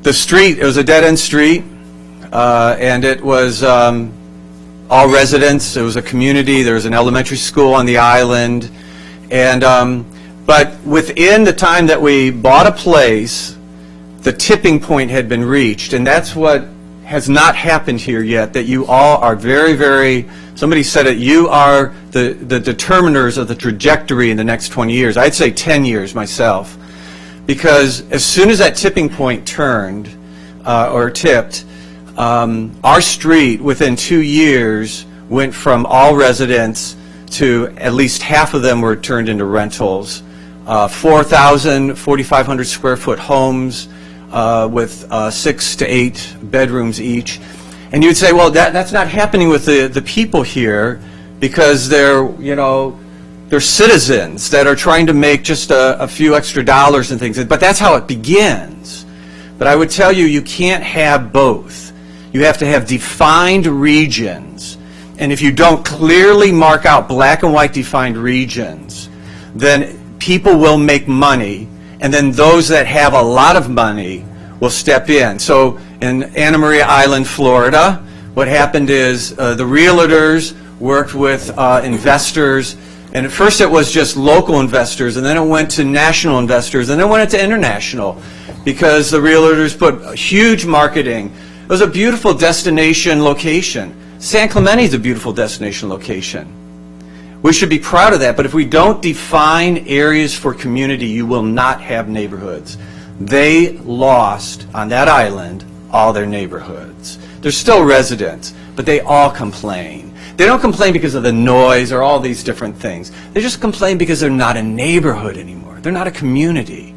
the street, it was a dead-end street, and it was all residents. It was a community. There was an elementary school on the island, and but within the time that we bought a place, the tipping point had been reached, and that's what has not happened here yet, that you all are very, very, somebody said it, you are the determiners of the trajectory in the next 20 years. I'd say 10 years myself, because as soon as that tipping point turned, or tipped, our street within 2 years went from all residents to at least half of them were turned into rentals. 4,000, 4,500 square foot homes with 6 to 8 bedrooms each. And you'd say, well, that's not happening with the people here because they're citizens that are trying to make just a few extra dollars and things. But that's how it begins. But I would tell you, you can't have both. You have to have defined regions. And if you don't clearly mark out black and white defined regions, then people will make money, and then those that have a lot of money will step in. So in Anna Maria Island, Florida, what happened is the realtors worked with investors, and at first it was just local investors, and then it went to national investors, and then it went into international, because the realtors put huge marketing. It was a beautiful destination location. San Clemente is a beautiful destination location. We should be proud of that, but if we don't define areas for community, you will not have neighborhoods. They lost, on that island, all their neighborhoods. They're still residents, but they all complain. They don't complain because of the noise or all these different things. They just complain because they're not a neighborhood anymore. They're not a community.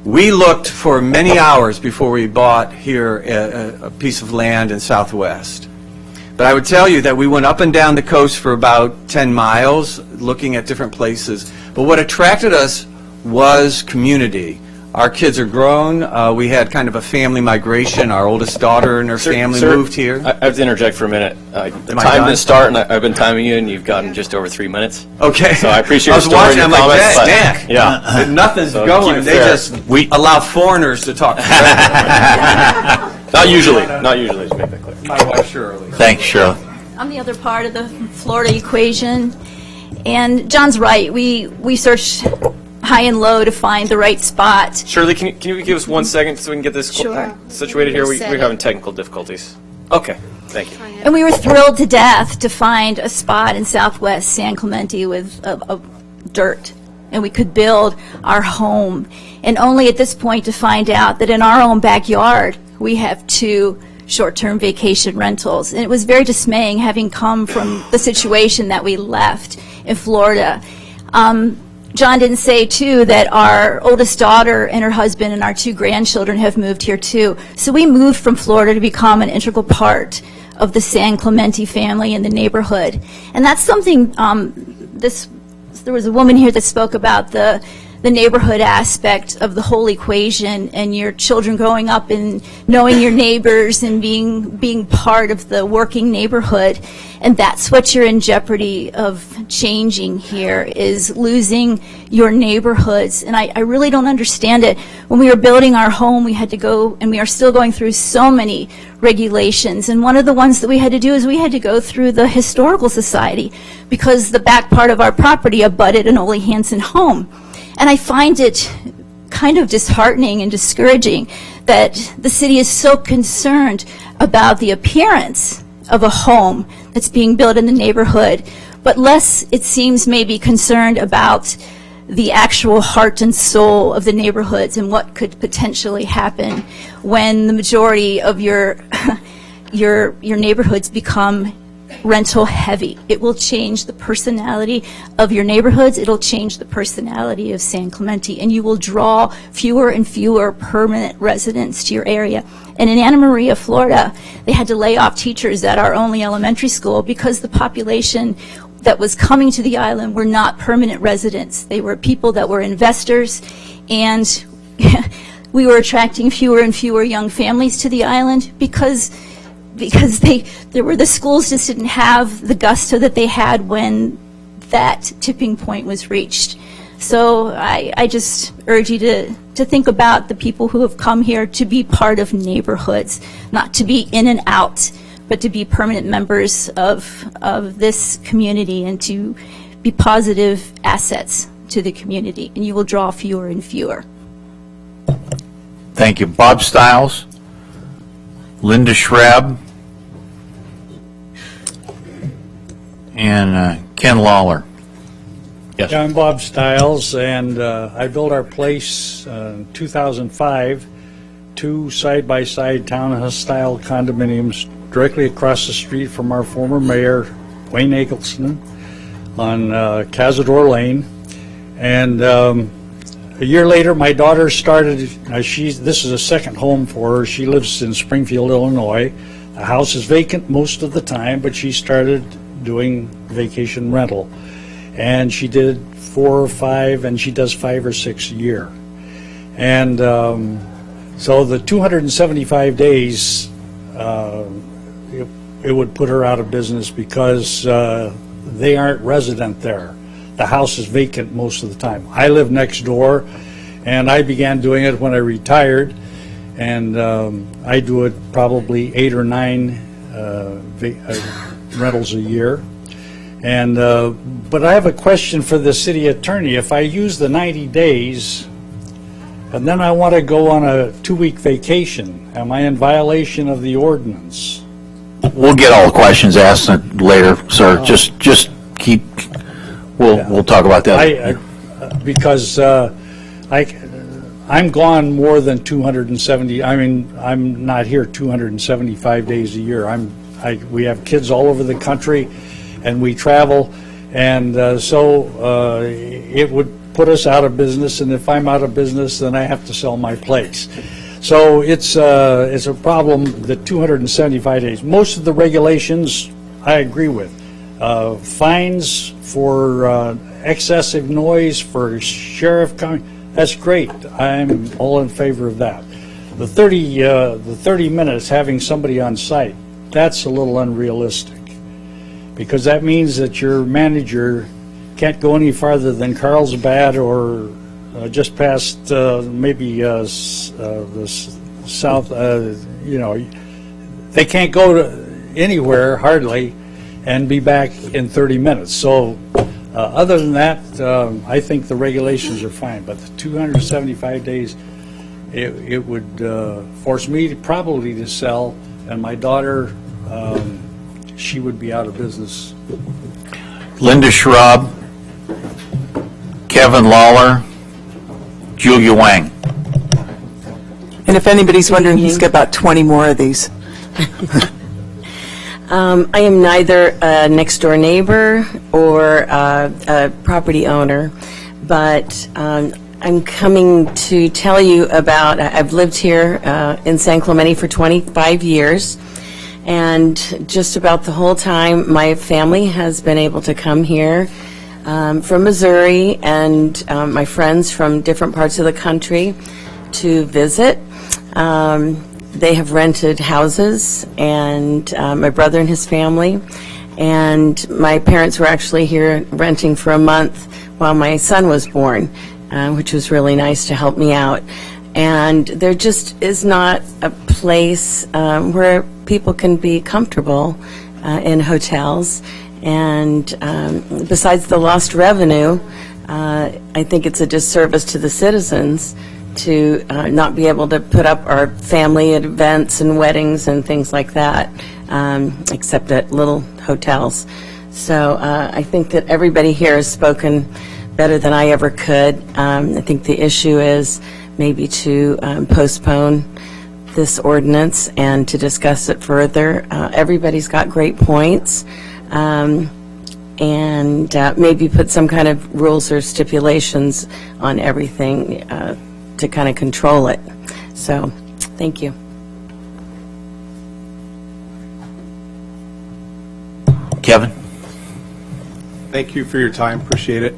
We looked for many hours before we bought here a piece of land in Southwest. But I would tell you that we went up and down the coast for about 10 miles looking at different places. But what attracted us was community. Our kids are grown. We had kind of a family migration. Our oldest daughter and her family moved here. I have to interject for a minute. The Am I time done? didn't start, and I've been timing you, and you've gotten just over 3 minutes. Okay. So I appreciate I your was story watching, and I'm your like, comments. Dan, Yeah. nothing's So going. keep it They fair. just allow foreigners to talk. Not usually. Not usually, to make that clear. My wife, Shirley. Thanks, Shirley. I'm the other part of the Florida equation, and John's right. We searched high and low to find the right spot. Shirley, can you give us 1 second so we can get this Sure. situated here? We're Set having technical difficulties. Okay, thank you. And we were thrilled to death to find a spot in Southwest San Clemente with dirt, and we could build our home. And only at this point to find out that in our own backyard, we have 2 short-term vacation rentals. And it was very dismaying, having come from the situation that we left in Florida. John didn't say, too, that our oldest daughter and her husband and our 2 grandchildren have moved here, too. So we moved from Florida to become an integral part of the San Clemente family in the neighborhood. And that's something, there was a woman here that spoke about the neighborhood aspect of the whole equation, and your children growing up and knowing your neighbors and being part of the working neighborhood. And that's what you're in jeopardy of changing here, is losing your neighborhoods. And I really don't understand it. When we were building our home, we had to go, and we are still going through so many regulations. And one of the ones that we had to do is we had to go through the Historical Society, because the back part of our property abutted an old Hanson home. And I find it kind of disheartening and discouraging that the city is so concerned about the appearance of a home that's being built in the neighborhood, but less, it seems, maybe concerned about the actual heart and soul of the neighborhoods and what could potentially happen when the majority of your your neighborhoods become rental heavy. It will change the personality of your neighborhoods. It'll change the personality of San Clemente, and you will draw fewer and fewer permanent residents to your area. And in Anna Maria, Florida, they had to lay off teachers at our only elementary school because the population that was coming to the island were not permanent residents. They were people that were investors, and we were attracting fewer and fewer young families to the island because the schools just didn't have the gusto that they had when that tipping point was reached. So I just urge you to think about the people who have come here to be part of neighborhoods, not to be in and out, but to be permanent members of this community and to be positive assets to the community, and you will draw fewer and fewer. Thank you. Bob Stiles, Linda Schrabb, and Ken Lawler. Yes. Yeah, I'm Bob Stiles, and I built our place in 2005, 2 side-by-side townhouse-style condominiums directly across the street from our former mayor, Wayne Eggleston, on Cazador Lane. And a year later, my daughter started, this is a second home for her. She lives in Springfield, Illinois. The house is vacant most of the time, but she started doing vacation rental. And she did 4 or 5, and she does 5 or 6 a year. And so the 275 days, it would put her out of business because they aren't resident there. The house is vacant most of the time. I live next door, and I began doing it when I retired, and I do it probably 8 or 9 rentals a year. And but I have a question for the city attorney. If I use the 90 days and then I want to go on a 2-week vacation, am I in violation of the ordinance? We'll get all the questions asked later, sir. Just keep. We'll talk about that. Because I'm gone more than 270. I mean, I'm not here 275 days a year. We have kids all over the country, and we travel, and so it would put us out of business. And if I'm out of business, then I have to sell my place. So it's a problem. The 275 days. Most of the regulations I agree with. Fines for excessive noise, for sheriff coming, that's great. I'm all in favor of that. The 30 minutes having somebody on site, that's a little unrealistic, because that means that your manager can't go any farther than Carlsbad or just past maybe the south. They can't go to anywhere hardly and be back in 30 minutes. So other than that, I think the regulations are fine. But the 275 days, it would force me probably to sell, and my daughter, she would be out of business. Linda Schraub, Kevin Lawler, Julia Wang. And if anybody's wondering, he's got about 20 more of these. I am neither a next-door neighbor or a property owner, but I'm coming to tell you about, I've lived here in San Clemente for 25 years, and just about the whole time, my family has been able to come here from Missouri, and my friends from different parts of the country to visit. They have rented houses, and my brother and his family, and my parents were actually here renting for a month while my son was born, which was really nice to help me out. And there just is not a place where people can be comfortable in hotels. And besides the lost revenue, I think it's a disservice to the citizens to not be able to put up our family events and weddings and things like that, except at little hotels. So I think that everybody here has spoken better than I ever could. I think the issue is maybe to postpone this ordinance and to discuss it further. Everybody's got great points. And maybe put some kind of rules or stipulations on everything to kind of control it. So, thank you. Kevin? Thank you for your time, appreciate it.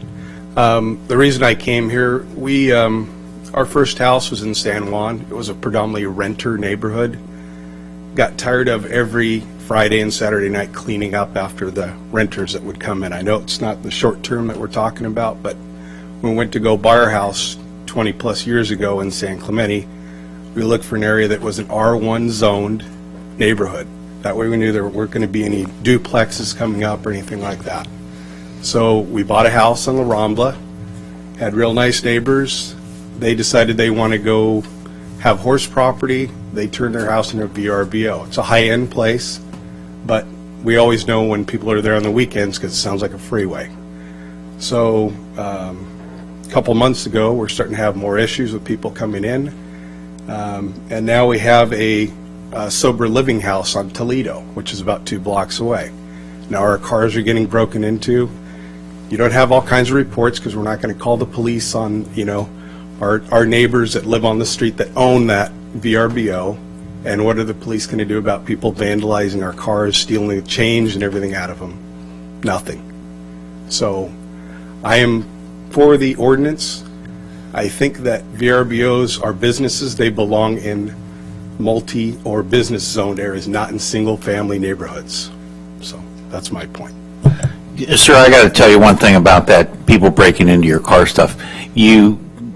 The reason I came here, our first house was in San Juan. It was a predominantly renter neighborhood. Got tired of every Friday and Saturday night cleaning up after the renters that would come in. I know it's not the short term that we're talking about, but when we went to go buy our house 20 plus years ago in San Clemente, we looked for an area that was an R1 zoned neighborhood. That way we knew there weren't going to be any duplexes coming up or anything like that. So we bought a house on La Rambla, had real nice neighbors. They decided they want to go have horse property. They turned their house into a VRBO. It's a high-end place, but we always know when people are there on the weekends because it sounds like a freeway. So a couple months ago, we're starting to have more issues with people coming in. And now we have a sober living house on Toledo, which is about 2 blocks away. Now our cars are getting broken into. You don't have all kinds of reports because we're not going to call the police on, our neighbors that live on the street that own that VRBO. And what are the police going to do about people vandalizing our cars, stealing the change and everything out of them? Nothing. So I am for the ordinance. I think that VRBOs are businesses. They belong in multi or business zoned areas, not in single family neighborhoods. So that's my point. Sir, I got to tell you one thing about that, people breaking into your car stuff.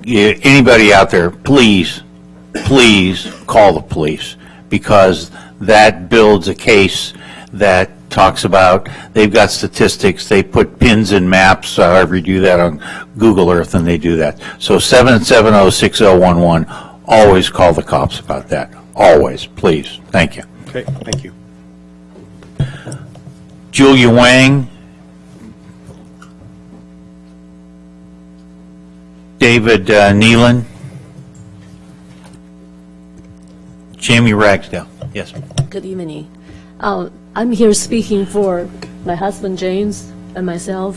Anybody out there, please call the police, because that builds a case that talks about, they've got statistics, they put pins in maps, however you do that on Google Earth, and they do that. So 770-6011, always call the cops about that. Always, please. Thank you. Okay, thank you. Julia Wang. David Nealon. Jamie Ragsdale. Yes. Good evening. I'm here speaking for my husband James and myself.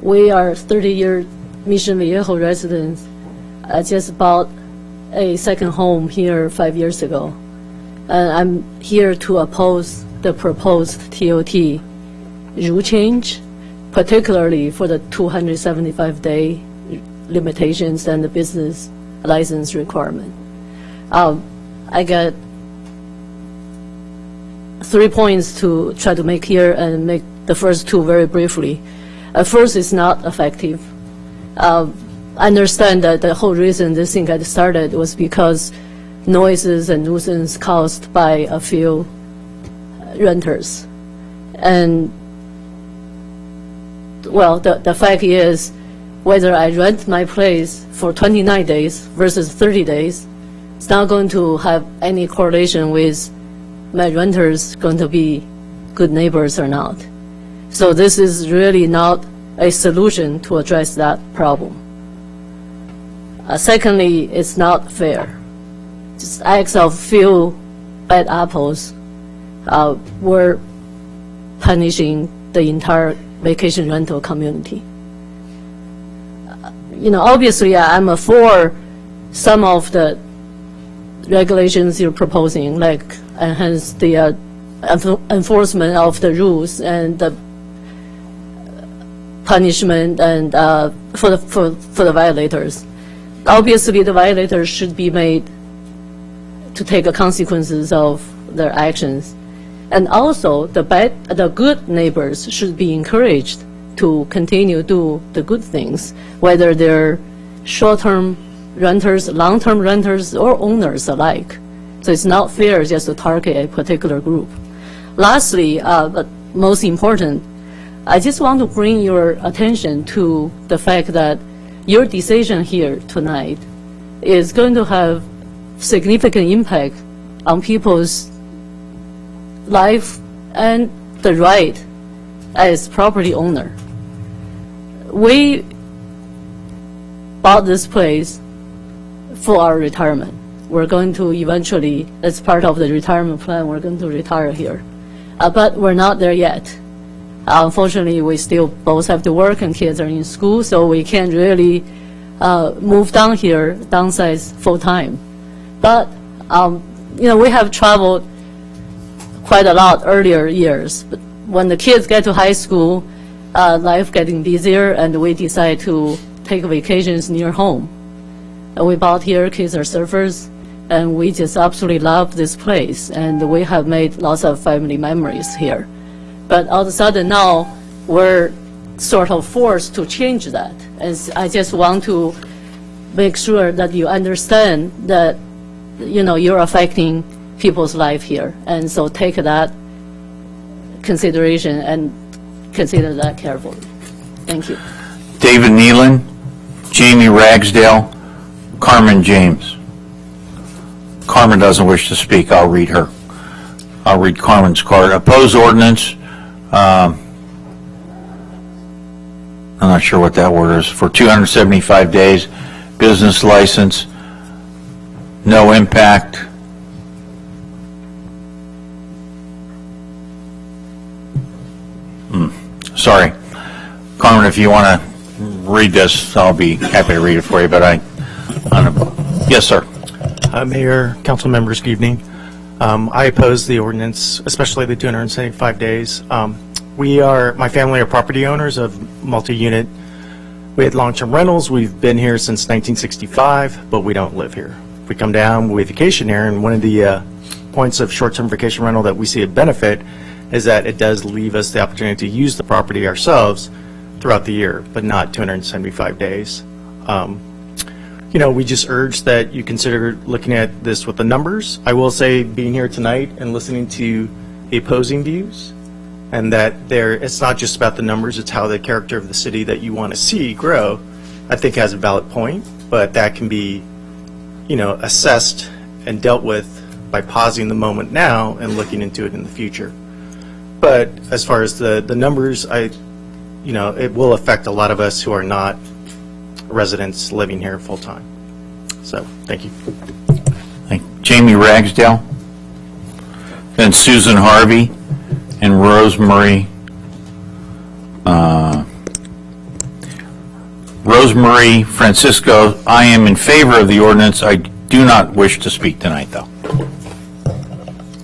We are 30-year Mission Viejo residents. I just bought a second home here 5 years ago. And I'm here to oppose the proposed TOT rule change, particularly for the 275-day limitations and the business license requirement. I got 3 points to try to make here and make the first 2 very briefly. First, it's not effective. I understand that the whole reason this thing got started was because noises and nuisance caused by a few renters. And, well, the fact is, whether I rent my place for 29 days versus 30 days, it's not going to have any correlation with my renters going to be good neighbors or not. So this is really not a solution to address that problem. Secondly, it's not fair. Just acts of few bad apples, we're punishing the entire vacation rental community. Obviously, I'm for some of the regulations you're proposing, like enhance the enforcement of the rules and the punishment and for the violators. Obviously, the violators should be made to take the consequences of their actions, and also the good neighbors should be encouraged to continue do the good things, whether they're short-term renters, long-term renters, or owners alike. So it's not fair just to target a particular group. Lastly, but most important, I just want to bring your attention to the fact that your decision here tonight is going to have significant impact on people's life and the right as property owner. We bought this place for our retirement. We're going to eventually, as part of the retirement plan, we're going to retire here. But we're not there yet. Unfortunately, we still both have to work and kids are in school, so we can't really move down here, downsize full-time. But, we have traveled quite a lot earlier years. But when the kids get to high school, life getting busier, and we decide to take vacations near home. And we bought here, kids are surfers, and we just absolutely love this place, and we have made lots of family memories here. But all of a sudden now, we're sort of forced to change that. And I just want to make sure that you understand that, you're affecting people's life here. And so take that consideration and consider that carefully. Thank you. David Nealon, Jamie Ragsdale, Carmen James. Carmen doesn't wish to speak. I'll read her. I'll read Carmen's card. Oppose ordinance. I'm not sure what that word is. For 275 days. Business license. No impact. Sorry. Carmen, if you want to read this, I'll be happy to read it for you, but yes, sir. Mayor, council members, good evening. I oppose the ordinance, especially the 275 days. My family are property owners of multi-unit. We had long-term rentals. We've been here since 1965, but we don't live here. We come down, we vacation here, and one of the points of short-term vacation rental that we see a benefit is that it does leave us the opportunity to use the property ourselves throughout the year, but not 275 days. We just urge that you consider looking at this with the numbers. I will say, being here tonight and listening to the opposing views, and that it's not just about the numbers, it's how the character of the city that you want to see grow, I think has a valid point, but that can be, assessed and dealt with by pausing the moment now and looking into it in the future. But as far as the numbers, it will affect a lot of us who are not residents living here full time. So, thank you. Jamie Ragsdale, then Susan Harvey, and Rosemary. Rosemary Francisco. I am in favor of the ordinance. I do not wish to speak tonight, though.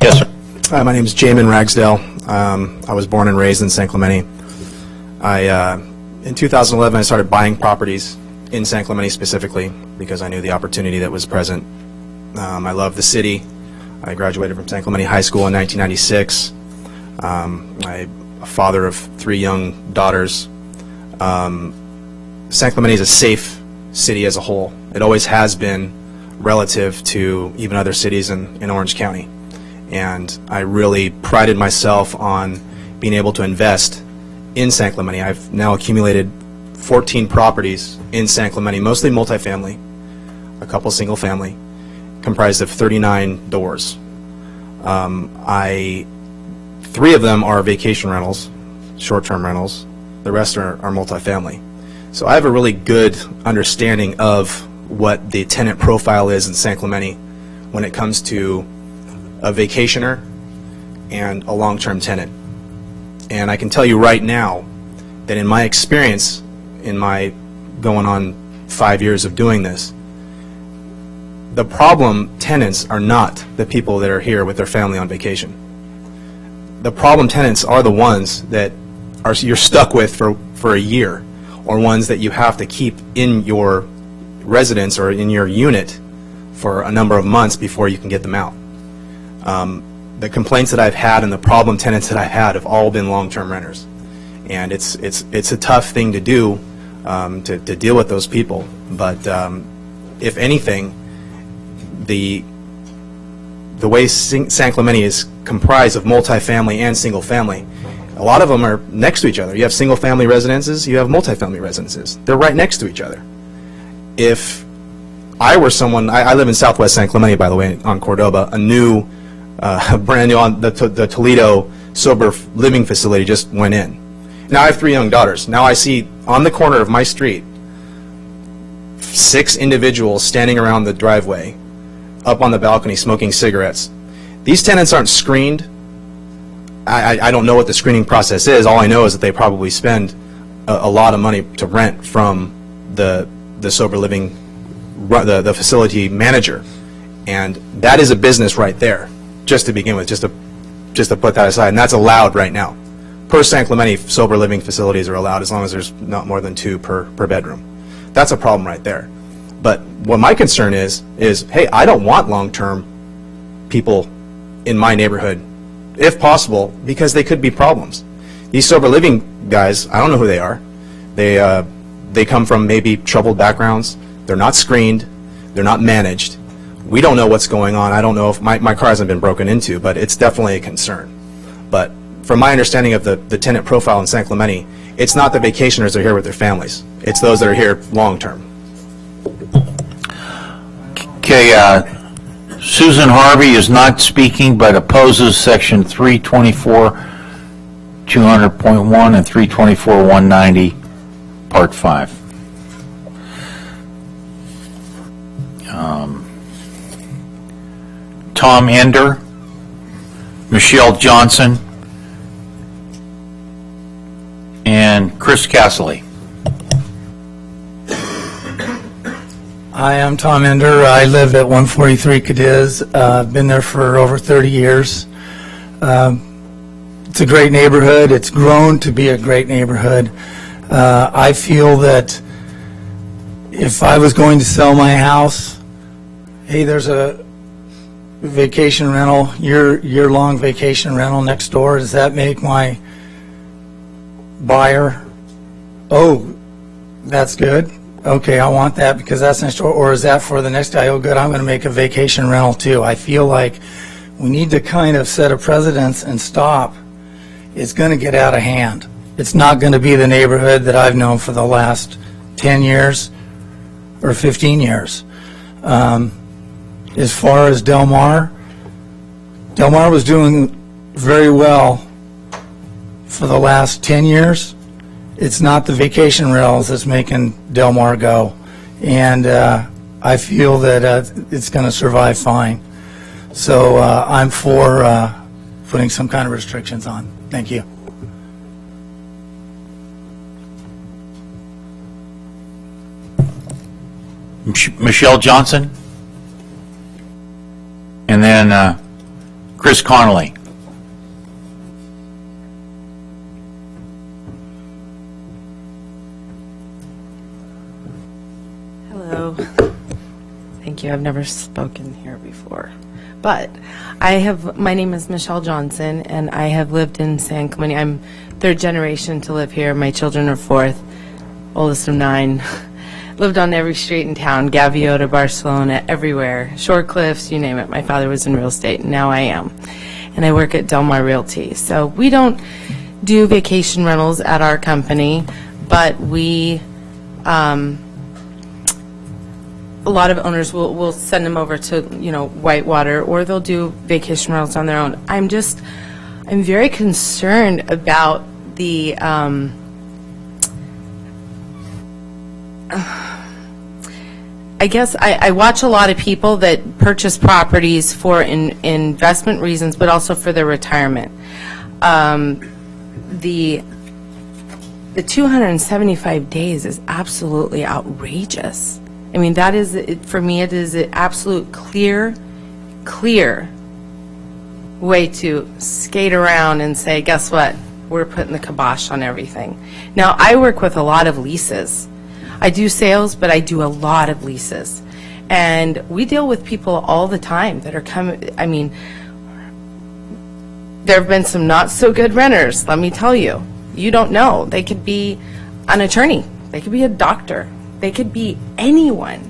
Yes, sir. Hi, my name is Jamin Ragsdale. I was born and raised in San Clemente. In 2011, I started buying properties in San Clemente specifically because I knew the opportunity that was present. I love the city. I graduated from San Clemente High School in 1996. I'm a father of 3 young daughters. San Clemente is a safe city as a whole. It always has been relative to even other cities in Orange County. And I really prided myself on being able to invest in San Clemente. I've now accumulated 14 properties in San Clemente, mostly multifamily, a couple single family, comprised of 39 doors. 3 of them are vacation rentals, short-term rentals. The rest are multifamily. So I have a really good understanding of what the tenant profile is in San Clemente when it comes to a vacationer and a long-term tenant. And I can tell you right now that in my experience, in my going on 5 years of doing this, the problem tenants are not the people that are here with their family on vacation. The problem tenants are the ones that you're stuck with for a year, or ones that you have to keep in your residence or in your unit for a number of months before you can get them out. The complaints that I've had and the problem tenants that I've had have all been long-term renters, and it's a tough thing to do, to deal with those people. But if anything, the way San Clemente is comprised of multifamily and single family, a lot of them are next to each other. You have single family residences, you have multifamily residences. They're right next to each other. If I were someone, I live in Southwest San Clemente, by the way, on Cordoba, a brand new, the Toledo sober living facility just went in. Now I have 3 young daughters. Now I see on the corner of my street 6 individuals standing around the driveway, up on the balcony smoking cigarettes. These tenants aren't screened. I don't know what the screening process is. All I know is that they probably spend a lot of money to rent from the sober living, the facility manager, and that is a business right there. Just to begin with, just to put that aside, and that's allowed right now. Per San Clemente, sober living facilities are allowed as long as there's not more than 2 per bedroom. That's a problem right there. But what my concern is, hey, I don't want long-term people in my neighborhood, if possible, because they could be problems. These sober living guys, I don't know who they are. They come from maybe troubled backgrounds. They're not screened. They're not managed. We don't know what's going on. I don't know if my car hasn't been broken into, but it's definitely a concern. But from my understanding of the tenant profile in San Clemente, it's not the vacationers that are here with their families. It's those that are here long-term. Okay, Susan Harvey is not speaking, but opposes Section 324, 200.1 and 324, 190, Part 5. Tom Ender, Michelle Johnson, and Chris Casserly. Hi, I'm Tom Ender. I live at 143 Cadiz. I've been there for over 30 years. It's a great neighborhood. It's grown to be a great neighborhood. I feel that if I was going to sell my house, hey, there's a vacation rental, year-long vacation rental next door. Does that make my buyer, oh, that's good? Okay, I want that because that's next door. Or is that for the next guy? Oh, good, I'm going to make a vacation rental too. I feel like we need to kind of set a precedence and stop. It's going to get out of hand. It's not going to be the neighborhood that I've known for the last 10 years or 15 years. As far as Del Mar was doing very well for the last 10 years. It's not the vacation rentals that's making Del Mar go. And I feel that it's going to survive fine. So I'm for putting some kind of restrictions on. Thank you. Michelle Johnson, and then Chris Connolly. Hello. Thank you. I've never spoken here before. But my name is Michelle Johnson, and I have lived in San Clemente. I'm 3rd generation to live here. My children are 4th, oldest of 9. Lived on every street in town, Gaviota, Barcelona, everywhere. Shore Cliffs, you name it. My father was in real estate, and now I am. And I work at Del Mar Realty. So we don't do vacation rentals at our company, but we, a lot of owners will send them over to, Whitewater, or they'll do vacation rentals on their own. I'm very concerned about the, I guess I watch a lot of people that purchase properties for investment reasons, but also for their retirement. The 275 days is absolutely outrageous. I mean, that is, for me, it is an absolute clear way to skate around and say, guess what? We're putting the kibosh on everything. Now, I work with a lot of leases. I do sales, but I do a lot of leases. And we deal with people all the time that are coming. I mean, there have been some not so good renters, let me tell you. You don't know. They could be an attorney. They could be a doctor. They could be anyone.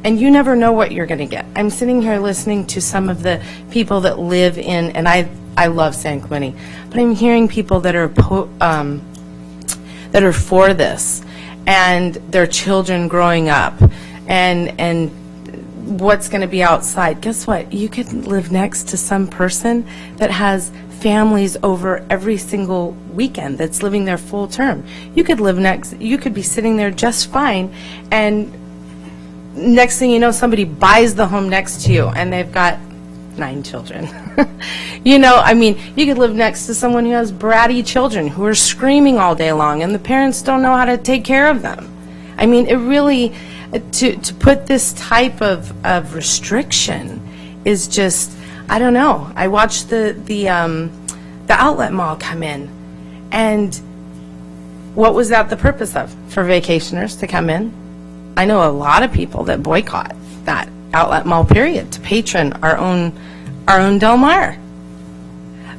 And you never know what you're going to get. I'm sitting here listening to some of the people that live in, and I love San Clemente, but I'm hearing people that are for this, and their children growing up, and what's going to be outside. Guess what? You could live next to some person that has families over every single weekend that's living there full term. You could be sitting there just fine, and next thing you know, somebody buys the home next to you, and they've got 9 children. You know, I mean, you could live next to someone who has bratty children who are screaming all day long, and the parents don't know how to take care of them. I mean, it really, to put this type of restriction is just, I don't know. I watched the outlet mall come in, and what was that the purpose of? For vacationers to come in? I know a lot of people that boycott that outlet mall, period, to patron our own Del Mar.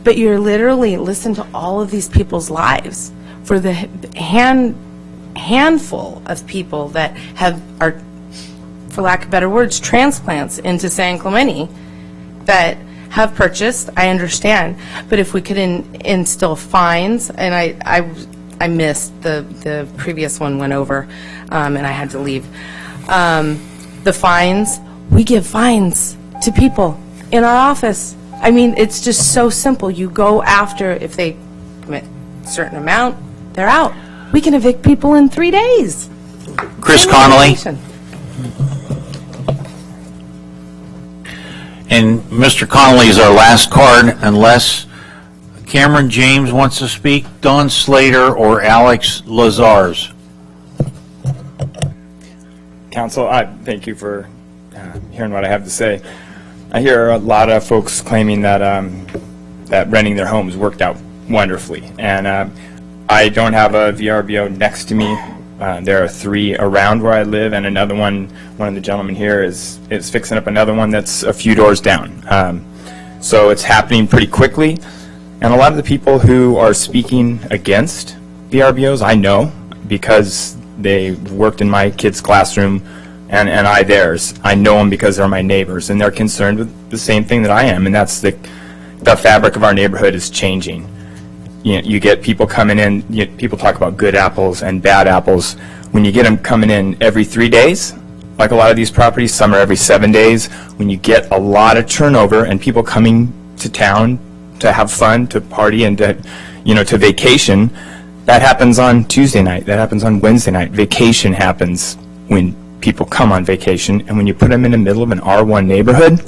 But you're literally, listen to all of these people's lives for the handful of people that are, for lack of better words, transplants into San Clemente that have purchased. I understand, but if we could instill fines, and I missed the previous one went over, and I had to leave. The fines, we give fines to people in our office. I mean, it's just so simple. You go after, if they commit a certain amount, they're out. We can evict people in 3 days. Chris Connolly. And Mr. Connolly is our last card, unless Cameron James wants to speak, Don Slater, or Alex Lazars. Council, thank you for hearing what I have to say. I hear a lot of folks claiming that that renting their homes worked out wonderfully, and I don't have a VRBO next to me. There are 3 around where I live, and another one of the gentlemen here is fixing up another one that's a few doors down. So it's happening pretty quickly, and a lot of the people who are speaking against VRBOs, I know, because they worked in my kid's classroom and I theirs. I know them because they're my neighbors, and they're concerned with the same thing that I am, and that's the fabric of our neighborhood is changing. You get people coming in, people talk about good apples and bad apples. When you get them coming in every 3 days, like a lot of these properties, some are every 7 days, when you get a lot of turnover and people coming to town to have fun, to party, and to vacation, that happens on Tuesday night, that happens on Wednesday night. Vacation happens when people come on vacation, and when you put them in the middle of an R1 neighborhood,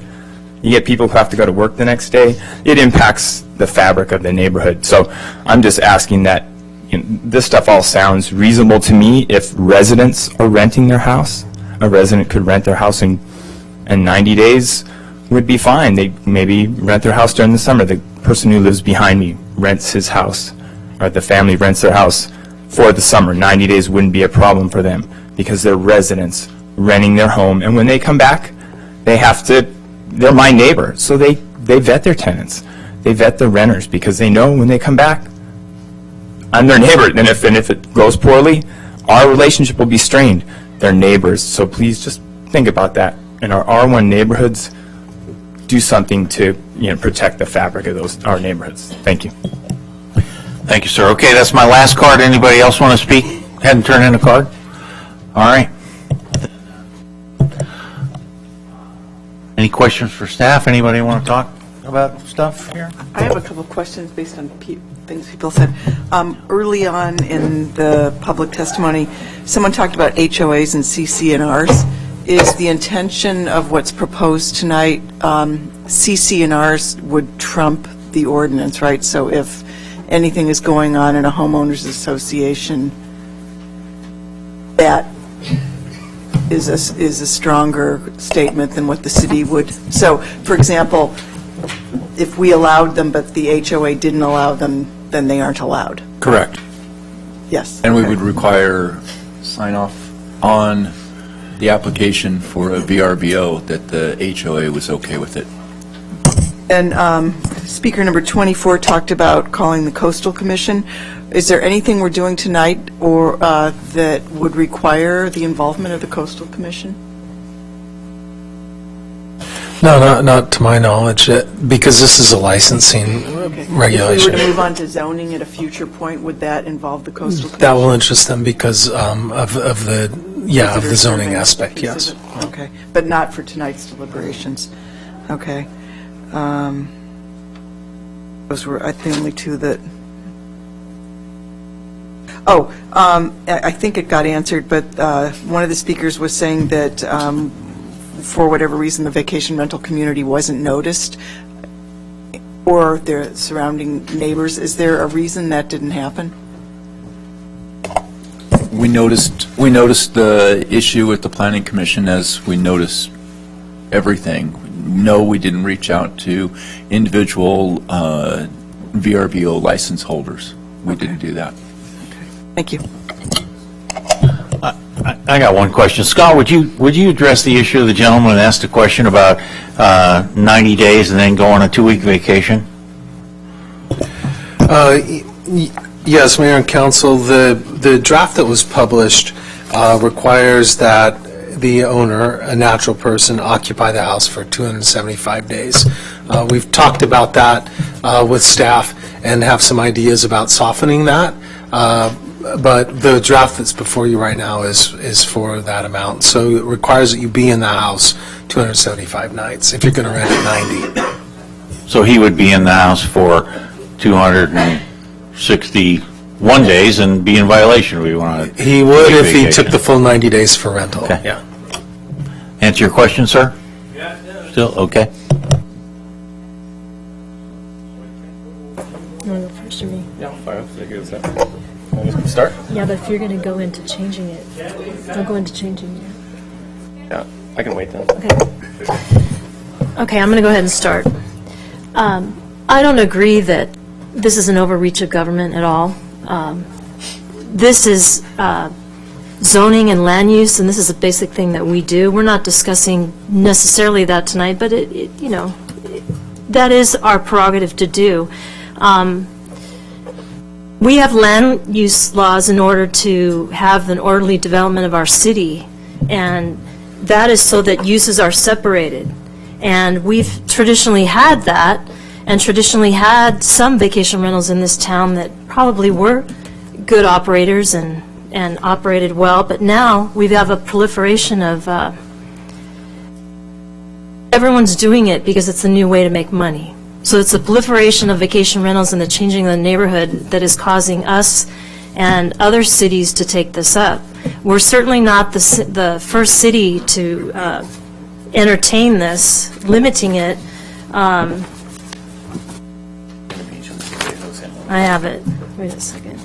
you get people who have to go to work the next day. It impacts the fabric of the neighborhood. So I'm just asking that, this stuff all sounds reasonable to me. If residents are renting their house, a resident could rent their house in 90 days would be fine. They maybe rent their house during the summer. The person who lives behind me rents his house, or the family rents their house for the summer. 90 days wouldn't be a problem for them because they're residents renting their home. And when they come back, they're my neighbor, so they vet their tenants. They vet the renters because they know when they come back, I'm their neighbor. And if it goes poorly, our relationship will be strained. They're neighbors, so please just think about that. In our R1 neighborhoods, do something to protect the fabric of our neighborhoods. Thank you. Thank you, sir. Okay, that's my last card. Anybody else want to speak? Hadn't turned in a card? All right. Any questions for staff? Anybody want to talk about stuff here? I have a couple of questions based on things people said. Early on in the public testimony, someone talked about HOAs and CC&Rs. Is the intention of what's proposed tonight, CC&Rs would trump the ordinance, right? So if anything is going on in a homeowners association, that is a stronger statement than what the city would. So, for example, if we allowed them but the HOA didn't allow them, then they aren't allowed. Correct. Yes. And we would require sign off on the application for a VRBO that the HOA was okay with it. And speaker number 24 talked about calling the Coastal Commission. Is there anything we're doing tonight or that would require the involvement of the Coastal Commission? No, not to my knowledge, because this is a licensing regulation. If we were to move on to zoning at a future point, would that involve the Coastal Commission? That will interest them because of the zoning aspect, yes. Okay, but not for tonight's deliberations. Okay. Those were the only two that... I think it got answered, but one of the speakers was saying that for whatever reason, the vacation rental community wasn't noticed, or their surrounding neighbors. Is there a reason that didn't happen? We noticed the issue with the Planning Commission as we noticed everything. No, we didn't reach out to individual VRBO license holders. We didn't do that. Thank you. I got one question. Scott, would you address the issue of the gentleman that asked a question about 90 days and then go on a 2-week vacation? Yes, Mayor and Council, the draft that was published requires that the owner, a natural person, occupy the house for 275 days. We've talked about that with staff and have some ideas about softening that. But the draft that's before you right now is for that amount. So it requires that you be in the house 275 nights if you're going to rent it 90. So he would be in the house for 261 days and be in violation. We want to. He would if he took the full 90 days for rental. Okay. Yeah. Answer your question, sir? Yeah. Still okay. You want to go first or me? Yeah, fire. Start? Yeah, but if you're going to go into changing it, don't go into changing it. Yeah, I can wait then. Okay, I'm going to go ahead and start. I don't agree that this is an overreach of government at all. This is zoning and land use, and this is a basic thing that we do. We're not discussing necessarily that tonight, but that is our prerogative to do. We have land use laws in order to have an orderly development of our city, and that is so that uses are separated. And we've traditionally had that, and traditionally had some vacation rentals in this town that probably were good operators and operated well, but now we have a proliferation of everyone's doing it because it's a new way to make money. So it's a proliferation of vacation rentals and the changing of the neighborhood that is causing us and other cities to take this up. We're certainly not the first city to entertain this, limiting it. I have it. Wait a second.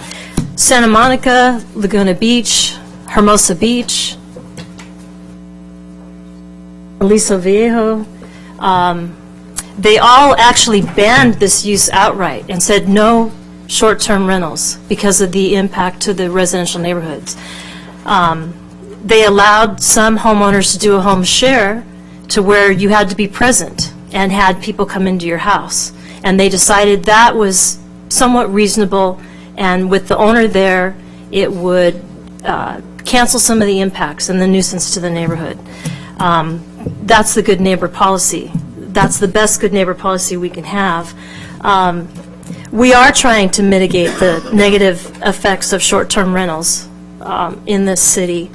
Santa Monica, Laguna Beach, Hermosa Beach, Aliso Viejo. They all actually banned this use outright and said no short-term rentals because of the impact to the residential neighborhoods. They allowed some homeowners to do a home share to where you had to be present and had people come into your house. And they decided that was somewhat reasonable, and with the owner there, it would cancel some of the impacts and the nuisance to the neighborhood. That's the good neighbor policy. That's the best good neighbor policy we can have. We are trying to mitigate the negative effects of short-term rentals in this city.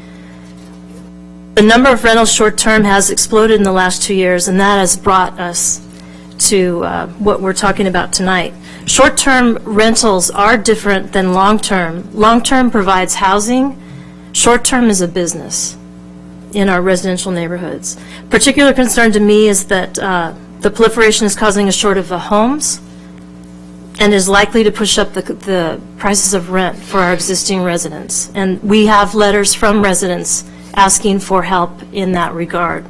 The number of rentals short-term has exploded in the last 2 years, and that has brought us to what we're talking about tonight. Short-term rentals are different than long-term. Long-term provides housing. Short-term is a business in our residential neighborhoods. Particular concern to me is that the proliferation is causing a shortage of homes and is likely to push up the prices of rent for our existing residents. And we have letters from residents asking for help in that regard.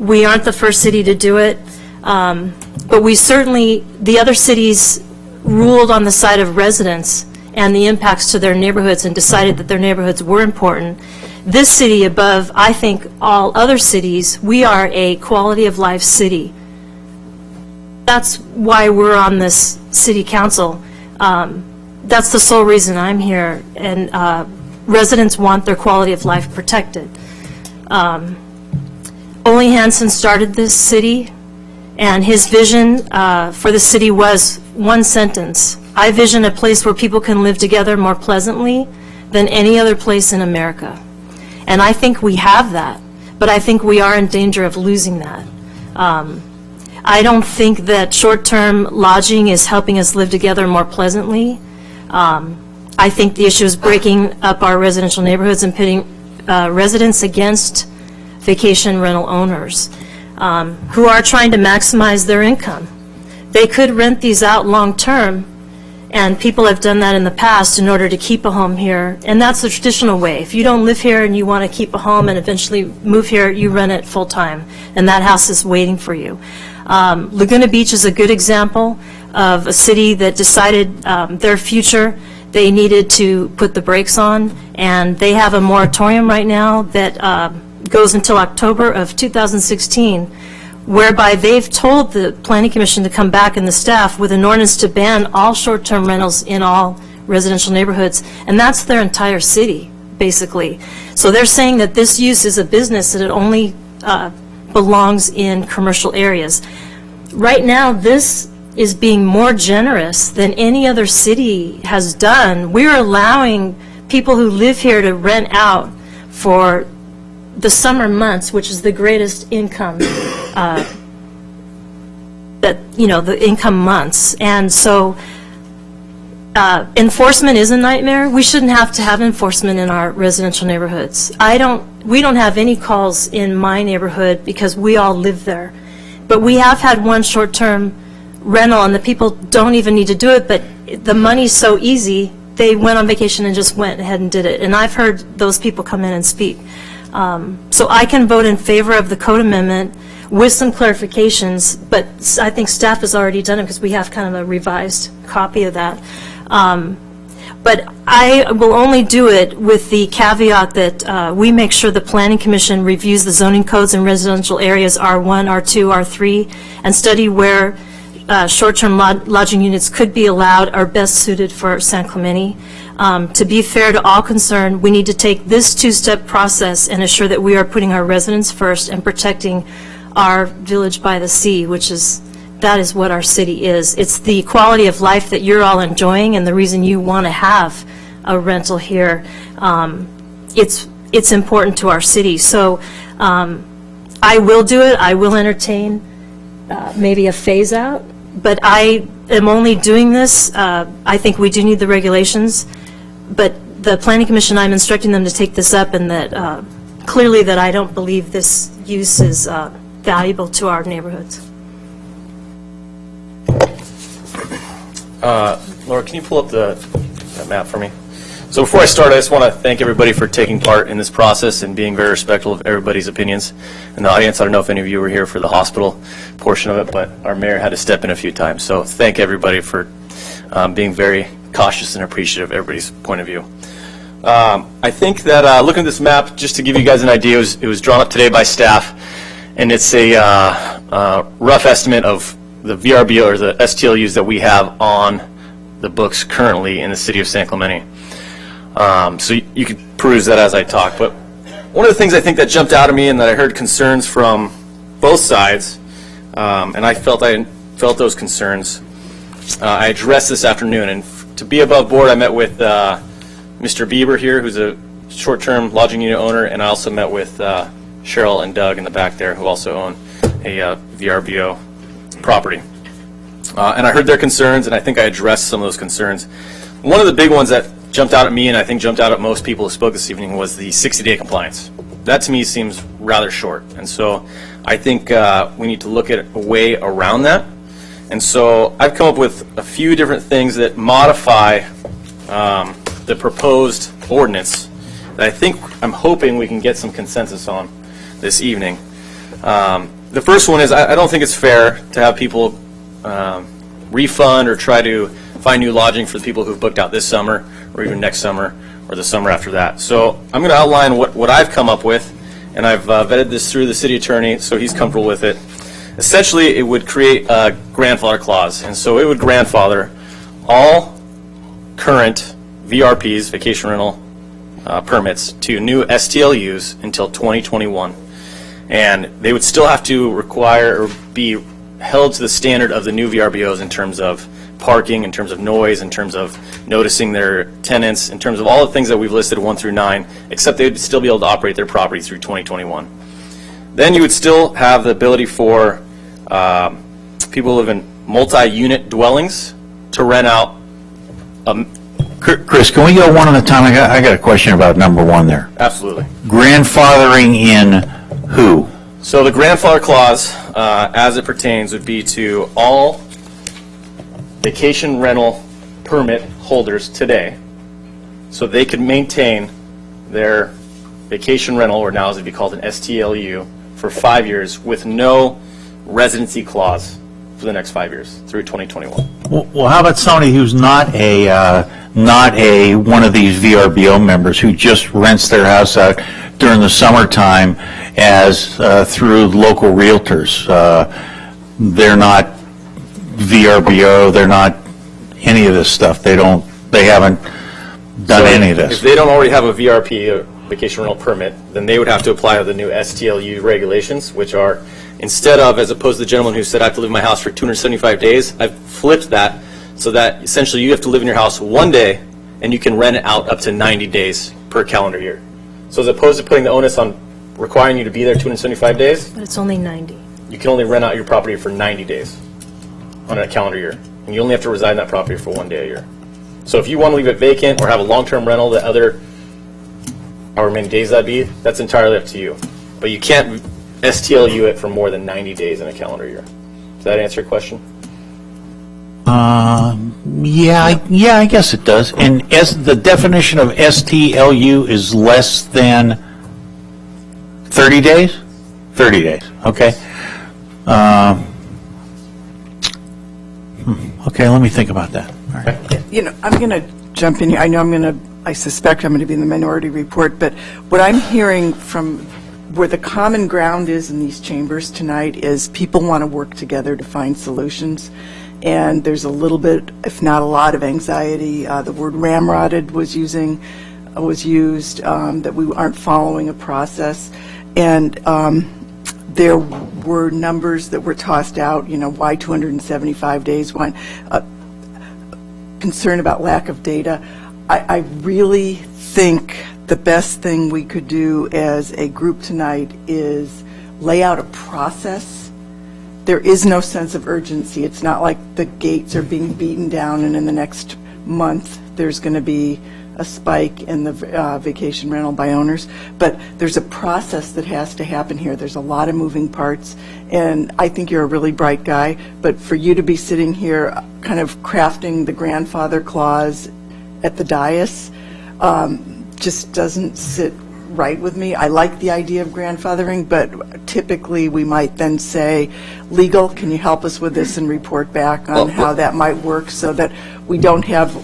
We aren't the first city to do it, but we certainly, the other cities ruled on the side of residents and the impacts to their neighborhoods and decided that their neighborhoods were important. This city, above, I think, all other cities, we are a quality of life city. That's why we're on this city council. That's the sole reason I'm here, and residents want their quality of life protected. Ole Hanson started this city, and his vision for the city was one sentence: I vision a place where people can live together more pleasantly than any other place in America. And I think we have that, but I think we are in danger of losing that. I don't think that short-term lodging is helping us live together more pleasantly. I think the issue is breaking up our residential neighborhoods and pitting residents against vacation rental owners who are trying to maximize their income. They could rent these out long-term, and people have done that in the past in order to keep a home here, and that's the traditional way. If you don't live here and you want to keep a home and eventually move here, you rent it full-time, and that house is waiting for you. Laguna Beach is a good example of a city that decided their future, they needed to put the brakes on, and they have a moratorium right now that goes until October of 2016, whereby they've told the Planning Commission to come back and the staff with an ordinance to ban all short-term rentals in all residential neighborhoods, and that's their entire city, basically. So they're saying that this use is a business, that it only belongs in commercial areas. Right now, this is being more generous than any other city has done. We're allowing people who live here to rent out for the summer months, which is the greatest income, the income months. And so enforcement is a nightmare. We shouldn't have to have enforcement in our residential neighborhoods. We don't have any calls in my neighborhood because we all live there. But we have had one short-term rental, and the people don't even need to do it, but the money's so easy, they went on vacation and just went ahead and did it. And I've heard those people come in and speak. So I can vote in favor of the code amendment with some clarifications, but I think staff has already done it because we have kind of a revised copy of that. But I will only do it with the caveat that we make sure the Planning Commission reviews the zoning codes in residential areas R1, R2, R3, and study where short-term lodging units could be allowed are best suited for San Clemente. To be fair to all concerned, we need to take this two-step process and assure that we are putting our residents first and protecting our village by the sea, that is what our city is. It's the quality of life that you're all enjoying and the reason you want to have a rental here. It's important to our city. So I will do it. I will entertain maybe a phase out, but I am only doing this. I think we do need the regulations, but the Planning Commission, I'm instructing them to take this up, and that clearly that I don't believe this use is valuable to our neighborhoods. Laura, can you pull up that map for me? So before I start, I just want to thank everybody for taking part in this process and being very respectful of everybody's opinions. In the audience, I don't know if any of you were here for the hospital portion of it, but our mayor had to step in a few times. So thank everybody for being very cautious and appreciative of everybody's point of view. I think that looking at this map, just to give you guys an idea, it was drawn up today by staff, and it's a rough estimate of the VRBO or the STLUs that we have on the books currently in the city of San Clemente. So you could peruse that as I talk. But one of the things I think that jumped out at me and that I heard concerns from both sides, and I felt those concerns, I addressed this afternoon. And to be above board, I met with Mr. Bieber here, who's a short-term lodging unit owner, and I also met with Cheryl and Doug in the back there, who also own a VRBO property. And I heard their concerns, and I think I addressed some of those concerns. One of the big ones that jumped out at me, and I think jumped out at most people who spoke this evening, was the 60-day compliance. That to me seems rather short, and so I think we need to look at a way around that. And so I've come up with a few different things that modify the proposed ordinance that I'm hoping we can get some consensus on this evening. The first one is I don't think it's fair to have people refund or try to find new lodging for the people who've booked out this summer or even next summer or the summer after that. So I'm going to outline what I've come up with, and I've vetted this through the city attorney, so he's comfortable with it. Essentially, it would create a grandfather clause, and so it would grandfather all current VRPs, vacation rental permits, to new STLUs until 2021. And they would still have to require or be held to the standard of the new VRBOs in terms of parking, in terms of noise, in terms of noticing their tenants, in terms of all the things that we've listed 1 through 9, except they would still be able to operate their property through 2021. Then you would still have the ability for people who live in multi-unit dwellings to rent out. Chris, can we go one at a time? I got a question about number one there. Absolutely. Grandfathering in who? So the grandfather clause, as it pertains, would be to all vacation rental permit holders today, so they could maintain their vacation rental, or now as it would be called an STLU, for 5 years with no residency clause for the next 5 years through 2021. Well, how about somebody who's not a one of these VRBO members who just rents their house out during the summertime as through local realtors? They're not VRBO. They're not any of this stuff. They haven't done any of this. If they don't already have a VRP, or vacation rental permit, then they would have to apply to the new STLU regulations, which are, instead of, as opposed to the gentleman who said I have to live in my house for 275 days, I've flipped that so that essentially you have to live in your house 1 day and you can rent it out up to 90 days per calendar year. So as opposed to putting the onus on requiring you to be there 275 days, But it's only 90. you can only rent out your property for 90 days on a calendar year. And you only have to reside in that property for 1 day a year. So if you want to leave it vacant or have a long-term rental, the other however many days that'd be, that's entirely up to you. But you can't STLU it for more than 90 days in a calendar year. Does that answer your question? Yeah, I guess it does. And the definition of STLU is less than 30 days? 30 days, okay. Okay, let me think about that. All right. You know, I'm going to jump in here. I suspect I'm going to be in the minority report, but what I'm hearing from where the common ground is in these chambers tonight is people want to work together to find solutions. And there's a little bit, if not a lot, of anxiety. The word ramrodded was used, that we aren't following a process. And there were numbers that were tossed out, why 275 days, why concern about lack of data. I really think the best thing we could do as a group tonight is lay out a process. There is no sense of urgency. It's not like the gates are being beaten down and in the next month there's going to be a spike in the vacation rental by owners. But there's a process that has to happen here. There's a lot of moving parts, and I think you're a really bright guy, but for you to be sitting here kind of crafting the grandfather clause at the dais just doesn't sit right with me. I like the idea of grandfathering, but typically we might then say, legal, can you help us with this and report back on how that might work so that we don't have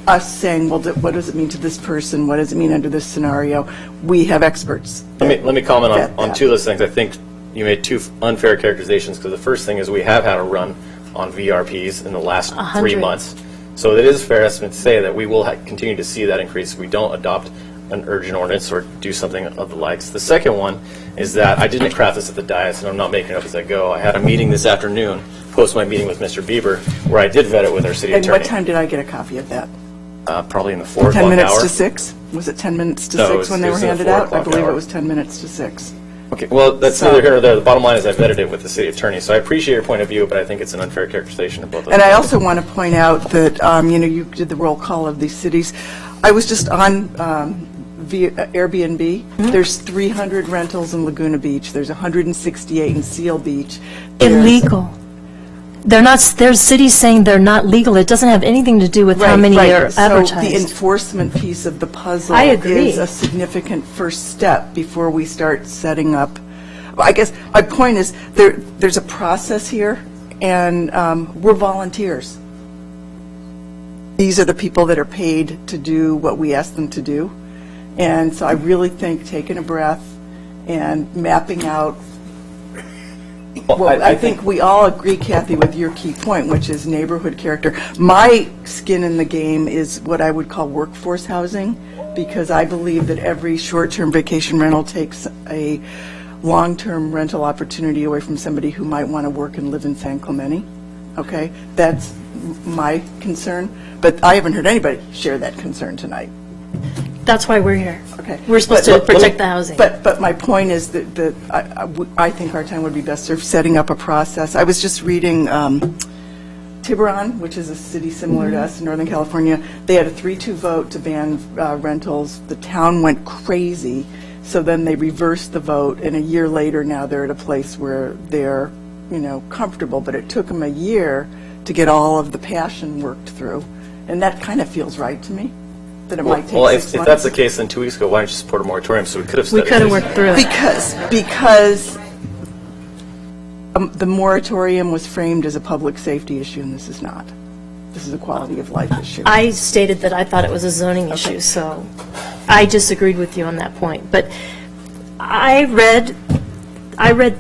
us saying, well, what does it mean to this person? What does it mean under this scenario? We have experts. Let me comment on two of those things. I think you made two unfair characterizations, because the first thing is we have had a run on VRPs in the last 3 months. So it is a fair estimate to say that we will continue to see that increase if we don't adopt an urgent ordinance or do something of the likes. The second one is that I didn't craft this at the dais, and I'm not making it up as I go. I had a meeting this afternoon, post my meeting with Mr. Bieber, where I did vet it with our city attorney. And what time did I get a copy of that? Probably in the 4 o'clock 10 minutes hour. to 6? Was it 10 minutes to No, 6 when they were in the handed 4 out? I o'clock believe hour. it was 10 minutes to 6. Okay, well, that's neither here nor there. The bottom line is I vetted it with the city attorney, so I appreciate your point of view, but I think it's an unfair characterization of both of them. And I also want to point out that, you did the roll call of these cities. I was just on via Airbnb. There's 300 rentals in Laguna Beach. There's 168 in Seal Beach. Illegal. They're not. There's cities saying they're not legal. It doesn't have anything to do with how many are advertised. So the enforcement piece of the puzzle I agree. is a significant first step before we start setting up. I guess my point is there's a process here, and we're volunteers. These are the people that are paid to do what we ask them to do. And so I really think taking a breath and mapping out. Well, I think we all agree, Kathy, with your key point, which is neighborhood character. My skin in the game is what I would call workforce housing, because I believe that every short-term vacation rental takes a long-term rental opportunity away from somebody who might want to work and live in San Clemente. Okay? That's my concern. But I haven't heard anybody share that concern tonight. That's why we're here. Okay. We're supposed to protect the housing. But my point is that I think our town would be best served setting up a process. I was just reading Tiburon, which is a city similar to us in Northern California. They had a 3-2 vote to ban rentals. The town went crazy, so then they reversed the vote, and a year later now they're at a place where they're, comfortable, but it took them a year to get all of the passion worked through. And that kind of feels right to me, that it might take 6 months. If that's the case, then 2 weeks ago, why didn't you support a moratorium? So we could have We could have worked through it. Because the moratorium was framed as a public safety issue, and this is not. This is a quality of life issue. I stated that I thought it was a zoning issue, so I disagreed with you on that point. But I read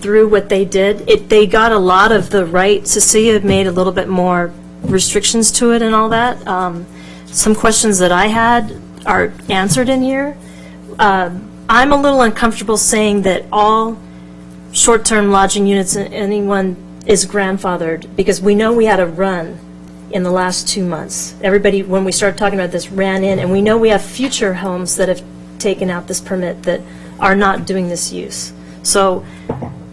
through what they did. They got a lot of the right. Cecilia made a little bit more restrictions to it and all that. Some questions that I had are answered in here. I'm a little uncomfortable saying that all short-term lodging units, anyone is grandfathered, because we know we had a run in the last 2 months. Everybody, when we started talking about this, ran in, and we know we have future homes that have taken out this permit that are not doing this use. So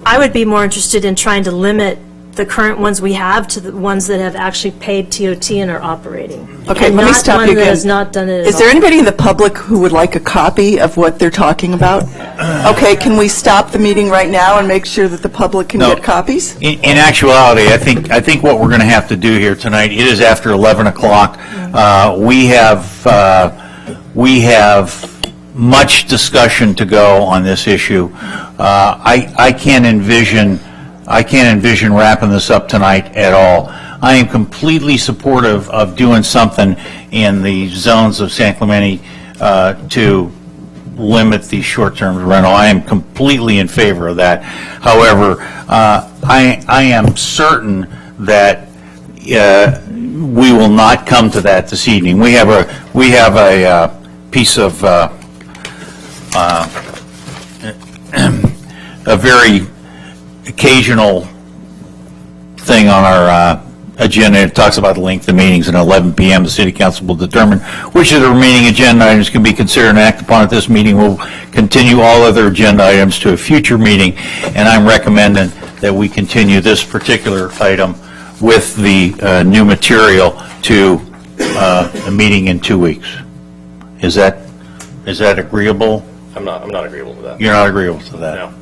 I would be more interested in trying to limit the current ones we have to the ones that have actually paid TOT and are operating. Okay, And let me not stop one you that again. has not done it at Is there all. anybody in the public who would like a copy of what they're talking about? Okay, can we stop the meeting right now and make sure that the public can No. get copies? In actuality, I think what we're going to have to do here tonight, it is after 11 o'clock. We have much discussion to go on this issue. I can't envision wrapping this up tonight at all. I am completely supportive of doing something in the zones of San Clemente to limit the short-term rental. I am completely in favor of that. However, I am certain that we will not come to that this evening. We have a piece of a very occasional thing on our agenda. It talks about the length of meetings. At 11 p.m., the City Council will determine which of the remaining agenda items can be considered and acted upon at this meeting. We'll continue all other agenda items to a future meeting, and I'm recommending that we continue this particular item with the new material to a meeting in 2 weeks. Is that agreeable? I'm not agreeable to that. You're not agreeable to that? No.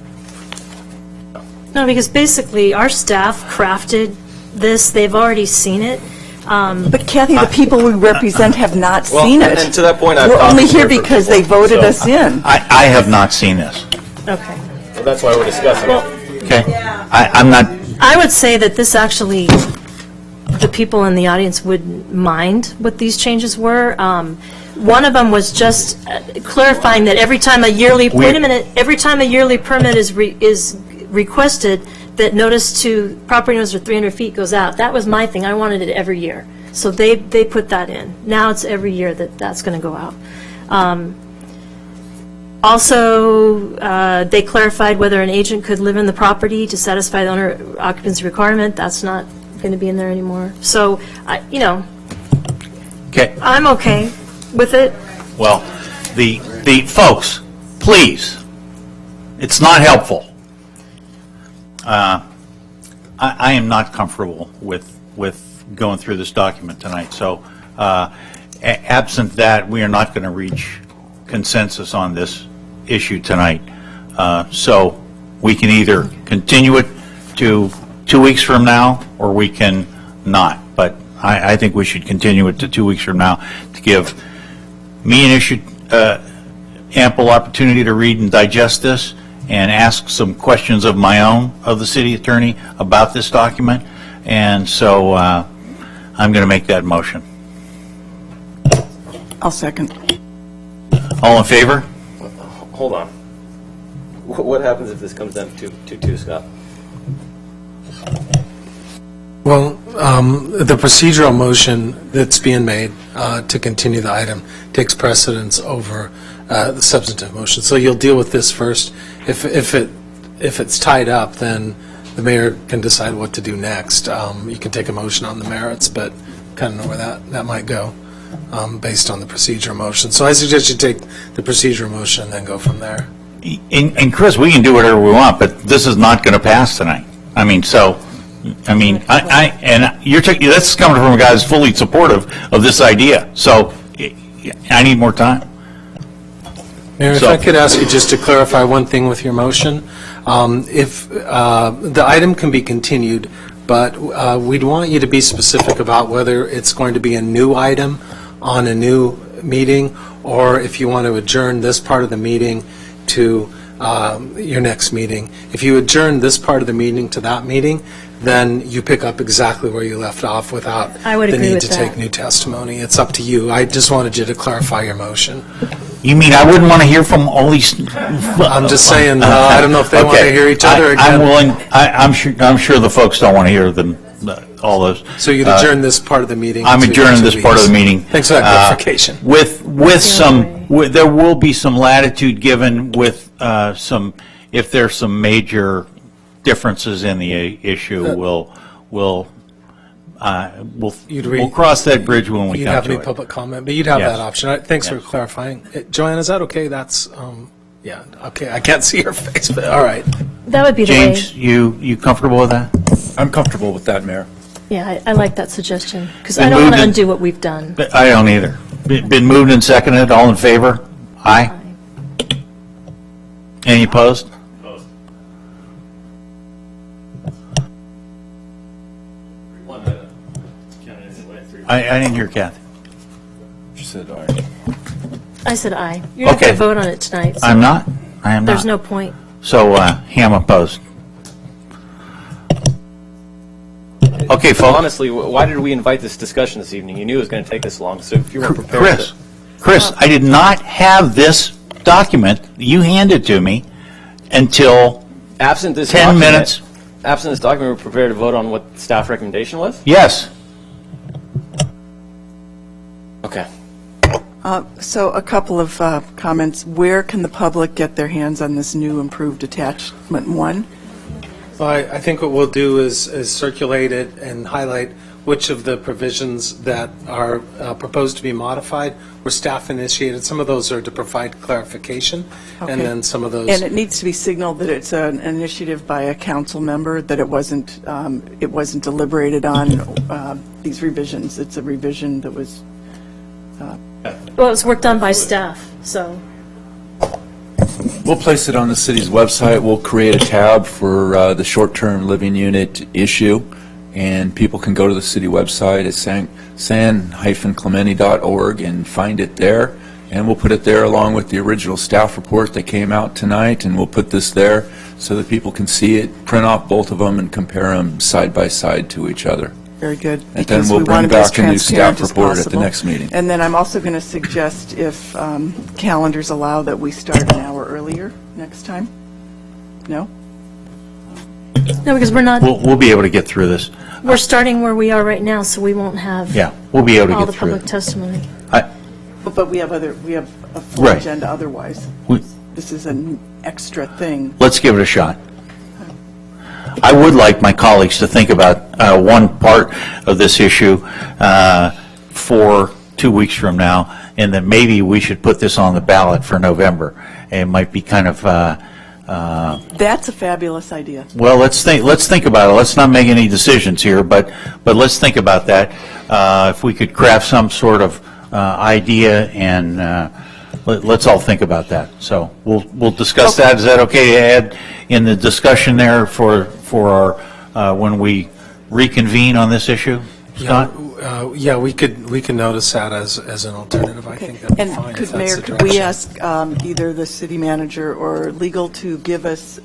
No, because basically our staff crafted this. They've already seen it. But Kathy, the people we represent have not Well, seen it. and to that point, I've We're talked only to here different because people, they voted so- us in. I have not seen this. Okay. Well, that's why we're discussing it. Okay? I'm not, I would say that this actually, the people in the audience wouldn't mind what these changes were. One of them was just clarifying that every time a yearly, every time a yearly permit is requested, that notice to property owners of 300 feet goes out. That was my thing. I wanted it every year. So they put that in. Now it's every year that's going to go out. Also, they clarified whether an agent could live in the property to satisfy the owner occupancy requirement. That's not going to be in there anymore. So, okay. I'm okay with it. Well, the folks, please, it's not helpful. I am not comfortable with going through this document tonight. So, absent that, we are not going to reach consensus on this issue tonight. So, we can either continue it to 2 weeks from now, or we can not. But I think we should continue it to 2 weeks from now to give me an issue, ample opportunity to read and digest this and ask some questions of my own of the city attorney about this document. And so I'm going to make that motion. I'll second. All in favor? Hold on. What happens if this comes down to 2-2, Scott? Well, the procedural motion that's being made to continue the item takes precedence over the substantive motion. So you'll deal with this first. If it's tied up, then the mayor can decide what to do next. You can take a motion on the merits, but kind of know where that might go. based on the procedure motion. So I suggest you take the procedure motion and then go from there. And Chris, we can do whatever we want, but this is not going to pass tonight. I mean, that's coming from a guy who's fully supportive of this idea. So I need more time. Mayor, if I could ask you just to clarify one thing with your motion. If the item can be continued, but we'd want you to be specific about whether it's going to be a new item on a new meeting, or if you want to adjourn this part of the meeting to your next meeting. If you adjourn this part of the meeting to that meeting, then you pick up exactly where you left off without the need to take new testimony. It's up to you. I just wanted you to clarify your motion. You mean I wouldn't want to hear from all these? I'm just saying, I don't know if they want to hear each other again. I'm willing. I'm sure the folks don't want to hear all those. So you'd adjourn this part of the meeting. I'm adjourning this part of the meeting. Thanks for that clarification. There will be some latitude given with if there's some major differences in the issue, we'll cross that bridge when we come to it. You'd have any public comment, but you'd have that option. Thanks for clarifying. Joanne, is that okay? That's, yeah, okay. I can't see your face, but all right. That would be the way. James, you comfortable with that? I'm comfortable with that, Mayor. Yeah, I like that suggestion, because I don't want to undo what we've done. I don't either. Been moved and seconded. All in favor? Aye. Any opposed? I didn't hear Kathy. She said aye. I said aye. You're not going to vote on it tonight. So I'm not. I am not. There's no point. So, Ham opposed. Okay, folks. Honestly, why did we invite this discussion this evening? You knew it was going to take this long, so if you weren't prepared. Chris, I did not have this document you handed to me until absent this 10 minutes. Absent this document, we're prepared to vote on what the staff recommendation was? Yes. Okay. So a couple of comments. Where can the public get their hands on this new improved attachment 1? Well, I think what we'll do is circulate it and highlight which of the provisions that are proposed to be modified were staff initiated. Some of those are to provide clarification, and then some of those. And it needs to be signaled that it's an initiative by a council member, that it wasn't deliberated on, these revisions. It's a revision that was. Well, it was work done by staff, so. We'll place it on the city's website. We'll create a tab for the short-term living unit issue, and people can go to the city website at san-clemente.org and find it there. And we'll put it there along with the original staff report that came out tonight, and we'll put this there so that people can see it, print off both of them, and compare them side by side to each other. Very good. And then we'll bring back a new staff report at the next meeting. And then I'm also going to suggest, if calendars allow, that we start an hour earlier next time. No? No, because we're not. We'll be able to get through this. We're starting where we are right now, so we won't have. Yeah, we'll be able to all get the through public testimony. But we have a full agenda otherwise. This is an extra thing. Let's give it a shot. I would like my colleagues to think about one part of this issue for 2 weeks from now, and then maybe we should put this on the ballot for November. It might be kind of. That's a fabulous idea. Well, let's think about it. Let's not make any decisions here, but let's think about that. If we could craft some sort of idea, and let's all think about that. So we'll discuss that. Is that okay to add in the discussion there for our when we reconvene on this issue? Scott? Yeah, we could notice that as an alternative. I think that'd be fine. And Mayor, could we ask either the city manager or legal to give us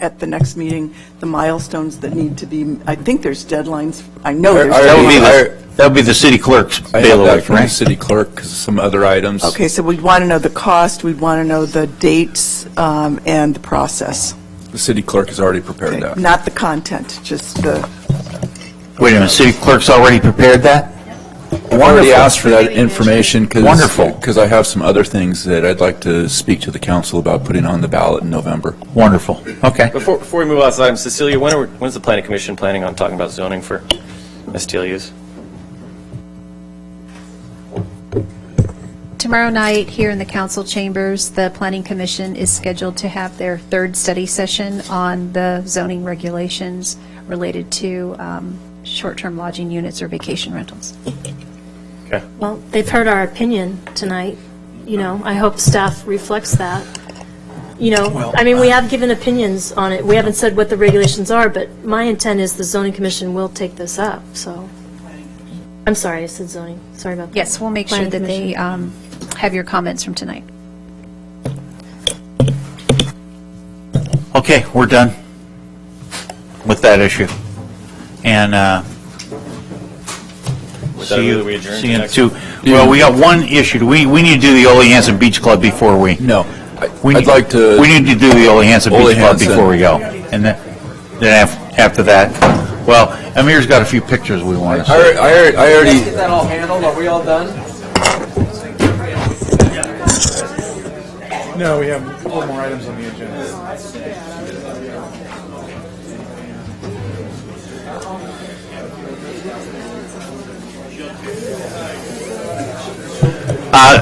at the next meeting the milestones that need to be? I think there's deadlines. I know there's deadlines. That would be the city clerk's bailiwick, right? I have that from the city clerk because of some other items. Okay, so we'd want to know the cost, we'd want to know the dates, and the process. The city clerk has already prepared that. Not the content, just the. Wait a minute, city clerk's already prepared that? I've already asked for that information because I have some other things that I'd like to speak to the council about putting on the ballot in November. Wonderful. Okay. Before we move on to item, Cecilia, when's the planning commission planning on talking about zoning for STLUs? tomorrow night here in the council chambers, the Planning Commission is scheduled to have their third study session on the zoning regulations related to short-term lodging units or vacation rentals. Okay. Well, they've heard our opinion tonight. You know, I hope staff reflects that. You know, I mean, we have given opinions on it. We haven't said what the regulations are, but my intent is the zoning commission will take this up, so. I'm sorry, I said zoning. Sorry about that. Yes, we'll make sure Planning that they Commission. have your comments from tonight. Okay, we're done with that issue. And see you, we adjourn see to you next two. one? Well, we got one issue. We need to do the Ole Hanson Beach Club before we. No. I'd like to. We need to do the Ole Hanson Ole Beach Club Hanson. before we go. And then after that, well, Amir's got a few pictures we want to see. I already. Get that all handled, are we all done? No, we have a couple more items on the agenda.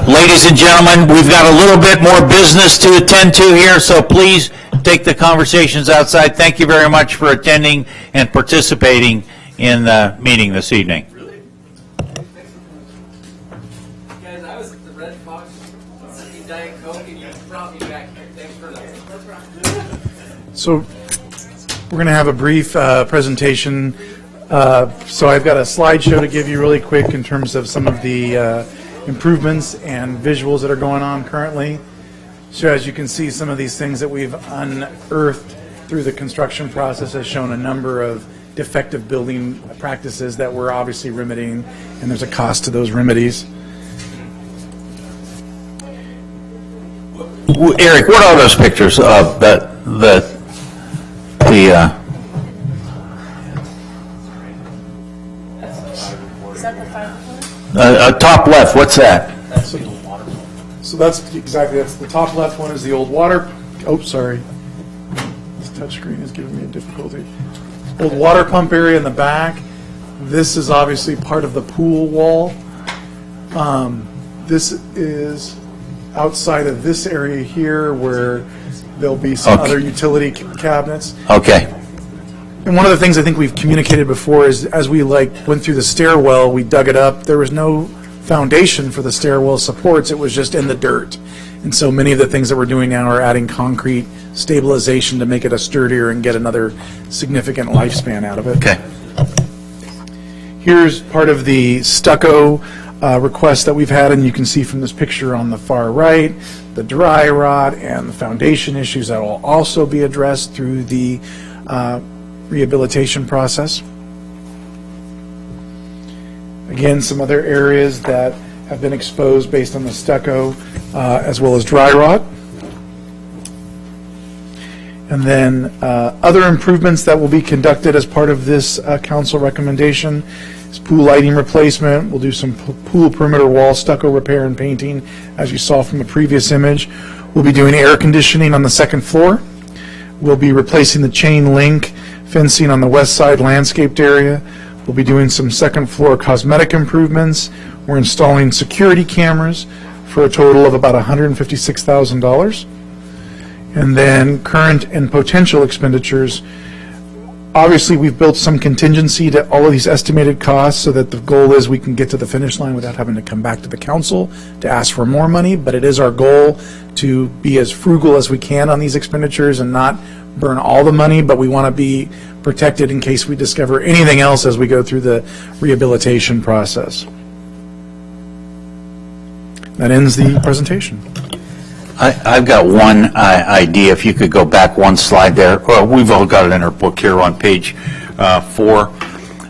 Ladies and gentlemen, we've got a little bit more business to attend to here, so please take the conversations outside. Thank you very much for attending and participating in the meeting this evening. Guys, I was at the Red Fox, Diet Coke, and you brought me back here. Thanks for that. So we're going to have a brief presentation. So I've got a slideshow to give you really quick in terms of some of the improvements and visuals that are going on currently. So as you can see, some of these things that we've unearthed through the construction process has shown a number of defective building practices that we're obviously remedying, and there's a cost to those remedies. Eric, what are those pictures of top left? What's that? So that's the top left one is the old water. Oh, sorry. This touchscreen is giving me a difficulty. Old water pump area in the back. This is obviously part of the pool wall. This is outside of this area here where there'll be some other utility cabinets. Okay. And one of the things I think we've communicated before is as we went through the stairwell, we dug it up. There was no foundation for the stairwell supports. It was just in the dirt. And so many of the things that we're doing now are adding concrete stabilization to make it a sturdier and get another significant lifespan out of it. Okay. Here's part of the stucco request that we've had, and you can see from this picture on the far right, the dry rot and the foundation issues that will also be addressed through the rehabilitation process. Again, some other areas that have been exposed based on the stucco, as well as dry rot. And then other improvements that will be conducted as part of this council recommendation is pool lighting replacement. We'll do some pool perimeter wall stucco repair and painting, as you saw from the previous image. We'll be doing air conditioning on the second floor. We'll be replacing the chain link fencing on the west side landscaped area. We'll be doing some second floor cosmetic improvements. We're installing security cameras for a total of about $156,000. And then current and potential expenditures. Obviously, we've built some contingency to all of these estimated costs so that the goal is we can get to the finish line without having to come back to the council to ask for more money. But it is our goal to be as frugal as we can on these expenditures and not burn all the money, but we want to be protected in case we discover anything else as we go through the rehabilitation process. That ends the presentation. I've got one idea. If you could go back one slide there. Well, we've all got it in our book here on page 4.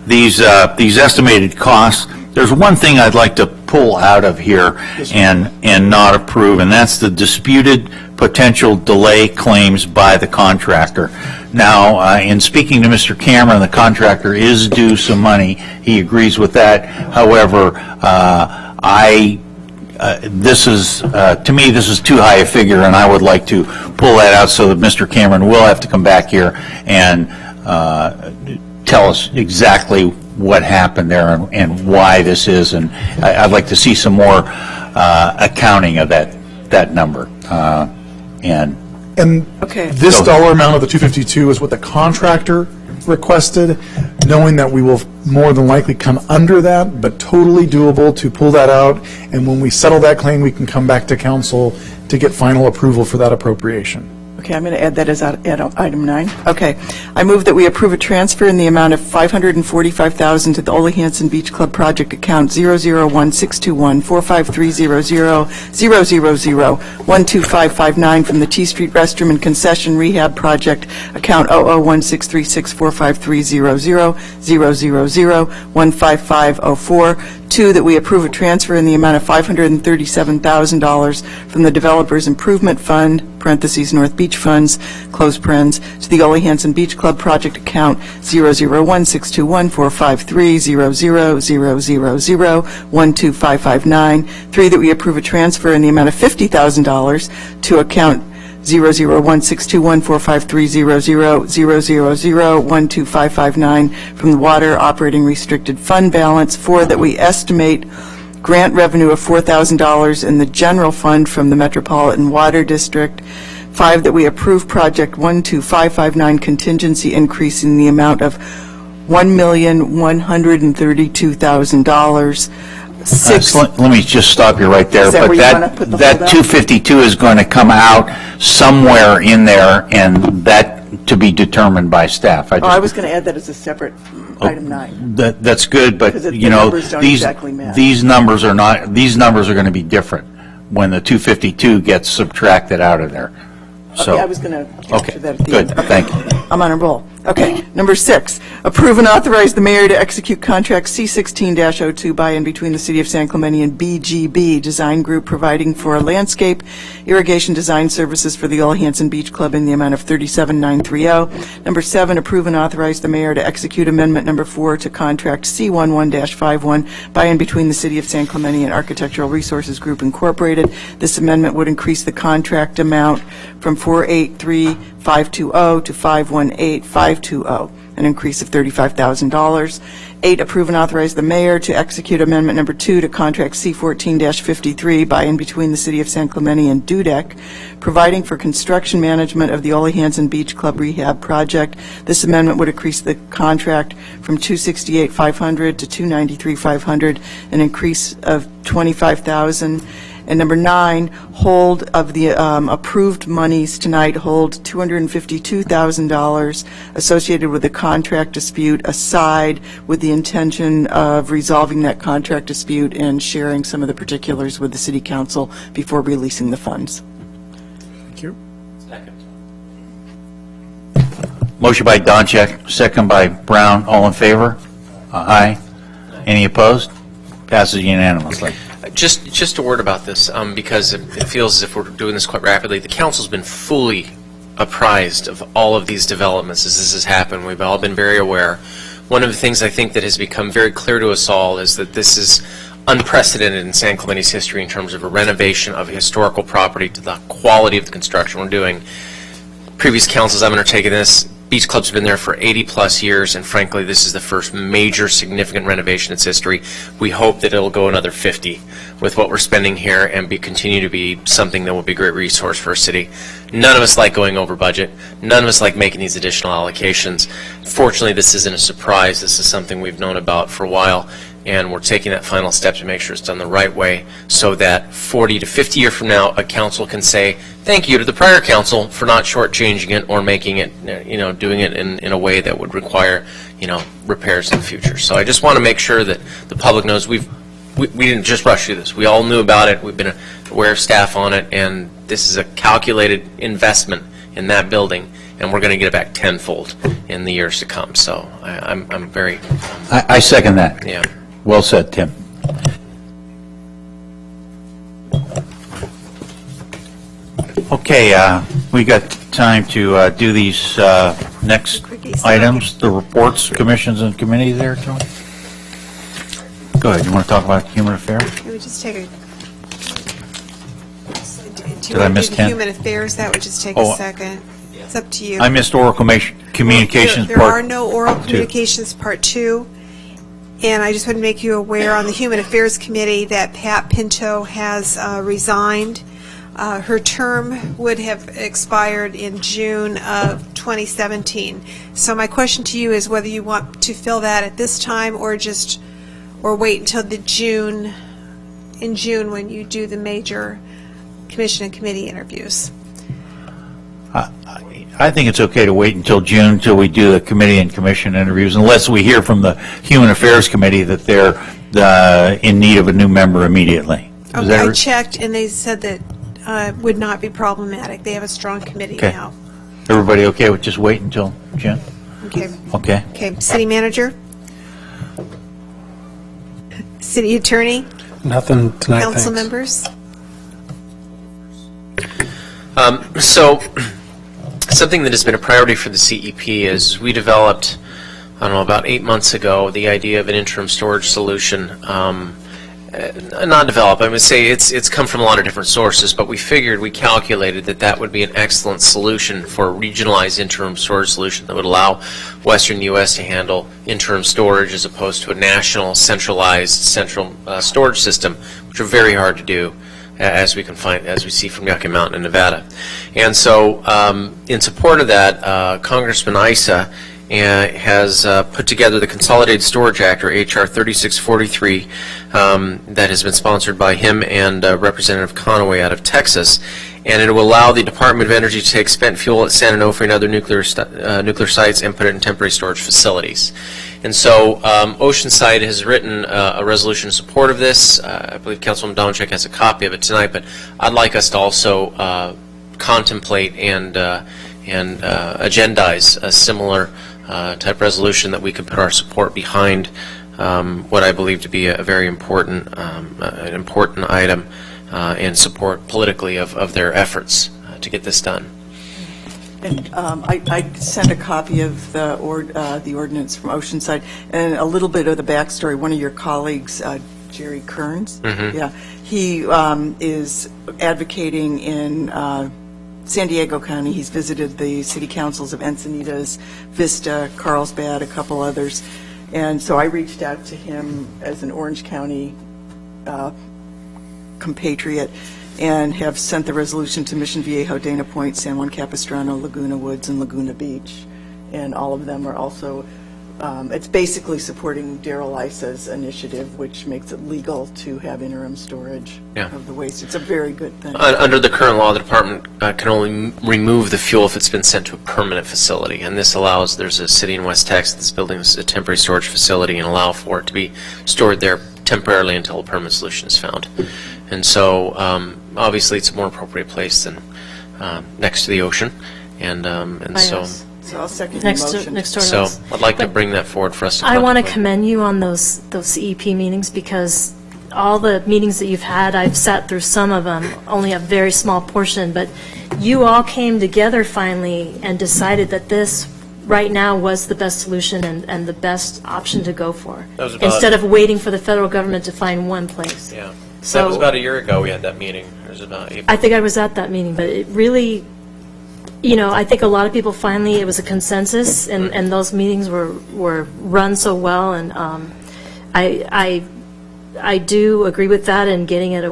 These estimated costs. There's one thing I'd like to pull out of here and not approve, and that's the disputed potential delay claims by the contractor. Now, in speaking to Mr. Cameron, the contractor is due some money. He agrees with that. However, this is, to me, this is too high a figure, and I would like to pull that out so that Mr. Cameron will have to come back here and tell us exactly what happened there and why this is. And I'd like to see some more accounting of that number. And this dollar amount of the 252 is what the contractor requested, knowing that we will more than likely come under that, but totally doable to pull that out. And when we settle that claim, we can come back to council to get final approval for that appropriation. Okay, I'm going to add that as item 9. Okay. I move that we approve a transfer in the amount of $545,000 to the Ole Hanson Beach Club project account 0016214530000012559 from the T Street Restroom and Concession Rehab Project account 0016365300000015504. 2, that we approve a transfer in the amount of $537,000 from the Developers Improvement Fund, parentheses, North Beach Funds, close parens, to the Ole Hanson Beach Club project account 0016214530000012559. 3, that we approve a transfer in the amount of $50,000 to account 001621453000000012559 from the Water Operating Restricted Fund balance. 4, that we estimate grant revenue of $4,000 in the general fund from the Metropolitan Water District. 5, that we approve project 12559 contingency increase in the amount of $1,132,000. 6. Let me just stop you right there. Is that But where you wanna put the that holdout? 252 is going to come out somewhere in there, and that to be determined by staff. I was going to add that as a separate item 9. That's good, but, Because the you know, numbers don't exactly match. these numbers are going to be different when the 252 gets subtracted out of there. So, Okay, I was going to capture that at the good, end. thank you. I'm on a roll. Okay. Number 6, approve and authorize the mayor to execute contract C16-02 by and between the City of San Clemente and BGB Design Group providing for landscape irrigation design services for the Ole Hanson Beach Club in the amount of $37,930. Number 7, approve and authorize the mayor to execute amendment number 4 to contract C11-51 by and between the City of San Clemente and Architectural Resources Group Incorporated. This amendment would increase the contract amount from $483,520 to $518,520, an increase of $35,000. 8, approve and authorize the mayor to execute amendment number 2 to contract C14-53 by and between the City of San Clemente and Dudek, providing for construction management of the Ole Hanson Beach Club Rehab Project. This amendment would increase the contract from $268,500 to $293,500, an increase of $25,000. And number 9, hold of the approved monies tonight, hold $252,000 associated with the contract dispute aside with the intention of resolving that contract dispute and sharing some of the particulars with the city council before releasing the funds. Thank you. Motion by Doncheck, second by Brown. All in favor? Aye. Any opposed? Passes unanimously. Just a word about this, because it feels as if we're doing this quite rapidly. The council's been fully apprised of all of these developments as this has happened. We've all been very aware. One of the things I think that has become very clear to us all is that this is unprecedented in San Clemente's history in terms of a renovation of a historical property to the quality of the construction we're doing. Previous councils I've undertaken this. Beach Club's been there for 80-plus years, and frankly, this is the first major significant renovation in its history. We hope that it'll go another 50 with what we're spending here and continue to be something that will be a great resource for our city. None of us like going over budget. None of us like making these additional allocations. Fortunately, this isn't a surprise. This is something we've known about for a while, and we're taking that final step to make sure it's done the right way so that 40 to 50 years from now, a council can say, thank you to the prior council for not shortchanging it or making it, doing it in a way that would require, repairs in the future. So I just want to make sure that the public knows we didn't just rush through this. We all knew about it. We've been aware of staff on it, and this is a calculated investment in that building, and we're going to get it back tenfold in the years to come. So I'm very... I second that. Yeah. Well said, Tim. Okay, we got time to do these next items, the reports, commissions, and committees there, Tony? Go ahead. You want to talk about human affairs? It would just take a... Did I miss 10? Human affairs, that would just take Oh, a second. It's up to you. I missed oral communications There part are no oral 2. communications part 2. And I just want to make you aware on the Human Affairs Committee that Pat Pinto has resigned. Her term would have expired in June of 2017. So my question to you is whether you want to fill that at this time or wait until in June when you do the major commission and committee interviews. I think it's okay to wait until June, until we do the committee and commission interviews, unless we hear from the Human Affairs Committee that they're in need of a new member immediately. Okay, I checked, and they said that would not be problematic. They have a strong committee now. Everybody okay with just wait until June? Okay. Okay. Okay, city manager? City attorney? Nothing tonight, Council thanks. members? So, something that has been a priority for the CEP is we developed, I don't know, about 8 months ago, the idea of an interim storage solution. Not developed, I would say it's come from a lot of different sources, but we calculated that would be an excellent solution for a regionalized interim storage solution that would allow Western U.S. to handle interim storage as opposed to a national central storage system, which are very hard to do, as we see from Yucca Mountain in Nevada. And so, in support of that, Congressman Issa has put together the Consolidated Storage Act, or H.R. 3643, that has been sponsored by him and Representative Conaway out of Texas. And it will allow the Department of Energy to take spent fuel at San Onofre and other nuclear sites and put it in temporary storage facilities. And so Oceanside has written a resolution in support of this. I believe Councilman Domchek has a copy of it tonight, but I'd like us to also contemplate and agendize a similar type resolution that we could put our support behind what I believe to be a very important item and support politically of their efforts to get this done. And I sent a copy of the ordinance from Oceanside and a little bit of the backstory. One of your colleagues, Jerry Kearns, he is advocating in San Diego County. He's visited the city councils of Encinitas, Vista, Carlsbad, a couple others. And so I reached out to him as an Orange County compatriot and have sent the resolution to Mission Viejo, Dana Point, San Juan Capistrano, Laguna Woods, and Laguna Beach. And all of them are also, it's basically supporting Darrell Issa's initiative, which makes it legal to have interim storage of the waste. It's a very good thing. Under the current law, the department can only remove the fuel if it's been sent to a permanent facility. And this allows, there's a city in West Texas that's building a temporary storage facility and allow for it to be stored there temporarily until a permanent solution is found. And so, obviously, it's a more appropriate place than next to the ocean. And so... So I'll second Next the to motion. So I'd like to bring that forward for us to I want to contemplate. commend you on those CEP meetings, because all the meetings that you've had, I've sat through some of them, only a very small portion, but you all came together finally and decided that this right now was the best solution and the best option to go for, That was about- instead of waiting for the federal government to find one place. Yeah. So- That was about a year ago we had that meeting. It was about April. I think I was at that meeting, but it really, I think a lot of people finally, it was a consensus, and those meetings were run so well, and I do agree with that and getting it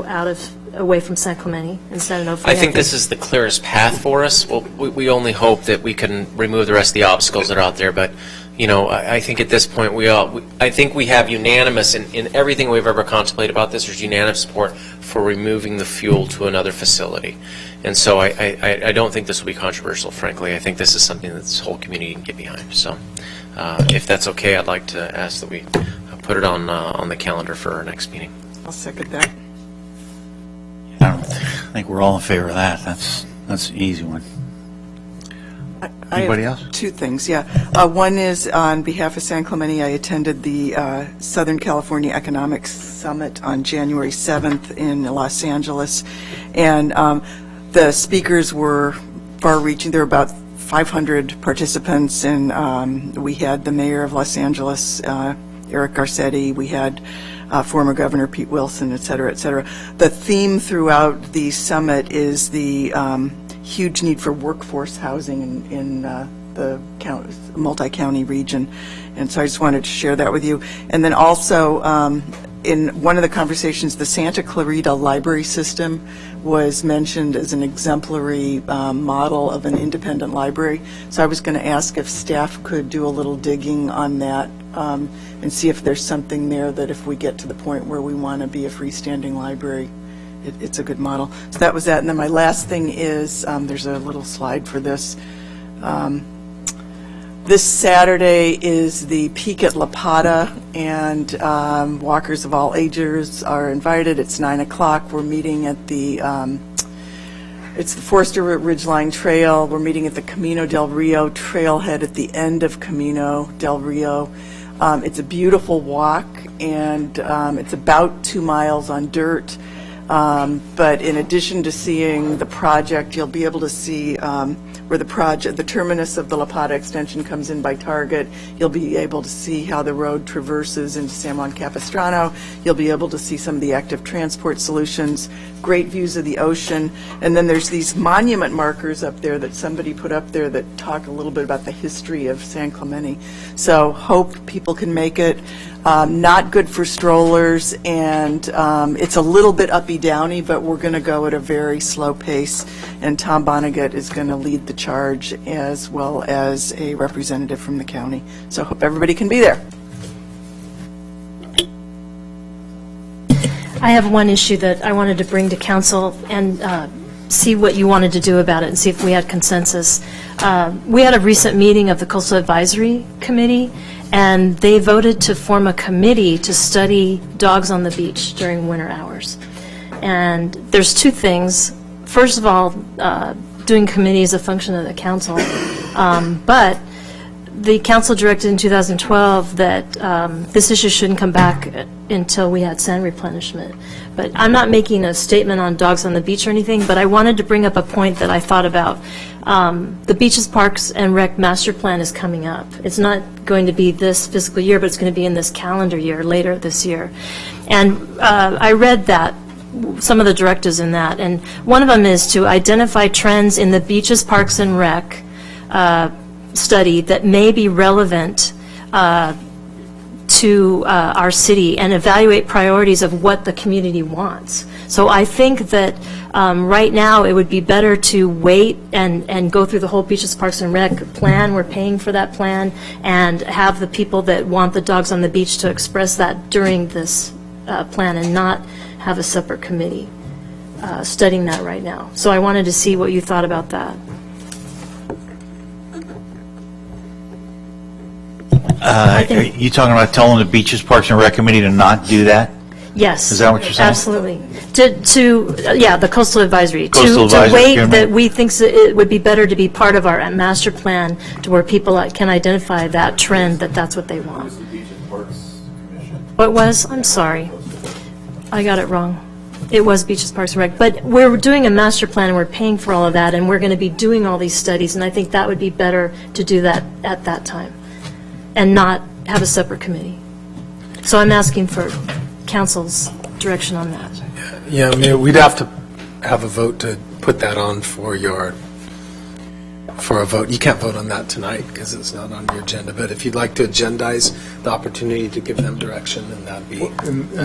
away from San Clemente and San Onofre. I think this is the clearest path for us. Well, we only hope that we can remove the rest of the obstacles that are out there, but I think at this point I think we have unanimous in everything we've ever contemplated about this. There's unanimous support for removing the fuel to another facility, and so I don't think this will be controversial. Frankly, I think this is something that this whole community can get behind. So, if that's okay, I'd like to ask that we put it on the calendar for our next meeting. I'll second that. I think we're all in favor of that. That's an easy one. Anybody else? Two things, yeah. One is on behalf of San Clemente. I attended the Southern California Economics Summit on January 7th in Los Angeles, and the speakers were far-reaching. There were about 500 participants, and we had the mayor of Los Angeles, Eric Garcetti. We had former Governor Pete Wilson, et cetera, et cetera. The theme throughout the summit is the huge need for workforce housing in the multi-county region. And so I just wanted to share that with you. And then also, in one of the conversations, the Santa Clarita Library System was mentioned as an exemplary model of an independent library. So I was going to ask if staff could do a little digging on that and see if there's something there that if we get to the point where we want to be a freestanding library, it's a good model. So that was that. And then my last thing is, there's a little slide for this. This Saturday is the Peak at La Pata, and walkers of all ages are invited. It's 9 o'clock. We're meeting at it's the Forester Ridgeline Trail. We're meeting at the Camino del Rio trailhead at the end of Camino del Rio. It's a beautiful walk, and it's about 2 miles on dirt. But in addition to seeing the project, you'll be able to see where the terminus of the La Pata extension comes in by Target. You'll be able to see how the road traverses into San Juan Capistrano. You'll be able to see some of the active transport solutions, great views of the ocean. And then there's these monument markers up there that somebody put up there that talk a little bit about the history of San Clemente. So hope people can make it. Not good for strollers, and it's a little bit uppy-downy, but we're going to go at a very slow pace, and Tom Vonnegut is going to lead the charge as well as a representative from the county. So hope everybody can be there. I have one issue that I wanted to bring to council and see what you wanted to do about it and see if we had consensus. We had a recent meeting of the Coastal Advisory Committee, and they voted to form a committee to study dogs on the beach during winter hours. And there's two things. First of all, doing committee is a function of the council, but the council directed in 2012 that this issue shouldn't come back until we had sand replenishment. But I'm not making a statement on dogs on the beach or anything, but I wanted to bring up a point that I thought about. The Beaches, Parks, and Rec Master Plan is coming up. It's not going to be this fiscal year, but it's going to be in this calendar year, later this year. And I read that, some of the directives in that, and one of them is to identify trends in the Beaches, Parks, and Rec study that may be relevant to our city and evaluate priorities of what the community wants. So I think that right now it would be better to wait and go through the whole Beaches, Parks, and Rec plan. We're paying for that plan, and have the people that want the dogs on the beach to express that during this plan, and not have a separate committee studying that right now. So I wanted to see what you thought about that. Are you talking about telling the Beaches, Parks, and Rec Committee to not do that? Yes. Is that what you're saying? Absolutely. Yeah, the Coastal Advisory. Coastal Advisory To wait, Committee. that we think it would be better to be part of our master plan, to where people can identify that trend, that's what they want. What was? I'm sorry. I got it wrong. It was Beaches, Parks, and Rec. But we're doing a master plan, and we're paying for all of that, and we're going to be doing all these studies, and I think that would be better to do that at that time, and not have a separate committee. So I'm asking for council's direction on that. Yeah, I mean, we'd have to have a vote to put that on for a vote. You can't vote on that tonight because it's not on your agenda, but if you'd like to agendize the opportunity to give them direction, then that'd be...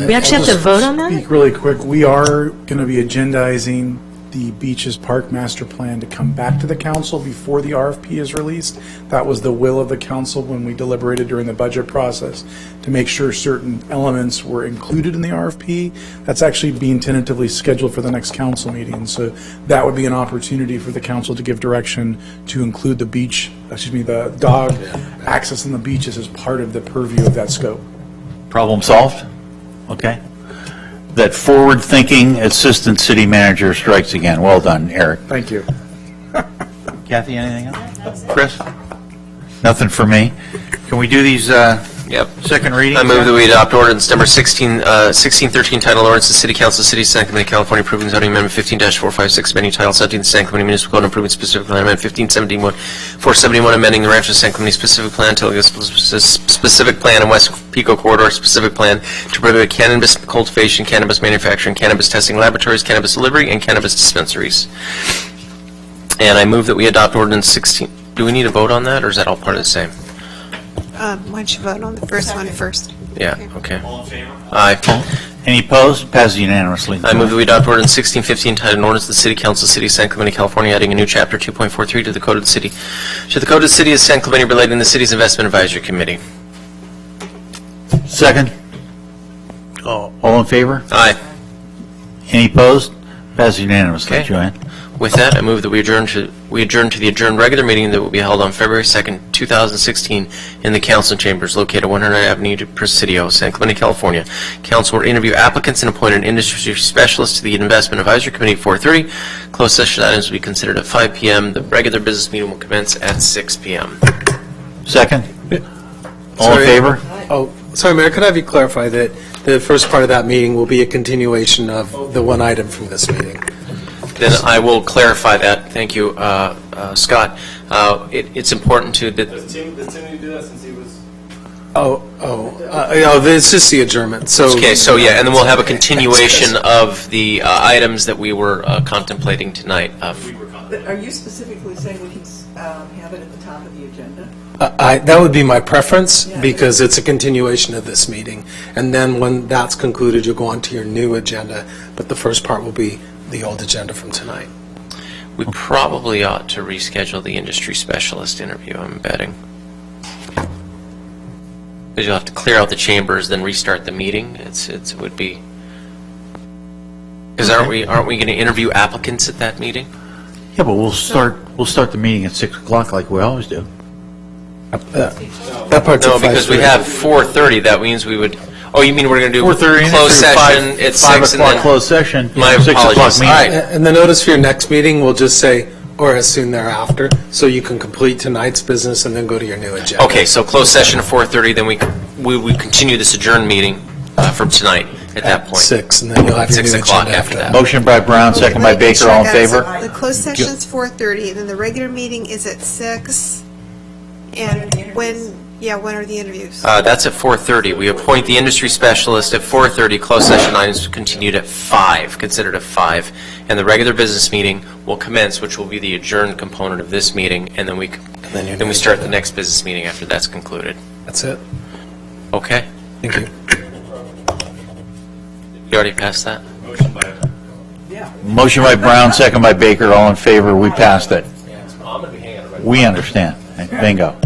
We actually have to vote on that? Speak really quick. We are going to be agendizing the Beaches Park Master Plan to come back to the council before the RFP is released. That was the will of the council when we deliberated during the budget process, to make sure certain elements were included in the RFP. That's actually being tentatively scheduled for the next council meeting. So that would be an opportunity for the council to give direction to include the dog access on the beaches as part of the purview of that scope. Problem solved? Okay. That forward-thinking assistant city manager strikes again. Well done, Eric. Thank you. Kathy, anything else? Chris? Nothing for me. Can we do these second readings? I move that we adopt ordinance number 1613, title ordinance, the City Council, City of San Clemente, California, approving zoning amendment 15-456, amending title 17, the San Clemente Municipal Code, improving specific plan amendment 471, amending the Rancho San Clemente specific plan, telling a specific plan in West Pico Corridor specific plan to prohibit cannabis cultivation, cannabis manufacturing, cannabis testing laboratories, cannabis delivery, and cannabis dispensaries. And I move that we adopt ordinance 16. Do we need a vote on that, or is that all part of the same? Why don't you vote on the first one first? Yeah, okay. All in favor? Aye. Any opposed? Passes unanimously. I move that we adopt ordinance 1615 entitled an ordinance of the City Council of the City of San Clemente, California, adding a new chapter 2.43 to the Code of the City. To the Code of the City of San Clemente relating to the city's investment advisory committee. Second. All in favor? Aye. Any opposed? Passes unanimously. Okay. Joanne? With that, I move that we adjourn to the adjourned regular meeting that will be held on February 2nd, 2016 in the council chambers located 100 Avenue, Presidio, San Clemente, California. Council will interview applicants and appoint an industry specialist to the Investment Advisory Committee at 4:30. Closed session items will be considered at 5 p.m. The regular business meeting will commence at 6 p.m. Second. All Sorry. in favor? Oh, sorry, Mayor, could I have you clarify that the first part of that meeting will be a continuation of the one item from this meeting? Then I will clarify that. Thank you, Scott. It's important to that. Does Tim do that since he was? It's just the adjournment, so. Okay, so yeah, and then we'll have a continuation of the items that we were contemplating tonight. Are you specifically saying we can have it at the top of the agenda? That would be my preference, because it's a continuation of this meeting. And then when that's concluded, you'll go on to your new agenda, but the first part will be the old agenda from tonight. We probably ought to reschedule the industry specialist interview, I'm betting. Because you'll have to clear out the chambers, then restart the meeting. It would be. Because aren't we going to interview applicants at that meeting? Yeah, but we'll start the meeting at 6 o'clock like we always do. That part's No, at because we 5:30. have 4:30. That means we would. Oh, you mean we're going to do 4:30 closed session at 6 5 and o'clock then closed session. My 6 o'clock apologies. meeting. All right. And the notice for your next meeting will just say, or as soon thereafter, so you can complete tonight's business and then go to your new agenda. Okay, so closed session at 4:30. Then we continue this adjourned meeting from tonight at that point. 6, and then you'll have your 6 new o'clock agenda after that. Motion by Brown, second by Baker, all in favor? The closed session's 4:30, and then the regular meeting is at 6. And when are the interviews? That's at 4:30. We appoint the industry specialist at 4:30. Closed session items continued at 5, considered at 5. And the regular business meeting will commence, which will be the adjourned component of this meeting, and then we start the next business meeting after that's concluded. That's it. Okay? Thank you. You already passed that? Motion by Brown, second by Baker, all in favor. We passed it. We understand. Bingo.